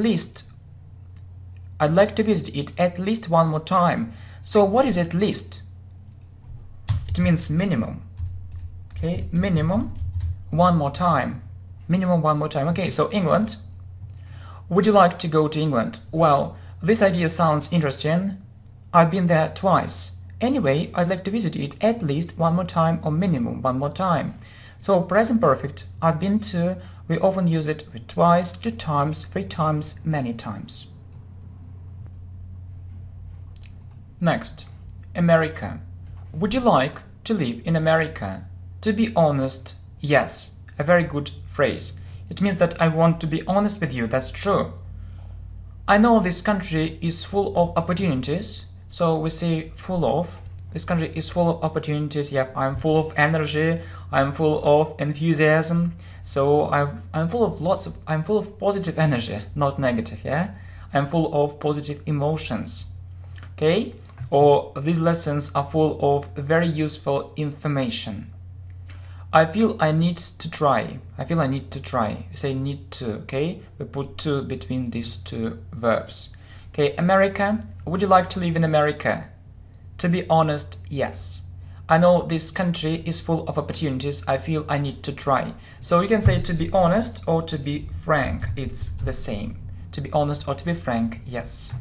Speaker 1: at least one more time. So what is at least? It means minimum. Okay, minimum one more time. Minimum one more time. Okay, so England. Would you like to go to England? Well, this idea sounds interesting. I've been there twice. Anyway, I'd like to visit it at least one more time, or minimum one more time. So present perfect, I've been to, we often use it with twice, 2 times, 3 times, many times. Next, America. Would you like to live in America? To be honest, yes. A very good phrase. It means that I want to be honest with you, that's true. I know this country is full of opportunities. So we say full of. This country is full of opportunities. Yeah, I'm full of energy. I'm full of enthusiasm. So I'm full of positive energy, not negative. Yeah, I'm full of positive emotions. Okay, or these lessons are full of very useful information. I feel I need to try. I feel I need to try. We say need to. Okay, we put to between these 2 verbs. Okay, America. Would you like to live in America? To be honest, yes. I know this country is full of opportunities. I feel I need to try. So you can say to be honest or to be frank. It's the same. To be honest or to be frank, yes.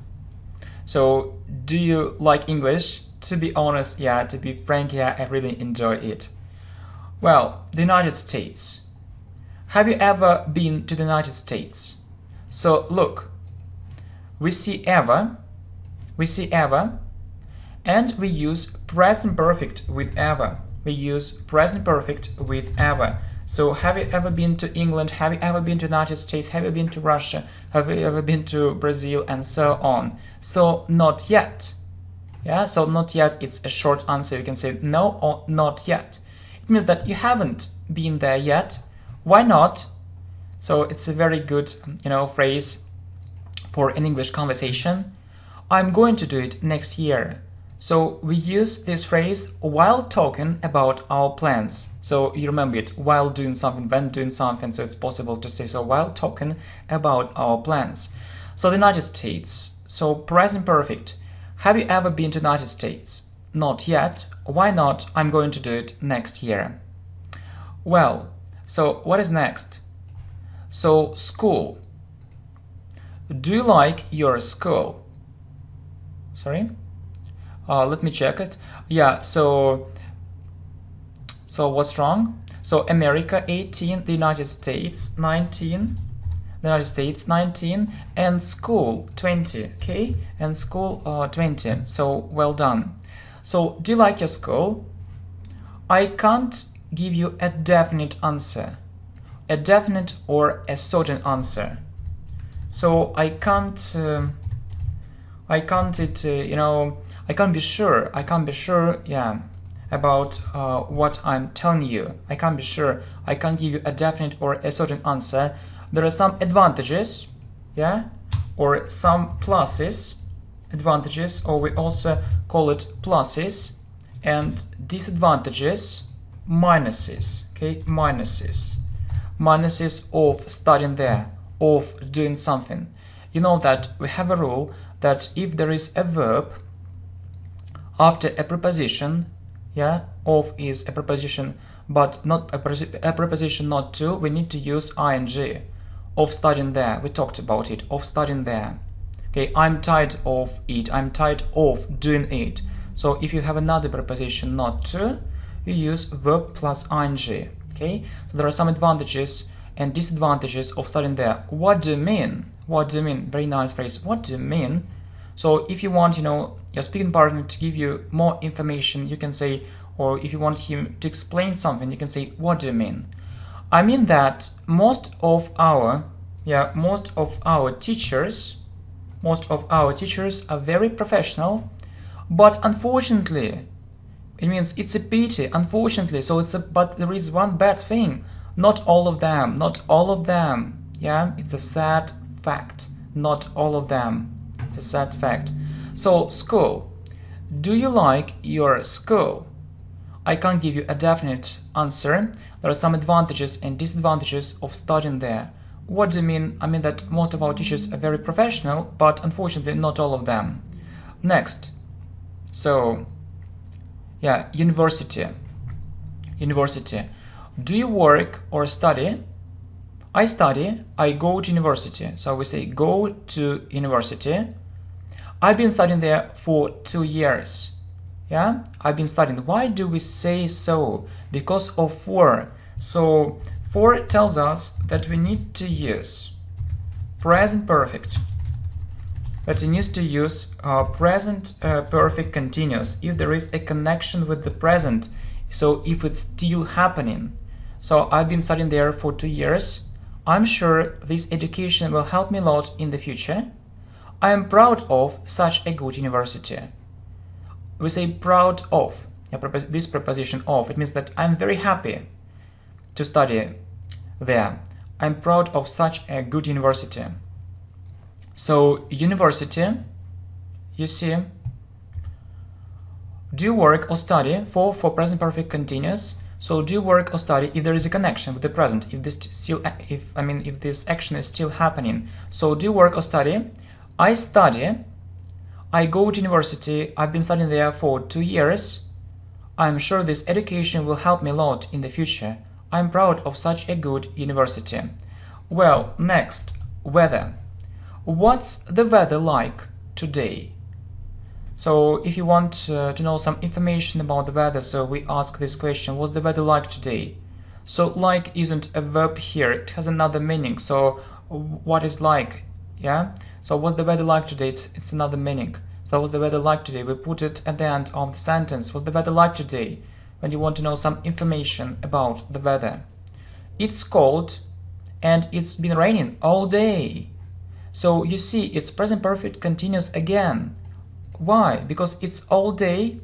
Speaker 1: So do you like English? To be honest, yeah. To be frank, yeah, I really enjoy it. Well, the United States. Have you ever been to the United States? So look. We see ever, and we use present perfect with ever. We use present perfect with ever. So have you ever been to England? Have you ever been to the United States? Have you been to Russia? Have you ever been to Brazil? And so on. So not yet. Yeah, so not yet, it's a short answer. You can say no or not yet. It means that you haven't been there yet. Why not? So it's a very good, phrase for an English conversation. I'm going to do it next year. So we use this phrase while talking about our plans. So you remember it, while doing something, when doing something, so it's possible to say so while talking about our plans. So the United States, so present perfect. Have you ever been to the United States? Not yet. Why not? I'm going to do it next year. Well, so what is next? So school. Do you like your school? Sorry? Let me check it. Yeah, so what's wrong? So America 18, the United States 19, and school 20, okay? And school 20. So well done. So do you like your school? I can't give you a definite answer. A definite or a certain answer. So I can't be sure, yeah, about what I'm telling you. I can't be sure. I can't give you a definite or a certain answer. There are some advantages, yeah, or some pluses, advantages, or we also call it pluses, and disadvantages, minuses, okay, minuses of studying there, of doing something. You know that we have a rule that if there is a verb after a preposition, yeah, of is a preposition but not a preposition not to, we need to use ing. Of studying there, we talked about it, of studying there. Okay, I'm tired of it. I'm tired of doing it. So if you have another preposition, not to, you use verb plus ing. Okay, so there are some advantages and disadvantages of studying there. What do you mean? What do you mean? Very nice phrase. What do you mean? So if you want, your speaking partner to give you more information, you can say, or if you want him to explain something, you can say, what do you mean? I mean that most of our teachers are very professional, but unfortunately, it means it's a pity, unfortunately, but there is one bad thing. Not all of them, yeah, it's a sad fact. Not all of them, it's a sad fact. So, school. Do you like your school? I can't give you a definite answer. There are some advantages and disadvantages of studying there. What do you mean? I mean that most of our teachers are very professional, but unfortunately not all of them. Next. So, yeah, university. University. Do you work or study? I study, I go to university. So we say go to university. I've been studying there for 2 years. Yeah, I've been studying. Why do we say so? Because of for. So for tells us that we need to use present perfect. That it needs to use present perfect continuous if there is a connection with the present. So if it's still happening. So I've been studying there for 2 years. I'm sure this education will help me a lot in the future. I am proud of such a good university. We say proud of, this preposition of, it means that I'm very happy to study there. I'm proud of such a good university. So, university, you see, do you work or study for present perfect continuous. So, do you work or study if there is a connection with the present, if this action is still happening. So, do you work or study? I study. I go to university. I've been studying there for 2 years. I'm sure this education will help me a lot in the future. I'm proud of such a good university. Well, next, weather. What's the weather like today? So if you want to know some information about the weather, so we ask this question, what's the weather like today? So like isn't a verb here, it has another meaning. So what is like, yeah? So what's the weather like today? It's another meaning. So what's the weather like today? We put it at the end of the sentence. What's the weather like today? When you want to know some information about the weather. It's cold and it's been raining all day. So you see, it's present perfect continuous again. Why? Because it's all day.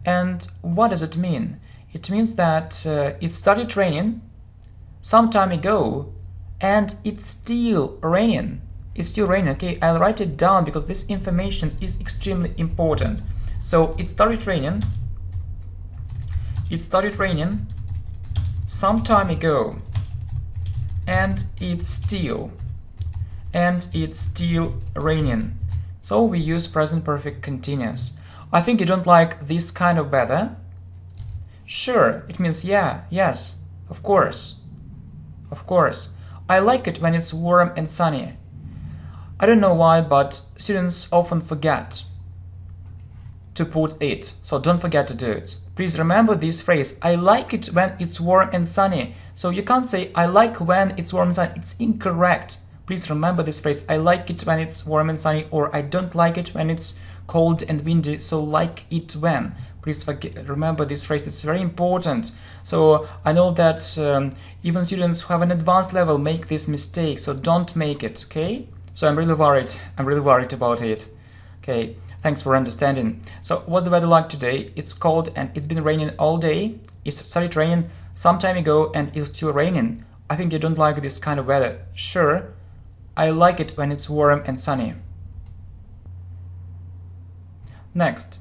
Speaker 1: And what does it mean? It means that it started raining some time ago and it's still raining. It's still raining, okay? I'll write it down because this information is extremely important. So it started raining. It started raining some time ago and it's still raining. So we use present perfect continuous. I think you don't like this kind of weather. Sure, it means yeah, yes, of course. Of course. I like it when it's warm and sunny. I don't know why, but students often forget to put it. So don't forget to do it. Please remember this phrase. I like it when it's warm and sunny. So you can't say I like when it's warm and sunny. It's incorrect. Please remember this phrase. I like it when it's warm and sunny, or I don't like it when it's cold and windy. So like it when. Please remember this phrase. It's very important. So I know that even students who have an advanced level make this mistake. So don't make it, okay? So I'm really worried. I'm really worried about it. Okay, thanks for understanding. So what's the weather like today? It's cold and it's been raining all day. It started raining some time ago and it's still raining. I think you don't like this kind of weather. Sure, I like it when it's warm and sunny. Next,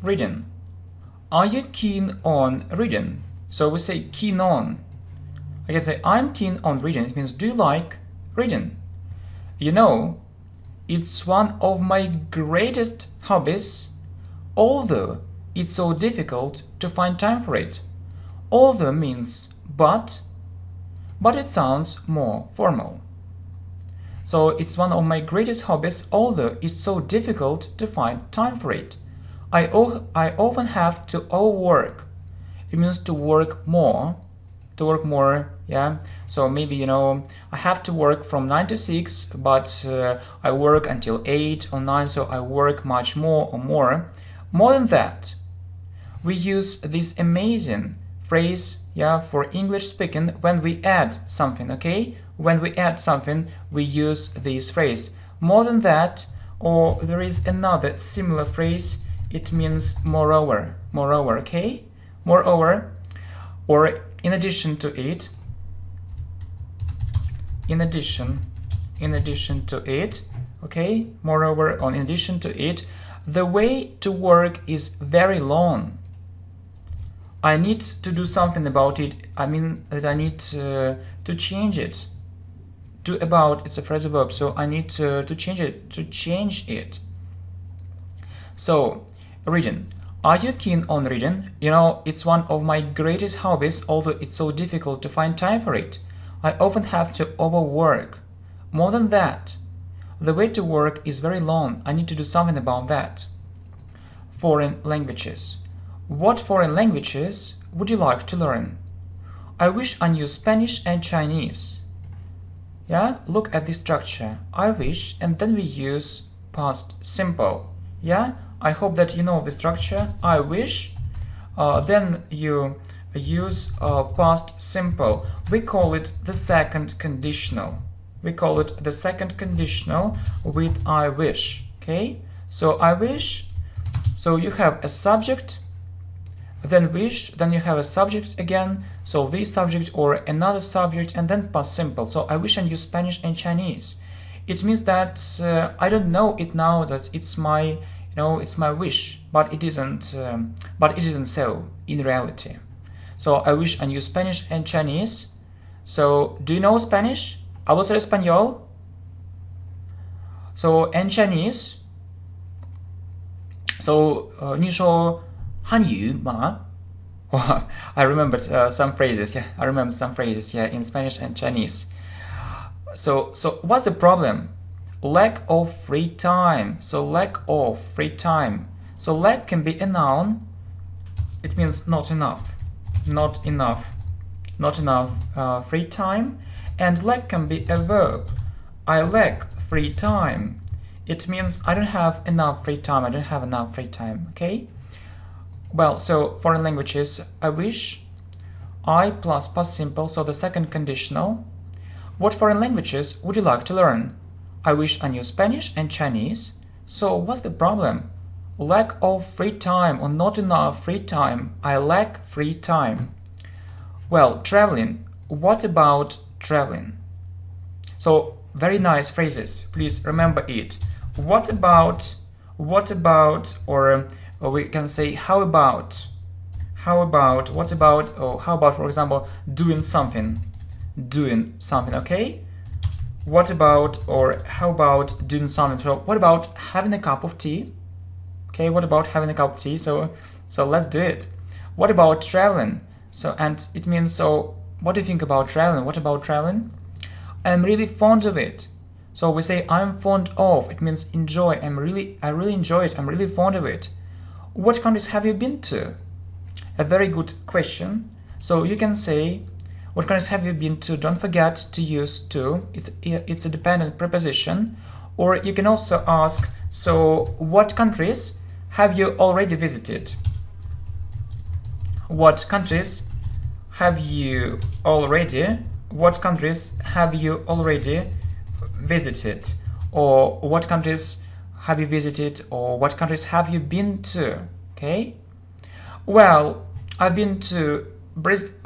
Speaker 1: reading. Are you keen on reading? So we say keen on. I can say I'm keen on reading. It means do you like reading? You know, it's one of my greatest hobbies, although it's so difficult to find time for it. Although means but it sounds more formal. So it's one of my greatest hobbies, although it's so difficult to find time for it. I often have to overwork. It means to work more. Yeah. So maybe, I have to work from 9 to 6, but I work until 8 or 9, so I work much more or more. More than that, we use this amazing phrase, yeah, for English speaking when we add something, okay? When we add something, we use this phrase. More than that, or there is another similar phrase, it means moreover, okay? Moreover, or in addition to it, in addition to it, okay? Moreover, or in addition to it, the way to work is very long. I need to do something about it. I mean that I need to change it. Do about, it's a phrasal verb, so I need to change it. So, reading. Are you keen on reading? It's one of my greatest hobbies, although it's so difficult to find time for it. I often have to overwork. More than that, the way to work is very long. I need to do something about that. Foreign languages. What foreign languages would you like to learn? I wish I knew Spanish and Chinese. Yeah, look at this structure. I wish, and then we use past simple. Yeah, I hope that you know the structure. I wish, then you use past simple. We call it the second conditional. With I wish. Okay, so I wish. So you have a subject, then wish, then you have a subject again, so this subject or another subject, and then past simple. So I wish I knew Spanish and Chinese. It means that I don't know it now, that it's my, it's my wish, but it isn't so in reality. So I wish I knew Spanish and Chinese. So do you know Spanish? ¿Hablas español? So and Chinese. So 你说汉语吗? Oh, I remembered some phrases. Yeah, I remember some phrases. Yeah, in Spanish and Chinese. So what's the problem? Lack of free time. So lack of free time. So lack can be a noun. It means not enough. Not enough free time. And lack can be a verb. I lack free time. It means I don't have enough free time. I don't have enough free time. Okay. Well, so foreign languages, I wish, I plus past simple, so the second conditional. What foreign languages would you like to learn? I wish I knew Spanish and Chinese. So what's the problem? Lack of free time or not enough free time. I lack free time. Well, traveling. What about traveling? So very nice phrases. Please remember it. What about, or we can say how about, what about, or how about, for example, doing something, okay? What about, or how about doing something? So what about having a cup of tea? Okay, what about having a cup of tea? So let's do it. What about traveling? So, and it means, so what do you think about traveling? What about traveling? I'm really fond of it. So we say I'm fond of, it means enjoy. I really enjoy it. I'm really fond of it. What countries have you been to? A very good question. So you can say, what countries have you been to? Don't forget to use to. It's a dependent preposition. Or you can also ask, so what countries have you already visited? What countries have you already visited? Or what countries have you visited, or what countries have you been to? Okay. Well, I've been to Brazil,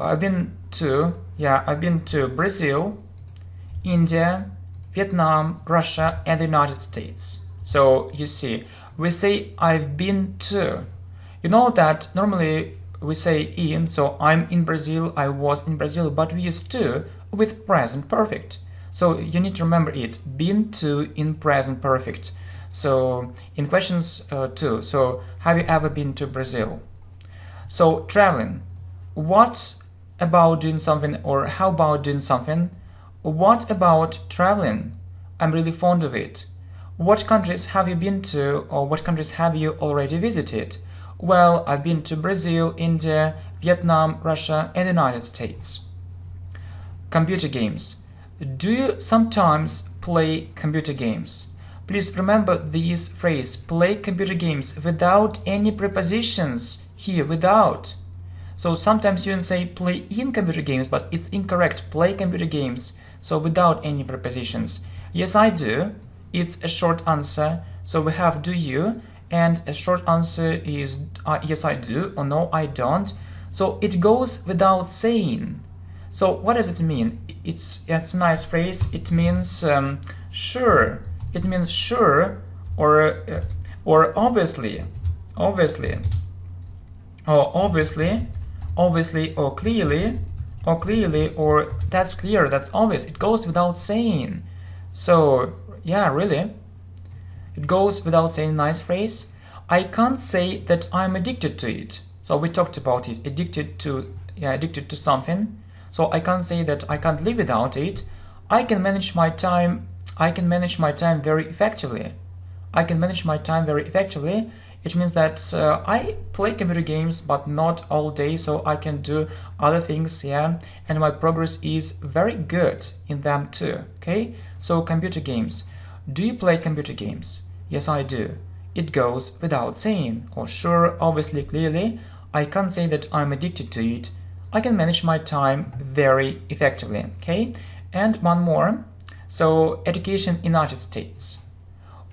Speaker 1: India, Vietnam, Russia, and the United States. So you see, we say I've been to. You know that normally we say in, so I'm in Brazil, I was in Brazil, but we use to with present perfect. So you need to remember it, been to in present perfect. So in questions too, so have you ever been to Brazil? So traveling, what about doing something, or how about doing something? What about traveling? I'm really fond of it. What countries have you been to, or what countries have you already visited? Well, I've been to Brazil, India, Vietnam, Russia, and the United States. Computer games. Do you sometimes play computer games? Please remember this phrase, play computer games, without any prepositions here, without. So sometimes you can say play in computer games, but it's incorrect, play computer games, so without any prepositions. Yes, I do. It's a short answer, so we have do you, and a short answer is yes, I do, or no, I don't. So it goes without saying. So what does it mean? It's a nice phrase. It means sure. It means sure, or obviously, or obviously, or clearly, or that's clear, that's obvious. It goes without saying. So yeah, really, it goes without saying. Nice phrase. I can't say that I'm addicted to it. So we talked about it. Addicted to something. So I can't say that I can't live without it. I can manage my time. I can manage my time very effectively. I can manage my time very effectively. It means that I play computer games, but not all day, so I can do other things, yeah, and my progress is very good in them too, okay? So computer games. Do you play computer games? Yes, I do. It goes without saying, or sure, obviously, clearly. I can't say that I'm addicted to it. I can manage my time very effectively, okay? And one more. So, education in the United States.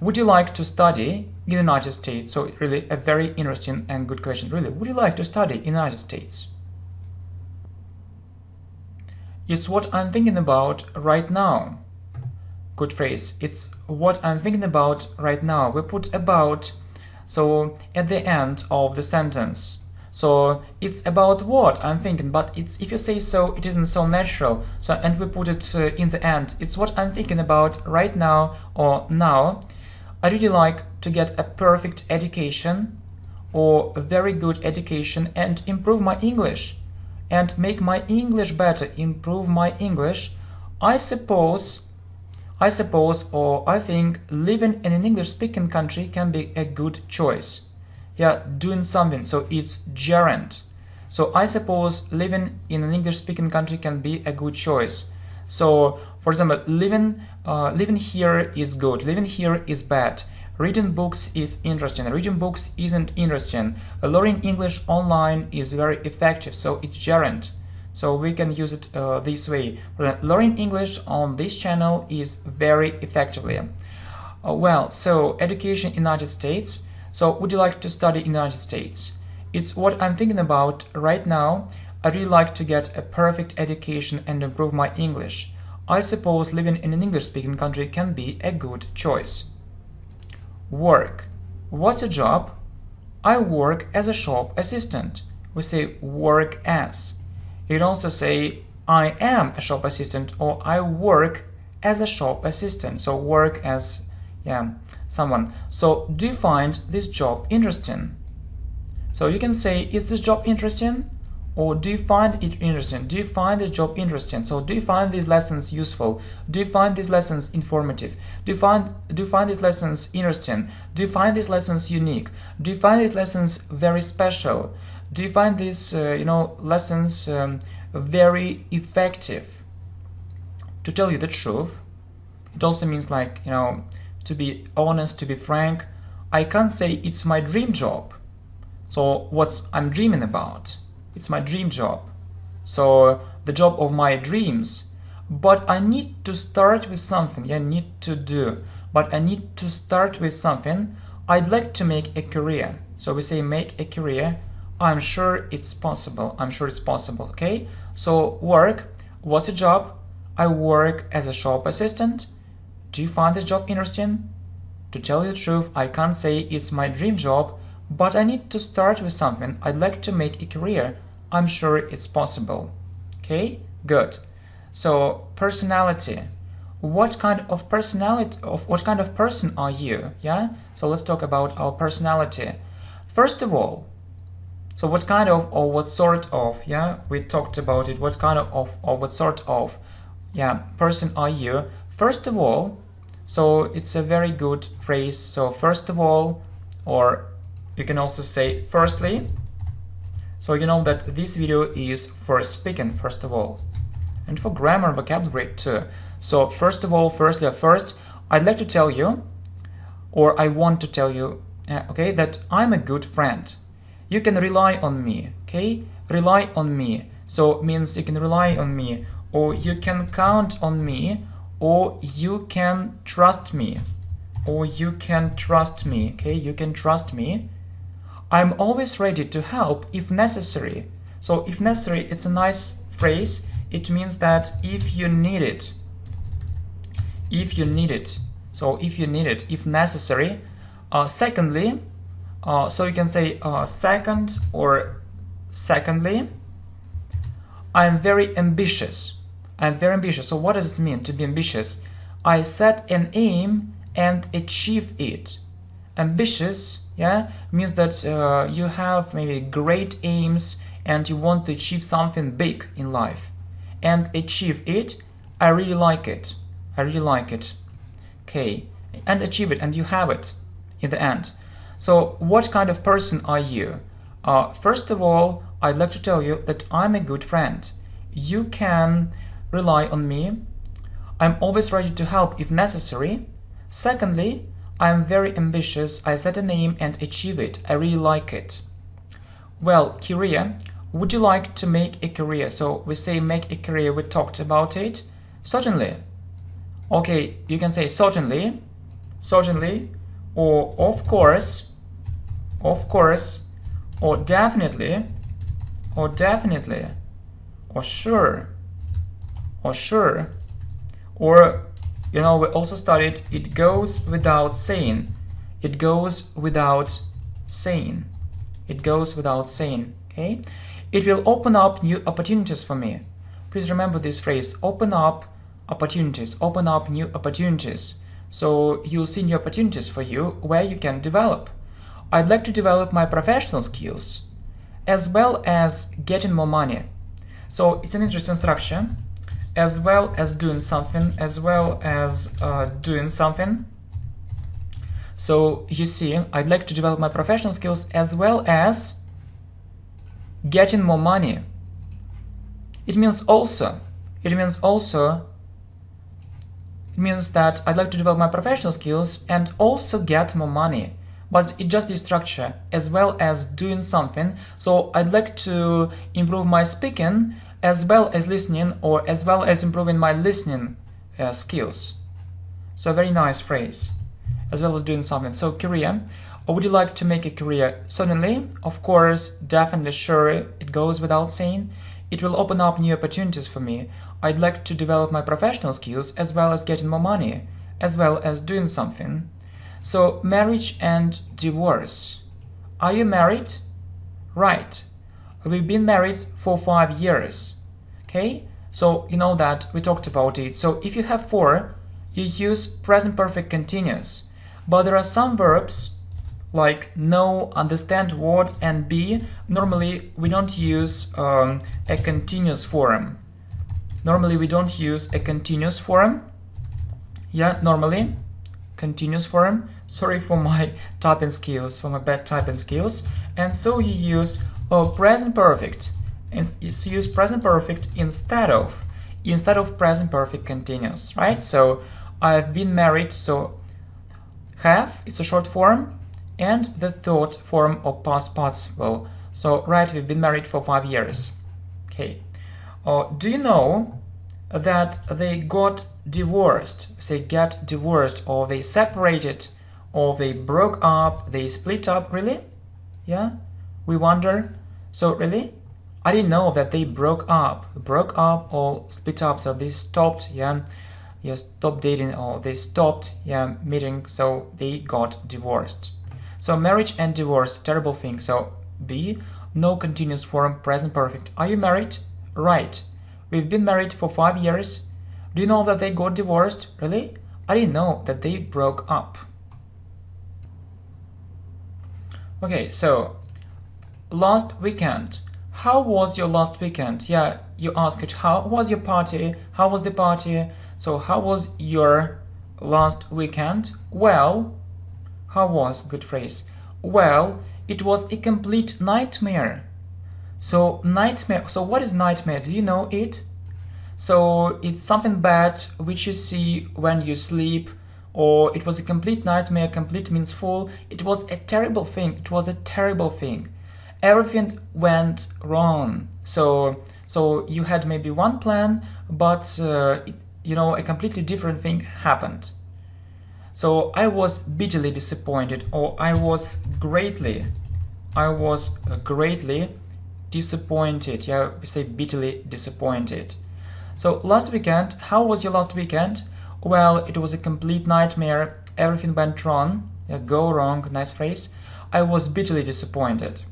Speaker 1: Would you like to study in the United States? So, really a very interesting and good question. Really, would you like to study in the United States? It's what I'm thinking about right now. Good phrase. It's what I'm thinking about right now. We put about, so at the end of the sentence. So it's about what I'm thinking, but it's, if you say so, it isn't so natural. So, and we put it in the end. It's what I'm thinking about right now, or now. I really like to get a perfect education, or a very good education, and improve my English, and make my English better, improve my English. I suppose, or I think living in an English-speaking country can be a good choice. Yeah, doing something, so it's gerund. So I suppose living in an English-speaking country can be a good choice. So, for example, living here is good, living here is bad. Reading books is interesting, reading books isn't interesting. Learning English online is very effective, so it's gerund. So we can use it this way. Learning English on this channel is very effectively. Well, so education in the United States. So, would you like to study in the United States? It's what I'm thinking about right now. I really like to get a perfect education and improve my English. I suppose living in an English-speaking country can be a good choice. Work. What's your job? I work as a shop assistant. We say work as. You can also say I am a shop assistant, or I work as a shop assistant. So work as, yeah, someone. So, do you find this job interesting? So you can say, is this job interesting? Or do you find it interesting? Do you find this job interesting? So, do you find these lessons useful? Do you find these lessons informative? Do you find these lessons interesting? Do you find these lessons unique? Do you find these lessons very special? Do you find these lessons very effective? To tell you the truth, it also means like, to be honest, to be frank, I can't say it's my dream job. So what I'm dreaming about, it's my dream job. So the job of my dreams. But I need to start with something. Yeah, need to do. But I need to start with something. I'd like to make a career. So we say make a career. I'm sure it's possible. I'm sure it's possible. Okay. So work. What's a job? I work as a shop assistant. Do you find this job interesting? To tell you the truth, I can't say it's my dream job, but I need to start with something. I'd like to make a career. I'm sure it's possible. Okay, good. So personality. What kind of personality? What kind of person are you? Yeah. So let's talk about our personality. First of all, so what kind of or what sort of? Yeah, we talked about it. What kind of or what sort of? Yeah, person are you? First of all, So it's a very good phrase. So first of all, or you can also say firstly. So you know that this video is for speaking, first of all, and for grammar, vocabulary too. So first of all, firstly, or first, I'd like to tell you, or I want to tell you, okay, that I'm a good friend. You can rely on me, okay? Rely on me. So it means you can rely on me, or you can count on me, or you can trust me, or you can trust me, okay? You can trust me. I'm always ready to help if necessary. So if necessary, it's a nice phrase. It means that if you need it, if you need it. So if you need it, if necessary. Secondly, so you can say second or secondly. I'm very ambitious. I'm very ambitious. So what does it mean to be ambitious? I set an aim and achieve it. Ambitious, yeah, means that you have maybe great aims and you want to achieve something big in life. And achieve it, I really like it. I really like it. Okay, and achieve it, and you have it in the end. So what kind of person are you? First of all, I'd like to tell you that I'm a good friend. You can rely on me. I'm always ready to help if necessary. Secondly, I'm very ambitious. I set an aim and achieve it. I really like it. Well, career. Would you like to make a career? So we say make a career. We talked about it. Certainly. Okay, you can say certainly, certainly, or of course, or definitely, or sure, or you know, we also studied it goes without saying, it goes without saying, it goes without saying, okay? It will open up new opportunities for me. Please remember this phrase, open up opportunities, open up new opportunities. So you'll see new opportunities for you where you can develop. I'd like to develop my professional skills as well as getting more money. So it's an interesting structure, as well as doing something, as well as doing something. So you see, I'd like to develop my professional skills as well as getting more money. It means that I'd like to develop my professional skills and also get more money. But it's just the structure, as well as doing something. So I'd like to improve my speaking as well as listening, or as well as improving my listening skills. So a very nice phrase, as well as doing something. So career, or would you like to make a career? Certainly, of course, definitely, sure, it goes without saying. It will open up new opportunities for me. I'd like to develop my professional skills as well as getting more money, as well as doing something. So marriage and divorce. Are you married? Right. We've been married for 5 years. Okay? So you know that we talked about it. So if you have 4, you use present perfect continuous. But there are some verbs like know, understand what, and be. Normally we don't use a continuous form. Normally we don't use a continuous form. Yeah, normally continuous form. Sorry for my typing skills, for my bad typing skills. And so you use present perfect. And you use present perfect instead of present perfect continuous, right? So I've been married. So have, it's a short form, and the third form of past participle. So right, we've been married for 5 years. Okay. Do you know that they got divorced? Say get divorced, or they separated, or they broke up, they split up. Really? Yeah? We wonder. So really? I didn't know that they broke up or split up. So they stopped, stopped dating, or they stopped, meeting. So they got divorced. So marriage and divorce, terrible thing. So be, no continuous form, present perfect. Are you married? Right. We've been married for 5 years. Do you know that they got divorced? Really? I didn't know that they broke up. Okay, so last weekend. How was your last weekend? Yeah, you asked it, how was your party? How was the party? So how was your last weekend? Well, how was? Good phrase. Well, it was a complete nightmare. So nightmare. So what is nightmare? Do you know it? So it's something bad which you see when you sleep, or it was a complete nightmare. Complete means full. It was a terrible thing. It was a terrible thing. Everything went wrong. So you had maybe one plan, but a completely different thing happened. So I was bitterly disappointed, or I was greatly disappointed. Yeah, we say bitterly disappointed. So last weekend, how was your last weekend? Well, it was a complete nightmare. Everything went wrong. Yeah, go wrong, nice phrase. I was bitterly disappointed.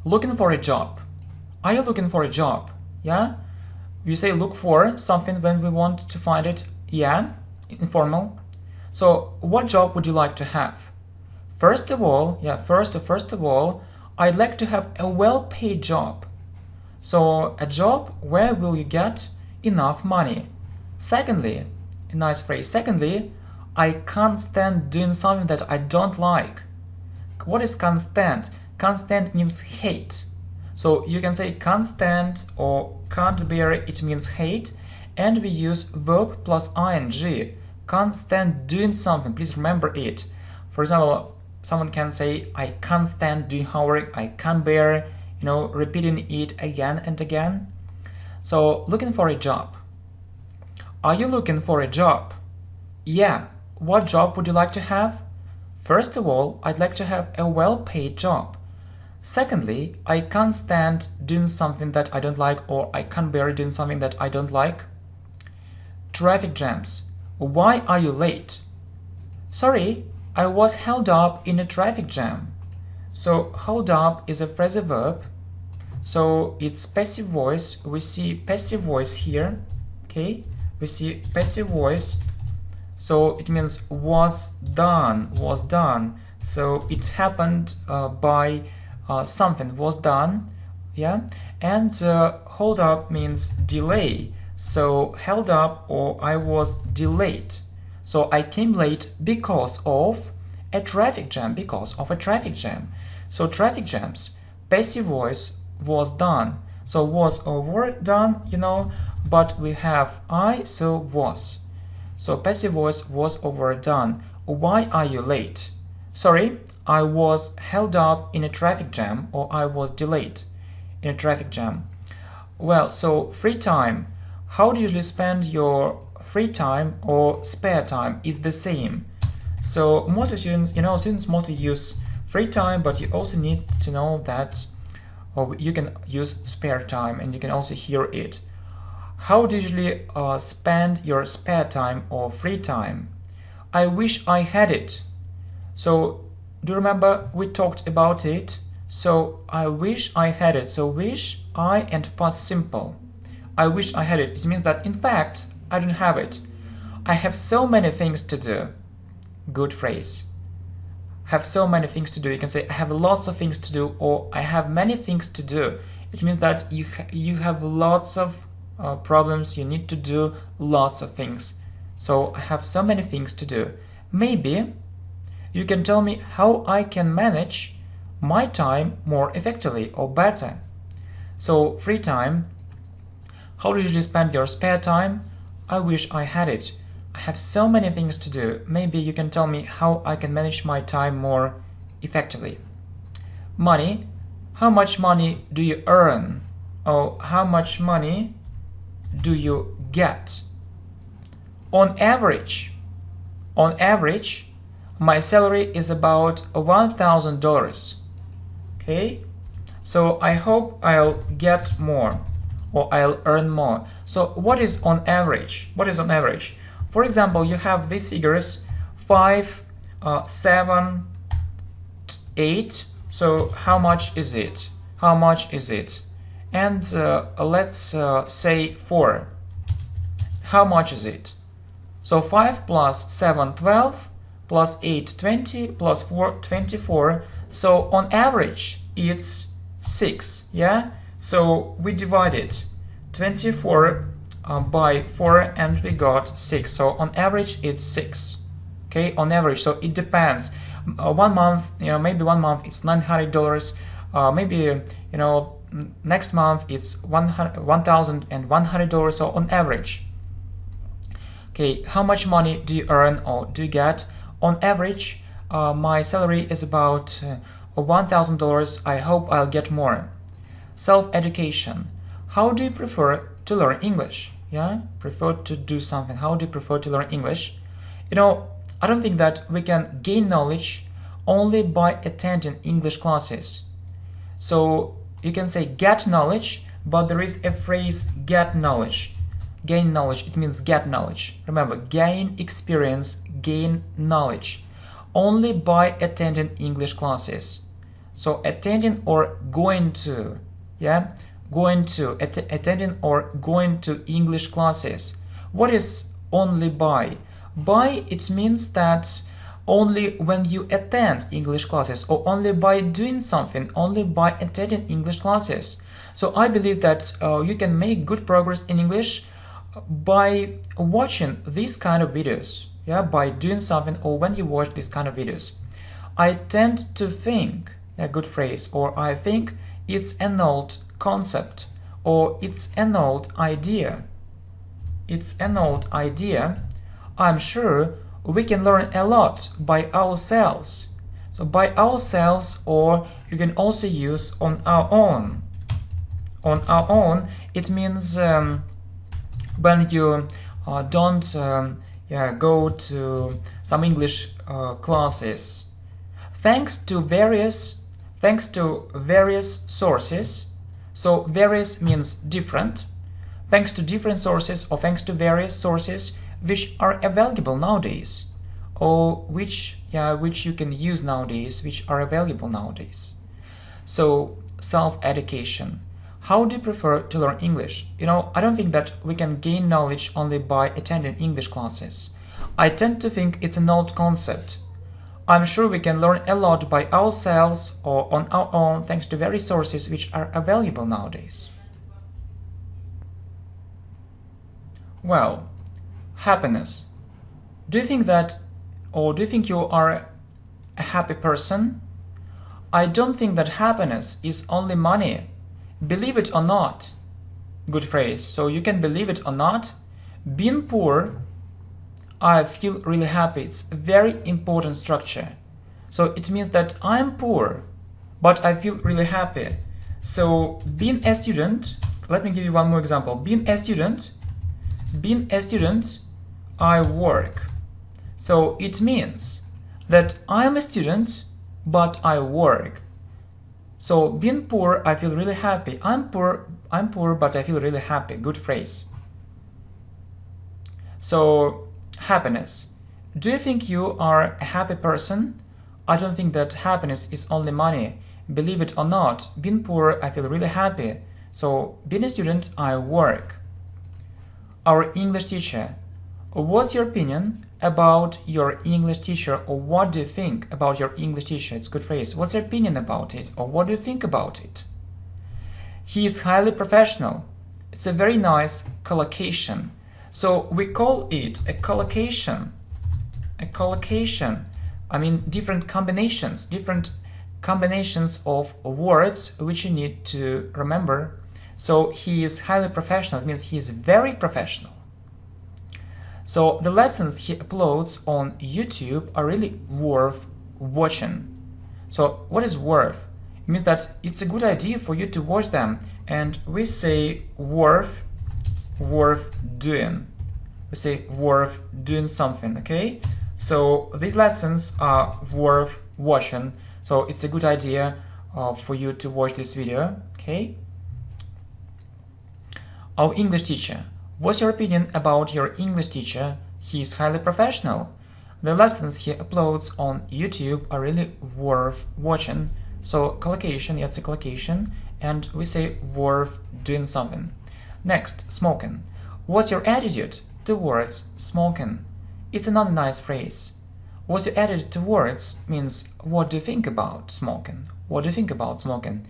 Speaker 1: Looking for a job. Are you looking for a job? Yeah? We say look for something when we want to find it. Yeah? Informal. So what job would you like to have? First of all, I'd like to have a well-paid job. So a job where will you get enough money. Secondly, a nice phrase. Secondly, I can't stand doing something that I don't like. What is can't stand? Can't stand means hate. So you can say can't stand or can't bear, it means hate, and we use verb plus ing. Can't stand doing something, please remember it. For example, someone can say I can't stand doing homework, I can't bear, repeating it again and again. So looking for a job. Are you looking for a job? Yeah. What job would you like to have? First of all, I'd like to have a well-paid job. Secondly, I can't stand doing something that I don't like, or I can't bear doing something that I don't like. Traffic jams. Why are you late? Sorry, I was held up in a traffic jam. So hold up is a phrasal verb. So it's passive voice. We see passive voice here. Okay, we see passive voice. So it means was done. So it happened by something was done. Yeah, and hold up means delay. So held up or I was delayed. So I came late because of a traffic jam. So traffic jams. Passive voice was done. So was or were done, but we have I, so was. So passive voice was or were done. Why are you late? Sorry, I was held up in a traffic jam, or I was delayed in a traffic jam. Well, so free time. How do you usually spend your free time or spare time? Is the same. So most students, students mostly use free time, but you also need to know that, or you can use spare time, and you can also hear it. How do you usually spend your spare time or free time? I wish I had it. So do you remember we talked about it? So I wish I had it. So wish, I, and past simple. I wish I had it. It means that in fact I don't have it. I have so many things to do. Good phrase. Have so many things to do. You can say I have lots of things to do, or I have many things to do. It means that you have lots of problems. You need to do lots of things. So I have so many things to do. Maybe you can tell me how I can manage my time more effectively or better. So free time. How do you usually spend your spare time? I wish I had it. I have so many things to do. Maybe you can tell me how I can manage my time more effectively. Money. How much money do you earn? Or how much money do you get? On average, my salary is about $1,000. Okay? So I hope I'll get more, or I'll earn more. So what is on average? For example, you have these figures 5, 7, 8. So how much is it? And let's say 4. How much is it? So 5 plus 7, 12, plus 8, 20, plus 4, 24. So on average, it's 6, yeah? So we divided 24 by 4 and we got 6. So on average it's 6. Okay, on average. So it depends. 1 month, maybe 1 month it's $900. Maybe next month it's $1,100. So on average. Okay, how much money do you earn or do you get? On average, my salary is about $1,000. I hope I'll get more. Self-education. How do you prefer to learn English? Yeah, prefer to do something. How do you prefer to learn English? I don't think that we can gain knowledge only by attending English classes. So you can say get knowledge, but there is a phrase get knowledge. Gain knowledge, it means get knowledge. Remember, gain experience, gain knowledge. Only by attending English classes. So attending or going to, yeah? Attending or going to English classes. What is only by? By, it means that only when you attend English classes or only by doing something, only by attending English classes. So I believe that you can make good progress in English by watching these kind of videos, yeah, by doing something or when you watch these kind of videos. I tend to think, a good phrase, or I think it's an old concept, or it's an old idea. It's an old idea. I'm sure we can learn a lot by ourselves. So by ourselves, or you can also use on our own. On our own, it means when you don't go to some English classes. Thanks to various sources. So various means different. Thanks to different sources or thanks to various sources which are available nowadays, or which you can use nowadays, which are available nowadays. So self-education. How do you prefer to learn English? I don't think that we can gain knowledge only by attending English classes. I tend to think it's an old concept. I'm sure we can learn a lot by ourselves or on our own thanks to various sources which are available nowadays. Well, happiness. Do you think that, or do you think you are a happy person? I don't think that happiness is only money. Believe it or not. Good phrase. So you can believe it or not. Being poor, I feel really happy. It's a very important structure. So it means that I'm poor, but I feel really happy. So being a student, let me give you one more example. Being a student, I work. So it means that I'm a student, but I work. So being poor, I feel really happy. I'm poor, but I feel really happy. Good phrase. So happiness. Do you think you are a happy person? I don't think that happiness is only money. Believe it or not, being poor, I feel really happy. So being a student, I work. Our English teacher. What's your opinion about your English teacher, or what do you think about your English teacher? It's a good phrase. What's your opinion about it, or what do you think about it? He is highly professional. It's a very nice collocation. So we call it a collocation. A collocation. I mean different combinations of words which you need to remember. So he is highly professional. It means he is very professional. So the lessons he uploads on YouTube are really worth watching. So what is worth? It means that it's a good idea for you to watch them, and we say worth doing. We say worth doing something, okay? So these lessons are worth watching. So it's a good idea for you to watch this video, okay? Our English teacher. What's your opinion about your English teacher? He is highly professional. The lessons he uploads on YouTube are really worth watching. So collocation, it's a collocation, and we say worth doing something. Next, smoking. What's your attitude towards smoking? It's another nice phrase. What's your attitude towards means what do you think about smoking? What do you think about smoking?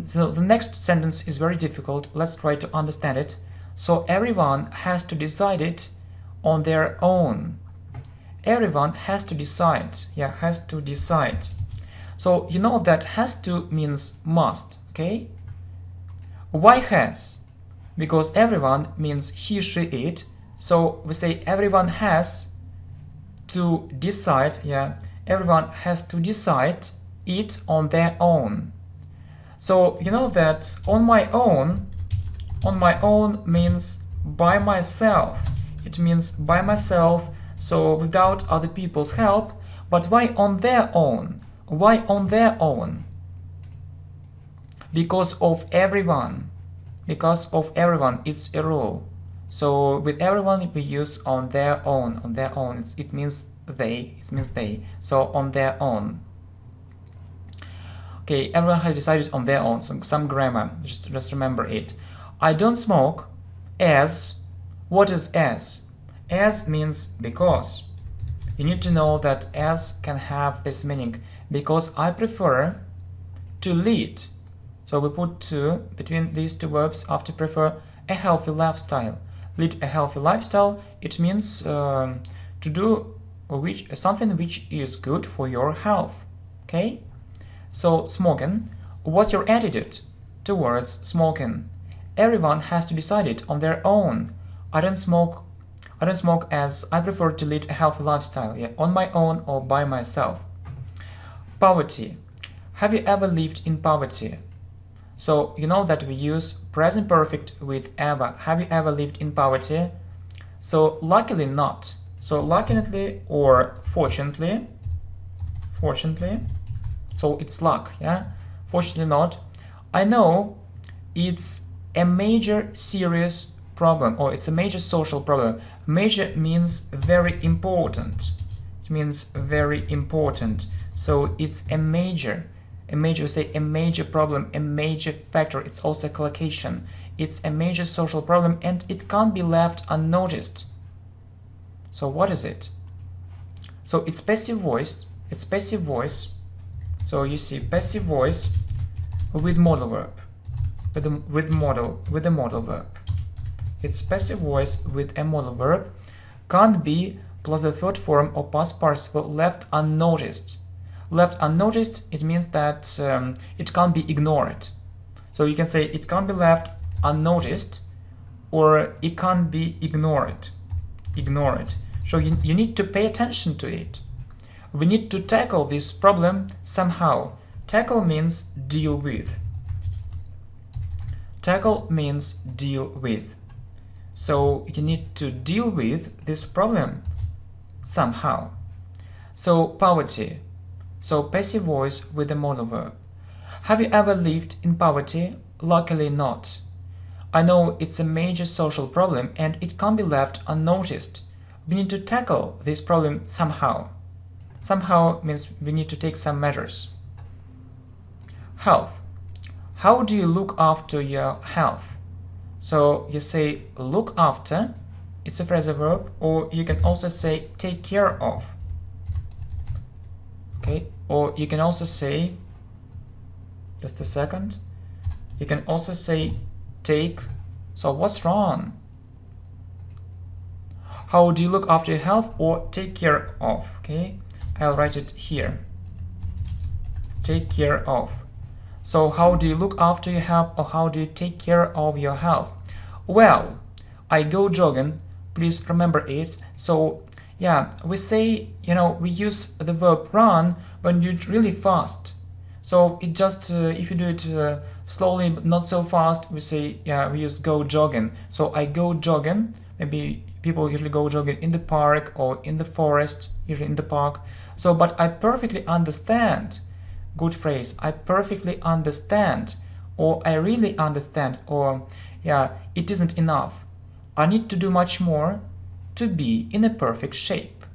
Speaker 1: So the next sentence is very difficult. Let's try to understand it. So everyone has to decide it on their own. Everyone has to decide. Yeah, has to decide. So you know that has to means must, okay? Why has? Because everyone means he, she, it. So we say everyone has to decide, yeah, everyone has to decide it on their own. So you know that on my own means by myself. It means by myself, so without other people's help. But why on their own? Why on their own? Because of everyone. Because of everyone, it's a rule. So with everyone we use on their own. On their own, it means they. It means they. So on their own. Okay, everyone has decided on their own. Some grammar. Just remember it. I don't smoke as. What is as? As means because. You need to know that as can have this meaning. Because I prefer to lead. So we put to between these two verbs after prefer a healthy lifestyle. Lead a healthy lifestyle, it means to do something which is good for your health. Okay? So smoking, what's your attitude towards smoking? Everyone has to decide it on their own. I don't smoke as I prefer to lead a healthy lifestyle, yeah, on my own or by myself. Poverty. Have you ever lived in poverty? So you know that we use present perfect with ever. Have you ever lived in poverty? So luckily not. So luckily or fortunately. So it's luck, yeah? Fortunately not. I know it's a major serious problem, or it's a major social problem. Major means very important. It means very important. So it's a major, we say a major problem, a major factor. It's also a collocation. It's a major social problem and it can't be left unnoticed. So what is it? So it's passive voice. It's passive voice. So you see passive voice with modal verb. With the modal verb. It's passive voice with a modal verb. Can't be plus the third form or past participle left unnoticed. Left unnoticed, it means that it can't be ignored. So you can say it can't be left unnoticed or it can't be ignored. So you need to pay attention to it. We need to tackle this problem somehow. Tackle means deal with. Tackle means deal with. So you need to deal with this problem somehow. So poverty. So passive voice with the modal verb. Have you ever lived in poverty? Luckily not. I know it's a major social problem and it can't be left unnoticed. We need to tackle this problem somehow. Somehow means we need to take some measures. Health. How do you look after your health? So you say look after, it's a phrasal verb, or you can also say take care of. Okay, or you can also say, just a second, you can also say take, so what's wrong? How do you look after your health or take care of? Okay, I'll write it here. Take care of. So how do you look after your health or how do you take care of your health? Well, I go jogging, please remember it. So yeah, we say, we use the verb run when you do it really fast. So it just, if you do it slowly but not so fast, we say, yeah, we use go jogging. So I go jogging, maybe people usually go jogging in the park or in the forest, usually in the park. So, but I perfectly understand. Good phrase. I perfectly understand, or I really understand, or yeah, it isn't enough. I need to do much more to be in a perfect shape.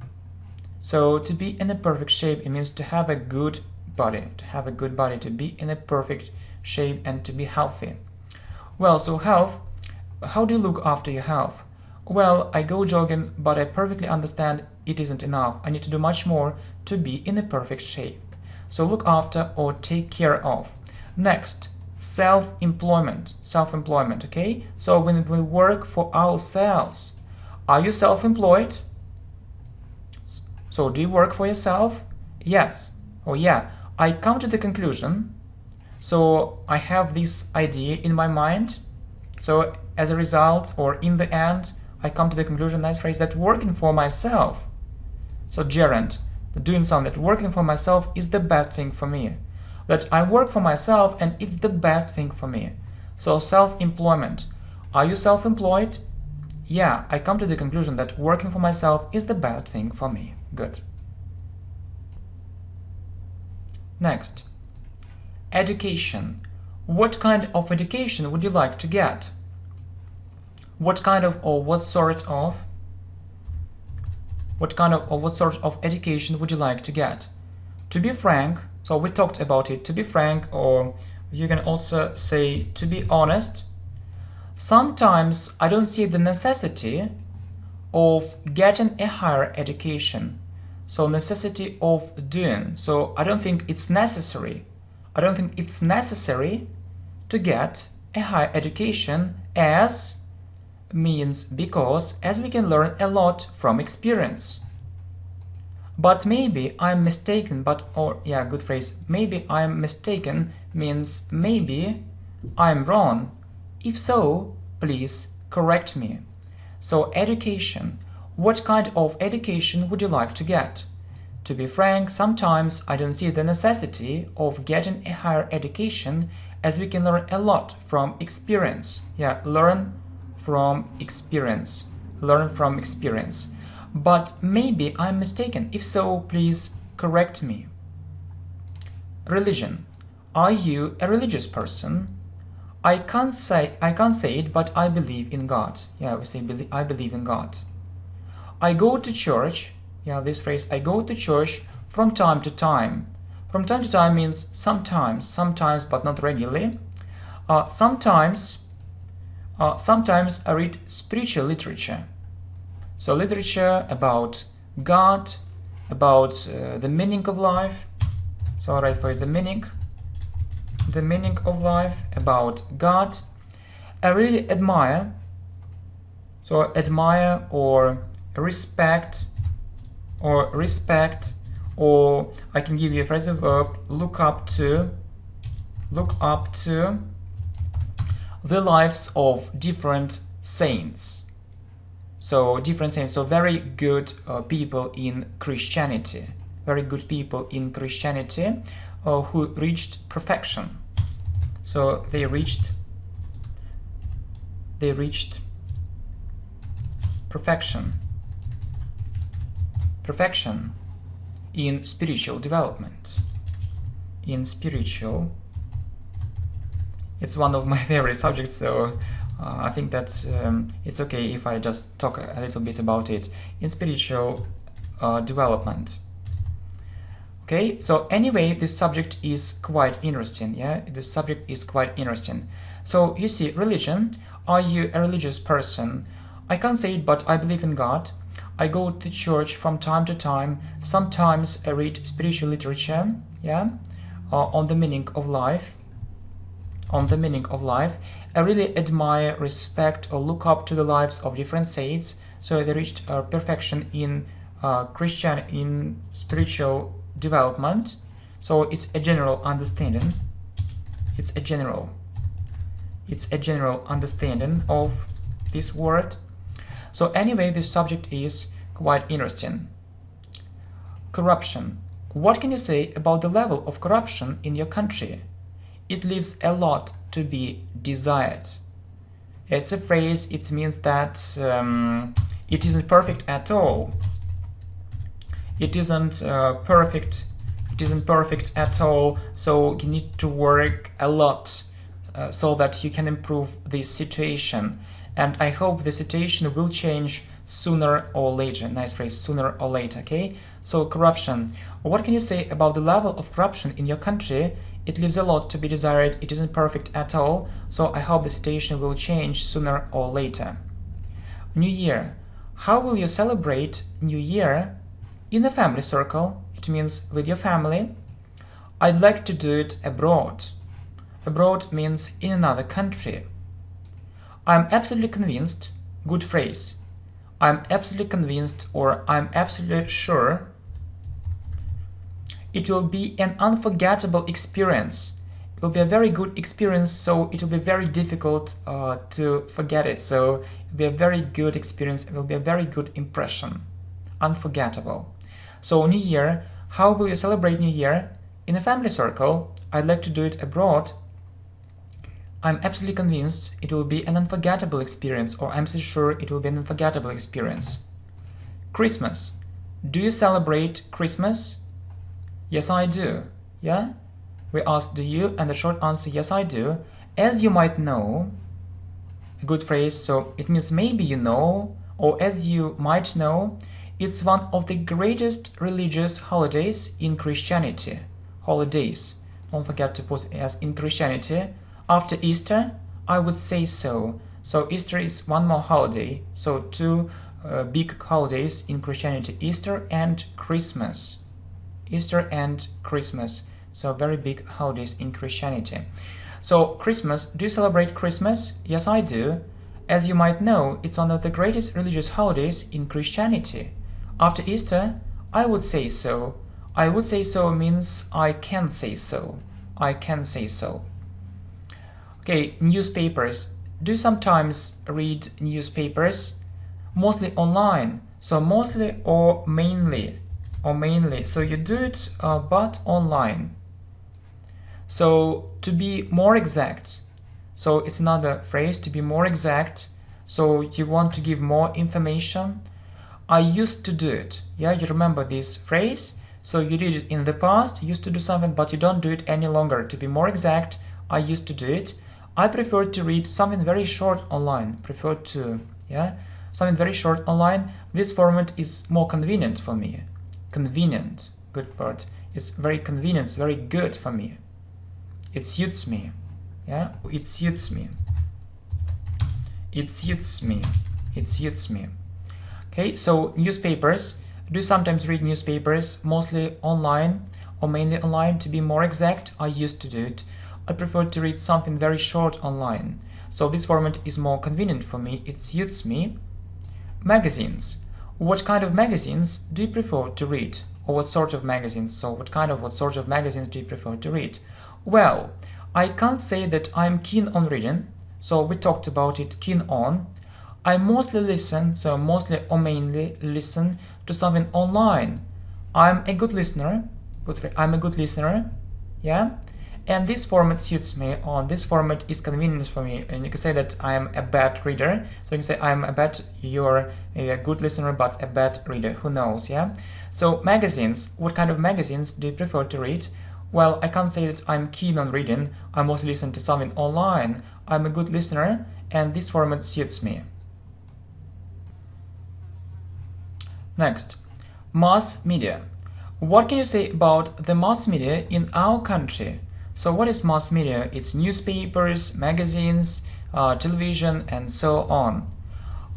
Speaker 1: So to be in a perfect shape, it means to have a good body, to be in a perfect shape and to be healthy. Well, so health, how do you look after your health? Well, I go jogging, but I perfectly understand it isn't enough. I need to do much more to be in a perfect shape. So look after or take care of. Next, self-employment, self-employment, okay? So when we work for ourselves, are you self-employed? So do you work for yourself? Yes. Oh yeah, I come to the conclusion. So I have this idea in my mind. So as a result, or in the end, I come to the conclusion, nice phrase, that working for myself, so gerund, doing something, that working for myself is the best thing for me. That I work for myself and it's the best thing for me. So self-employment. Are you self-employed? Yeah, I come to the conclusion that working for myself is the best thing for me. Good. Next. Education. What kind of education would you like to get? What kind of or what sort of education would you like to get? To be frank, so we talked about it, to be frank, or you can also say to be honest. Sometimes I don't see the necessity of getting a higher education. So necessity of doing. So I don't think it's necessary. I don't think it's necessary to get a higher education as means because as we can learn a lot from experience. But maybe I'm mistaken, good phrase. Maybe I'm mistaken means maybe I'm wrong. If so, please correct me. So education. What kind of education would you like to get? To be frank, sometimes I don't see the necessity of getting a higher education as we can learn a lot from experience. Yeah, learn from experience. Learn from experience. But maybe I'm mistaken. If so, please correct me. Religion. Are you a religious person? I can't say it, but I believe in God. Yeah, we say I believe in God. I go to church. Yeah, this phrase, I go to church from time to time. From time to time means sometimes, but not regularly. Sometimes I read spiritual literature. So literature about God, about the meaning of life. So I'll write for you the meaning of life, about God. I really admire, so admire or respect, or I can give you a phrasal verb, look up to the lives of different saints. So different saints, so very good people in Christianity, who reached perfection. So they reached perfection in spiritual development. It's one of my favorite subjects, so I think that it's okay if I just talk a little bit about it. In spiritual development. Okay, so anyway, this subject is quite interesting. Yeah, this subject is quite interesting. So you see, religion. Are you a religious person? I can't say it, but I believe in God. I go to church from time to time. Sometimes I read spiritual literature. Yeah, on the meaning of life. I really admire, respect, or look up to the lives of different saints. So they reached perfection in in spiritual development. So it's a general understanding. It's a general understanding of this word. So anyway, this subject is quite interesting. Corruption. What can you say about the level of corruption in your country? It leaves a lot to be desired. It's a phrase, it means that it isn't perfect at all. It isn't perfect at all, so you need to work a lot so that you can improve this situation. And I hope the situation will change sooner or later. Nice phrase, sooner or later, okay? So corruption. What can you say about the level of corruption in your country? It leaves a lot to be desired. It isn't perfect at all, so I hope the situation will change sooner or later. New Year. How will you celebrate New Year? In a family circle. It means with your family. I'd like to do it abroad. Abroad means in another country. I'm absolutely convinced, good phrase. I'm absolutely convinced or I'm absolutely sure it will be an unforgettable experience. It will be a very good experience, so it will be very difficult to forget it. So it will be a very good experience, it will be a very good impression. Unforgettable. So New Year, how will you celebrate New Year? In a family circle. I'd like to do it abroad. I'm absolutely convinced it will be an unforgettable experience, or I'm absolutely sure it will be an unforgettable experience. Christmas. Do you celebrate Christmas? Yes, I do. Yeah? We asked, do you? And the short answer, yes, I do. As you might know, a good phrase, so it means maybe you know, or as you might know, it's one of the greatest religious holidays in Christianity. Holidays. Don't forget to put as in Christianity. After Easter, I would say so. So Easter is one more holiday. So two big holidays in Christianity, Easter and Christmas. Easter and Christmas. So very big holidays in Christianity. So Christmas, do you celebrate Christmas? Yes, I do. As you might know, it's one of the greatest religious holidays in Christianity. After Easter, I would say so. I would say so means I can say so. I can say so. Okay, newspapers. Do you sometimes read newspapers? Mostly online. So mostly or mainly. Or mainly. So you do it but online. So to be more exact. So it's another phrase, to be more exact. So you want to give more information. I used to do it. Yeah, you remember this phrase? So you did it in the past, used to do something, but you don't do it any longer. To be more exact, I used to do it. I prefer to read something very short online. Prefer to, yeah, something very short online. This format is more convenient for me. Convenient, good word. It's very convenient, it's very good for me. It suits me. Yeah, it suits me. It suits me. It suits me. Okay, so newspapers. Do you sometimes read newspapers, mostly online or mainly online? To be more exact, I used to do it. I prefer to read something very short online. So this format is more convenient for me. It suits me. Magazines. What kind of magazines do you prefer to read? Or what sort of magazines? So what sort of magazines do you prefer to read? Well, I can't say that I'm keen on reading. So we talked about it, keen on. I mostly listen, so mostly or mainly listen to something online. I'm a good listener. I'm a good listener. Yeah? And this format suits me. This format is convenient for me. And you can say that I am a bad reader. So you can say you're a good listener but a bad reader. Who knows, yeah? So magazines. What kind of magazines do you prefer to read? Well, I can't say that I'm keen on reading. I mostly listen to something online. I'm a good listener and this format suits me. Next, mass media. What can you say about the mass media in our country? So what is mass media? It's newspapers, magazines, television, and so on.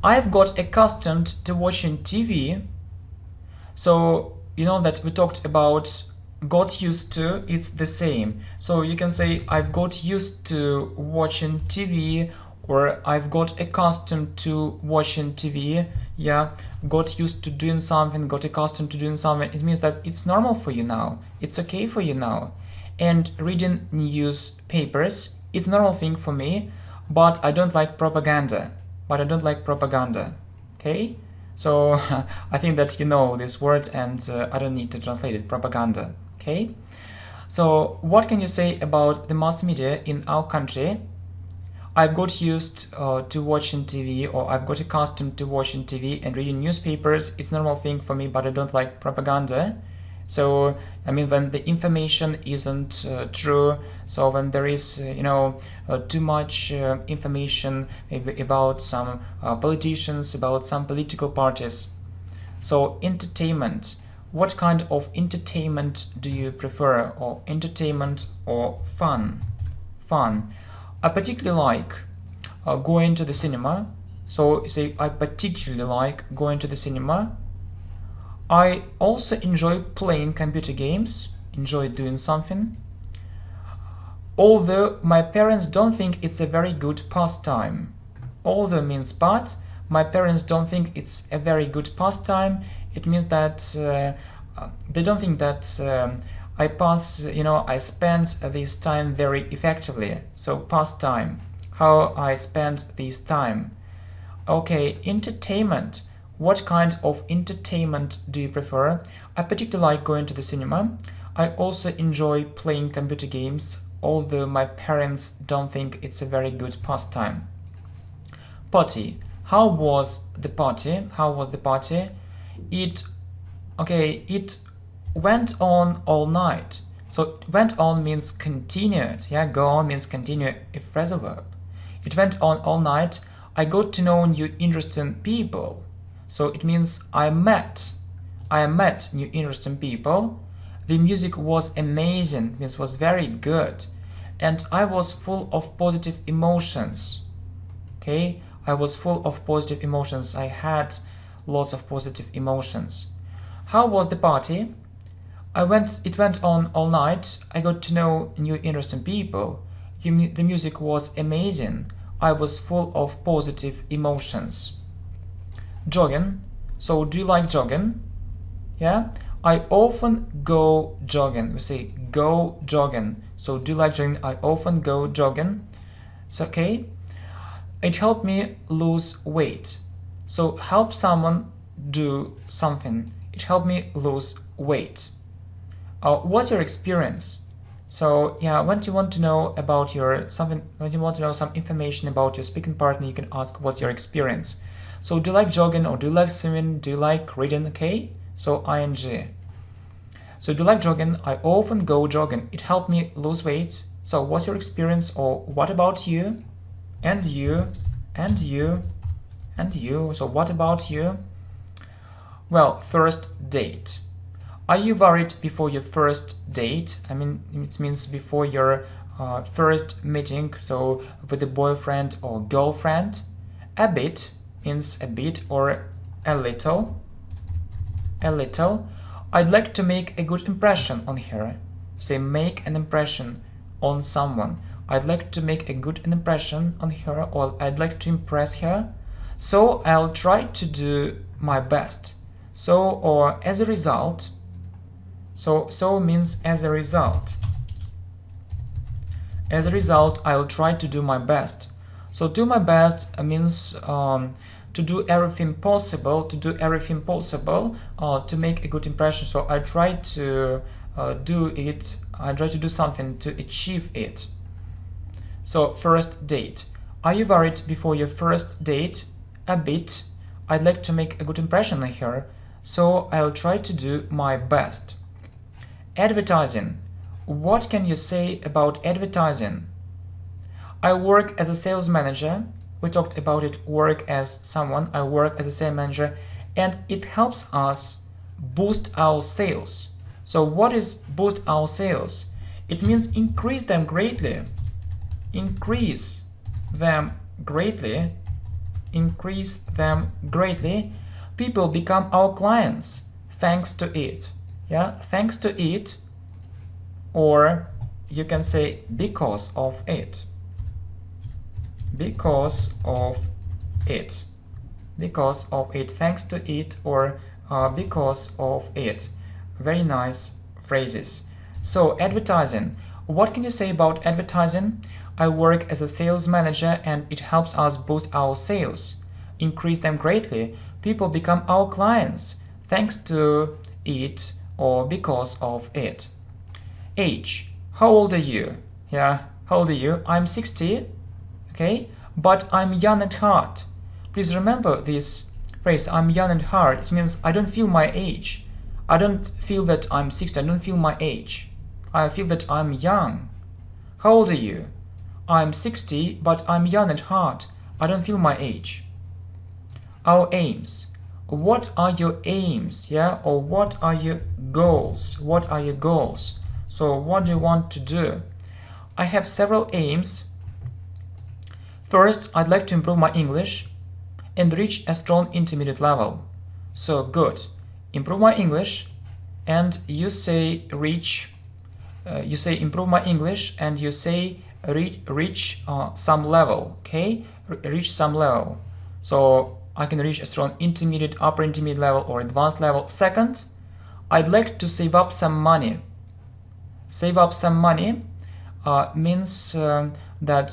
Speaker 1: I've got accustomed to watching TV. So you know that we talked about got used to, it's the same. So you can say I've got used to watching TV, or I've got accustomed to watching TV. Yeah, got used to doing something, got accustomed to doing something. It means that it's normal for you now. It's okay for you now. And reading newspapers, it's a normal thing for me, but I don't like propaganda. Okay? So I think that you know this word and I don't need to translate it, propaganda. Okay? So what can you say about the mass media in our country? I've got used to watching TV, or I've got accustomed to watching TV and reading newspapers. It's a normal thing for me, but I don't like propaganda. So, I mean, when the information isn't true, so when there is, too much information maybe about some politicians, about some political parties. So, entertainment. What kind of entertainment do you prefer? Or entertainment or fun? Fun. I particularly like going to the cinema. So, say I particularly like going to the cinema. I also enjoy playing computer games, enjoy doing something. Although my parents don't think it's a very good pastime. Although means but. My parents don't think it's a very good pastime. It means that they don't think that I spend this time very effectively. So past time. How I spend this time. Okay, entertainment. What kind of entertainment do you prefer? I particularly like going to the cinema. I also enjoy playing computer games, although my parents don't think it's a very good pastime. Party. How was the party? How was the party? It went on all night. So went on means continued. Yeah, go on means continue, a phrasal verb. It went on all night. I got to know new interesting people. So it means I met new interesting people. The music was amazing, means was very good. And I was full of positive emotions. Okay, I was full of positive emotions. I had lots of positive emotions. How was the party? It went on all night. I got to know new interesting people. The music was amazing. I was full of positive emotions. Jogging. So do you like jogging? Yeah. I often go jogging. We say go jogging. So do you like jogging? I often go jogging. It's okay. It helped me lose weight. So help someone do something. It helped me lose weight. What's your experience? So yeah, when you want to know about when you want to know some information about your speaking partner, you can ask what's your experience. So do you like jogging or do you like swimming? Do you like reading? Okay. So ing. So do you like jogging? I often go jogging. It helped me lose weight. So what's your experience, or what about you? And you, and you, and you. So what about you? Well, first date. Are you worried before your first date? I mean, it means before your first meeting, so with a boyfriend or girlfriend. A bit means a bit or a little. A little. I'd like to make a good impression on her. Say make an impression on someone. I'd like to make a good impression on her, or I'd like to impress her. So I'll try to do my best. So or as a result. So means as a result. As a result, I'll try to do my best. So do my best means to do everything possible, to make a good impression. So I try to do it. I try to do something to achieve it. So first date. Are you worried before your first date? A bit. I'd like to make a good impression on her. So I'll try to do my best. Advertising. What can you say about advertising? I work as a sales manager. We talked about it, work as someone. I work as a sales manager, and it helps us boost our sales. So what is boost our sales? It means increase them greatly. Increase them greatly. Increase them greatly. People become our clients thanks to it. Yeah, thanks to it, or you can say because of it. Because of it. Because of it. Thanks to it, or because of it. Very nice phrases. So advertising. What can you say about advertising? I work as a sales manager and it helps us boost our sales. Increase them greatly. People become our clients thanks to it or because of it. Age. How old are you? Yeah, how old are you? I'm 60. Okay, but I'm young at heart. Please remember this phrase, I'm young at heart. It means I don't feel my age. I don't feel that I'm 60. I don't feel my age. I feel that I'm young. How old are you? I'm 60, but I'm young at heart. I don't feel my age. Our aims. What are your aims? Yeah, or what are your goals? What are your goals? So what do you want to do? I have several aims. First, I'd like to improve my English and reach a strong intermediate level. So good. Improve my English, and you say reach you say improve my English, and you say reach some level, okay? Reach some level. So I can reach a strong intermediate, upper intermediate level, or advanced level. Second, I'd like to save up some money. Save up some money means that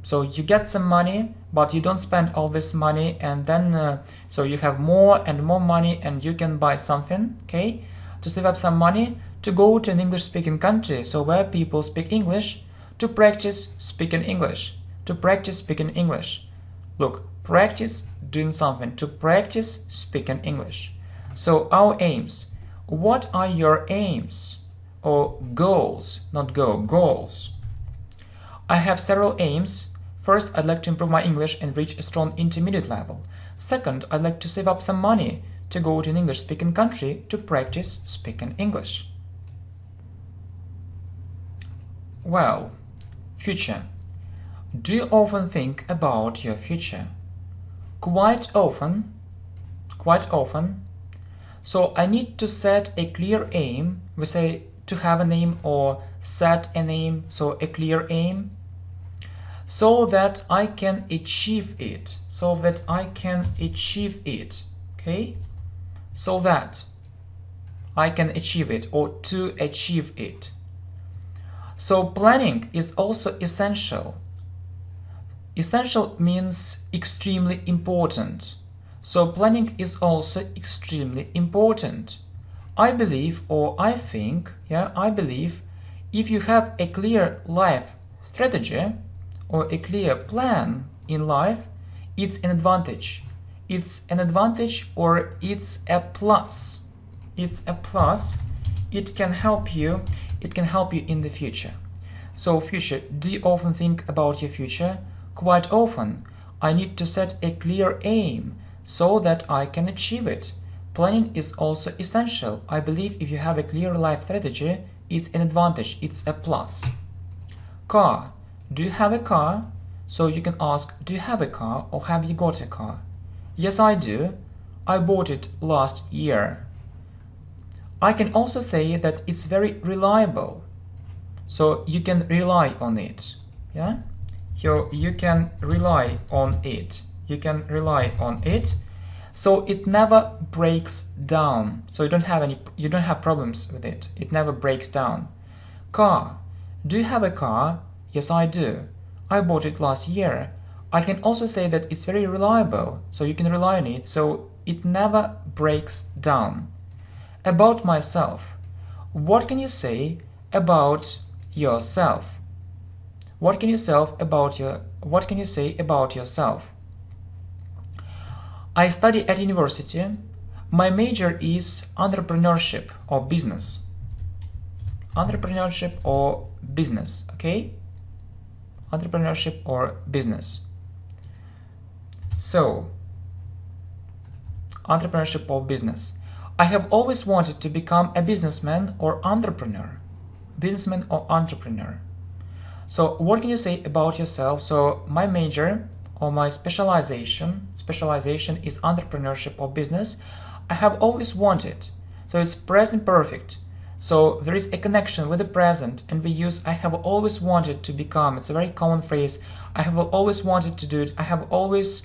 Speaker 1: so you get some money, but you don't spend all this money, and then so you have more and more money, and you can buy something, okay? To save up some money to go to an English-speaking country, so where people speak English, to practice speaking English. To practice speaking English. Look, practice doing something, to practice speaking English. So our aims. What are your aims? Or goals, not goals. I have several aims. First, I'd like to improve my English and reach a strong intermediate level. Second, I'd like to save up some money to go to an English-speaking country to practice speaking English. Well, future. Do you often think about your future? Quite often. Quite often. So I need to set a clear aim. We say to have an aim or set an aim, so a clear aim, so that I can achieve it. So that I can achieve it. Okay? So that I can achieve it, or to achieve it. So planning is also essential. Essential means extremely important. So planning is also extremely important. I believe, or I think, I believe, if you have a clear life strategy or a clear plan in life, it's an advantage. It's an advantage, or it's a plus. It's a plus. It can help you. It can help you in the future. So future, do you often think about your future? Quite often. I need to set a clear aim so that I can achieve it. Planning is also essential. I believe if you have a clear life strategy, it's an advantage, it's a plus. Car. Do you have a car? So you can ask, do you have a car, or have you got a car? Yes, I do. I bought it last year. I can also say that it's very reliable. So you can rely on it. Yeah? You can rely on it. You can rely on it. So it never breaks down. So you don't have problems with it. It never breaks down. Car. Do you have a car? Yes, I do. I bought it last year. I can also say that it's very reliable. So you can rely on it. So it never breaks down. About myself. What can you say about yourself? What can you say about yourself? I study at university. My major is entrepreneurship or business. Entrepreneurship or business, okay? Entrepreneurship or business. So, entrepreneurship or business. I have always wanted to become a businessman or entrepreneur. Businessman or entrepreneur. So, what can you say about yourself? So, my major or my specialization is entrepreneurship or business. I have always wanted. So, it's present perfect. So, there is a connection with the present, and we use I have always wanted to become. It's a very common phrase. I have always wanted to do it. I have always,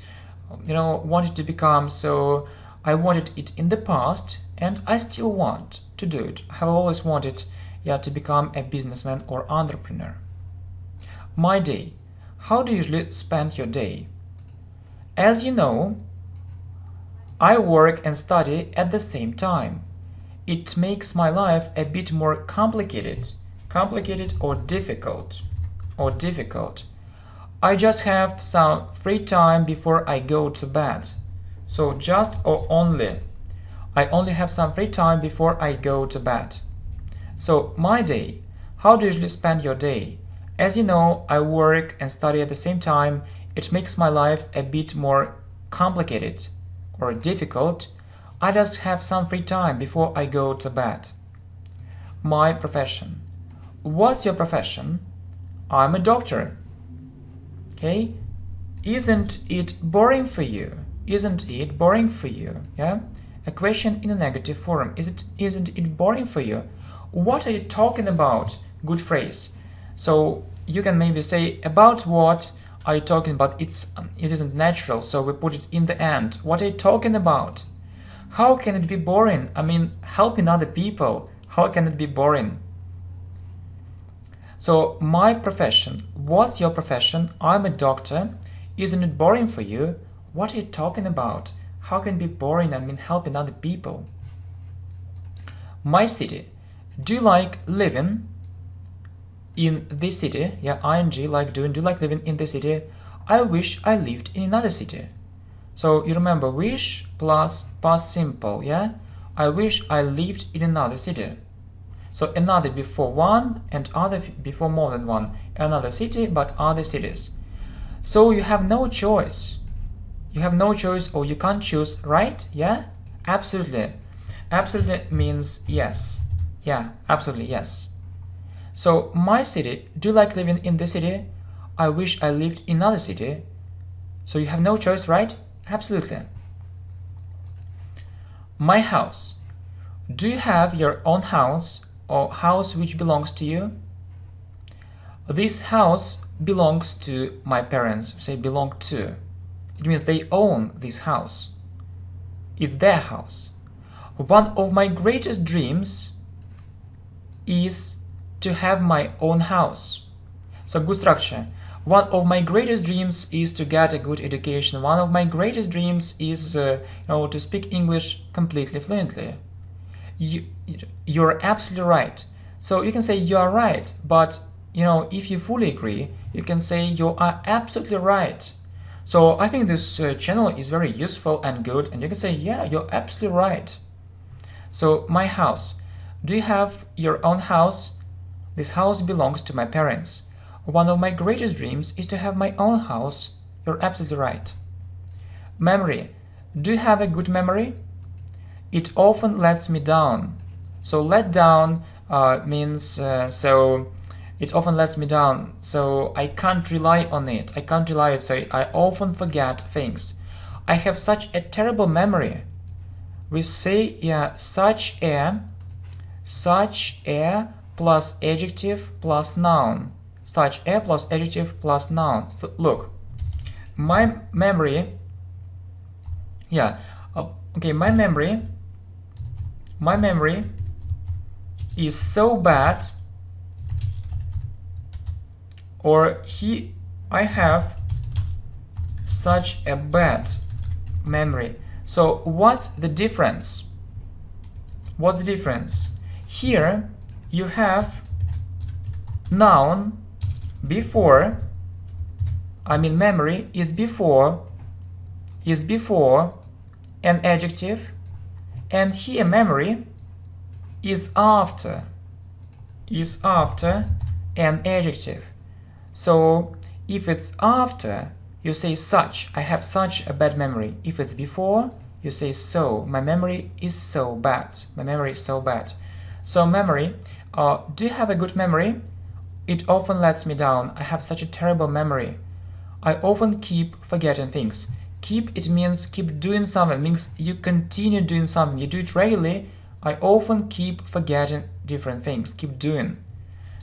Speaker 1: wanted to become. So, I wanted it in the past, and I still want to do it. I have always wanted, to become a businessman or entrepreneur. My day. How do you usually spend your day? As you know, I work and study at the same time. It makes my life a bit more complicated or difficult. I just have some free time before I go to bed. So just or only. I only have some free time before I go to bed. So my day. How do you usually spend your day? As you know, I work and study at the same time. It makes my life a bit more complicated or difficult. I just have some free time before I go to bed. My profession. What's your profession? I'm a doctor. Okay? Isn't it boring for you? Isn't it boring for you? Yeah? A question in a negative form. Isn't it boring for you? what are you talking about? Good phrase. So you can maybe say, about what are you talking about? It isn't natural, so we put it in the end. What are you talking about? How can it be boring? I mean, helping other people. How can it be boring? So, my profession. What's your profession? I'm a doctor. Isn't it boring for you? What are you talking about? How can it be boring? I mean, helping other people. My city. Do you like living in this city? Yeah, ing, like doing. Do you like living in the city? I wish I lived in another city. So you remember wish plus past simple, yeah? I wish I lived in another city. So another before one and other before more than one. Another city, but other cities. So you have no choice. You have no choice, or you can't choose, right? Yeah? Absolutely. Absolutely means yes. Yeah, absolutely yes. So my city, do you like living in this city? I wish I lived in another city. So you have no choice, right? Absolutely. My house. Do you have your own house or house which belongs to you? This house belongs to my parents. Say belong to. It means they own this house. It's their house. One of my greatest dreams is to have my own house. So good structure. One of my greatest dreams is to get a good education. One of my greatest dreams is to speak English completely fluently. You're absolutely right. So you can say you are right, but if you fully agree, you can say you are absolutely right. So I think this channel is very useful and good, and you can say, yeah, you're absolutely right. So my house. Do you have your own house? This house belongs to my parents. One of my greatest dreams is to have my own house. You're absolutely right. Memory. Do you have a good memory? It often lets me down. So let down means so it often lets me down. So I can't rely on it. I can't rely on it. So I often forget things. I have such a terrible memory. We say such a plus adjective plus noun. Such a plus adjective plus noun. So look, my memory. Okay, my memory is so bad, or I have such a bad memory. So what's the difference? What's the difference? Here you have noun before, memory is before an adjective, and here memory is after an adjective. So if it's after, you say such, I have such a bad memory. If it's before, you say so, my memory is so bad. My memory is so bad. So memory, do you have a good memory? It often lets me down. I have such a terrible memory. I often keep forgetting things. Keep, it means keep doing something. It means you continue doing something. You do it regularly. I often keep forgetting different things. Keep doing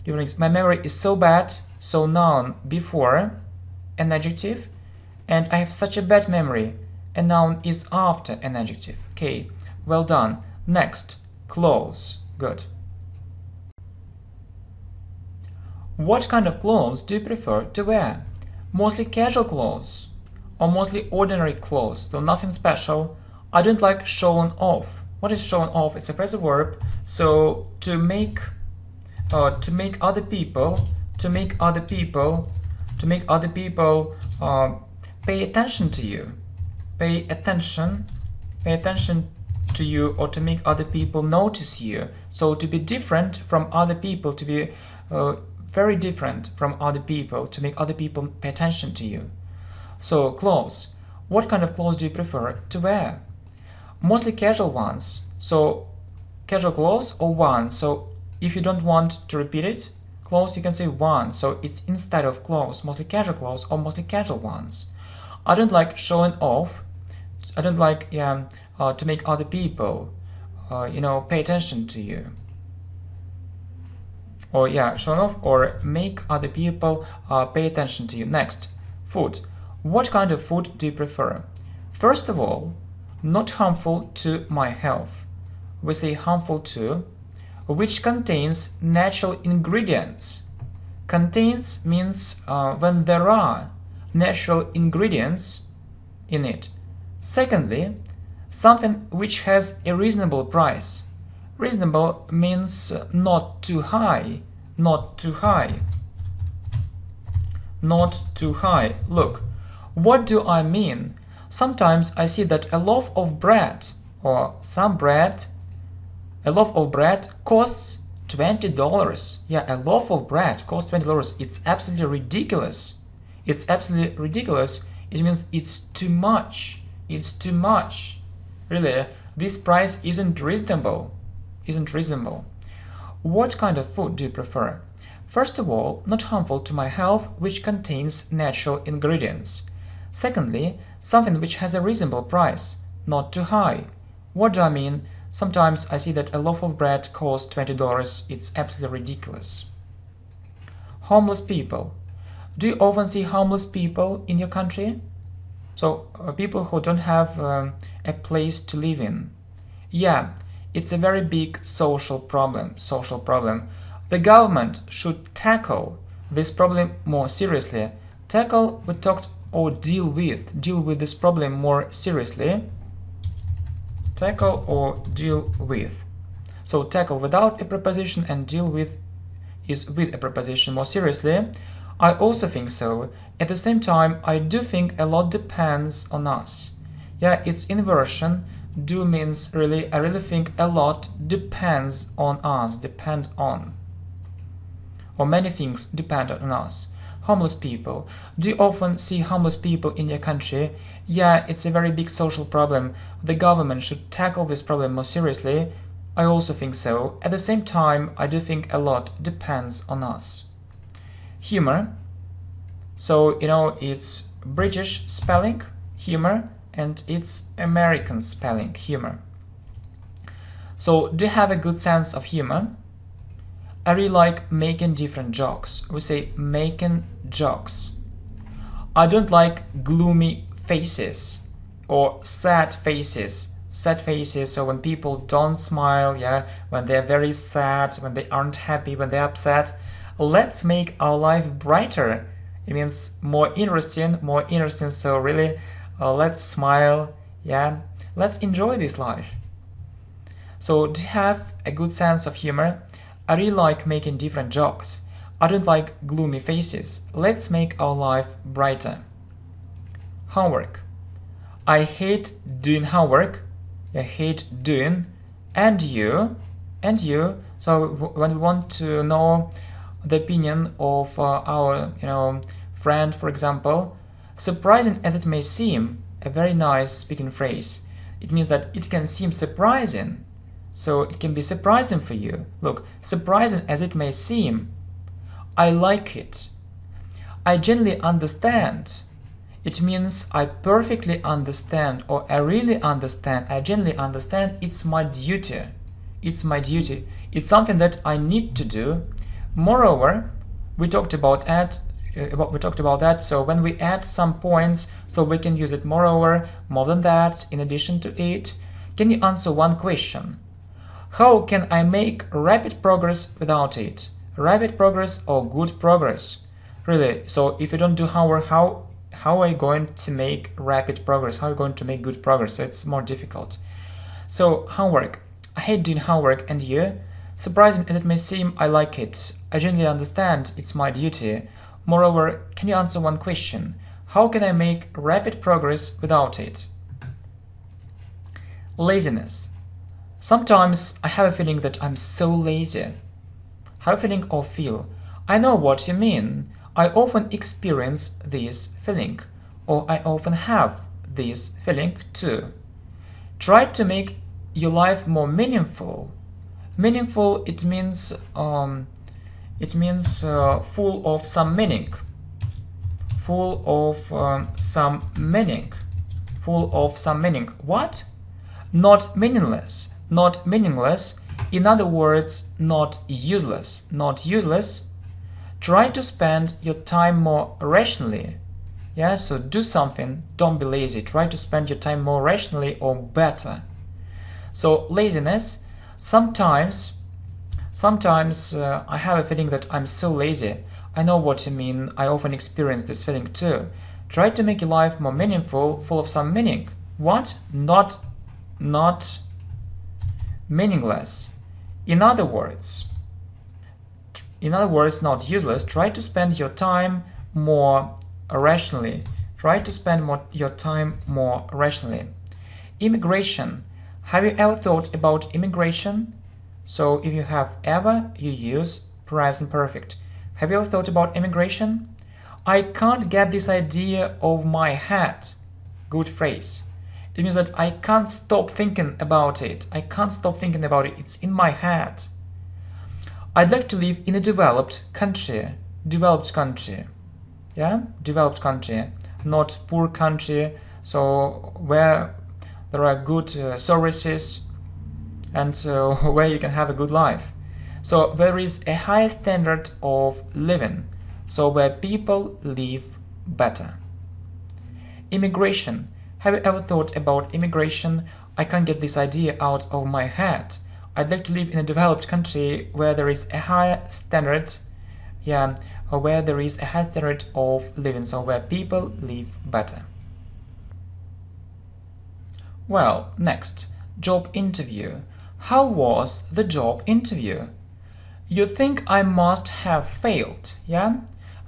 Speaker 1: different things. My memory is so bad. So noun before an adjective. And I have such a bad memory. A noun is after an adjective. Okay, well done. Next, clothes. Good. What kind of clothes do you prefer to wear? Mostly casual clothes or mostly ordinary clothes, so nothing special. I don't like showing off. What is showing off? It's a phrasal verb. So to make other people pay attention to you. Pay attention to you, or to make other people notice you. So to be different from other people, to be very different from other people, to make other people pay attention to you. So clothes. What kind of clothes do you prefer to wear? Mostly casual ones. So casual clothes or one. So if you don't want to repeat it, clothes, you can say one. So it's instead of clothes. Mostly casual clothes or mostly casual ones. I don't like showing off. I don't like to make other people pay attention to you. or showing off or make other people pay attention to you. Next, food. What kind of food do you prefer? First of all, not harmful to my health. We say harmful to, which contains natural ingredients. Contains means when there are natural ingredients in it. Secondly, something which has a reasonable price. Reasonable means not too high, not too high, not too high. Look, what do I mean? Sometimes I see that a loaf of bread or some bread, a loaf of bread costs $20. Yeah, a loaf of bread costs $20. It's absolutely ridiculous. It's absolutely ridiculous. It means it's too much. It's too much. Really, this price isn't reasonable. Isn't reasonable. What kind of food do you prefer? First of all, not harmful to my health, which contains natural ingredients. Secondly, something which has a reasonable price, not too high. What do I mean? Sometimes I see that a loaf of bread costs $20. It's absolutely ridiculous. Homeless people. Do you often see homeless people in your country? So, people who don't have a place to live in. Yeah, it's a very big social problem. The government should tackle this problem more seriously. Tackle, we talked, or deal with this problem more seriously. Tackle or deal with. So tackle without a preposition and deal with is with a preposition more seriously. I also think so. At the same time, I do think a lot depends on us. Yeah, it's inversion. Do means really, I really think a lot depends on us, depend on. Or many things depend on us. Homeless people. Do you often see homeless people in your country? Yeah, it's a very big social problem. The government should tackle this problem more seriously. I also think so. At the same time, I do think a lot depends on us. Humor. So, it's British spelling, humor, and it's American spelling, humor. So, do you have a good sense of humor? I really like making different jokes. We say making jokes. I don't like gloomy faces or sad faces. Sad faces, so when people don't smile, when they're very sad, when they aren't happy, when they're upset. Let's make our life brighter. It means more interesting, so really, let's smile, let's enjoy this life. So, do you have a good sense of humor? I really like making different jokes. I don't like gloomy faces. Let's make our life brighter. Homework. I hate doing homework. I hate doing. And you. So when we want to know the opinion of our, friend, for example, surprising as it may seem, a very nice speaking phrase. It means that it can seem surprising. So it can be surprising for you. Look, surprising as it may seem, I like it. I genuinely understand. It means I perfectly understand, or I really understand, I genuinely understand. It's my duty. It's my duty. It's something that I need to do. Moreover, we talked about that. So when we add some points, so we can use it moreover, more than that, in addition to it. Can you answer one question? How can I make rapid progress without it? Rapid progress or good progress? Really, so if you don't do homework, how are you going to make rapid progress? How are you going to make good progress? So it's more difficult. So homework. I hate doing homework, and you? Surprising as it may seem, I like it. I genuinely understand. It's my duty. Moreover, can you answer one question? How can I make rapid progress without it? Laziness. Sometimes I have a feeling that I'm so lazy. Have a feeling or feel. I know what you mean. I often experience this feeling, or I often have this feeling too. Try to make your life more meaningful. Meaningful, it means full of some meaning. Full of some meaning. Full of some meaning. What? Not meaningless. Not meaningless. In other words, not useless. Not useless. Try to spend your time more rationally. Yeah, so do something, don't be lazy. Try to spend your time more rationally or better. So laziness, sometimes I have a feeling that I'm so lazy. I know what you mean. I often experience this feeling too. Try to make your life more meaningful, full of some meaning. What? Not meaningless. In other words, not useless. Try to spend your time more rationally. Try to spend your time more rationally. Immigration. Have you ever thought about immigration? So if you have ever, you use present perfect. Have you ever thought about immigration? I can't get this idea of my head. Good phrase. It means that I can't stop thinking about it. I can't stop thinking about it. It's in my head. I'd like to live in a developed country. Developed country. Yeah? Developed country. Not poor country. So where there are good services and where you can have a good life. So there is a high standard of living. So where people live better. Immigration. Have you ever thought about immigration? I can't get this idea out of my head. I'd like to live in a developed country where there is a high standard, where there is a high standard of living, so where people live better. Well, next, job interview. How was the job interview? You think I must have failed, yeah?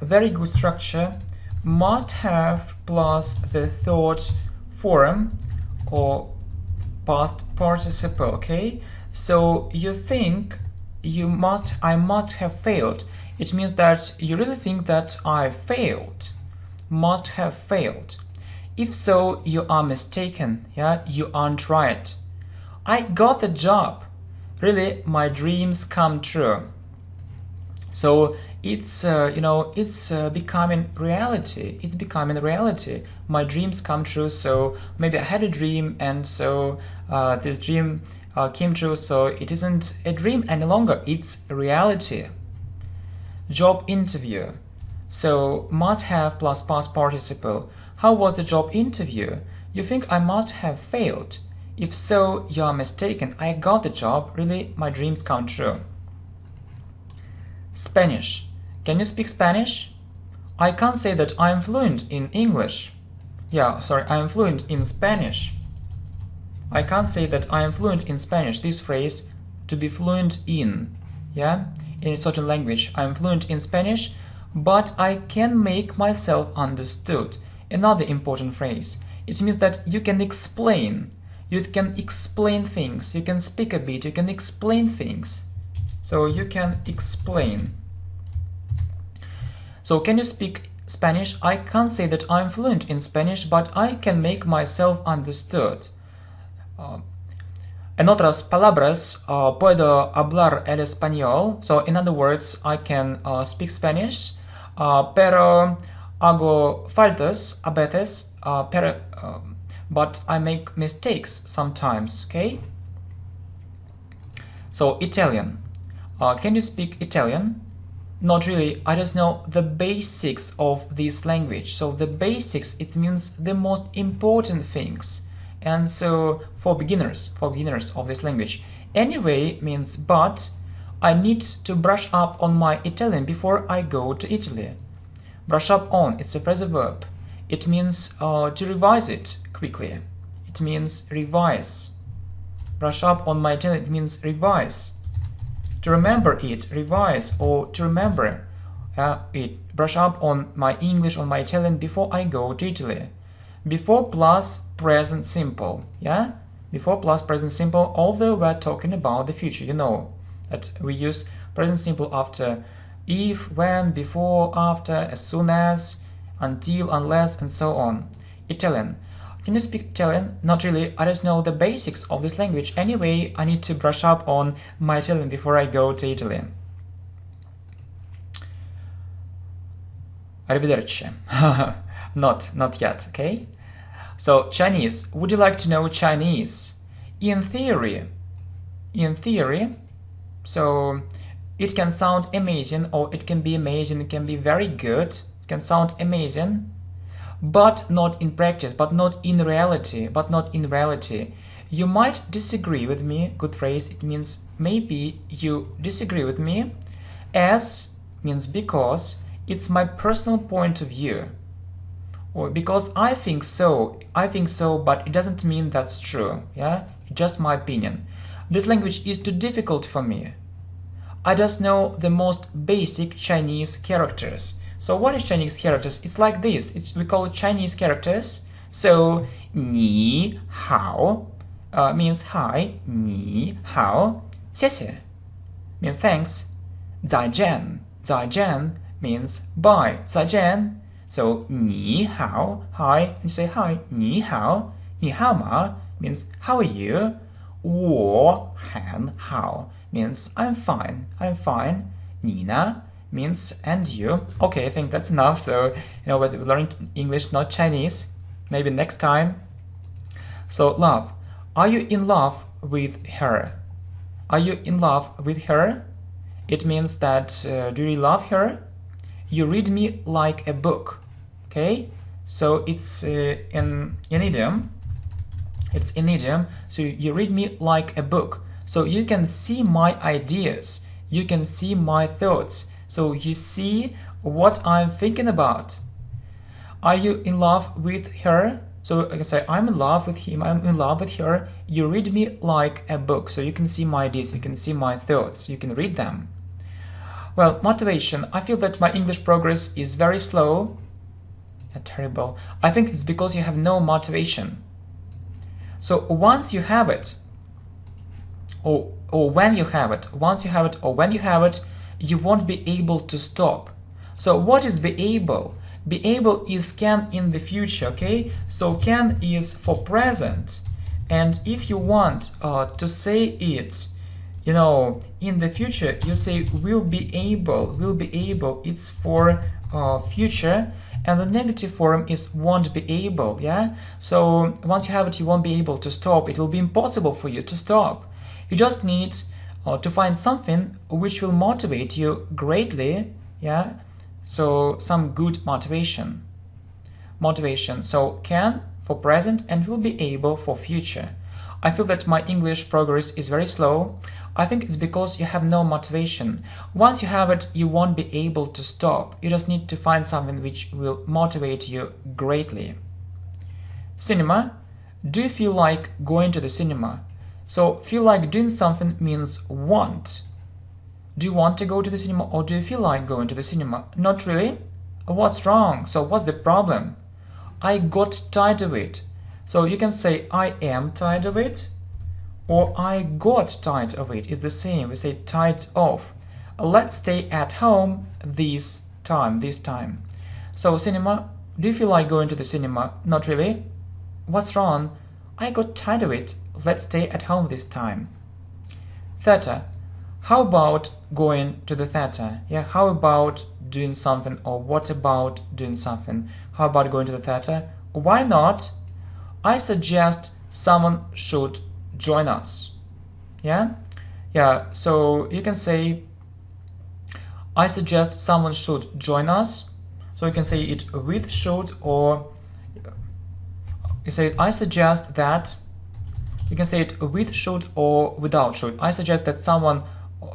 Speaker 1: Very good structure. Must have plus the third form or past participle, okay? So you think I must have failed. It means that you really think that I failed. Must have failed. If so, you are mistaken, yeah? You aren't right. I got the job. Really, my dreams come true. So it's becoming reality. It's becoming reality. My dreams come true. So maybe I had a dream, and so this dream came true. So it isn't a dream any longer. It's a reality. Job interview. So must have plus past participle. How was the job interview? You think I must have failed. If so, you are mistaken. I got the job. Really, my dreams come true. Spanish. Can you speak Spanish? I can't say that I am fluent in English. I am fluent in Spanish. I can't say that I am fluent in Spanish. This phrase, to be fluent in, in a certain language. I am fluent in Spanish, but I can make myself understood. Another important phrase. It means that you can explain. You can explain things. You can speak a bit. You can explain things. So you can explain. So can you speak Spanish? I can't say that I'm fluent in Spanish, but I can make myself understood. En otras palabras, puedo hablar el español. So in other words, I can speak Spanish, pero hago faltas a veces, but I make mistakes sometimes, okay? So Italian. Can you speak Italian? Not really. I just know the basics of this language. So the basics, it means the most important things. And so for beginners of this language. Anyway means but. I need to brush up on my Italian before I go to Italy. Brush up on, it's a phrasal verb. It means to revise it quickly. It means revise. Brush up on my Italian, it means revise. To remember it, revise, or to remember it. Brush up on my English, on my Italian before I go to Italy. Before plus present simple, Before plus present simple, although we're talking about the future, you know that we use present simple after if, when, before, after, as soon as, until, unless, and so on. Italian. Can you speak Italian? Not really. I just know the basics of this language. Anyway, I need to brush up on my Italian before I go to Italy. Arrivederci. Not yet, okay? So, Chinese. Would you like to know Chinese? In theory, So it can sound amazing, or it can be amazing, it can be very good, it can sound amazing, but not in practice, but not in reality, You might disagree with me, good phrase, it means maybe you disagree with me, as means because, it's my personal point of view. Or because I think so, but it doesn't mean that's true, yeah? Just my opinion. This language is too difficult for me. I just know the most basic Chinese characters. So what is Chinese characters? It's like this. We call it Chinese characters. So, 你好 means hi. 你好 谢谢 means thanks. 再见 means bye. 再见 So, 你好 hi, you say hi. 你好 你好吗 means how are you? 我很好 means I'm fine. 你呢 means and you. Okay, I think that's enough. So, we're learning English, not Chinese. Maybe next time. So, love. Are you in love with her? Are you in love with her? It means that do you love her? You read me like a book. Okay? So, it's an idiom. It's an idiom. So, you read me like a book. So, you can see my ideas. You can see my thoughts. So you see what I'm thinking about. Are you in love with her? So I can say I'm in love with him, I'm in love with her. You read me like a book. So you can see my ideas, you can see my thoughts, you can read them. Well, motivation. I feel that my English progress is very slow. Terrible. I think it's because you have no motivation. So once you have it, or when you have it, you won't be able to stop. So what is be able? Be able is can in the future, okay? So can is for present. And if you want to say it, in the future, you say will be able, it's for future. And the negative form is won't be able, yeah? So once you have it, you won't be able to stop. It will be impossible for you to stop. You just need to find something which will motivate you greatly, yeah? So some good motivation. So can for present and will be able for future. I feel that my English progress is very slow. I think it's because you have no motivation. Once you have it, you won't be able to stop. You just need to find something which will motivate you greatly. Cinema. Do you feel like going to the cinema? So, feel like doing something means want. Do you want to go to the cinema or do you feel like going to the cinema? Not really. What's wrong? So, what's the problem? I got tired of it. So, you can say I am tired of it or I got tired of it. It's the same. We say tired of. Let's stay at home this time. So, cinema. Do you feel like going to the cinema? Not really. What's wrong? I got tired of it. Let's stay at home this time. Theater. How about going to the theater? Yeah, how about doing something or what about doing something? How about going to the theater? Why not? I suggest someone should join us. Yeah? Yeah, so you can say I suggest someone should join us. So you can say it with should or you say I suggest that. You can say it with should or without should. I suggest that someone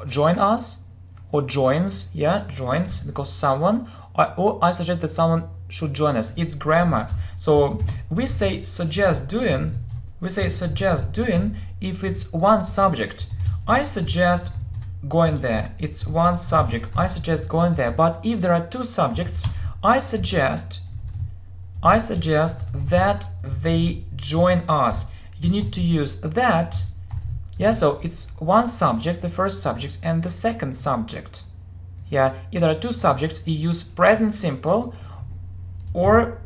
Speaker 1: join us or joins, yeah, joins because someone, or I suggest that someone should join us. It's grammar. So we say suggest doing if it's one subject. I suggest going there. It's one subject. I suggest going there. But if there are two subjects, I suggest that they join us. You need to use that. Yeah, so it's one subject, the first subject, and the second subject. Yeah, if there are two subjects, you use present simple, or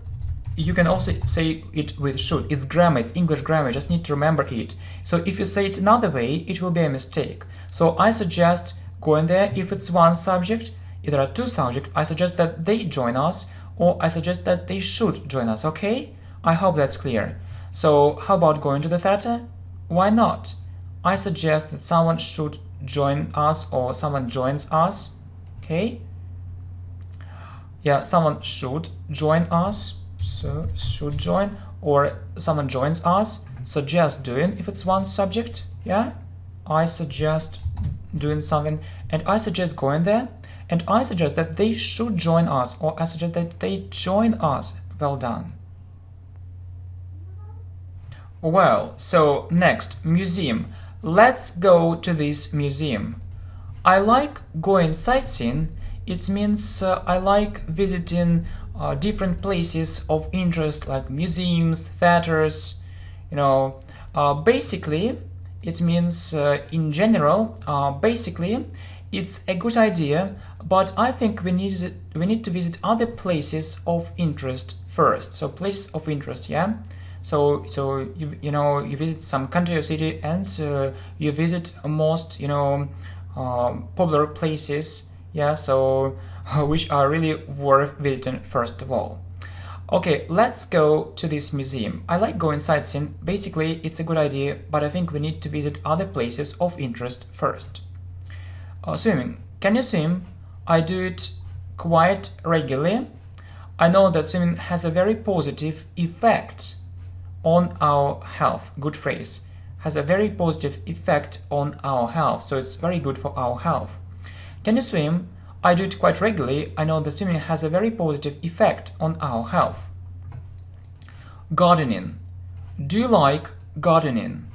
Speaker 1: you can also say it with should. It's grammar, it's English grammar, you just need to remember it. So if you say it another way, it will be a mistake. So I suggest going there if it's one subject. If there are two subjects, I suggest that they join us, or I suggest that they should join us, okay? I hope that's clear. So how about going to the theater? Why not? I suggest that someone should join us or someone joins us. Okay. Yeah, someone should join us. So should join, or someone joins us. Suggest doing if it's one subject. Yeah. I suggest doing something, and I suggest going there, and I suggest that they should join us, or I suggest that they join us. Well done. Well, so next, museum. Let's go to this museum. I like going sightseeing. It means I like visiting different places of interest like museums, theaters, you know. Basically, it means in general, basically, it's a good idea, but I think we need to visit other places of interest first. So places of interest, yeah. So you visit some country or city, and you visit most popular places, yeah. So which are really worth visiting first of all. Okay, let's go to this museum. I like going sightseeing. Basically, it's a good idea, but I think we need to visit other places of interest first. Swimming. Can you swim? I do it quite regularly. I know that swimming has a very positive effect on our health. Good phrase. Has a very positive effect on our health. So it's very good for our health. Can you swim? I do it quite regularly. I know that swimming has a very positive effect on our health. Gardening. Do you like gardening?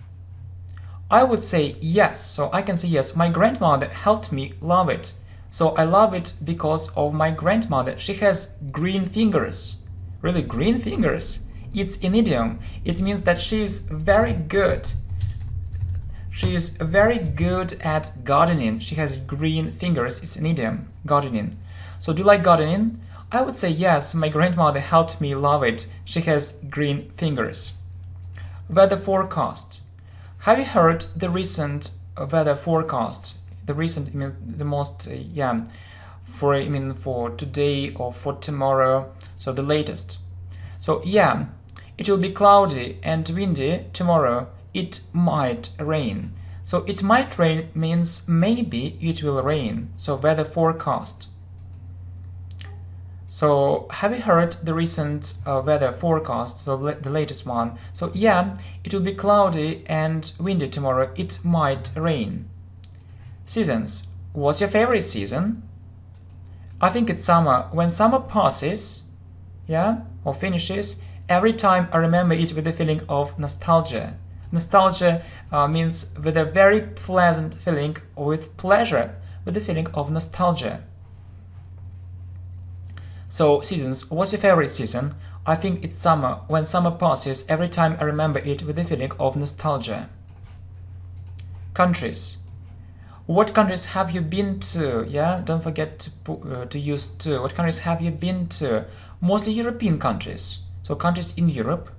Speaker 1: I would say yes. So I can say yes. My grandmother helped me love it. So I love it because of my grandmother. She has green fingers. Really, green fingers. It's an idiom. It means that she is very good. She is very good at gardening. She has green fingers. It's an idiom, gardening. So do you like gardening? I would say yes. My grandmother helped me love it. She has green fingers. Weather forecast. Have you heard the recent weather forecast? The recent, I mean, the most, for today or for tomorrow. So the latest. So yeah, it will be cloudy and windy tomorrow. It might rain. So it might rain means maybe it will rain. So weather forecast. So have you heard the recent weather forecast? So the latest one. So yeah, it will be cloudy and windy tomorrow. It might rain. Seasons. What's your favorite season? I think it's summer. When summer passes, yeah, or finishes, every time I remember it with a feeling of nostalgia. Nostalgia means with a very pleasant feeling, or with pleasure, with the feeling of nostalgia. So, seasons. What's your favorite season? I think it's summer. When summer passes, every time I remember it with a feeling of nostalgia. Countries. What countries have you been to? Yeah, don't forget to use to. What countries have you been to? Mostly European countries. So countries in Europe.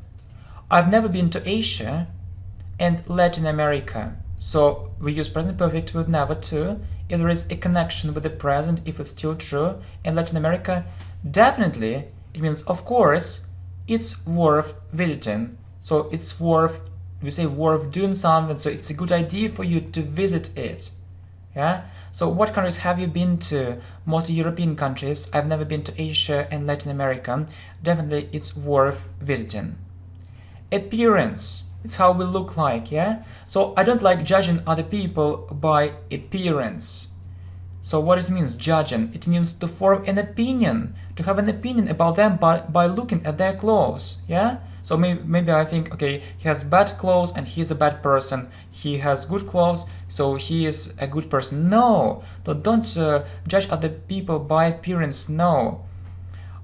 Speaker 1: I've never been to Asia and Latin America. So we use present perfect with never to. If there is a connection with the present, if it's still true. In Latin America, definitely, it means of course, it's worth visiting. So it's worth, we say worth doing something, so it's a good idea for you to visit it. Yeah. So what countries have you been to? Mostly European countries. I've never been to Asia and Latin America. Definitely it's worth visiting. Appearance. It's how we look like, yeah? So I don't like judging other people by appearance. So what it means, judging? It means to form an opinion, to have an opinion about them by looking at their clothes, yeah? So maybe I think, okay, he has bad clothes and he's a bad person. He has good clothes, so he is a good person. No, don't judge other people by appearance, no.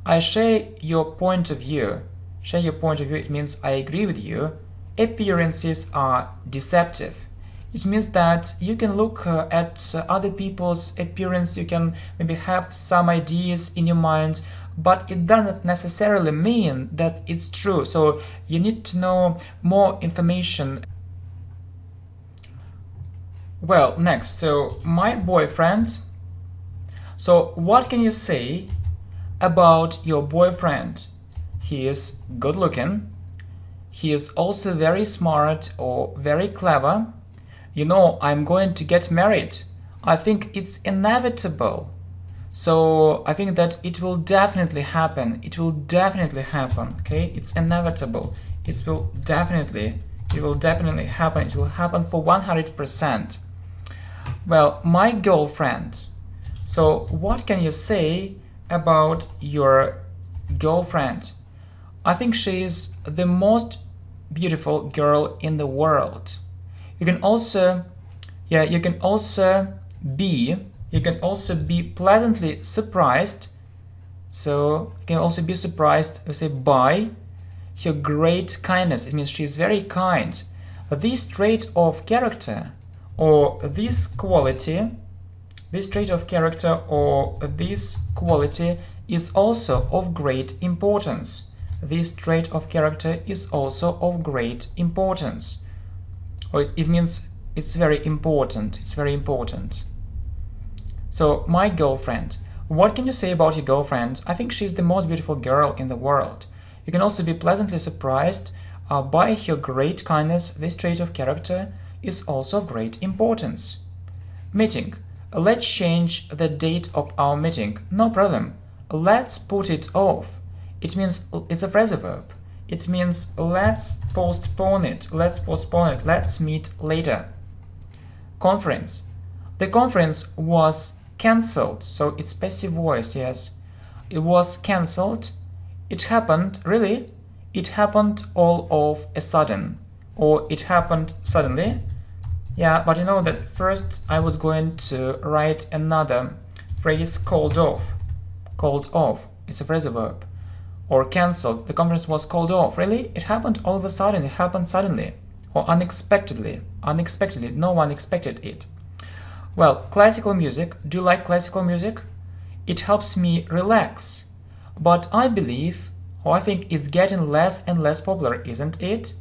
Speaker 1: I share your point of view. Share your point of view, it means I agree with you. Appearances are deceptive. It means that you can look at other people's appearance, you can maybe have some ideas in your mind, but it doesn't necessarily mean that it's true. So you need to know more information. Well, next, so my boyfriend. So what can you say about your boyfriend? He is good looking. He is also very smart or very clever. You know, I'm going to get married. I think it's inevitable. So I think that it will definitely happen. It will definitely happen. Okay, it's inevitable. It will definitely happen. It will happen for 100%. Well, my girlfriend. So what can you say about your girlfriend? I think she is the most beautiful girl in the world. You can also be pleasantly surprised. So you can also be surprised, we say, by her great kindness. It means she is very kind. This trait of character or this quality is also of great importance. This trait of character is also of great importance. Or it means it's very important. It's very important. So, my girlfriend. What can you say about your girlfriend? I think she's the most beautiful girl in the world. You can also be pleasantly surprised by her great kindness. This trait of character is also of great importance. Meeting. Let's change the date of our meeting. No problem. Let's put it off. It means it's a phrasal verb. It means let's postpone it. Let's meet later. Conference. The conference was cancelled. So it's passive voice, yes. It was cancelled. It happened, really? It happened all of a sudden. Or it happened suddenly. Yeah, but you know that first I was going to write another phrase, called off. Called off. It's a phrasal verb. Or cancelled. The conference was called off. Really? It happened all of a sudden. It happened suddenly. Or unexpectedly. Unexpectedly. No one expected it. Well, classical music. Do you like classical music? It helps me relax. But I believe, or I think it's getting less and less popular, isn't it?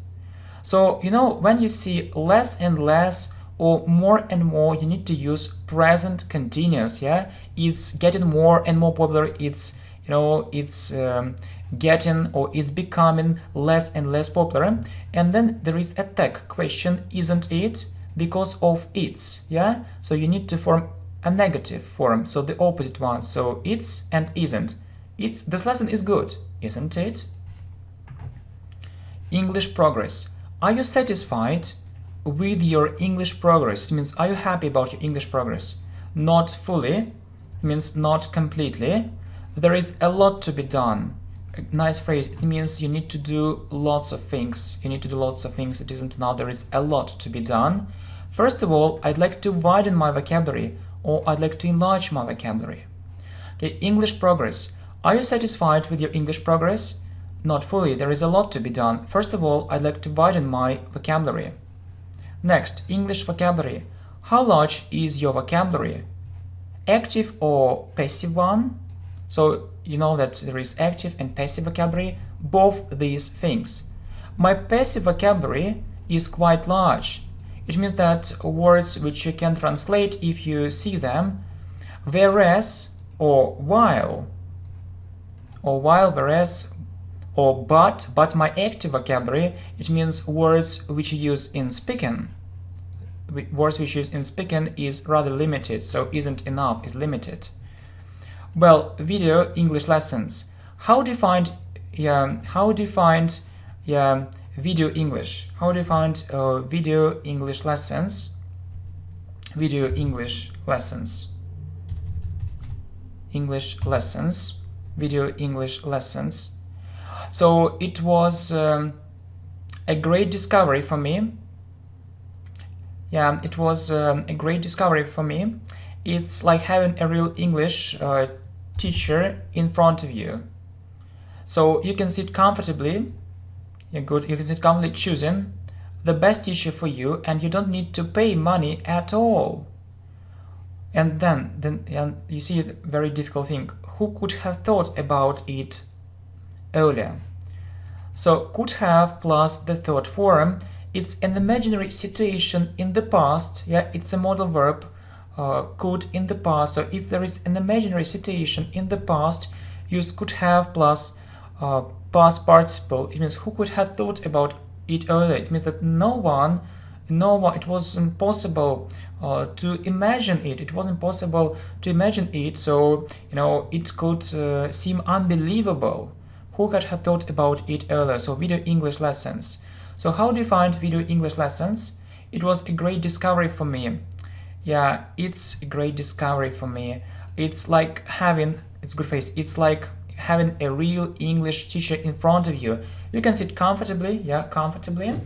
Speaker 1: So, you know, when you see less and less or more and more, you need to use present continuous, yeah? It's getting more and more popular. It's, you know, it's getting or it's becoming less and less popular. And then there is a tag question, isn't it? Because of its, yeah? So you need to form a negative form, so the opposite one. So it's and isn't. This lesson is good, isn't it? English progress. Are you satisfied with your English progress? It means, are you happy about your English progress? Not fully, means not completely. There is a lot to be done. A nice phrase. It means you need to do lots of things. You need to do lots of things. It isn't enough. There is a lot to be done. First of all, I'd like to widen my vocabulary, or I'd like to enlarge my vocabulary. Okay, English progress. Are you satisfied with your English progress? Not fully. There is a lot to be done. First of all, I'd like to widen my vocabulary. Next, English vocabulary. How large is your vocabulary? Active or passive one? So you know that there is active and passive vocabulary, both these things. My passive vocabulary is quite large. It means that words which you can translate if you see them, whereas, or while, whereas, or but my active vocabulary, it means words which you use in speaking. Words which you use in speaking is rather limited, so isn't enough, is limited. Well, video English lessons. How do you find video English? How do you find video English lessons? Video English lessons. English lessons. Video English lessons. So it was a great discovery for me. Yeah, it was a great discovery for me. It's like having a real English teacher in front of you. So you can sit comfortably. You're good. You can sit comfortably choosing the best teacher for you, and you don't need to pay money at all. And then you see a very difficult thing. Who could have thought about it earlier? So could have plus the third form. It's an imaginary situation in the past. Yeah, it's a modal verb. Could in the past. So if there is an imaginary situation in the past, use could have plus past participle. It means who could have thought about it earlier. It means that no one No, it wasn't possible to imagine it. It wasn't possible to imagine it, so it could seem unbelievable. Who could have thought about it earlier? So video English lessons. So how do you find video English lessons? It was a great discovery for me. Yeah, it's a great discovery for me. It's like having, it's good phrase, it's like having a real English teacher in front of you. You can sit comfortably, yeah, comfortably.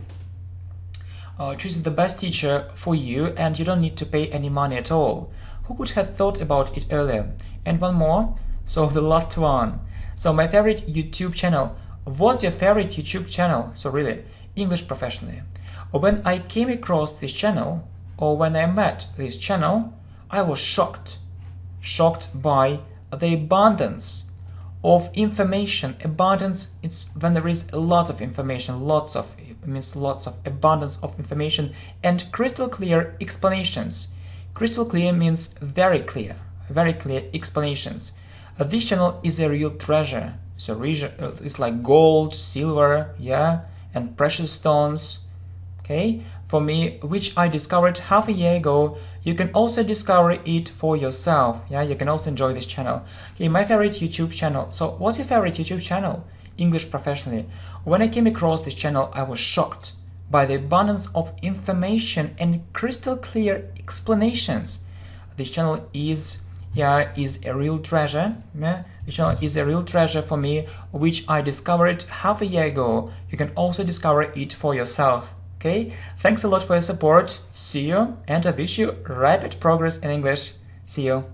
Speaker 1: Choose the best teacher for you, and you don't need to pay any money at all. Who could have thought about it earlier? And one more, so the last one. So my favorite YouTube channel. What's your favorite YouTube channel? So really, English professionally. When I came across this channel, or when I met this channel, I was shocked by the abundance of information. Abundance, it's when there is a lot of information, lots of abundance of information, and crystal clear explanations. Crystal clear means very clear explanations. This channel is a real treasure. So it's like gold, silver, yeah, and precious stones. Okay, for me, which I discovered half a year ago. You can also discover it for yourself. Yeah, you can also enjoy this channel. Okay, my favorite YouTube channel. So what's your favorite YouTube channel? English professionally. When I came across this channel, I was shocked by the abundance of information and crystal clear explanations. This channel is a real treasure. Yeah, this channel is a real treasure for me, which I discovered half a year ago. You can also discover it for yourself. Okay, thanks a lot for your support. See you, and I wish you rapid progress in English. See you.